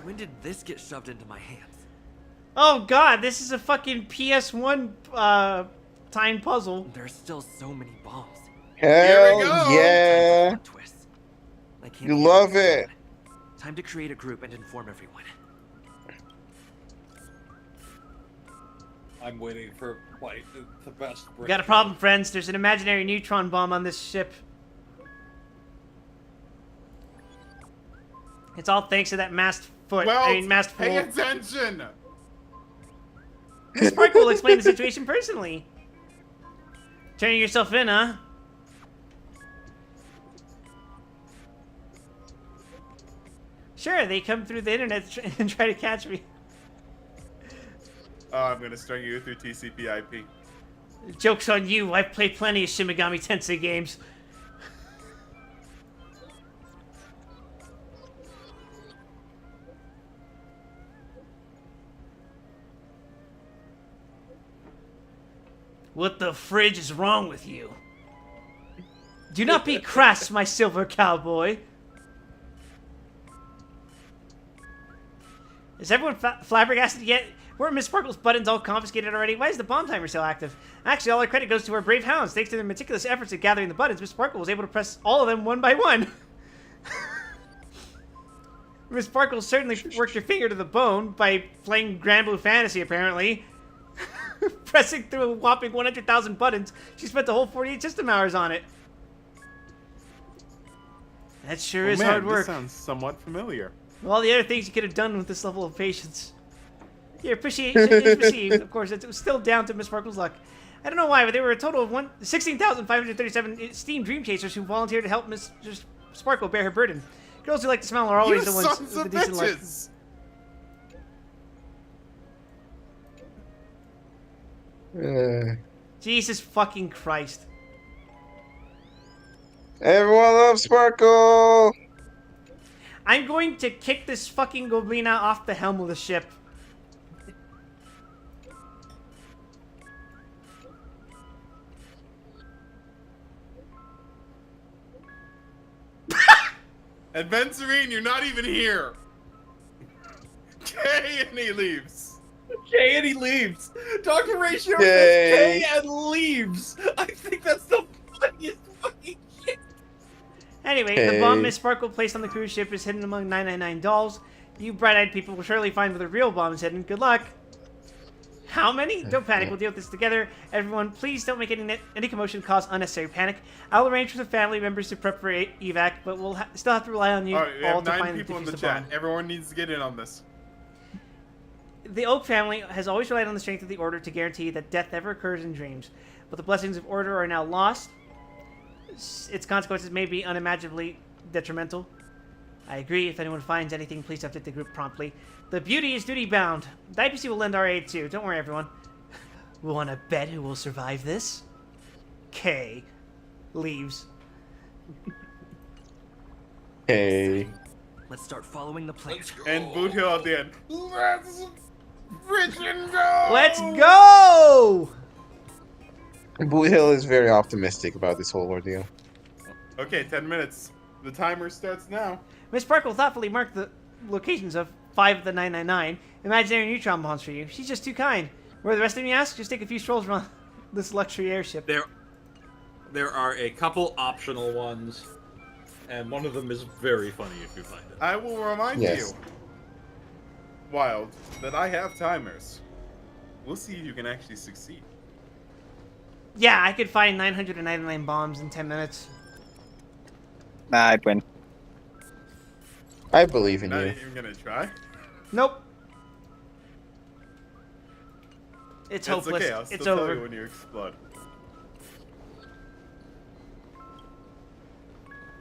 V: When did this get shoved into my hands?
B: Oh god, this is a fucking PS1 time puzzle.
V: There's still so many bombs.
A: Hell yeah!
V: I can't
A: You love it.
V: Time to create a group and inform everyone.
F: I'm waiting for like the best.
B: We got a problem, friends. There's an imaginary neutron bomb on this ship. It's all thanks to that masked foot. Masked
C: pay
B: fool.
C: attention!
B: Sparkle will explain the situation personally. Turning yourself in, huh? Sure, they come through the internet and try to catch me.
C: Oh, I'm gonna string you through TCP/IP.
B: Joke's on you. I've played plenty of Shin Megami Tensei games. What the fridge is wrong with you? Do not be crass, my silver cowboy. Is everyone flabbergasted yet? Weren't Miss Sparkle's buttons all confiscated already? Why is the bomb timer still active? Actually, all our credit goes to our brave hounds. Thanks to their meticulous efforts at gathering the buttons, Miss Sparkle was able to press all of them one by one. Miss Sparkle certainly worked her finger to the bone by playing Grand Blue Fantasy, apparently. Pressing through a whopping 100,000 buttons, she spent the whole 48 system hours on it. That sure is hard work.
C: This sounds somewhat familiar.
B: All the other things you could have done with this level of patience. Your appreciation is received. Of course, it was still down to Miss Sparkle's luck. I don't know why, but there were a total of 16,537 Steam Dream Chasers who volunteered to help Miss Sparkle bear her burden. Girls who like to smile are always the ones with the decent luck. Jesus fucking Christ.
A: Everyone loves Sparkle!
B: I'm going to kick this fucking Goblina off the helm of the ship.
C: And Ben Serene, you're not even here. K and he leaves.
F: K and he leaves. Dr. Ratio says
A: Yay.
F: K and leaves. I think that's the funniest fucking shit.
B: Anyway, the bomb Miss Sparkle placed on the cruise ship is hidden among 999 dolls. You bright-eyed people will surely find where the real bomb is hidden. Good luck. How many? Don't panic. We'll deal with this together. Everyone, please don't make any commotion cause unnecessary panic. I'll arrange for the family members to prep for evac, but we'll still have to rely on you
C: All right, we
B: all
C: have
B: to
C: 9
B: find
C: people in
B: defuse
C: the
B: the
C: chat.
B: bomb.
C: Everyone needs to get in on this.
B: The Oak family has always relied on the strength of the Order to guarantee that death never occurs in dreams. But the blessings of Order are now lost. Its consequences may be unimaginably detrimental. I agree. If anyone finds anything, please update the group promptly. The beauty is duty-bound. The IPC will lend our aid too. Don't worry, everyone. wanna bet who will survive this? Kay. Leaves.
A: Hey.
V: Let's start following the plan.
C: And Boot Hill at the end. Let's freaking go!
B: Let's go!
A: Boot Hill is very optimistic about this whole ordeal.
C: Okay, 10 minutes. The timer starts now.
B: Miss Park will thoughtfully mark the locations of 5 of the 999 imaginary neutron bombs for you. She's just too kind. Where the rest of you ask, just take a few strolls around this luxury airship.
F: There are a couple optional ones, and one of them is very funny if you find it.
C: I will remind you, Wild, that I have timers. We'll see if you can actually succeed.
B: Yeah, I could find 999 bombs in 10 minutes.
D: Nah, I'd win.
A: I believe in
C: Not
A: you.
C: even gonna try.
B: Nope. It's hopeless.
C: Okay, I'll still
B: it's
C: tell
B: over.
C: you when you explode.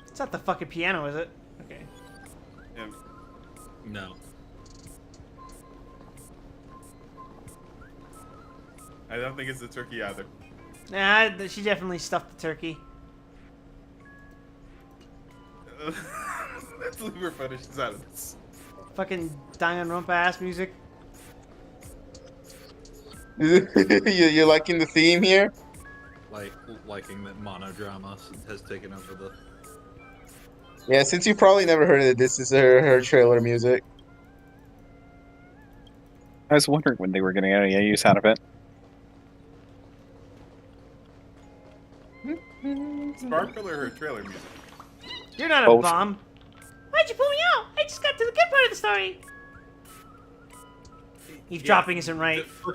B: It's not the fucking piano, is it? Okay.
C: Yeah.
F: No.
C: I don't think it's the turkey either.
B: Nah, she definitely stuffed the turkey.
C: Let's leave her finish this out of this.
B: Fucking Danganronpa ass music.
A: You're liking the theme here?
F: Liking that monodrama has taken over the...
A: Yeah, since you probably never heard it, this is her trailer music.
D: I was wondering when they were getting any use out of it.
C: Sparkle or her trailer music?
B: You're not
D: Both.
B: a bomb. Why'd you pull me out? I just got to the good part of the story. Eavesdropping isn't right.
F: For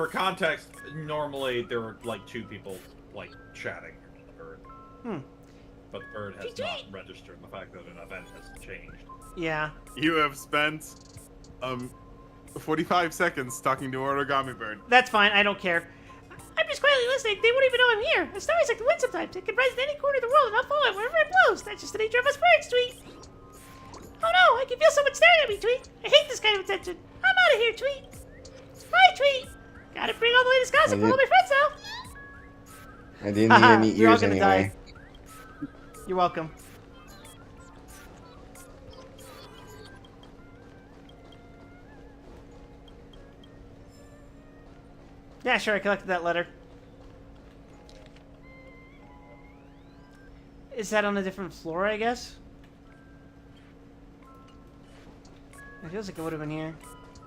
F: context, normally there were like two people like chatting to the bird. But the bird has not registered the fact that an event has changed.
B: Yeah.
C: You have spent 45 seconds talking to Origami Bird.
B: That's fine. I don't care. I'm just quietly listening. They won't even know I'm here. A story's like the wind sometimes. It can rise in any corner of the world and I'll follow it wherever it blows. That's just the nature of us birds, Tweet. Oh no, I can feel someone staring at me, Tweet. I hate this kind of attention. I'm out of here, Tweet. Bye, Tweet. Gotta bring all the latest gossip from all my friends now.
A: I didn't need any
B: You're all
A: ears
B: gonna
A: anyway.
B: die. You're welcome. Yeah, sure, I collected that letter. Is that on a different floor, I guess? It feels like it would have been here.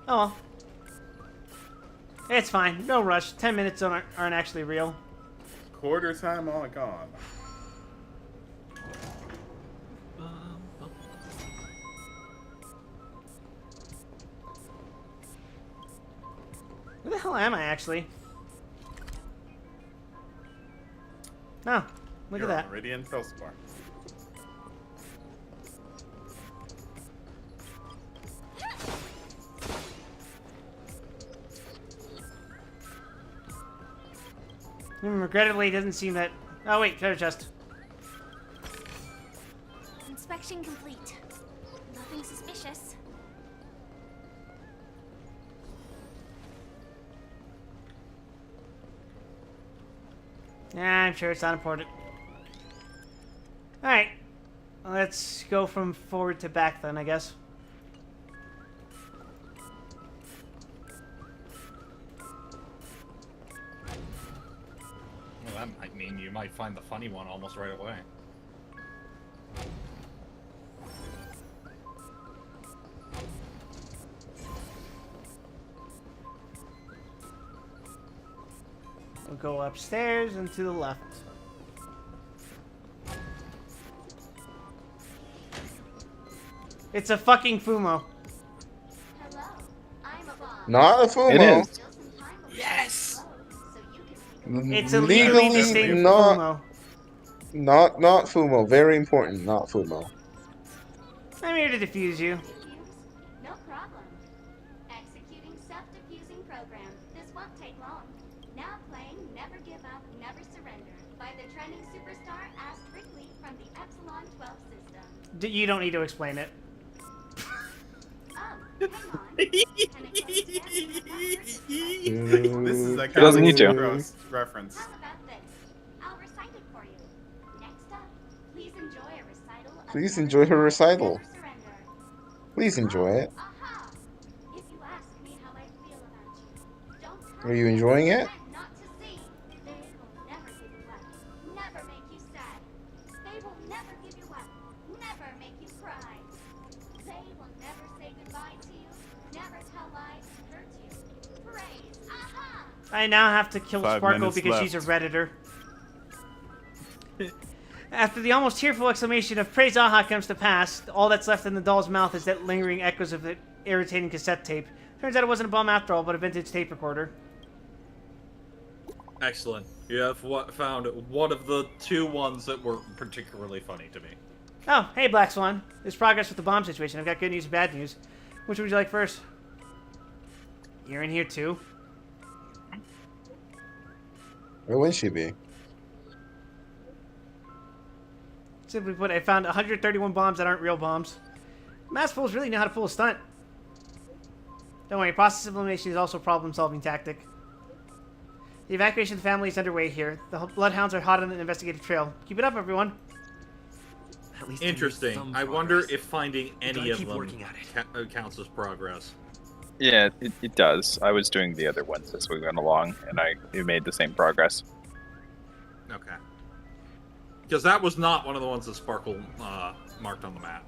B: Oh well. It's fine. No rush. 10 minutes aren't actually real.
C: Quarter time all gone.
B: Where the hell am I, actually? No. Look
C: You're
B: at that.
C: on Meridian Felspar.
B: Regrettably, it doesn't seem that... Oh, wait. Treasure chest.
L: Inspection complete. Nothing suspicious.
B: Yeah, I'm sure it's not important. Alright. Let's go from forward to back then, I guess.
F: Well, that might mean you might find the funny one almost right away.
B: We'll go upstairs and to the left. It's a fucking Fumo.
A: Not a Fumo.
D: It is.
F: Yes!
B: It's a legally distinct Fumo.
A: Not Fumo. Very important. Not Fumo.
B: I'm here to defuse you.
E: No problem. Executing self-diffusing program. This won't take long. Now playing Never Give Up, Never Surrender by the trending superstar Ask Brickley from the Epsilon 12 system.
B: You don't need to explain it.
E: Oh, hang on.
C: This is that
D: He doesn't
C: Galaxy
D: need to.
C: Cross reference.
E: How about this? I'll recite it for you. Next up, please enjoy a recital of
A: Please enjoy her recital.
E: Never Surrender.
A: Please enjoy it.
E: Aha! If you ask me how I feel about you, don't
A: Are you enjoying it?
E: pretend not to see. They will never give you up, never make you sad. They will never give you up, never make you cry. They will never say goodbye to you, never tell lies to hurt you. Praise, aha!
B: I now have to kill
C: 5
B: Sparkle
C: minutes
B: because she's a Redditor. After the almost tearful exclamation of praise aha comes to pass, all that's left in the doll's mouth is that lingering echoes of the irritating cassette tape. Turns out it wasn't a bomb after all, but a vintage tape recorder.
F: Excellent. You have found one of the two ones that were particularly funny to me.
B: Oh, hey Black Swan. There's progress with the bomb situation. I've got good news and bad news. Which would you like first? You're in here too.
A: Where would she be?
B: Simply put, I found 131 bombs that aren't real bombs. Mass fools really know how to pull a stunt. Don't worry, process of elimination is also a problem-solving tactic. The evacuation of the family is underway here. The bloodhounds are hot on the investigative trail. Keep it up, everyone.
V: At least
F: Interesting. I wonder if finding any of
V: keep
F: them
V: working at it.
F: counts as progress.
D: Yeah, it does. I was doing the other ones as we went along, and we made the same progress.
F: Okay. Because that was not one of the ones that Sparkle marked on the map.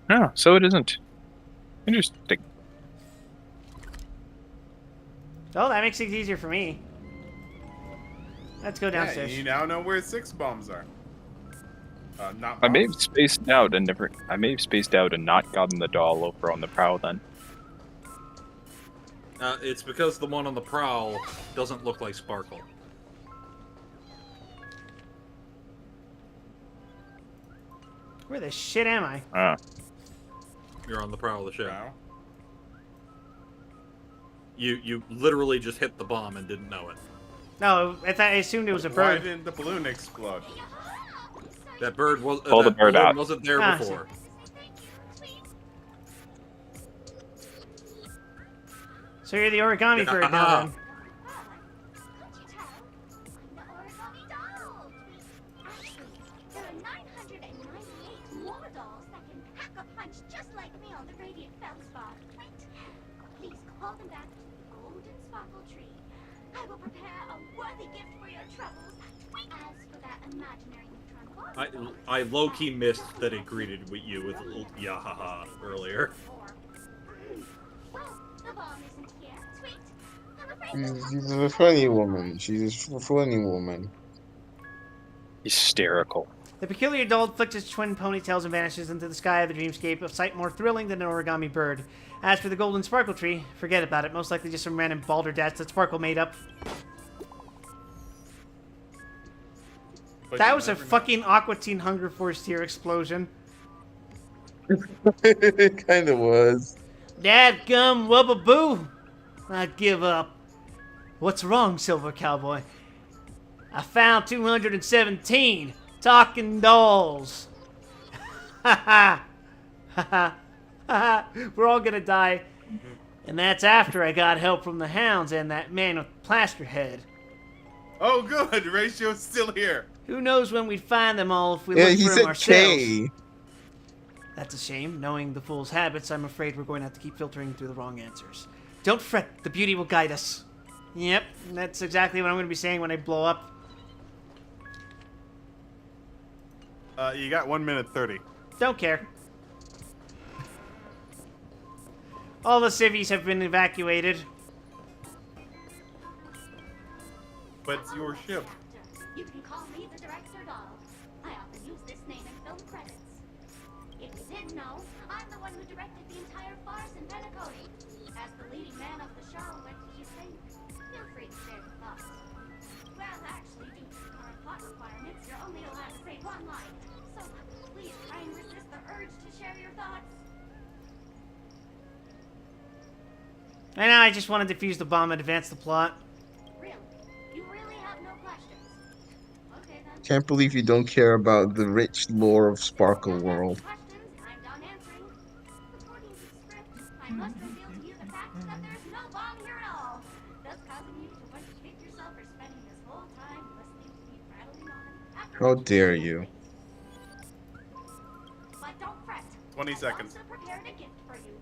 D: No, so it isn't. Interesting.
B: Oh, that makes things easier for me. Let's go downstairs.
C: Yeah, you now know where 6 bombs are. Not bombs.
D: I may have spaced out and not gotten the doll over on the prow then.
F: It's because the one on the prowl doesn't look like Sparkle.
B: Where the shit am I?
F: You're on the prowl of the ship.
C: Wow.
F: You literally just hit the bomb and didn't know it.
B: No, I assumed it was a
C: Why
B: bird.
C: didn't the balloon explode?
F: That bird was.
D: Pull the bird out.
F: Wasn't there
B: Ah,
F: before.
B: So you're the origami bird now then.
E: There are 998 more dolls that can pack a punch just like me on the Radiant Feldspar. Please call them back to the Golden Sparkle Tree. I will prepare a worthy gift for your troubles. As for that imaginary neutron bomb,
F: I low-key missed that it greeted with you with yahaha earlier.
E: well, the bomb isn't here. Sweet. I'm afraid
A: She's a funny woman. She's a funny woman.
D: Hysterical.
B: The peculiar doll flicks its twin ponytails and vanishes into the sky of the dreamscape, a sight more thrilling than an origami bird. As for the golden sparkle tree, forget about it. Most likely just some random balderdash that Sparkle made up.
C: But
B: That
C: you
B: was a
C: never know.
B: fucking Aqua Teen Hunger Force tier explosion.
A: It kind of was.
B: Dadgum wubba boo! I give up. What's wrong, Silver Cowboy? I found 217 talking dolls. Ha ha! Ha ha! Ha! We're all gonna die. And that's after I got help from the hounds and that man with plaster head.
C: Oh, good. Ratio's still here.
B: Who knows when we'd find them all if we
A: Yeah,
B: look
A: he
B: for them
A: said
B: ourselves.
A: K.
B: That's a shame. Knowing the fool's habits, I'm afraid we're going to have to keep filtering through the wrong answers. Don't fret. The beauty will guide us. Yep, that's exactly what I'm going to be saying when I blow up.
C: You got 1 minute 30.
B: Don't care. All the civvies have been evacuated.
C: But it's your ship.
E: you can call me the Director Doll. I often use this name in film credits. If you didn't know, I'm the one who directed the entire farce in Penacony. As the leading man of the show, what did you think? Feel free to share your thoughts. Well, actually, due to the current plot requirements, you're only allowed to say one line. So please try and resist the urge to share your thoughts.
B: I know, I just want to defuse the bomb and advance the plot.
E: Really? You really have no questions? Okay then.
A: Can't believe you don't care about the rich lore of Sparkle World.
E: Questions? I'm done answering. According to the script, I must reveal to you the fact that there's no bomb here at all, thus causing you to want to kick yourself for spending this whole time listening to me rattling on after
A: How dare you?
E: But don't fret.
C: 20 seconds.
E: I also prepared a gift for you.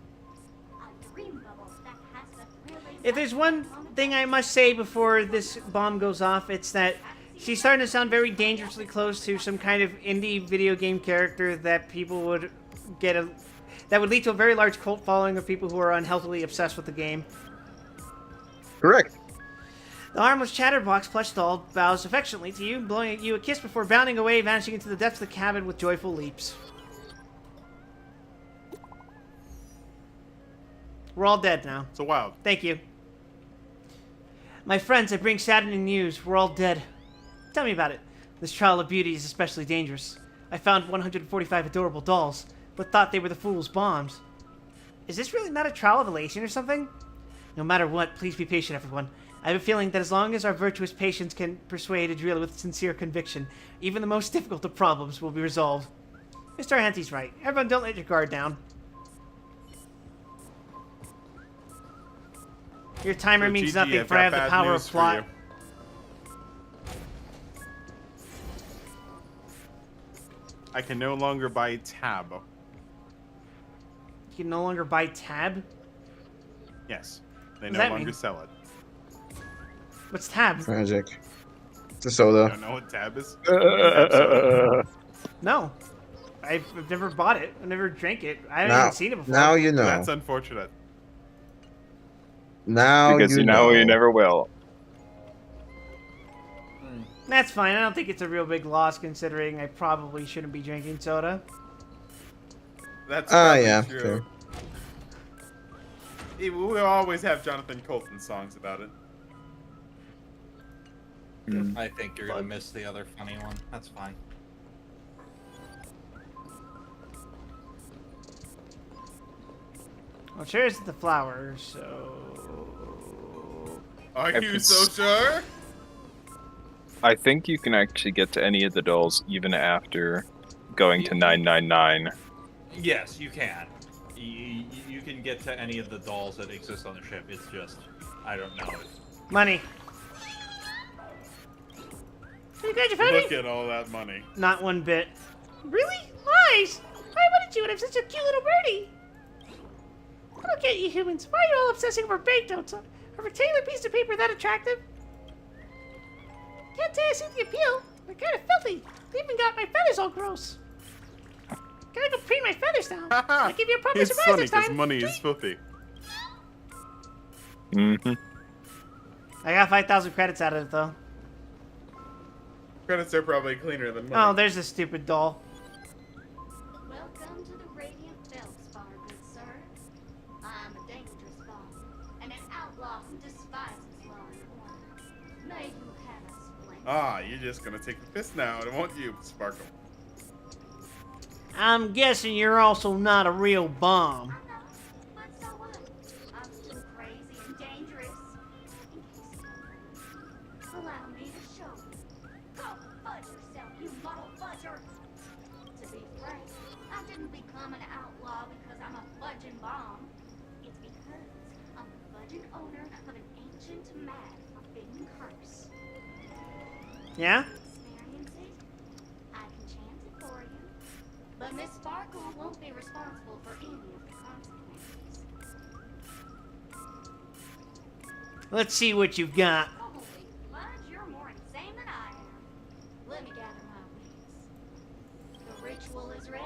E: A dream bubble that has the thrilling...
B: If there's one thing I must say before this bomb goes off, it's that she's starting to sound very dangerously close to some kind of indie video game character that people would get a... that would lead to a very large cult following of people who are unhealthily obsessed with the game.
A: Correct.
B: The harmless Chatterbox plush doll bows affectionately to you, blowing you a kiss before bounding away, vanishing into the depths of the cabin with joyful leaps. We're all dead now.
C: So wild.
B: Thank you. My friends, I bring saddening news. We're all dead. Tell me about it. This trial of beauty is especially dangerous. I found 145 adorable dolls, but thought they were the fool's bombs. Is this really not a trial of elation or something? No matter what, please be patient, everyone. I have a feeling that as long as our virtuous patience can persuade Adriel with sincere conviction, even the most difficult of problems will be resolved. Mr. Henty's right. Everyone, don't let your guard down. Your timer means
C: GG,
B: nothing,
C: I've
B: for I have
C: got
B: the
C: bad
B: power
C: news
B: of
C: for
B: plot.
C: you. I can no longer buy Tab.
B: You can no longer buy Tab?
C: Yes. They
B: What
C: no
B: does that
C: longer
B: mean?
C: sell it.
B: What's Tab?
A: Magic. It's a
C: I
A: soda.
C: don't know what Tab is.
B: No. I've never bought it. I've never drank it. I haven't
A: Now-
B: even seen it before.
A: now you know.
C: That's unfortunate.
A: Now
D: Because
A: you
D: know
A: know.
D: you never will.
B: That's fine. I don't think it's a real big loss considering I probably shouldn't be drinking soda.
C: That's
A: Yeah.
C: true.
A: Okay.
C: We'll always have Jonathan Colton songs about it.
F: I think you're gonna miss the other funny one. That's fine.
B: Well, sure isn't the flower, so...
C: Are you so sure?
D: I think you can actually get to any of the dolls even after going to 999.
F: Yes, you can. You can get to any of the dolls that exist on the ship. It's just, I don't know.
B: Money. Are you glad you found me?
C: Look at all that money.
B: Not one bit. Really? Nice! Why wouldn't you when I'm such a cute little birdie? I don't get you humans. Why are you all obsessing over banknotes? A rectangular piece of paper that attractive? Can't say I see the appeal. They're kind of filthy. They even got my feathers all gross. Gotta go preen my feathers down. I'll give you a proper
C: It's
B: surprise
C: funny
B: next
C: because
B: time.
C: money is filthy.
D: Mm-hmm.
B: I got 5,000 credits out of it, though.
C: Credits are probably cleaner than money.
B: Oh, there's this stupid doll.
E: Welcome to the Radiant Feldspar, good sir. I'm a dangerous bomb, and an outlaw who despises law and order. May you have a splendid...
C: Ah, you're just gonna take the piss now, won't you, Sparkle?
B: I'm guessing you're also not a real bomb.
E: But so what? I'm too crazy and dangerous. Allow me to show you. Go fudge yourself, you muddle fudger! To be frank, I didn't become an outlaw because I'm a fudging bomb. It's because I'm the fudging owner of an ancient mad forbidden curse.
B: Yeah?
E: Experience it? I can chant it for you. But Miss Sparkle won't be responsible for any of the consequences.
B: Let's see what you've got.
E: Holy fudge, you're more insane than I am. Let me gather my wits. The ritual is ready.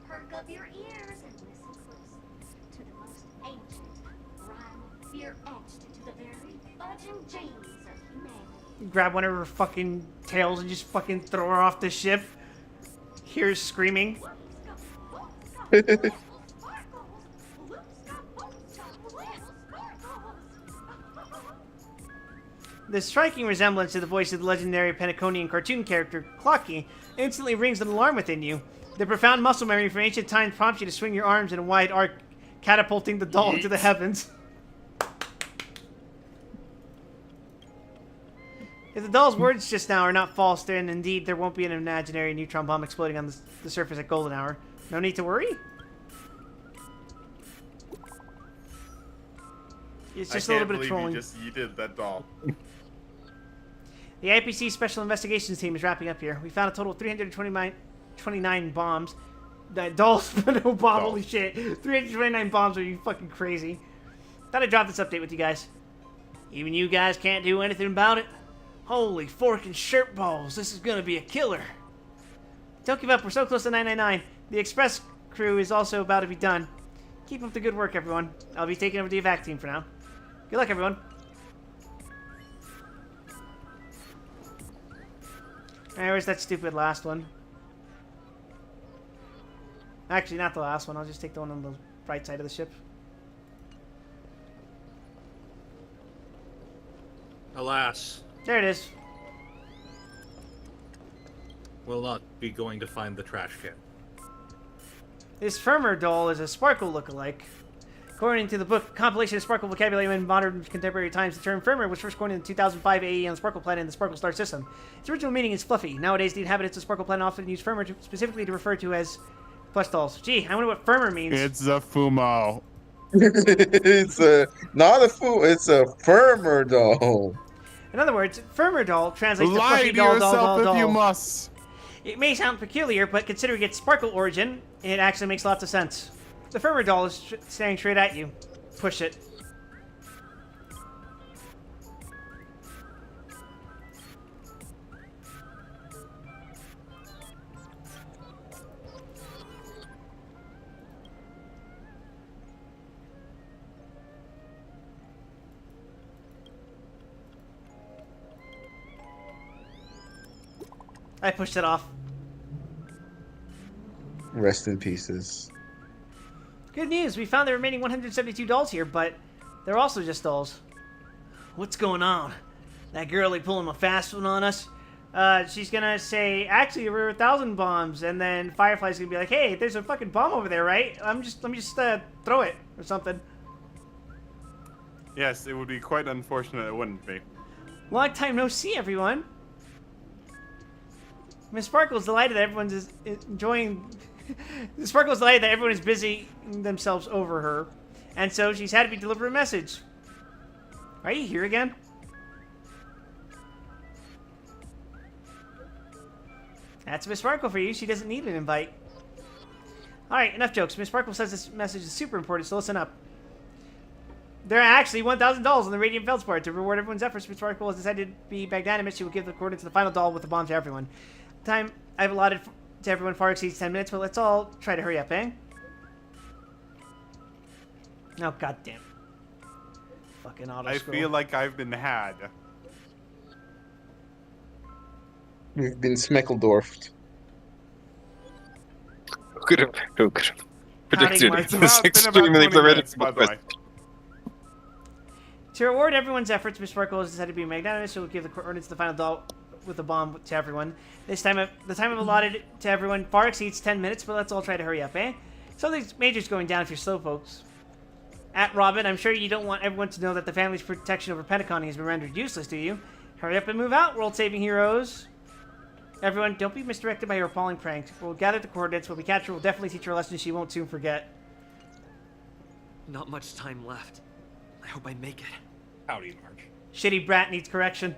E: Perk up your ears and listen closely to the most ancient rhyme of fear etched into the very fudging genes of humanity.
B: Grab one of her fucking tails and just fucking throw her off the ship. Hear her screaming. The striking resemblance to the voice of the legendary Pentaconian cartoon character, Clocky, instantly rings an alarm within you. The profound muscle memory from ancient times prompts you to swing your arms in a wide arc, catapulting the doll into the heavens. If the doll's words just now are not false, then indeed there won't be an imaginary neutron bomb exploding on the surface at golden hour. No need to worry. It's just a little bit of trolling.
C: You did that doll.
B: The IPC Special Investigations Team is wrapping up here. We found a total of 329 bombs. Dolls, but no bomb. Holy shit. 329 bombs. Are you fucking crazy? Thought I'd drop this update with you guys. Even you guys can't do anything about it? Holy fork and shirt balls. This is gonna be a killer. Don't give up. We're so close to 999. The express crew is also about to be done. Keep up the good work, everyone. I'll be taking over the evac team for now. Good luck, everyone. Alright, where's that stupid last one? Actually, not the last one. I'll just take the one on the right side of the ship.
F: Alas.
B: There it is.
F: We'll not be going to find the trash can.
B: This Firmer doll is a Sparkle lookalike. According to the book Compilation of Sparkle Vocabulary in Modern Contemporary Times, the term Firmer was first coined in 2005 AE on the Sparkle planet in the Sparkle star system. Its original meaning is fluffy. Nowadays, the inhabitants of Sparkle planet often use Firmer specifically to refer to as plush dolls. Gee, I wonder what Firmer means.
C: It's a Fumo.
A: It's not a Fu. It's a Firmer doll.
B: In other words, Firmer doll translates to
C: Lie
B: fluffy
C: to
B: doll,
C: yourself
B: doll.
C: if you must.
B: It may sound peculiar, but considering its Sparkle origin, it actually makes lots of sense. The Firmer doll is staring straight at you. Push it. I pushed it off.
A: Rest in pieces.
B: Good news, we found the remaining 172 dolls here, but they're also just dolls. What's going on? That girlie pulling a fast one on us? She's gonna say, actually, there were 1,000 bombs, and then Firefly's gonna be like, hey, there's a fucking bomb over there, right? Let me just throw it, or something.
C: Yes, it would be quite unfortunate it wouldn't be.
B: Long time no see, everyone. Miss Sparkle's delighted that everyone's enjoying... Sparkle's delighted that everyone is busy themselves over her, and so she's had to be deliver a message. Are you here again? That's Miss Sparkle for you. She doesn't need an invite. Alright, enough jokes. Miss Sparkle says this message is super important, so listen up. There are actually 1,000 dolls on the Radiant Feldspar. To reward everyone's efforts, Miss Sparkle has decided to be magnanimous. She will give the coordinates to the final doll with the bomb to everyone. The time I've allotted to everyone far exceeds 10 minutes, but let's all try to hurry up, eh? Oh, goddamn. Fucking auto
C: I feel like I've been had.
A: We've been Smeckledorfed.
D: Who could have predicted
B: Mark.
D: this extremely predictable question?
B: To reward everyone's efforts, Miss Sparkle has decided to be magnanimous. She will give the coordinates to the final doll with the bomb to everyone. This time, the time I've allotted to everyone far exceeds 10 minutes, but let's all try to hurry up, eh? Something major's going down if you're slow, folks. At Robin, I'm sure you don't want everyone to know that the family's protection over Pentaconning has been rendered useless, do you? Hurry up and move out, world-saving heroes. Everyone, don't be misdirected by your appalling pranks. We'll gather the coordinates. When we catch her, we'll definitely teach her a lesson she won't soon forget.
V: Not much time left. I hope I make it.
F: Howdy, Marge.
B: Shitty brat needs correction.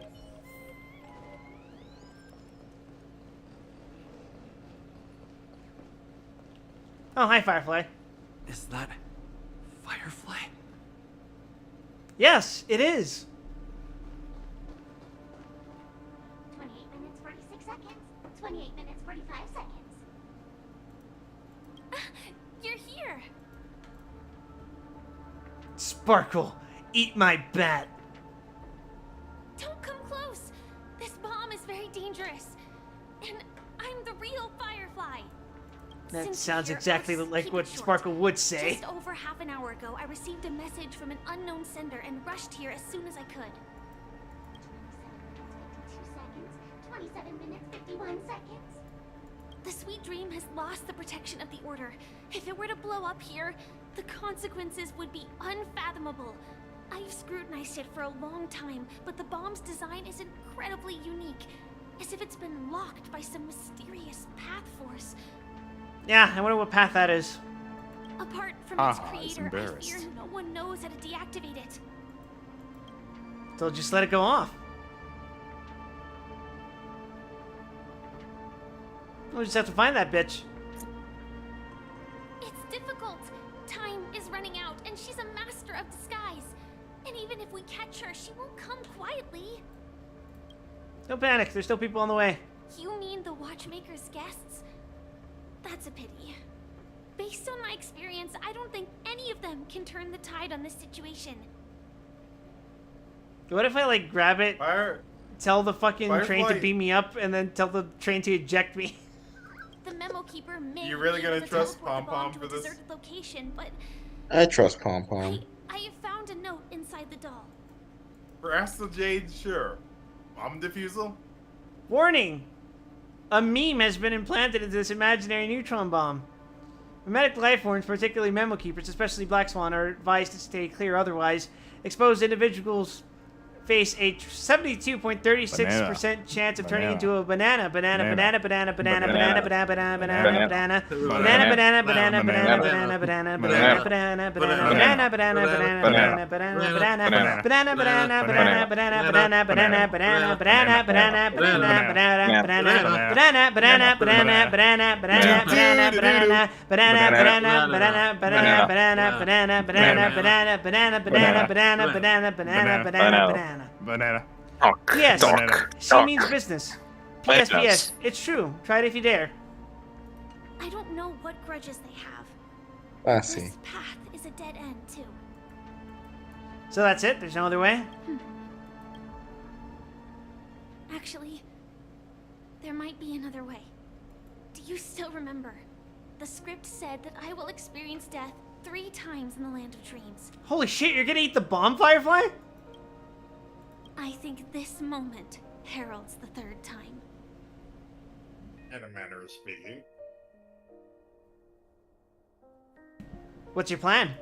B: Oh, hi, Firefly.
V: Is that Firefly?
B: Yes, it is.
E: 28 minutes, 46 seconds. 28 minutes, 45 seconds.
L: You're here.
B: Sparkle, eat my bat.
L: Don't come close. This bomb is very dangerous. And I'm the real Firefly.
B: That sounds exactly like what Sparkle would say.
L: Just over half an hour ago, I received a message from an unknown sender and rushed here as soon as I could.
E: 27 minutes, 51 seconds.
L: The Sweet Dream has lost the protection of the Order. If it were to blow up here, the consequences would be unfathomable. I've scrutinized it for a long time, but the bomb's design is incredibly unique, as if it's been locked by some mysterious path force.
B: Yeah, I wonder what path that is.
L: Apart from its creator, I fear no one knows how to deactivate it.
B: So just let it go off. We'll just have to find that bitch.
E: It's difficult. Time is running out, and she's a master of disguise. And even if we catch her, she won't come quietly.
B: Don't panic. There's still people on the way.
E: You mean the Watchmaker's guests? That's a pity. Based on my experience, I don't think any of them can turn the tide on this situation.
B: What if I, like, grab it, tell the fucking train to
C: Firefly.
B: beam me up, and then tell the train to eject me?
E: The memo keeper may
C: You really
E: be
C: gonna
E: able to
C: trust
E: teleport the bomb
C: Pom-Pom
E: to
C: for
E: a
C: this?
E: deserted location, but
A: I trust Pom Pom.
E: I have found a note inside the doll.
C: For Astral Jade, sure. Bomb defusal?
B: Warning! A meme has been implanted into this imaginary neutron bomb. Memetic life forms, particularly memo keepers, especially Black Swan, are advised to stay clear. Otherwise, exposed individuals face a 72.36% chance of turning into a banana.
C: Banana.
B: Yes,
C: Banana.
B: she means business. PSPS, it's true. Try it if you dare.
E: I don't know what grudges they have.
A: I see.
E: This path is a dead end, too.
B: So that's it? There's no other way?
E: Actually, there might be another way. Do you still remember? The script said that I will experience death 3 times in the Land of Dreams.
B: Holy shit, you're gonna eat the bomb, Firefly?
E: I think this moment heralds the 3rd time.
C: In a manner of speaking.
B: What's your plan?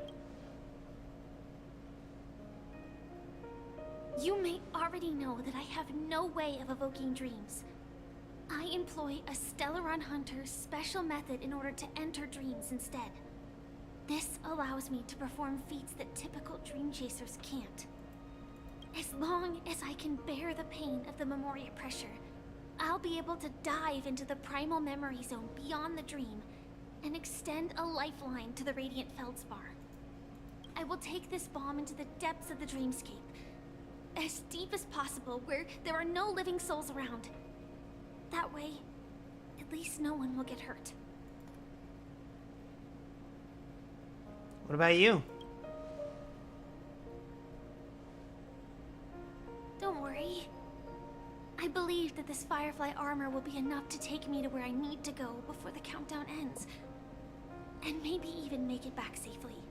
E: You may already know that I have no way of evoking dreams. I employ a Stellaron Hunter's special method in order to enter dreams instead. This allows me to perform feats that typical dream chasers can't. As long as I can bear the pain of the Memoria pressure, I'll be able to dive into the primal memory zone beyond the dream and extend a lifeline to the Radiant Feldspar. I will take this bomb into the depths of the dreamscape, as deep as possible where there are no living souls around. That way, at least no one will get hurt.
B: What about you?
E: Don't worry. I believe that this Firefly armor will be enough to take me to where I need to go before the countdown ends. And maybe even make it back safely.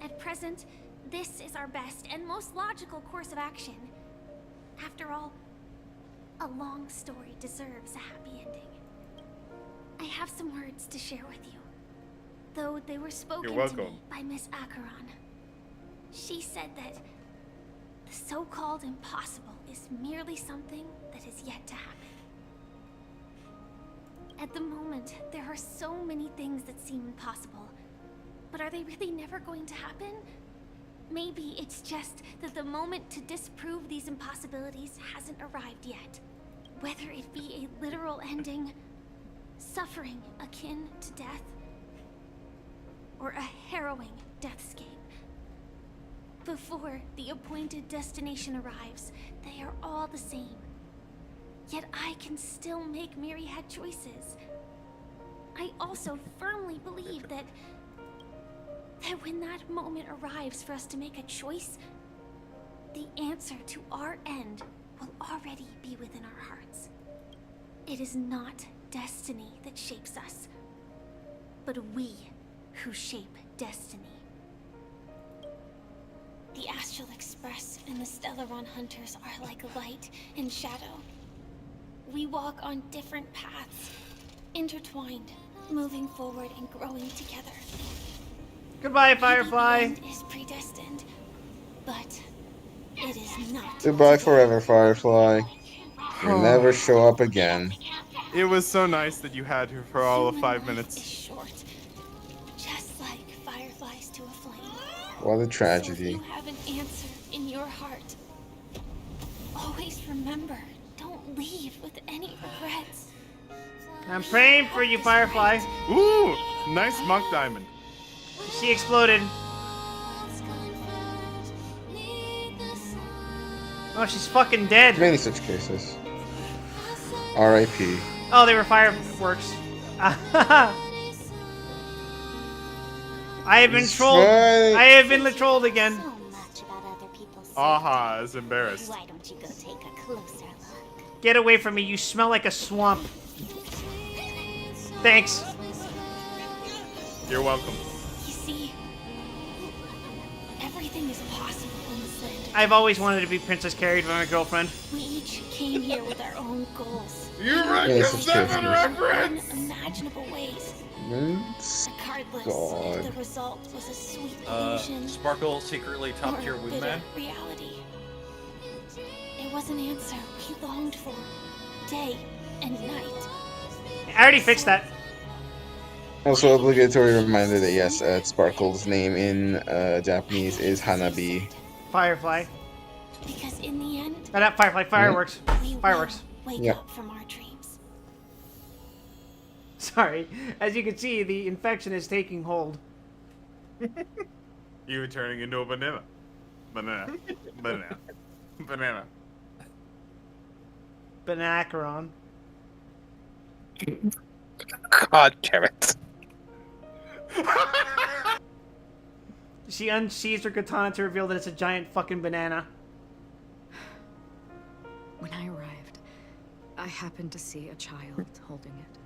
E: At present, this is our best and most logical course of action. After all, a long story deserves a happy ending. I have some words to share with you, though they were spoken to me by Miss Acheron. She said that the so-called impossible is merely something that is yet to happen. At the moment, there are so many things that seem impossible, but are they really never going to happen? Maybe it's just that the moment to disprove these impossibilities hasn't arrived yet. Whether it be a literal ending, suffering akin to death, or a harrowing deathscape. Before the appointed destination arrives, they are all the same. Yet I can still make myriad choices. I also firmly believe that when that moment arrives for us to make a choice, the answer to our end will already be within our hearts. It is not destiny that shapes us, but we who shape destiny. The Astral Express and the Stellaron Hunters are like light and shadow. We walk on different paths, intertwined, moving forward and growing together.
B: Goodbye, Firefly.
E: The end is predestined, but it is not.
A: Goodbye forever, Firefly. You'll never show up again.
C: It was so nice that you had her for all of 5 minutes.
E: Short, just like Firefly
L: sacrifice to a flame.
A: What a tragedy.
L: So if you have an answer in your heart, always remember, don't leave with any regrets.
B: I'm praying for you, Firefly.
C: Ooh, nice monk diamond.
B: She exploded. Oh, she's fucking dead.
A: Many such cases. R.I.P.
B: Oh, they were fireworks. I have been trolled. I have been trolled again.
C: Aha is embarrassed.
E: Why don't you go take a closer look?
B: Get away from me, you smell like a swamp. Thanks.
C: You're welcome.
L: You see, everything is possible in this land.
B: I've always wanted to be Princess Carried by my girlfriend.
L: We each came here with our own goals.
C: You reckon 7 reference?
L: Unimaginable ways. Regardless if the result was a sweet illusion
F: Sparkle secretly top tier
L: or a
F: Wing
L: bitter
F: Man.
L: reality. It was an answer we longed for, day and night.
B: I already fixed that.
A: Also, obligatory reminder that yes, Sparkle's name in Japanese is Hanabi.
B: Firefly.
L: Because in the end,
B: Not Firefly, fireworks.
L: we
B: Fireworks.
L: will wake
A: Yep.
L: up from our dreams.
B: Sorry. As you can see, the infection is taking hold.
C: You turning into a banana. Banana. Banana. Banana.
B: Banacaron.
D: God damn it.
B: She unsheathes her katana to reveal that it's a giant fucking banana.
Q: When I arrived, I happened to see a child holding it.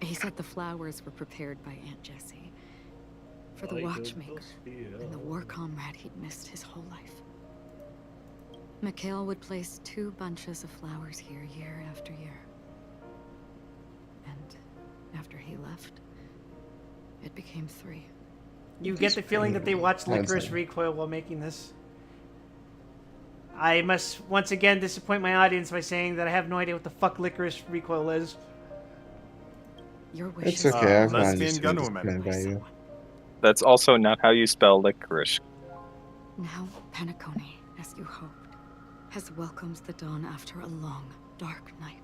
Q: He said the flowers were prepared by Aunt Jessie for the watchmaker and the war comrade he'd missed his whole life. Mikhail would place 2 bunches of flowers here year after year. And after he left, it became 3.
B: You get the feeling that they watched Licorice Recoil while making this. I must once again disappoint my audience by saying that I have no idea what the fuck Licorice Recoil is.
Q: Your
A: It's okay, I've
C: lesbian
A: not
C: gun
A: understood by you.
D: That's also not how you spell licorice.
Q: Now, Penacony, as you hoped, has welcomed the dawn after a long, dark night.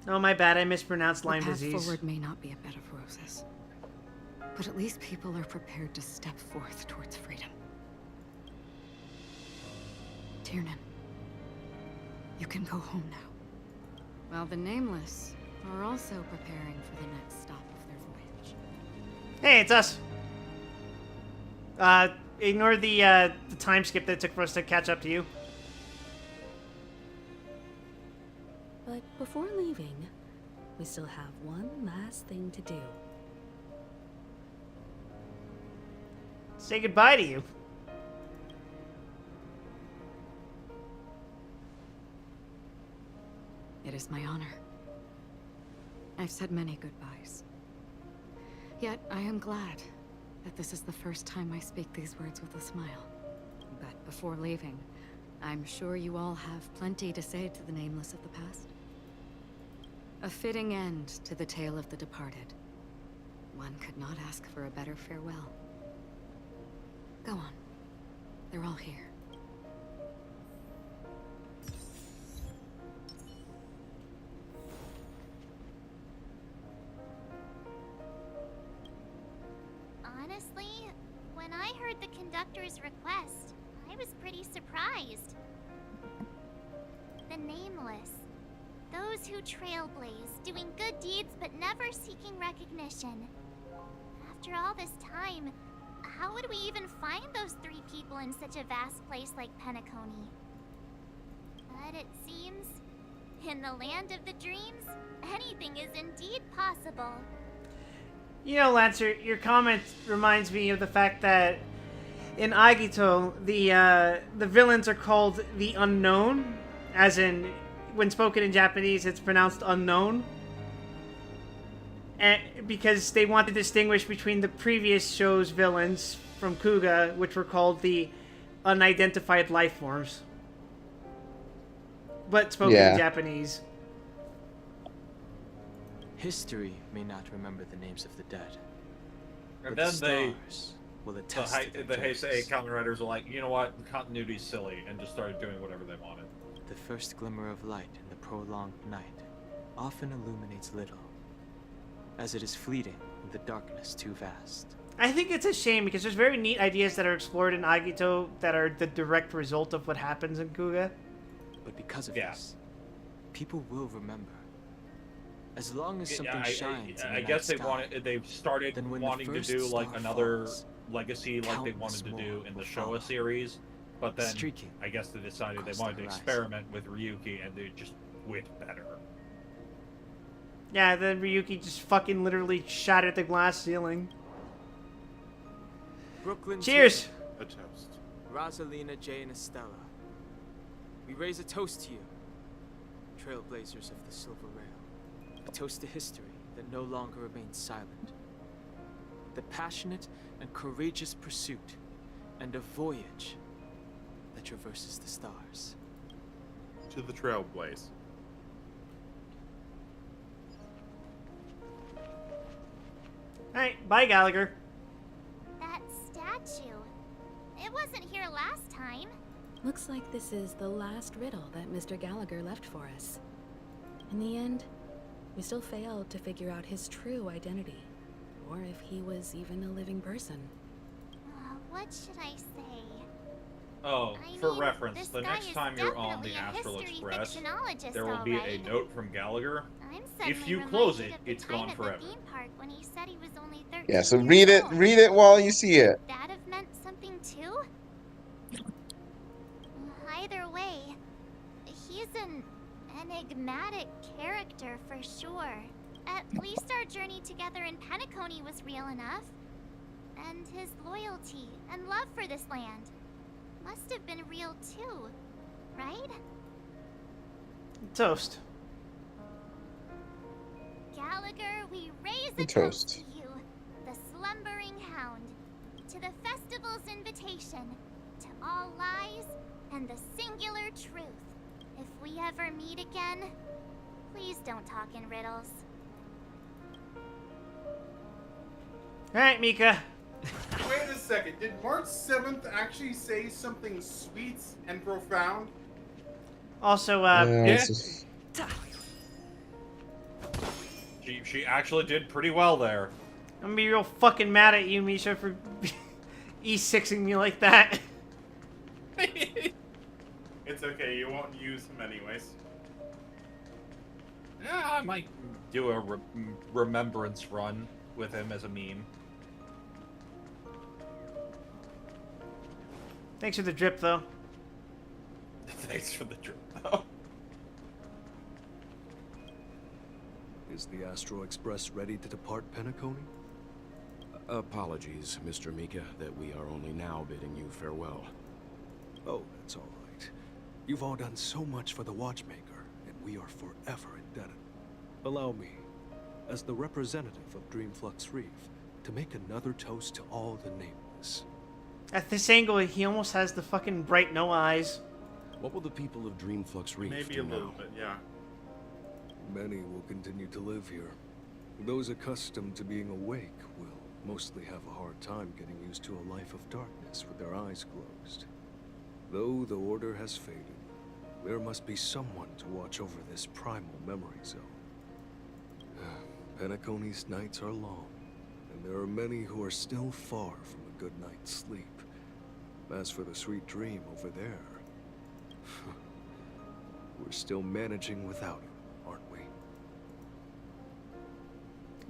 B: Oh, my bad. I mispronounced Lyme
Q: the path
B: disease.
Q: forward may not be a bed of roses, but at least people are prepared to step forth towards freedom. Tiernan, you can go home now. While the Nameless are also preparing for the next stop of their voyage.
B: Hey, it's us. Ignore the time skip that it took for us to catch up to you.
R: But before leaving, we still have one last thing to do.
B: Say goodbye to you.
Q: It is my honor. I've said many goodbyes. Yet I am glad that this is the first time I speak these words with a smile. But before leaving, I'm sure you all have plenty to say to the Nameless of the past. A fitting end to the tale of the departed. One could not ask for a better farewell. Go on. They're all here.
E: Honestly, when I heard the conductor's request, I was pretty surprised. The Nameless. Those who trailblaze, doing good deeds but never seeking recognition. After all this time, how would we even find those 3 people in such a vast place like Penacony? But it seems, in the land of the dreams, anything is indeed possible.
B: You know, Lancer, your comment reminds me of the fact that in Agito, the villains are called the Unknown, as in, when spoken in Japanese, it's pronounced unknown. And because they want to distinguish between the previous show's villains from Kuga, which were called the unidentified life forms. But spoken in Japanese.
N: History may not remember the names of the dead.
F: And
N: but
F: then
N: the stars
V: will attest to their
F: the Heisei
V: journeys.
F: Kamen Riders are like, you know what, continuity's silly, and just started doing whatever they wanted.
N: The first glimmer of light in the prolonged night often illuminates little, as it is fleeting in the darkness too vast.
B: I think it's a shame because there's very neat ideas that are explored in Agito that are the direct result of what happens in Kuga.
N: But because of this, people will remember. As long as something shines in the
F: I
N: night
F: guess
N: sky,
F: they've started wanting to do like another legacy like they wanted to do in the Showa series, but then I guess they decided they wanted to experiment with Ryuki and they just went better.
B: Yeah, then Ryuki just fucking literally shattered the glass ceiling.
N: Brooklyn
B: Cheers!
C: A toast.
N: Rosalina, Jay, and Estella. We raise a toast to you, trailblazers of the Silver Rail. A toast to history that no longer remains silent. The passionate and courageous pursuit, and a voyage that traverses the stars.
C: To the trailblaze.
B: Alright, bye Gallagher.
E: That statue. It wasn't here last time.
R: Looks like this is the last riddle that Mr. Gallagher left for us. In the end, we still failed to figure out his true identity, or if he was even a living person.
E: What should I say?
F: Oh, for reference, the next time you're on the Astral Express, there will be a note from Gallagher. If you close it, it's gone forever.
E: When he said he was only 13
A: Yeah, so
E: years old.
A: read it while you see it.
E: That have meant something too? Either way, he's an enigmatic character for sure. At least our journey together in Penacony was real enough. And his loyalty and love for this land must have been real too, right?
B: Toast.
E: Gallagher, we raise a toast to you, the slumbering hound, to the festival's invitation, to all lies and the singular truth. If we ever meet again, please don't talk in riddles.
B: Alright, Mika.
C: Wait a second. Did March 7th actually say something sweet and profound?
B: Also,
F: She actually did pretty well there.
B: I'm gonna be real fucking mad at you, Misha, for E6ing me like that.
C: It's okay, you won't use him anyways.
F: Yeah, I might do a remembrance run with him as a meme.
B: Thanks for the drip, though.
F: Thanks for the drip, though.
M: Is the Astro Express ready to depart Penacony?
H: Apologies, Mr. Mika, that we are only now bidding you farewell.
M: Oh, that's all right. You've all done so much for the Watchmaker, and we are forever indebted. Allow me, as the representative of Dreamflux Reef, to make another toast to all the nameless.
B: At this angle, he almost has the fucking bright no eyes.
H: What will the people of Dreamflux Reef
C: Maybe
H: do
C: a little
H: now?
C: bit, yeah.
M: Many will continue to live here. Those accustomed to being awake will mostly have a hard time getting used to a life of darkness with their eyes closed. Though the order has faded, there must be someone to watch over this primal memory zone. Penacony's nights are long, and there are many who are still far from a good night's sleep. As for the sweet dream over there, we're still managing without it, aren't we?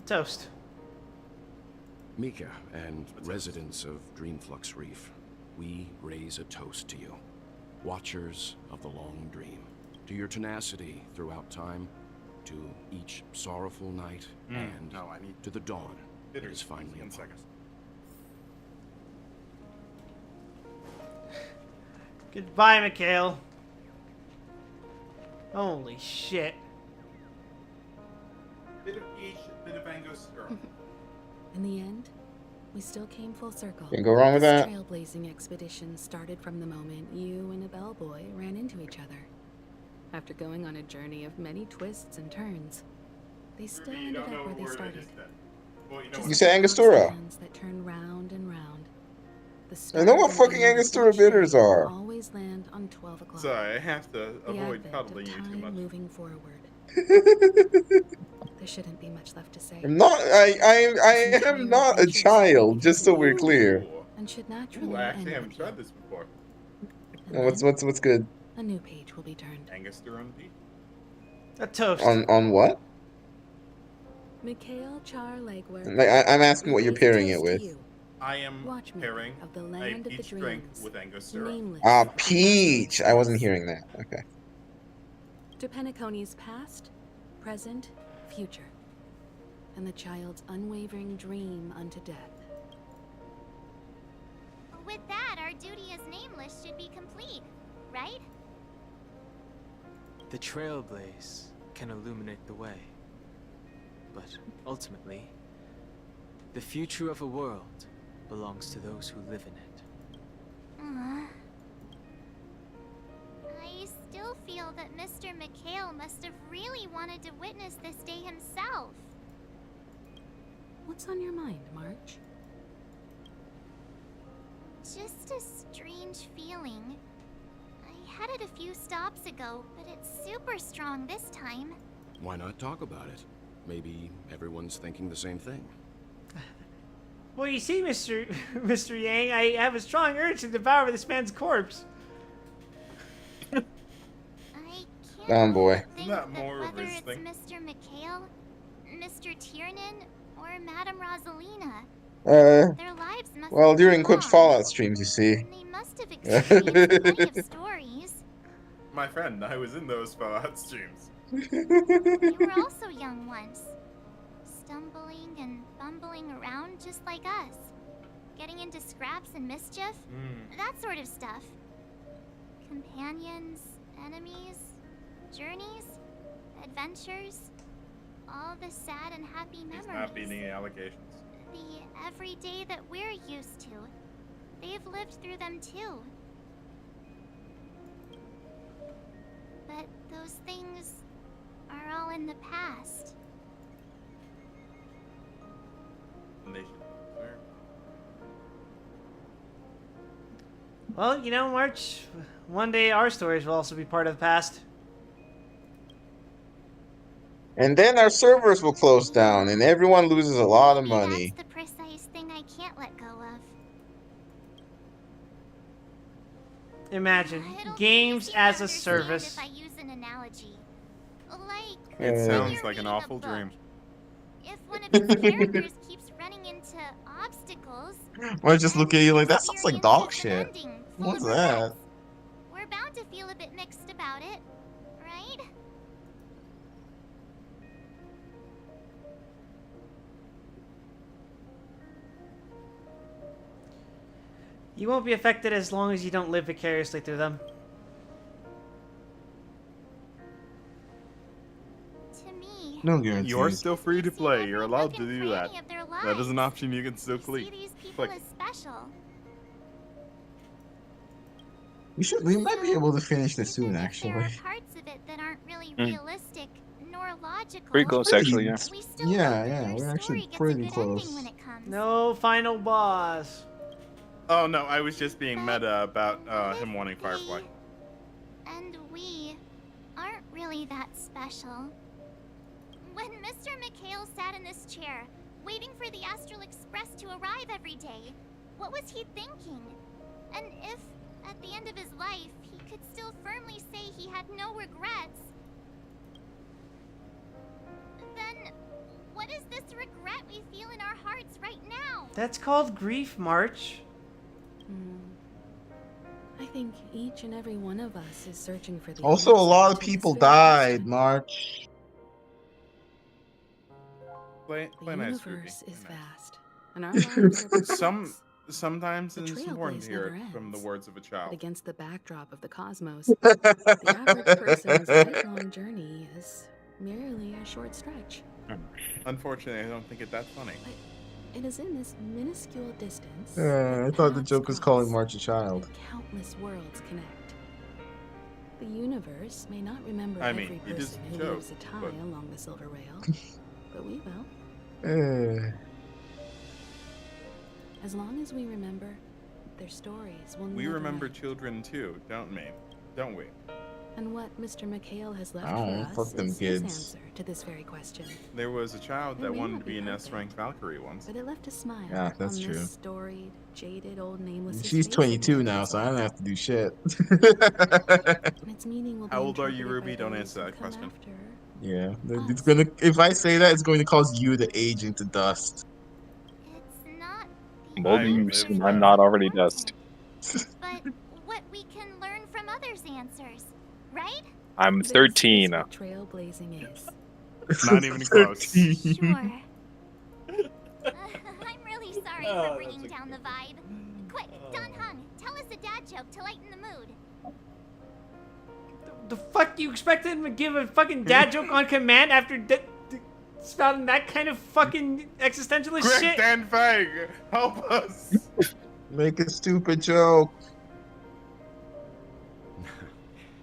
B: Toast.
H: Mika and residents of Dreamflux Reef, we raise a toast to you. Watchers of the long dream. To your tenacity throughout time, to each sorrowful night, and to the dawn that is finally upon us.
B: Goodbye, Mikhail. Holy shit.
C: Bit of each, bit of Angostura.
R: In the end, we still came full circle.
A: Can't go wrong with
R: This
A: that.
R: trailblazing expedition started from the moment you and a bellboy ran into each other. After going on a journey of many twists and turns, they still ended up where they started.
A: You say Angostura.
R: That turn round and round,
A: I know what fucking Angostura bitters are.
R: Always land on 12 o'clock.
C: Sorry, I have to avoid cuddling you too much.
R: Moving forward. There shouldn't be much left to say.
A: I'm not. I am not a child. Just so we're clear.
R: And should naturally
C: Ooh, I actually haven't tried this before.
A: What's good?
R: A new page will be turned.
C: Angostura on beef.
B: A toast.
A: On what?
R: Mikhail Char-Legwer.
A: I'm asking what you're pairing it with.
C: I am pairing a peach drink with Angostura.
A: Ah, peach. I wasn't hearing that. Okay.
R: To Penacony's past, present, future, and the child's unwavering dream unto death.
E: With that, our duty as nameless should be complete, right?
N: The Trailblaze can illuminate the way. But ultimately, the future of a world belongs to those who live in it.
E: I still feel that Mr. Mikhail must have really wanted to witness this day himself.
R: What's on your mind, March?
E: Just a strange feeling. I had it a few stops ago, but it's super strong this time.
H: Why not talk about it? Maybe everyone's thinking the same thing.
B: Well, you see, Mr. Yang, I have a strong urge to devour this man's corpse.
A: Down, boy.
C: Isn't that more of
E: Whether
C: his
E: it's
C: thing?
E: Mr. Mikhail, Mr. Tiernan, or Madame Rosalina, their lives must
A: Well,
E: have
A: during
E: been
A: Quip's
E: long,
A: Fallout streams, you see.
E: and they must have experienced plenty of stories.
C: My friend, I was in those Fallout streams.
E: You were also young once, stumbling and bumbling around just like us, getting into scraps and mischief, that sort of stuff. Companions, enemies, journeys, adventures, all the sad and happy memories.
C: He's not beating the allegations.
E: The everyday that we're used to. They've lived through them too. But those things are all in the past.
C: And they should learn.
B: Well, you know, March, one day our stories will also be part of the past.
A: And then our servers will close down, and everyone loses a lot of money.
E: That's the precise thing I can't let go of.
B: Imagine, games as a service.
E: If I use an analogy. Like,
C: It sounds like an awful dream.
E: if one of its characters keeps running into obstacles,
A: I just look at you like, that sounds like dog shit. What's that?
E: we're bound to feel a bit mixed about it, right?
B: You won't be affected as long as you don't live vicariously through them.
E: To me,
A: No guarantees.
C: You're still free to play. You're allowed to do that. That is an option you can still click.
E: as special.
A: We might be able to finish this soon, actually.
E: There are parts of it that aren't really realistic nor logical.
D: Pretty close, actually, yeah.
E: We still
A: Yeah, we're actually pretty close.
E: when it comes.
B: No final boss.
C: Oh no, I was just being meta about him wanting Firefly.
E: And we aren't really that special. When Mr. Mikhail sat in this chair, waiting for the Astral Express to arrive every day, what was he thinking? And if, at the end of his life, he could still firmly say he had no regrets, then what is this regret we feel in our hearts right now?
B: That's called grief, March.
R: I think each and every one of us is searching for the
A: Also, a lot of people died, March.
C: Play
R: The
C: nice,
R: universe
C: Ruby.
R: is vast, and our lives are but
C: Sometimes
R: The
C: it's important to hear
R: trailblaze
C: it
R: never
C: from the
R: ends.
C: words of a
R: But
C: child.
R: against the backdrop of the cosmos, the average person's lifelong journey is merely a short stretch.
C: Unfortunately, I don't think it's that funny.
R: It is in this minuscule distance.
A: I thought the joke was calling March a child.
R: Countless worlds connect. The universe may not remember
C: I mean,
R: every
C: it is
R: person
C: a
R: who
C: joke,
R: leaves a tie
C: but-
R: along the silver rail, but we will. As long as we remember, their stories will
C: We
R: never
C: remember
R: end.
C: children too, don't we? Don't we?
R: And what Mr. McHale has left
A: I don't know,
R: for
A: fuck
R: us
A: them
R: is his
A: kids.
R: answer to this very question.
C: There was a child
R: It
C: that
R: may
C: wanted
R: not
C: to
R: be
C: be an
R: perfect,
C: S-rank Valkyrie once.
R: but it left a smile
A: Yeah, that's
R: on
A: true.
R: this storied, jaded old nameless
A: She's
R: face of
A: 22
R: Ruby's
A: now, so I
R: life.
A: don't have to do shit.
R: And its meaning will
C: How
R: be
C: old are you,
R: interpreted by
C: Ruby? Don't
R: those
C: answer
R: who
C: that
R: come
C: question.
R: after.
A: Yeah, it's gonna. If I say that, it's going to cause you to age into dust.
E: It's not
D: Well, I'm not already dust.
E: but what we can learn from others' answers, right?
D: I'm
R: This
D: 13.
R: is what trailblazing is.
C: Not even close.
E: Sure. I'm really sorry
F: Oh,
E: for bringing
F: that's a
E: down the vibe. Quick, Don Hung, tell us a dad joke to lighten the mood.
B: The fuck you expected him to give a fucking dad joke on command after spouting that kind of fucking existentialist
C: Quick,
B: shit?
C: Dan Fag, help us!
A: Make a stupid joke.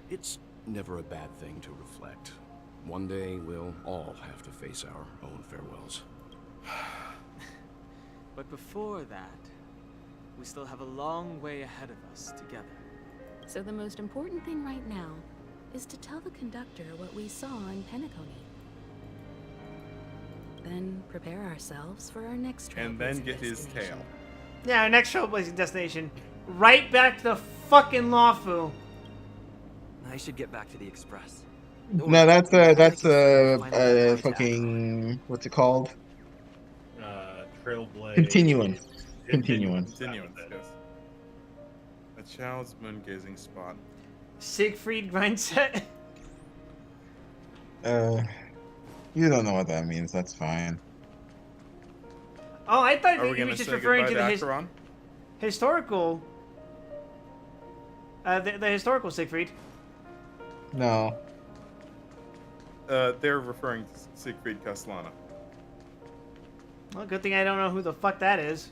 H: It's never a bad thing to reflect. One day we'll all have to face our own farewells.
N: But before that, we still have a long way ahead of us together.
R: So the most important thing right now is to tell the conductor what we saw in Penacony. Then prepare ourselves for our next trailblazing
C: And then get his
R: destination.
C: tail.
B: Yeah, our next trailblazing destination. Right back to fucking Lawfu.
V: I should get back to the Express.
A: No, that's fucking what's it called?
F: Trailblaze.
A: Continuance. Continuance.
C: Continuance, yes. A child's moon-gazing spot.
B: Siegfried mindset.
A: You don't know what that means. That's fine.
B: Oh, I thought
C: Are we
B: he
C: gonna
B: was just
C: say
B: referring to
C: goodbye
B: the
C: to Acheron?
B: historical. The historical Siegfried.
A: No.
C: They're referring to Siegfried Castellana.
B: Well, good thing I don't know who the fuck that is.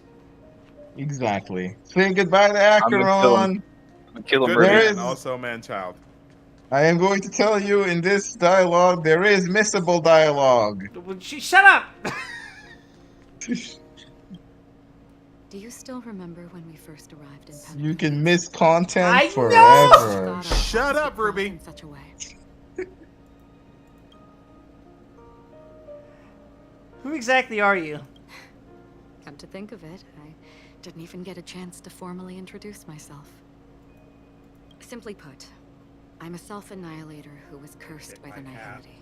A: Exactly. Saying goodbye to
D: I'm gonna kill
A: Acheron.
D: him. I'm gonna kill him
C: Good
D: early.
C: man, also man-child.
A: I am going to tell you in this dialogue there is missable dialogue.
B: Shut up!
Q: Do you still remember when we first arrived in Penacony?
A: You can miss content
B: I
A: forever.
B: know!
C: Shut up, Ruby.
Q: In such a way.
B: Who exactly are you?
Q: Come to think of it, I didn't even get a chance to formally introduce myself. Simply put, I'm a self-annihilator who was cursed by the Nihility.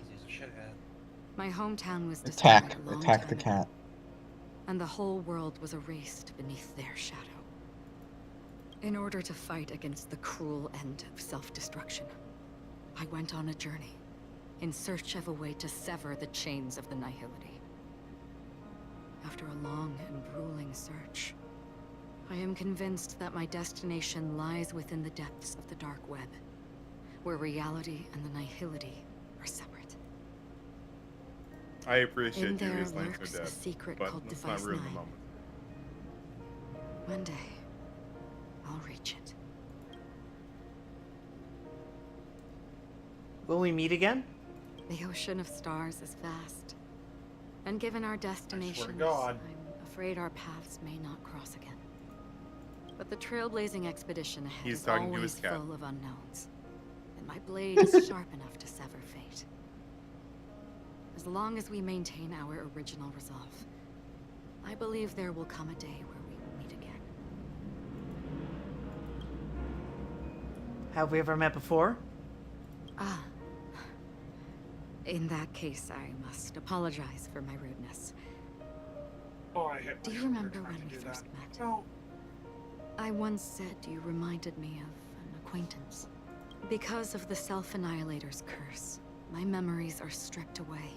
Q: My hometown was destroyed a long
A: Attack the
Q: time
A: cat.
Q: ago, and the whole world was erased beneath their shadow. In order to fight against the cruel end of self-destruction, I went on a journey in search of a way to sever the chains of the Nihility. After a long and grueling search, I am convinced that my destination lies within the depths of the dark web, where reality and the Nihility are separate.
C: I appreciate
Q: In
C: you
Q: there
C: reasoning
Q: lurks
C: so
Q: a
C: dead,
Q: secret
C: but
Q: called
C: let's not
Q: Device
C: ruin the
Q: 9.
C: moment.
Q: One day, I'll reach it.
B: Will we meet again?
Q: The ocean of stars is vast, and given our destinations,
F: God.
Q: I'm afraid our paths may not cross again. But the trailblazing expedition ahead
C: He's
Q: is
C: talking to
Q: always
C: his cat.
Q: full of unknowns, and my blade is sharp enough to sever fate. As long as we maintain our original resolve, I believe there will come a day where we will meet again.
B: Have we ever met before?
Q: Ah. In that case, I must apologize for my rudeness.
F: Oh, I hit
Q: Do
F: my
Q: you
F: shoulder
Q: remember
F: trying
Q: when
F: to
Q: we
F: do
Q: first
F: that.
Q: met?
F: No.
Q: I once said you reminded me of an acquaintance. Because of the Self-Annihilator's curse, my memories are stripped away,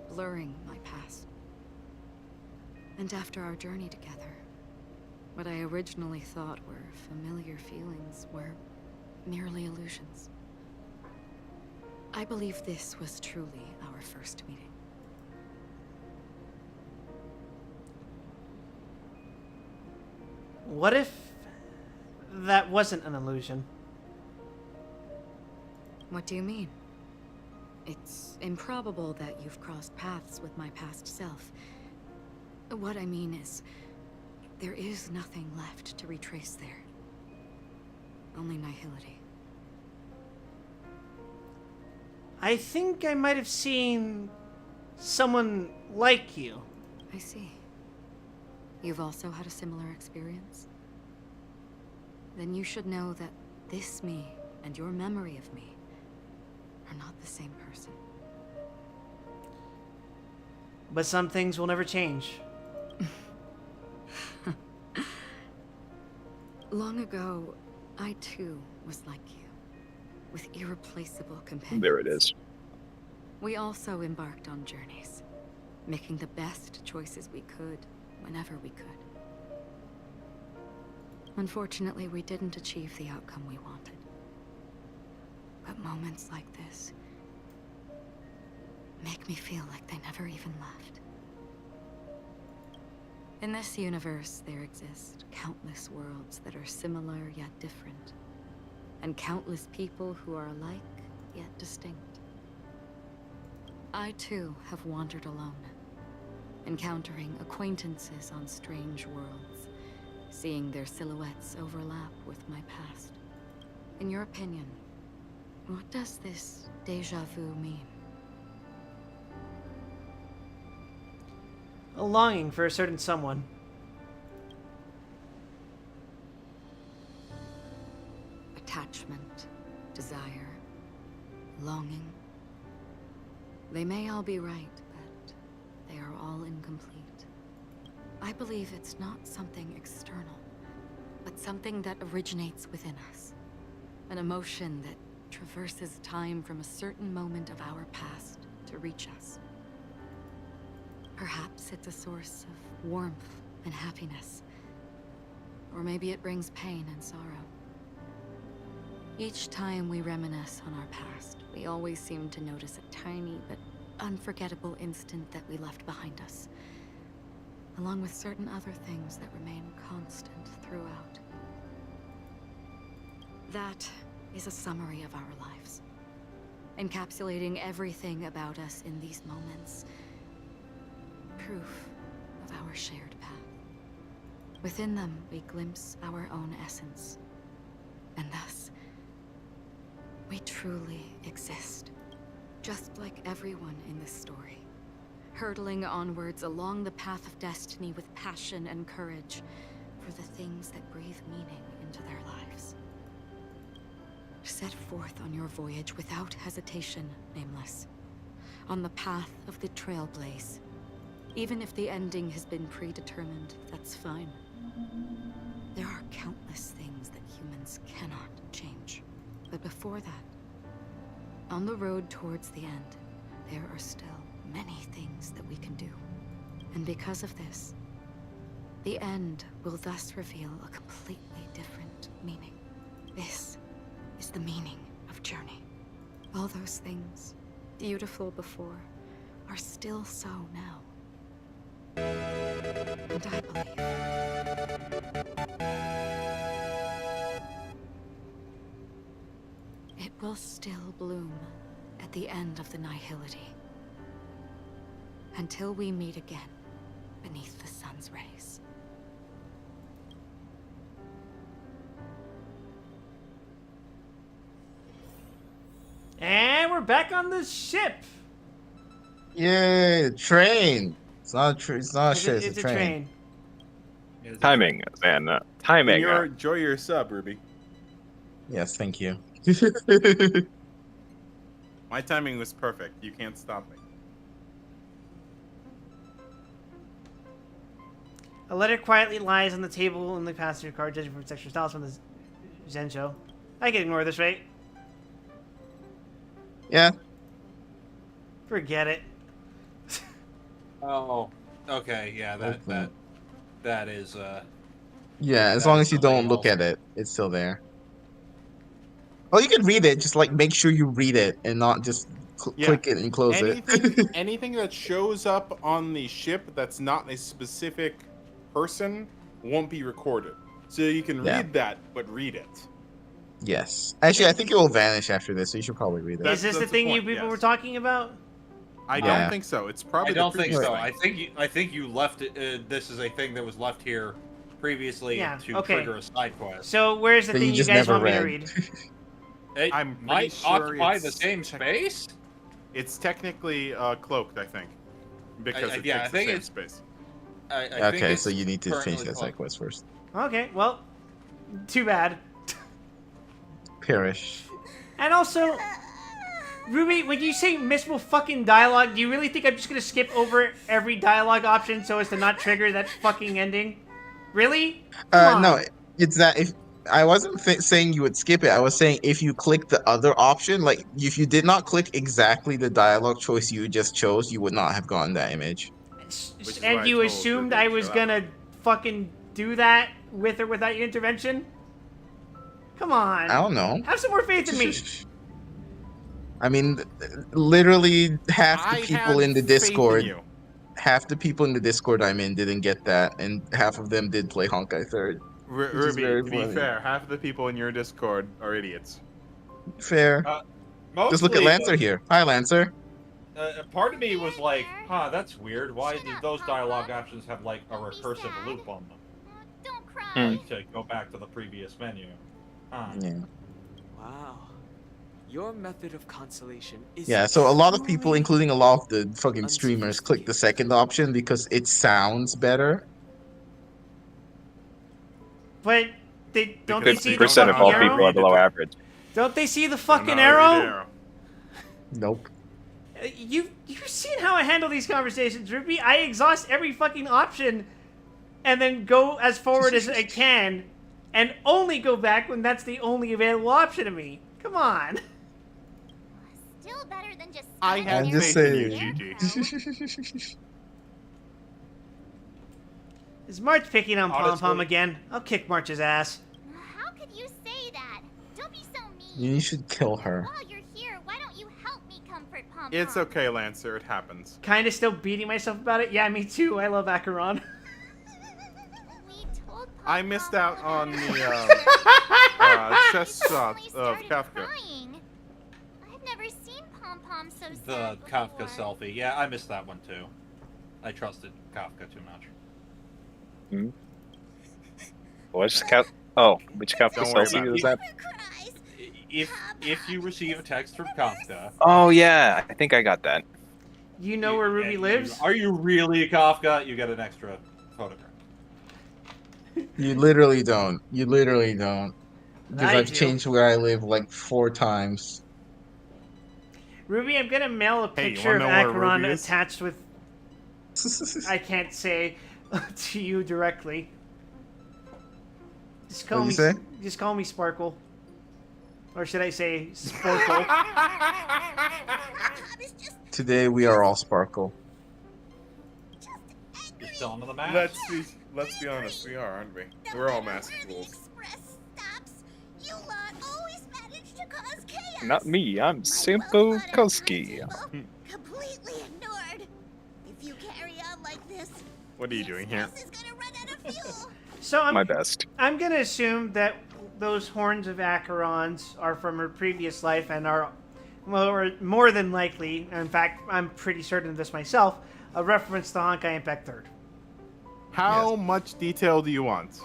Q: blurring my past. And after our journey together, what I originally thought were familiar feelings were merely illusions. I believe this was truly our first meeting.
B: What if that wasn't an illusion?
Q: What do you mean? It's improbable that you've crossed paths with my past self. What I mean is, There is nothing left to retrace there. Only nihility.
B: I think I might have seen someone like you.
Q: I see. You've also had a similar experience? Then you should know that this me and your memory of me are not the same person.
B: But some things will never change.
Q: Long ago, I too was like you, with irreplaceable companions.
D: There it is.
Q: We also embarked on journeys, making the best choices we could, whenever we could. Unfortunately, we didn't achieve the outcome we wanted. But moments like this make me feel like they never even left. In this universe, there exist countless worlds that are similar yet different, and countless people who are alike yet distinct. I too have wandered alone, encountering acquaintances on strange worlds, seeing their silhouettes overlap with my past. In your opinion, what does this déjà vu mean?
B: A longing for a certain someone.
Q: Attachment, desire, longing. They may all be right, but they are all incomplete. I believe it's not something external, but something that originates within us. An emotion that traverses time from a certain moment of our past to reach us. Perhaps it's a source of warmth and happiness. Or maybe it brings pain and sorrow. Each time we reminisce on our past, we always seem to notice a tiny but unforgettable instant that we left behind us, along with certain other things that remain constant throughout. That is a summary of our lives, encapsulating everything about us in these moments. Proof of our shared path. Within them, we glimpse our own essence, and thus, we truly exist, just like everyone in this story, hurtling onwards along the path of destiny with passion and courage for the things that breathe meaning into their lives. Set forth on your voyage without hesitation, Nameless, on the path of the Trailblaze. Even if the ending has been predetermined, that's fine. There are countless things that humans cannot change. But before that, on the road towards the end, there are still many things that we can do. And because of this, the end will thus reveal a completely different meaning. This is the meaning of journey. All those things, beautiful before, are still so now. And I believe it will still bloom at the end of the nihility, until we meet again beneath the sun's rays.
B: And we're back on the ship.
A: Yay, train. It's not a it's not a ship, it's a train.
D: Timing, man. Timing.
C: Enjoy your sub, Ruby.
A: Yes, thank you.
C: My timing was perfect. You can't stop me.
B: A letter quietly lies on the table in the passenger car, judging from its extra styles from the Zensho. I can ignore this, right?
A: Yeah.
B: Forget it.
F: Oh, okay, yeah, that is
A: yeah, as long as you don't look at it, it's still there. Well, you can read it, just like make sure you read it and not just click it and close it.
C: Anything that shows up on the ship that's not a specific person won't be recorded. So you can read that, but read it.
A: Yes. Actually, I think it will vanish after this, so you should probably read it.
B: Is this the thing you people were talking about?
C: I don't think so. It's probably.
F: I don't think so. I think you left it. This is a thing that was left here previously
B: Yeah,
F: to
B: okay.
F: trigger a side quest.
B: So where's the
A: That
B: thing
A: you
B: you
A: just
B: guys
A: never
B: want me to
A: read.
B: read?
F: It
C: I'm
F: might
C: pretty sure
F: occupy the
C: it's
F: same space.
C: It's technically cloaked, I think, because it
F: yeah, I
C: takes the
F: think
C: same
F: it's-
C: space.
F: I think
A: Okay,
F: it's
A: so you need to finish
F: currently
A: that side
F: cloaked.
A: quest first.
B: Okay, well, too bad.
A: Perish.
B: And also, Ruby, when you say missable fucking dialogue, do you really think I'm just gonna skip over every dialogue option so as to not trigger that fucking ending? Really? Come
A: No,
B: on.
A: it's that if I wasn't saying you would skip it. I was saying if you click the other option, like if you did not click exactly the dialogue choice you just chose, you would not have gotten that image.
B: And you assumed I was gonna fucking do that with or without your intervention? Come on.
A: I don't know.
B: Have some more faith in me.
A: I mean, literally half the
C: I
A: people
C: had
A: in the
C: faith in
A: Discord,
C: you.
A: half the people in the Discord I'm in didn't get that, and half of them did play Honkai third. Which is
C: Ruby,
A: very
C: to be
A: funny.
C: fair, half of the people in your Discord are idiots.
A: Fair. Just look at
F: Mostly,
A: Lancer here. Hi, Lancer.
F: Part of me was like, huh, that's weird. Why did those dialogue options have like a recursive loop on them?
E: Don't cry.
F: Like to go back to the previous menu.
A: Yeah.
N: Wow. Your method of consolation is
A: Yeah, so a lot of people,
N: truly
A: including a lot of the fucking streamers, click the second option because it sounds better.
B: But don't they see the
D: 50%
B: fucking
D: of all
B: arrow?
D: people are below average.
B: Don't they see the fucking arrow?
A: Nope.
B: You've seen how I handle these conversations, Ruby. I exhaust every fucking option and then go as forward as I can and only go back when that's the only available option to me. Come on.
E: Still better than just
C: I
E: standing
C: had
E: there
C: faith in
E: with
C: you,
E: your
C: Gigi.
B: Is March picking on Pom Pom
F: Honestly-
B: again? I'll kick March's ass.
E: How could you say that? Don't be so mean.
A: You should kill her.
E: While you're here, why don't you help me comfort Pom Pom?
C: It's okay, Lancer. It happens.
B: Kinda still beating myself about it? Yeah, me too. I love Acheron.
C: I missed out on the chest shot of Kafka.
E: I've never seen Pom Pom so sad.
F: The Kafka selfie. Yeah, I missed that one too. I trusted Kafka too much.
D: Hmm? What's Oh, which Kafka
F: Don't worry
D: selfie
F: about
D: was
F: it.
D: that?
F: If you receive a text from Kafka,
D: Oh yeah, I think I got that.
B: You know where Ruby lives?
F: Are you really Kafka? You get an extra photograph.
A: You literally don't. You literally don't. Because
B: I
A: I've
B: do.
A: changed where I live like 4 times.
B: Ruby, I'm gonna mail a
C: Hey, you
B: picture of
C: wanna know where
B: Acheron
C: Ruby is?
B: attached with. I can't say to you directly. Just call
A: What'd
B: me.
A: you say?
B: Just call me Sparkle. Or should I say Sporkle?
A: Today we are all Sparkle.
F: You're still under the mask.
C: Let's be honest, we are, aren't we? We're all masked wolves.
E: You lot always manage to cause chaos.
D: Not me. I'm Simple Koski.
E: Completely ignored. If you carry on like this,
C: What are you doing here?
B: So I'm
D: My best.
B: I'm gonna assume that those horns of Acherons are from her previous life and are more than likely, in fact, I'm pretty certain of this myself, a reference to Honkai Impact 3rd.
C: How much detail do you want?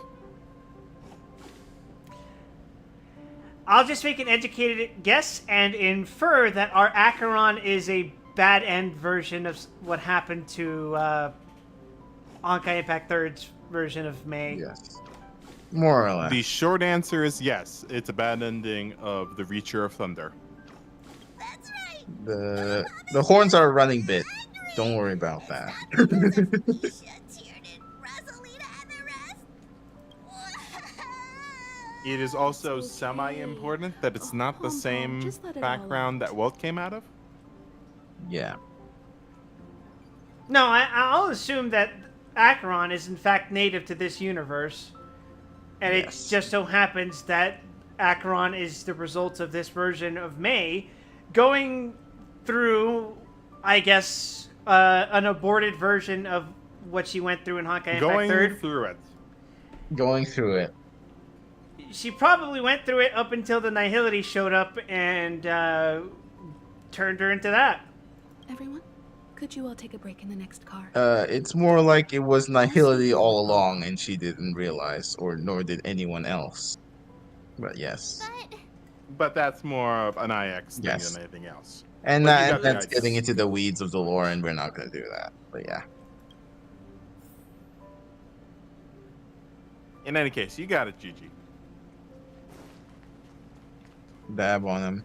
B: I'll just make an educated guess and infer that our Acheron is a bad end version of what happened to Honkai Impact 3rd's version of May.
A: Yes. More or less.
C: The short answer is yes. It's a bad ending of The Reacher of Thunder.
A: The horns are a running bit. Don't worry about that.
C: It is also semi-important that it's not the same
Q: just let it all
C: background that Walt came out of.
A: Yeah.
B: No, I'll assume that Acheron is in fact native to this universe. And it just so happens that Acheron is the result of this version of May going through, I guess, an aborted version of what she went through in Honkai Impact 3rd.
A: Going through it.
B: She probably went through it up until the Nihility showed up and turned her into that.
Q: Everyone,
R: Could you all take a break in the next car?
A: It's more like it was nihility all along, and she didn't realize, or nor did anyone else. But yes.
C: But that's more of an IX thing
A: Yes.
C: than anything else.
A: And,
C: But you
A: and
C: got the
A: that's
C: idea.
A: getting into the weeds of the lore, and we're not going to do that. But yeah.
C: In any case, you got it, Gigi.
A: Dab on him.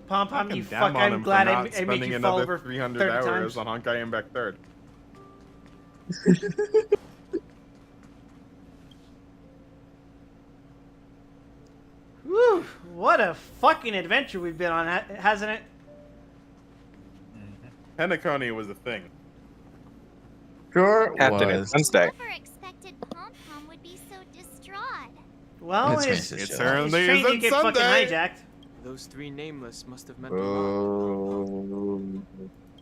B: Pom Pom, you
C: Damn
B: fuck!
C: on
B: I'm
C: him
B: glad
C: for
B: I
C: not
B: made
C: spending
B: you fall
C: another
B: over
C: 300
B: 30
C: hours
B: times.
C: on Honkai and back third.
B: Whew, what a fucking adventure we've been on, hasn't it?
C: Penacony was a thing.
A: Sure
D: Captain
A: was.
D: Wednesday.
E: Never expected Pom Pom would be so distraught.
B: Well,
A: Let's finish
B: it's
A: this shit
C: certainly
B: train
C: isn't
B: you get fucking
C: Sunday.
B: hijacked.
N: Those three nameless must have meant a lot.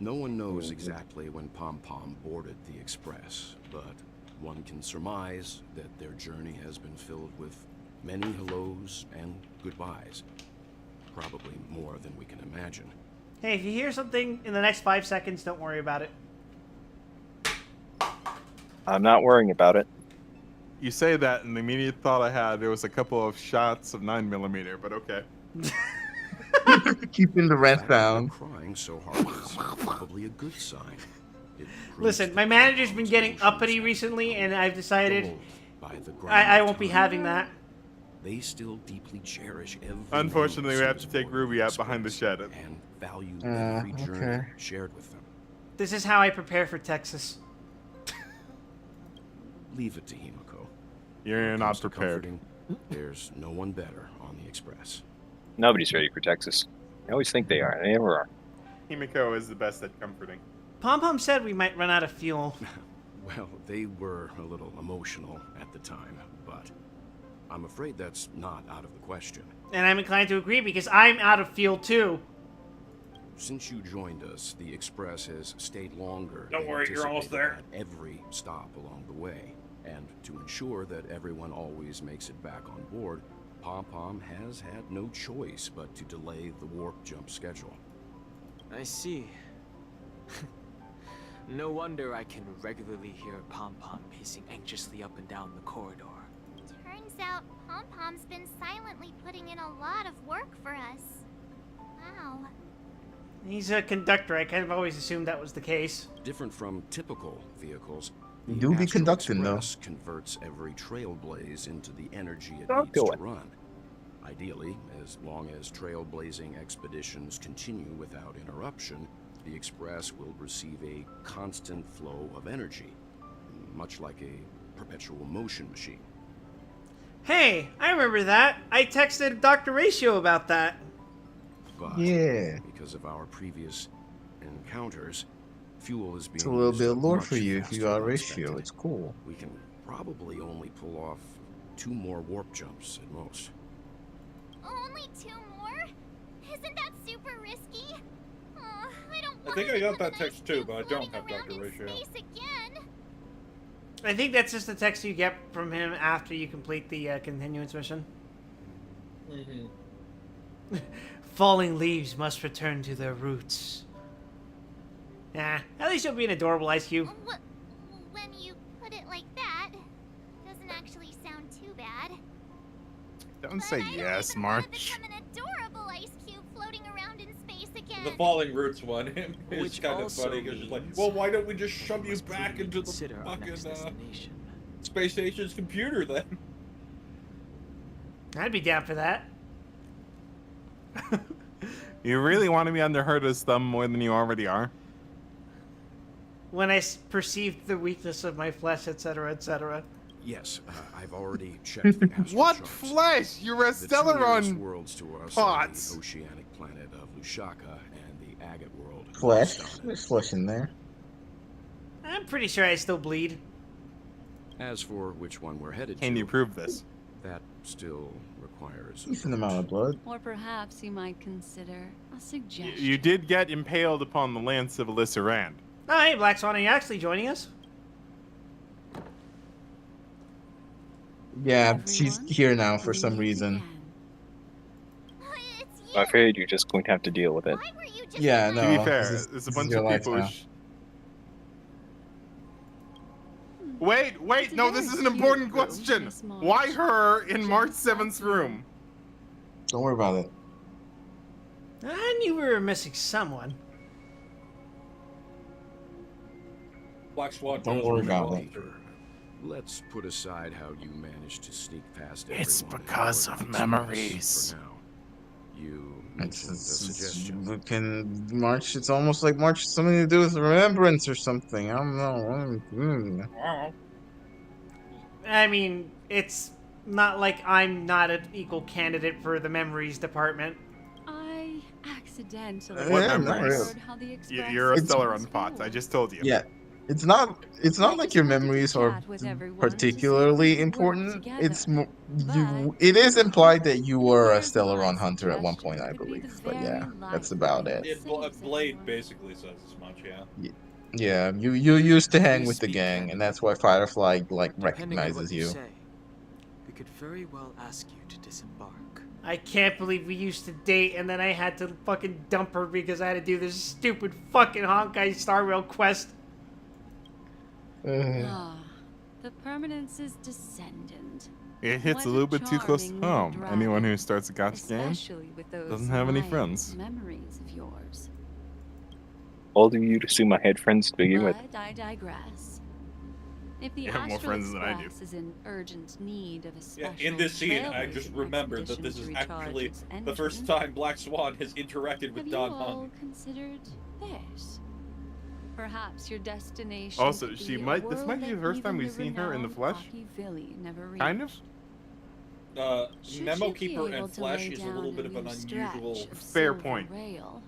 H: No one knows exactly when Pom Pom boarded the Express, but one can surmise that their journey has been filled with many hellos and goodbyes. Probably more than we can imagine.
B: Hey, if you hear something in the next 5 seconds, don't worry about it.
D: I'm not worrying about it.
C: You say that, and the immediate thought I had, there was a couple of shots of 9mm, but okay.
A: Keeping the rest down.
H: Crying so hard is probably a good sign.
B: Listen, my manager's been getting uppity recently, and I've decided I won't be having that.
H: They still deeply cherish every.
C: Unfortunately, we have to take Ruby out behind the shed.
H: And value every journey shared with them.
B: This is how I prepare for Texas.
H: Leave it to Himiko.
C: You're not prepared.
H: There's no one better on the Express.
D: Nobody's ready for Texas. I always think they are. They never are.
C: Himiko is the best at comforting.
B: Pom Pom said we might run out of fuel.
H: Well, they were a little emotional at the time, but I'm afraid that's not out of the question.
B: And I'm inclined to agree because I'm out of fuel too.
H: Since you joined us, the Express has stayed longer.
F: Don't worry, you're almost there.
H: At every stop along the way. And to ensure that everyone always makes it back on board, Pom Pom has had no choice but to delay the warp jump schedule.
N: I see. No wonder I can regularly hear Pom Pom pacing anxiously up and down the corridor.
E: Turns out Pom Pom's been silently putting in a lot of work for us. Wow.
B: He's a conductor. I kind of always assumed that was the case.
H: Different from typical vehicles,
A: You do be
H: Astral
A: conducting, though.
H: Express converts every trailblaze into the energy it
D: Don't
H: needs
D: do
H: to
D: it.
H: run. Ideally, as long as trailblazing expeditions continue without interruption, the Express will receive a constant flow of energy, much like a perpetual motion machine.
B: Hey, I remember that. I texted Dr. Ratio about that.
H: But
A: Yeah.
H: because of our previous encounters, fuel is being
A: It's a little
H: used
A: bit of
H: up
A: lore
H: much
A: for you if
H: faster
A: you got
H: than
A: ratio.
H: expected.
A: It's cool.
H: We can probably only pull off 2 more warp jumps at most.
E: Only 2 more? Isn't that super risky? I don't
F: I think I got that text too, but I don't have Dr. Ratio.
E: space again.
B: I think that's just the text you get from him after you complete the continuance mission. Falling leaves must return to their roots. Nah, at least you'll be an adorable Ice Cube.
E: When you put it like that, doesn't actually sound too bad.
C: Don't say yes, March.
E: Become an adorable Ice Cube floating around in space again.
F: The Falling Roots one is
N: Which
F: kind of
N: also
F: funny because she's like,
N: means
F: well, why don't we just shove you back into the
N: consider our
F: fucking
N: next destination.
F: space station's computer then?
B: I'd be down for that.
C: You really want to be under Herta's thumb more than you already are?
B: When I perceived the weakness of my flesh, etc., etc.
H: Yes, I've already checked the astral
C: What
H: charts.
C: flesh? You're a
H: The 2 nearest
C: Stellaron
H: worlds to us
C: pots.
H: are the oceanic planet of Lushaka and the agate world. of
A: Flesh.
H: Astana.
A: There's flesh in there.
B: I'm pretty sure I still bleed.
H: As for which one we're headed
C: Can
H: to,
C: you prove this?
H: that still requires
A: Decent amount of blood.
S: Or perhaps you might consider a suggestion.
C: You did get impaled upon the lance of Alyssa Rand.
B: Oh, hey, Black Swan, are you actually joining us?
A: Yeah, she's here now for some reason.
D: I'm afraid you're just going to have to deal with it.
A: Yeah, no.
C: To be fair,
A: this
C: there's a
A: is
C: bunch
A: your
C: of
A: life
C: people
A: now.
C: who Wait, no, this is an important question. Why her in March 7th's room?
A: Don't worry about it.
B: I knew we were missing someone.
F: Black Swan.
A: Don't worry about it.
H: Let's put aside how you managed to sneak past everyone.
C: It's because of memories.
H: For now. You mentioned a suggestion.
A: March. It's almost like March has something to do with remembrance or something. I don't know.
B: I mean, it's not like I'm not an equal candidate for the memories department.
S: I accidentally
C: What
A: Yeah,
C: memories?
S: heard how the Express
C: You're a
S: was
C: stellar on
S: school.
C: pots. I just told you.
A: Yeah, it's not like your memories are particularly important. It's it is implied that you were a Stellaron hunter at one point, I believe. But yeah, that's about it.
F: Blade basically says as much, yeah.
A: Yeah, you used to hang with the gang, and that's why Firefly like
N: Depending on what
A: recognizes
N: you
A: you.
N: say, we could very well ask you to disembark.
B: I can't believe we used to date and then I had to fucking dump her because I had to do this stupid fucking Honkai Star Rail quest.
S: Ah, the Permanence's descendant.
C: It hits a little bit too close to home. Anyone who starts a gacha game doesn't have any friends.
S: Memories of yours.
D: All of you assume I had friends to begin with.
S: But I digress. If the
C: You have more
S: Astral
C: friends than I do.
S: Express is in urgent need of a special
F: In this scene, I
S: trailblazing
F: just remembered that this is
S: expedition to
F: actually
S: recharge its
F: the first
S: engine,
F: time Black Swan has interacted with
S: have
F: Don
S: you all
F: Hung.
S: considered this? Perhaps your destination.
C: Also,
S: could
C: she
S: be a
C: might. This
S: world
C: might be the
S: that
C: first time
S: even
C: we've
S: the
C: seen her in the
S: renowned
C: flesh.
S: Machiavelli never
C: Kind of.
S: reached. Should
F: Memo
S: you be
F: Keeper
S: able
F: and
S: to
F: Flesh
S: lay
F: is a
S: down
F: little bit of an
S: new
F: unusual.
S: stretch of
C: Fair
S: silver
C: point.
S: rail,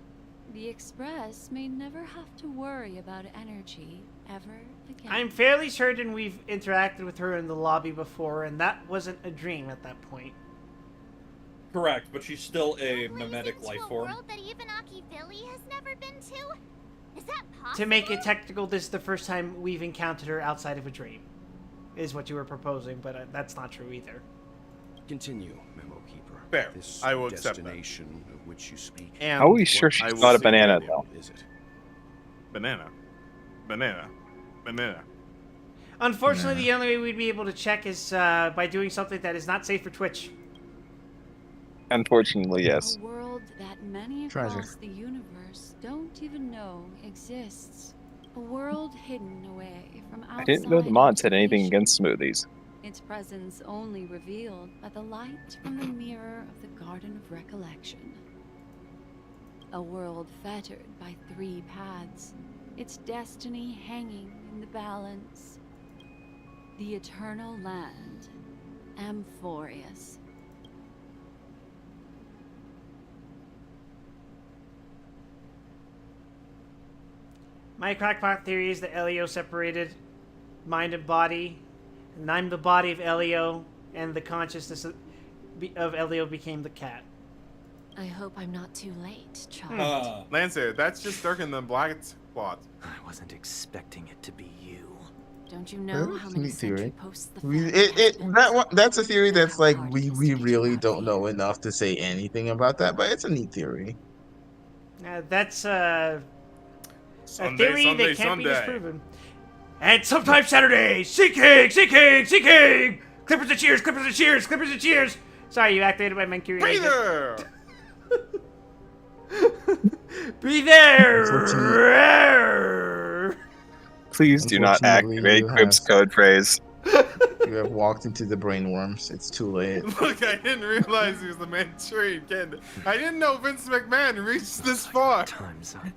S: the Express may never have to worry about energy ever again.
B: I'm fairly certain we've interacted with her in the lobby before, and that wasn't a dream at that point.
F: Correct, but she's still a mimetic life
E: A
F: form.
E: world that even Machiavelli has never been to? Is that possible?
B: To make it technical, this is the first time we've encountered her outside of a dream, is what you were proposing, but that's not true either.
H: Continue, Memo Keeper.
C: Fair.
H: This
C: I will accept that.
H: destination of which you speak.
C: And
D: How are we sure she's not a banana, though?
H: Is it?
C: Banana.
B: Unfortunately, the only way we'd be able to check is by doing something that is not safe for Twitch.
D: Unfortunately, yes.
S: A world that many across the universe don't even know exists. A world hidden away from outside.
D: I didn't know the mods had anything
S: observation.
D: against smoothies.
S: Its presence only revealed by the light from the mirror of the Garden of Recollection. A world fettered by 3 paths, its destiny hanging in the balance. The eternal land, Amphorius.
B: My crackpot theory is that Elio separated mind and body, and I'm the body of Elio, and the consciousness of Elio became the cat.
I: I hope I'm not too late, child.
C: Lancer, that's just darker than Black plot.
N: I wasn't expecting it to be you.
I: Don't you know how many
A: Neat theory.
I: sentry posts the
A: That's a theory that's like we really don't know enough to say anything about that, but it's a neat theory.
B: That's a
C: Sunday,
B: theory
C: Sunday,
B: that can't
C: Sunday.
B: be disproven. And sometimes Saturday, seeking! Clippers and cheers, Clippers and cheers, Clippers and cheers! Sorry, you activated my Mercury.
C: Breather!
B: Breather!
D: Please do not activate Crip's code phrase.
A: You have walked into the brainworms. It's too late.
C: Look, I didn't realize he was the Manchurian Kid. I didn't know Vince McMahon reached this far.
N: Time's up.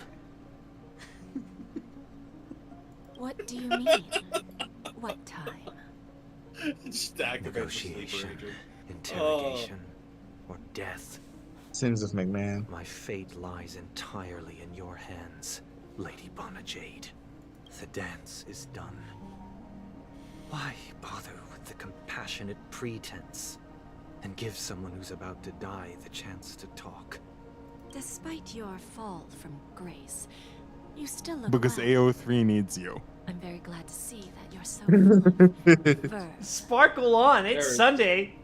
I: What do you mean? What time?
N: Negotiation, interrogation, or death.
A: Sins of McMahon.
N: My fate lies entirely in your hands, Lady Bonajade. The dance is done. Why bother with the compassionate pretense and give someone who's about to die the chance to talk?
I: Despite your fall from grace, you still look
C: Because
I: well.
C: AO3 needs you.
I: I'm very glad to see that you're so full of verve.
B: Sparkle on, it's Sunday.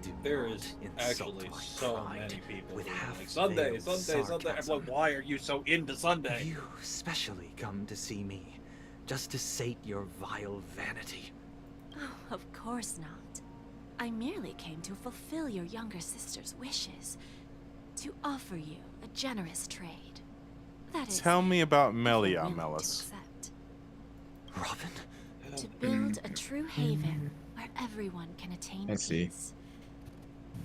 N: Do
F: There is actually so many people with like Sunday. I'm like, why are you so into Sunday?
T: You specially come to see me, just to sate your vile vanity.
I: Oh, of course not. I merely came to fulfill your younger sister's wishes. To offer you a generous trade. That is,
C: Tell me about Melia,
I: willing to
C: Melis.
I: accept.
T: Robin?
I: To build a true haven where everyone can attain peace.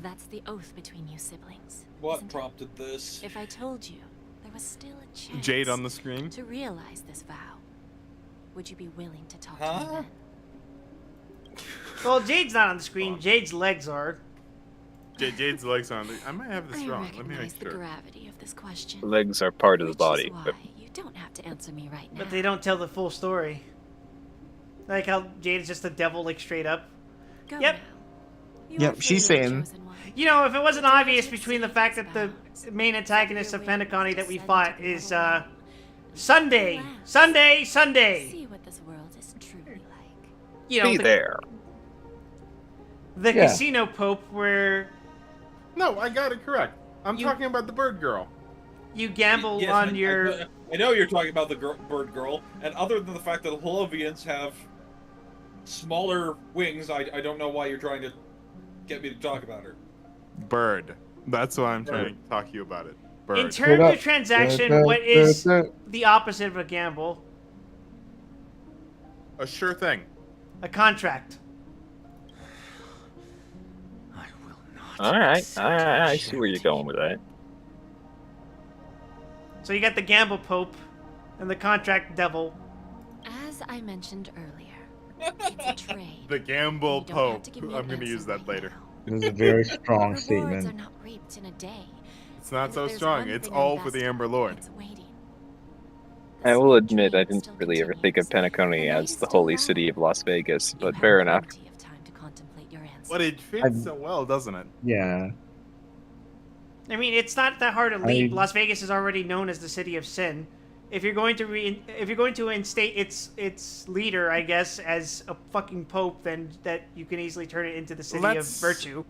I: That's the oath between you siblings.
F: What prompted this?
I: If I told you there was still a chance
C: Jade on the screen.
I: to realize this vow, would you be willing to talk to me then?
B: Well, Jade's not on the screen. Jade's legs are.
C: Jade's legs on. I might have this
I: I
C: wrong. Let me make
I: recognize the
C: sure.
I: gravity of this question.
D: Legs are part of the
I: Which
D: body.
I: is why you don't have to answer me right now.
B: But they don't tell the full story. Like how Jade is just a devil, like straight up.
I: Go
B: Yep.
A: Yep, she's saying.
B: You know, if it wasn't obvious between the fact that the main antagonist of Pentaconi that we fought is Sunday.
I: See what this world is truly like.
B: You know, the casino pope where.
C: No, I got it correct. I'm talking about the bird girl.
B: You gamble
F: Yes,
B: on your.
F: I know you're talking about the bird girl, and other than the fact that the Holovians have smaller wings, I don't know why you're trying to get me to talk about her.
C: Bird. That's why I'm trying to talk to you about it. Bird.
B: In terms of transaction, what is the opposite of a gamble?
C: A sure thing.
B: A contract.
D: All right, I see where you're going with that.
B: So you got the gamble pope and the contract devil.
I: As I mentioned earlier, it's a trade.
C: The gamble pope. I'm going to use that later.
A: It was a very strong
I: Rewards
A: statement.
I: are not reaped in a day.
C: It's not
I: And
C: so
I: if there's
C: strong.
I: one
C: It's
I: thing
C: all for the
I: invested,
C: Amber Lord.
I: it's waiting.
D: I will admit, I didn't really ever think of Pentaconi as the holy city of Las Vegas, but fair enough.
C: But it fits so well, doesn't it?
A: Yeah.
B: I mean, it's not that hard to leap. Las Vegas is already known as the city of sin. If you're going to instate its leader, I guess, as a fucking pope, then that you can easily turn it into the city of virtue.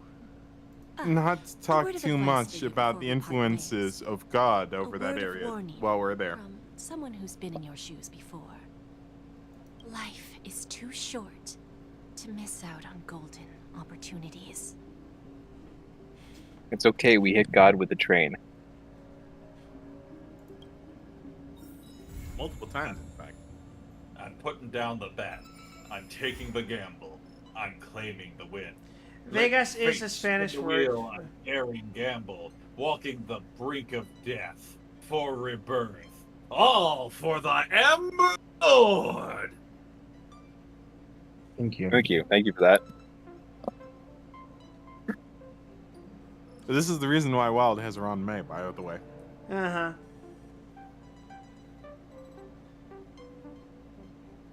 C: Not talk too much about the influences of God over that area while we're there.
I: From someone who's been in your shoes before. Life is too short to miss out on golden opportunities.
D: It's okay, we hit God with the train.
C: Multiple times, in fact.
F: I'm putting down the bet. I'm taking the gamble. I'm claiming the win.
B: Vegas is a
F: Face
B: Spanish
F: the
B: word.
F: wheel, a daring gamble, walking the brink of death for rebirth. All for the Amber Lord.
A: Thank you.
D: Thank you. Thank you for that.
C: This is the reason why Wild has her on May, by the way.
B: Uh-huh.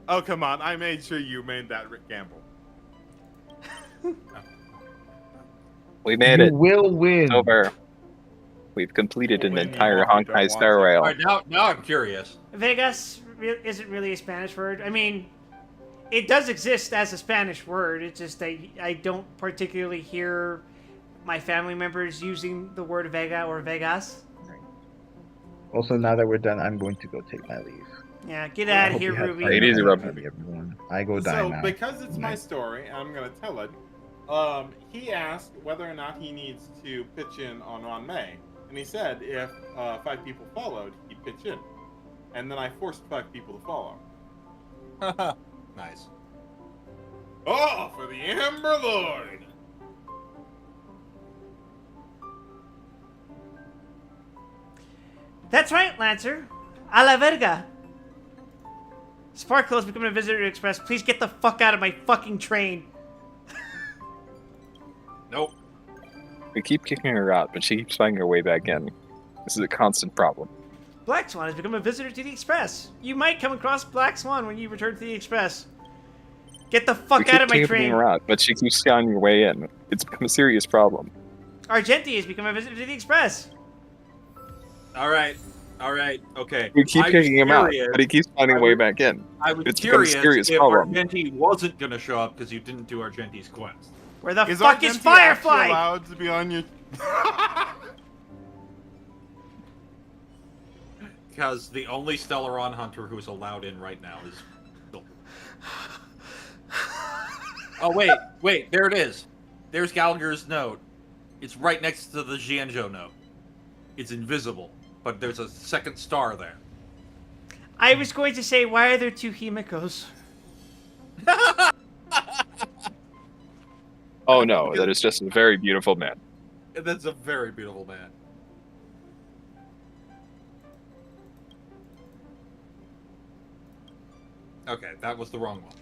C: Oh, come on. I made sure you made that gamble.
D: We made
A: You
D: it.
A: will win.
D: It's over. We've completed an entire Honkai Star Rail.
F: All right, now I'm curious.
B: Vegas isn't really a Spanish word. I mean, it does exist as a Spanish word. It's just that I don't particularly hear my family members using the word Vega or Vegas.
A: Also, now that we're done, I'm going to go take my leave.
B: Yeah, get out of here, Ruby.
D: It is
A: everyone. I go die
C: So,
A: now.
C: because it's my story, I'm going to tell it. He asked whether or not he needs to pitch in on May. And he said if 5 people followed, he'd pitch in. And then I forced 5 people to follow.
F: Nice.
C: Oh, for the Amber Lord!
B: That's right, Lancer. A la verga. Sparkle is becoming a visitor to Express. Please get the fuck out of my fucking train.
F: Nope.
D: We keep kicking her out, but she keeps finding her way back in. This is a constant problem.
B: Black Swan has become a visitor to the Express. You might come across Black Swan when you return to the Express. Get the fuck out of my train.
D: Her out, but she keeps finding her way in. It's become a serious problem.
B: Argenti has become a visitor to the Express.
F: All right, okay.
D: We keep kicking him out, but he keeps finding a way back in.
F: I was
D: It's become a
F: curious
D: serious
F: if
D: problem.
F: Argenti wasn't going to show up because you didn't do Argenti's quest.
B: Where the fuck is Firefly?
C: Allowed to be on your...
F: Because the only Stellaron hunter who's allowed in right now is... Oh, wait, there it is. There's Gallagher's note. It's right next to the Xianzhou note. It's invisible, but there's a second star there.
B: I was going to say, why are there 2 Himikos?
D: Oh no, that is just a very beautiful man.
F: That's a very beautiful man. Okay, that was the wrong one.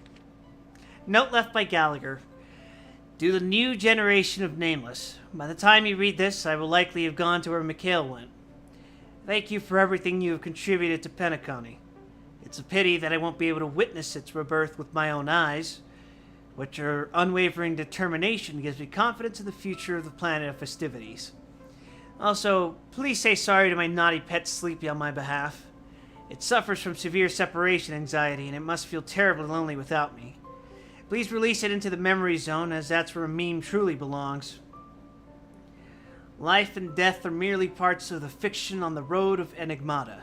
B: Note left by Gallagher. To the new generation of Nameless. By the time you read this, I will likely have gone to where Mikhail went. Thank you for everything you have contributed to Penacony. It's a pity that I won't be able to witness its rebirth with my own eyes, but your unwavering determination gives me confidence in the future of the planet of festivities. Also, please say sorry to my naughty pet Sleepy on my behalf. It suffers from severe separation anxiety, and it must feel terribly lonely without me. Please release it into the memory zone, as that's where a meme truly belongs. Life and death are merely parts of the fiction on the road of Enigmata,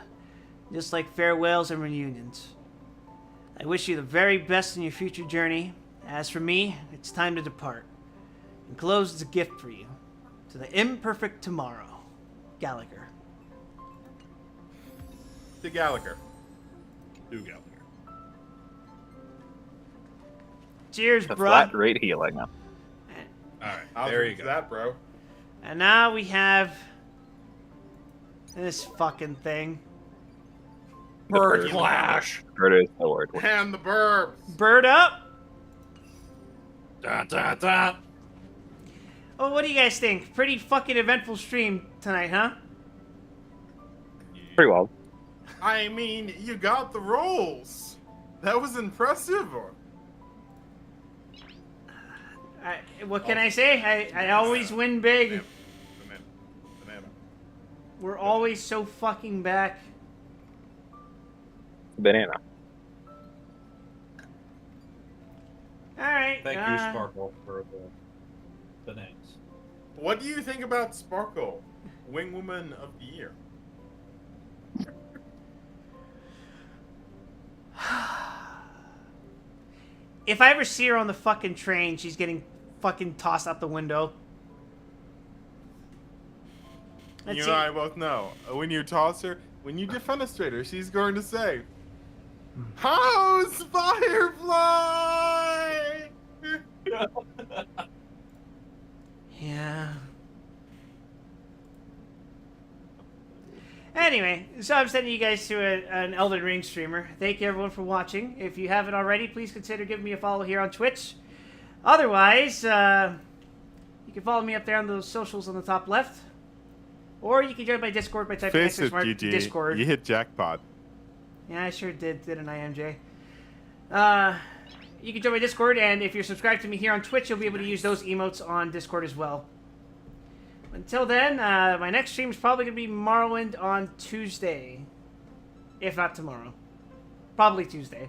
B: just like farewells and reunions. I wish you the very best in your future journey. As for me, it's time to depart. Enclosed is a gift for you. To the imperfect tomorrow. Gallagher.
F: To Gallagher. To Gallagher.
B: Cheers,
D: A
B: bro.
D: flat rate healing.
F: Alright, there you go.
C: That, bro.
B: And now we have this fucking thing.
F: Bird Flash.
D: Bird is the word.
C: And the burbs.
B: Bird up.
F: Dun, dun, dun.
B: Oh, what do you guys think? Pretty fucking eventful stream tonight, huh?
D: Pretty well.
C: I mean, you got the rolls. That was impressive.
B: What can I say? I always win big.
C: Banana.
B: We're always so fucking back.
D: Banana.
B: Alright.
F: Thank you, Sparkle, for the names.
C: What do you think about Sparkle, Wingwoman of the Year?
B: If I ever see her on the fucking train, she's getting fucking tossed out the window.
C: You and I both know. When you toss her, when you defenestrate her, she's going to say, "How's Firefly?"
B: Yeah. Anyway, so I'm sending you guys to an Elden Ring streamer. Thank you everyone for watching. If you haven't already, please consider giving me a follow here on Twitch. Otherwise, you can follow me up there on those socials on the top left. Or you can join my Discord by typing
C: Face it,
B: !GG Discord.
C: you hit jackpot.
B: Yeah, I sure didn't I, MJ? You can join my Discord, and if you're subscribed to me here on Twitch, you'll be able to use those emotes on Discord as well. Until then, my next stream is probably going to be Morrowind on Tuesday. If not tomorrow. Probably Tuesday.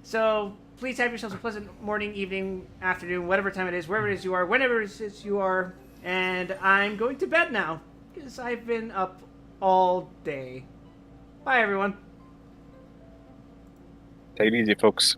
B: So, please have yourselves a pleasant morning, evening, afternoon, whatever time it is, wherever it is you are, whenever it is you are. And I'm going to bed now, because I've been up all day. Bye, everyone.
D: Take it easy, folks.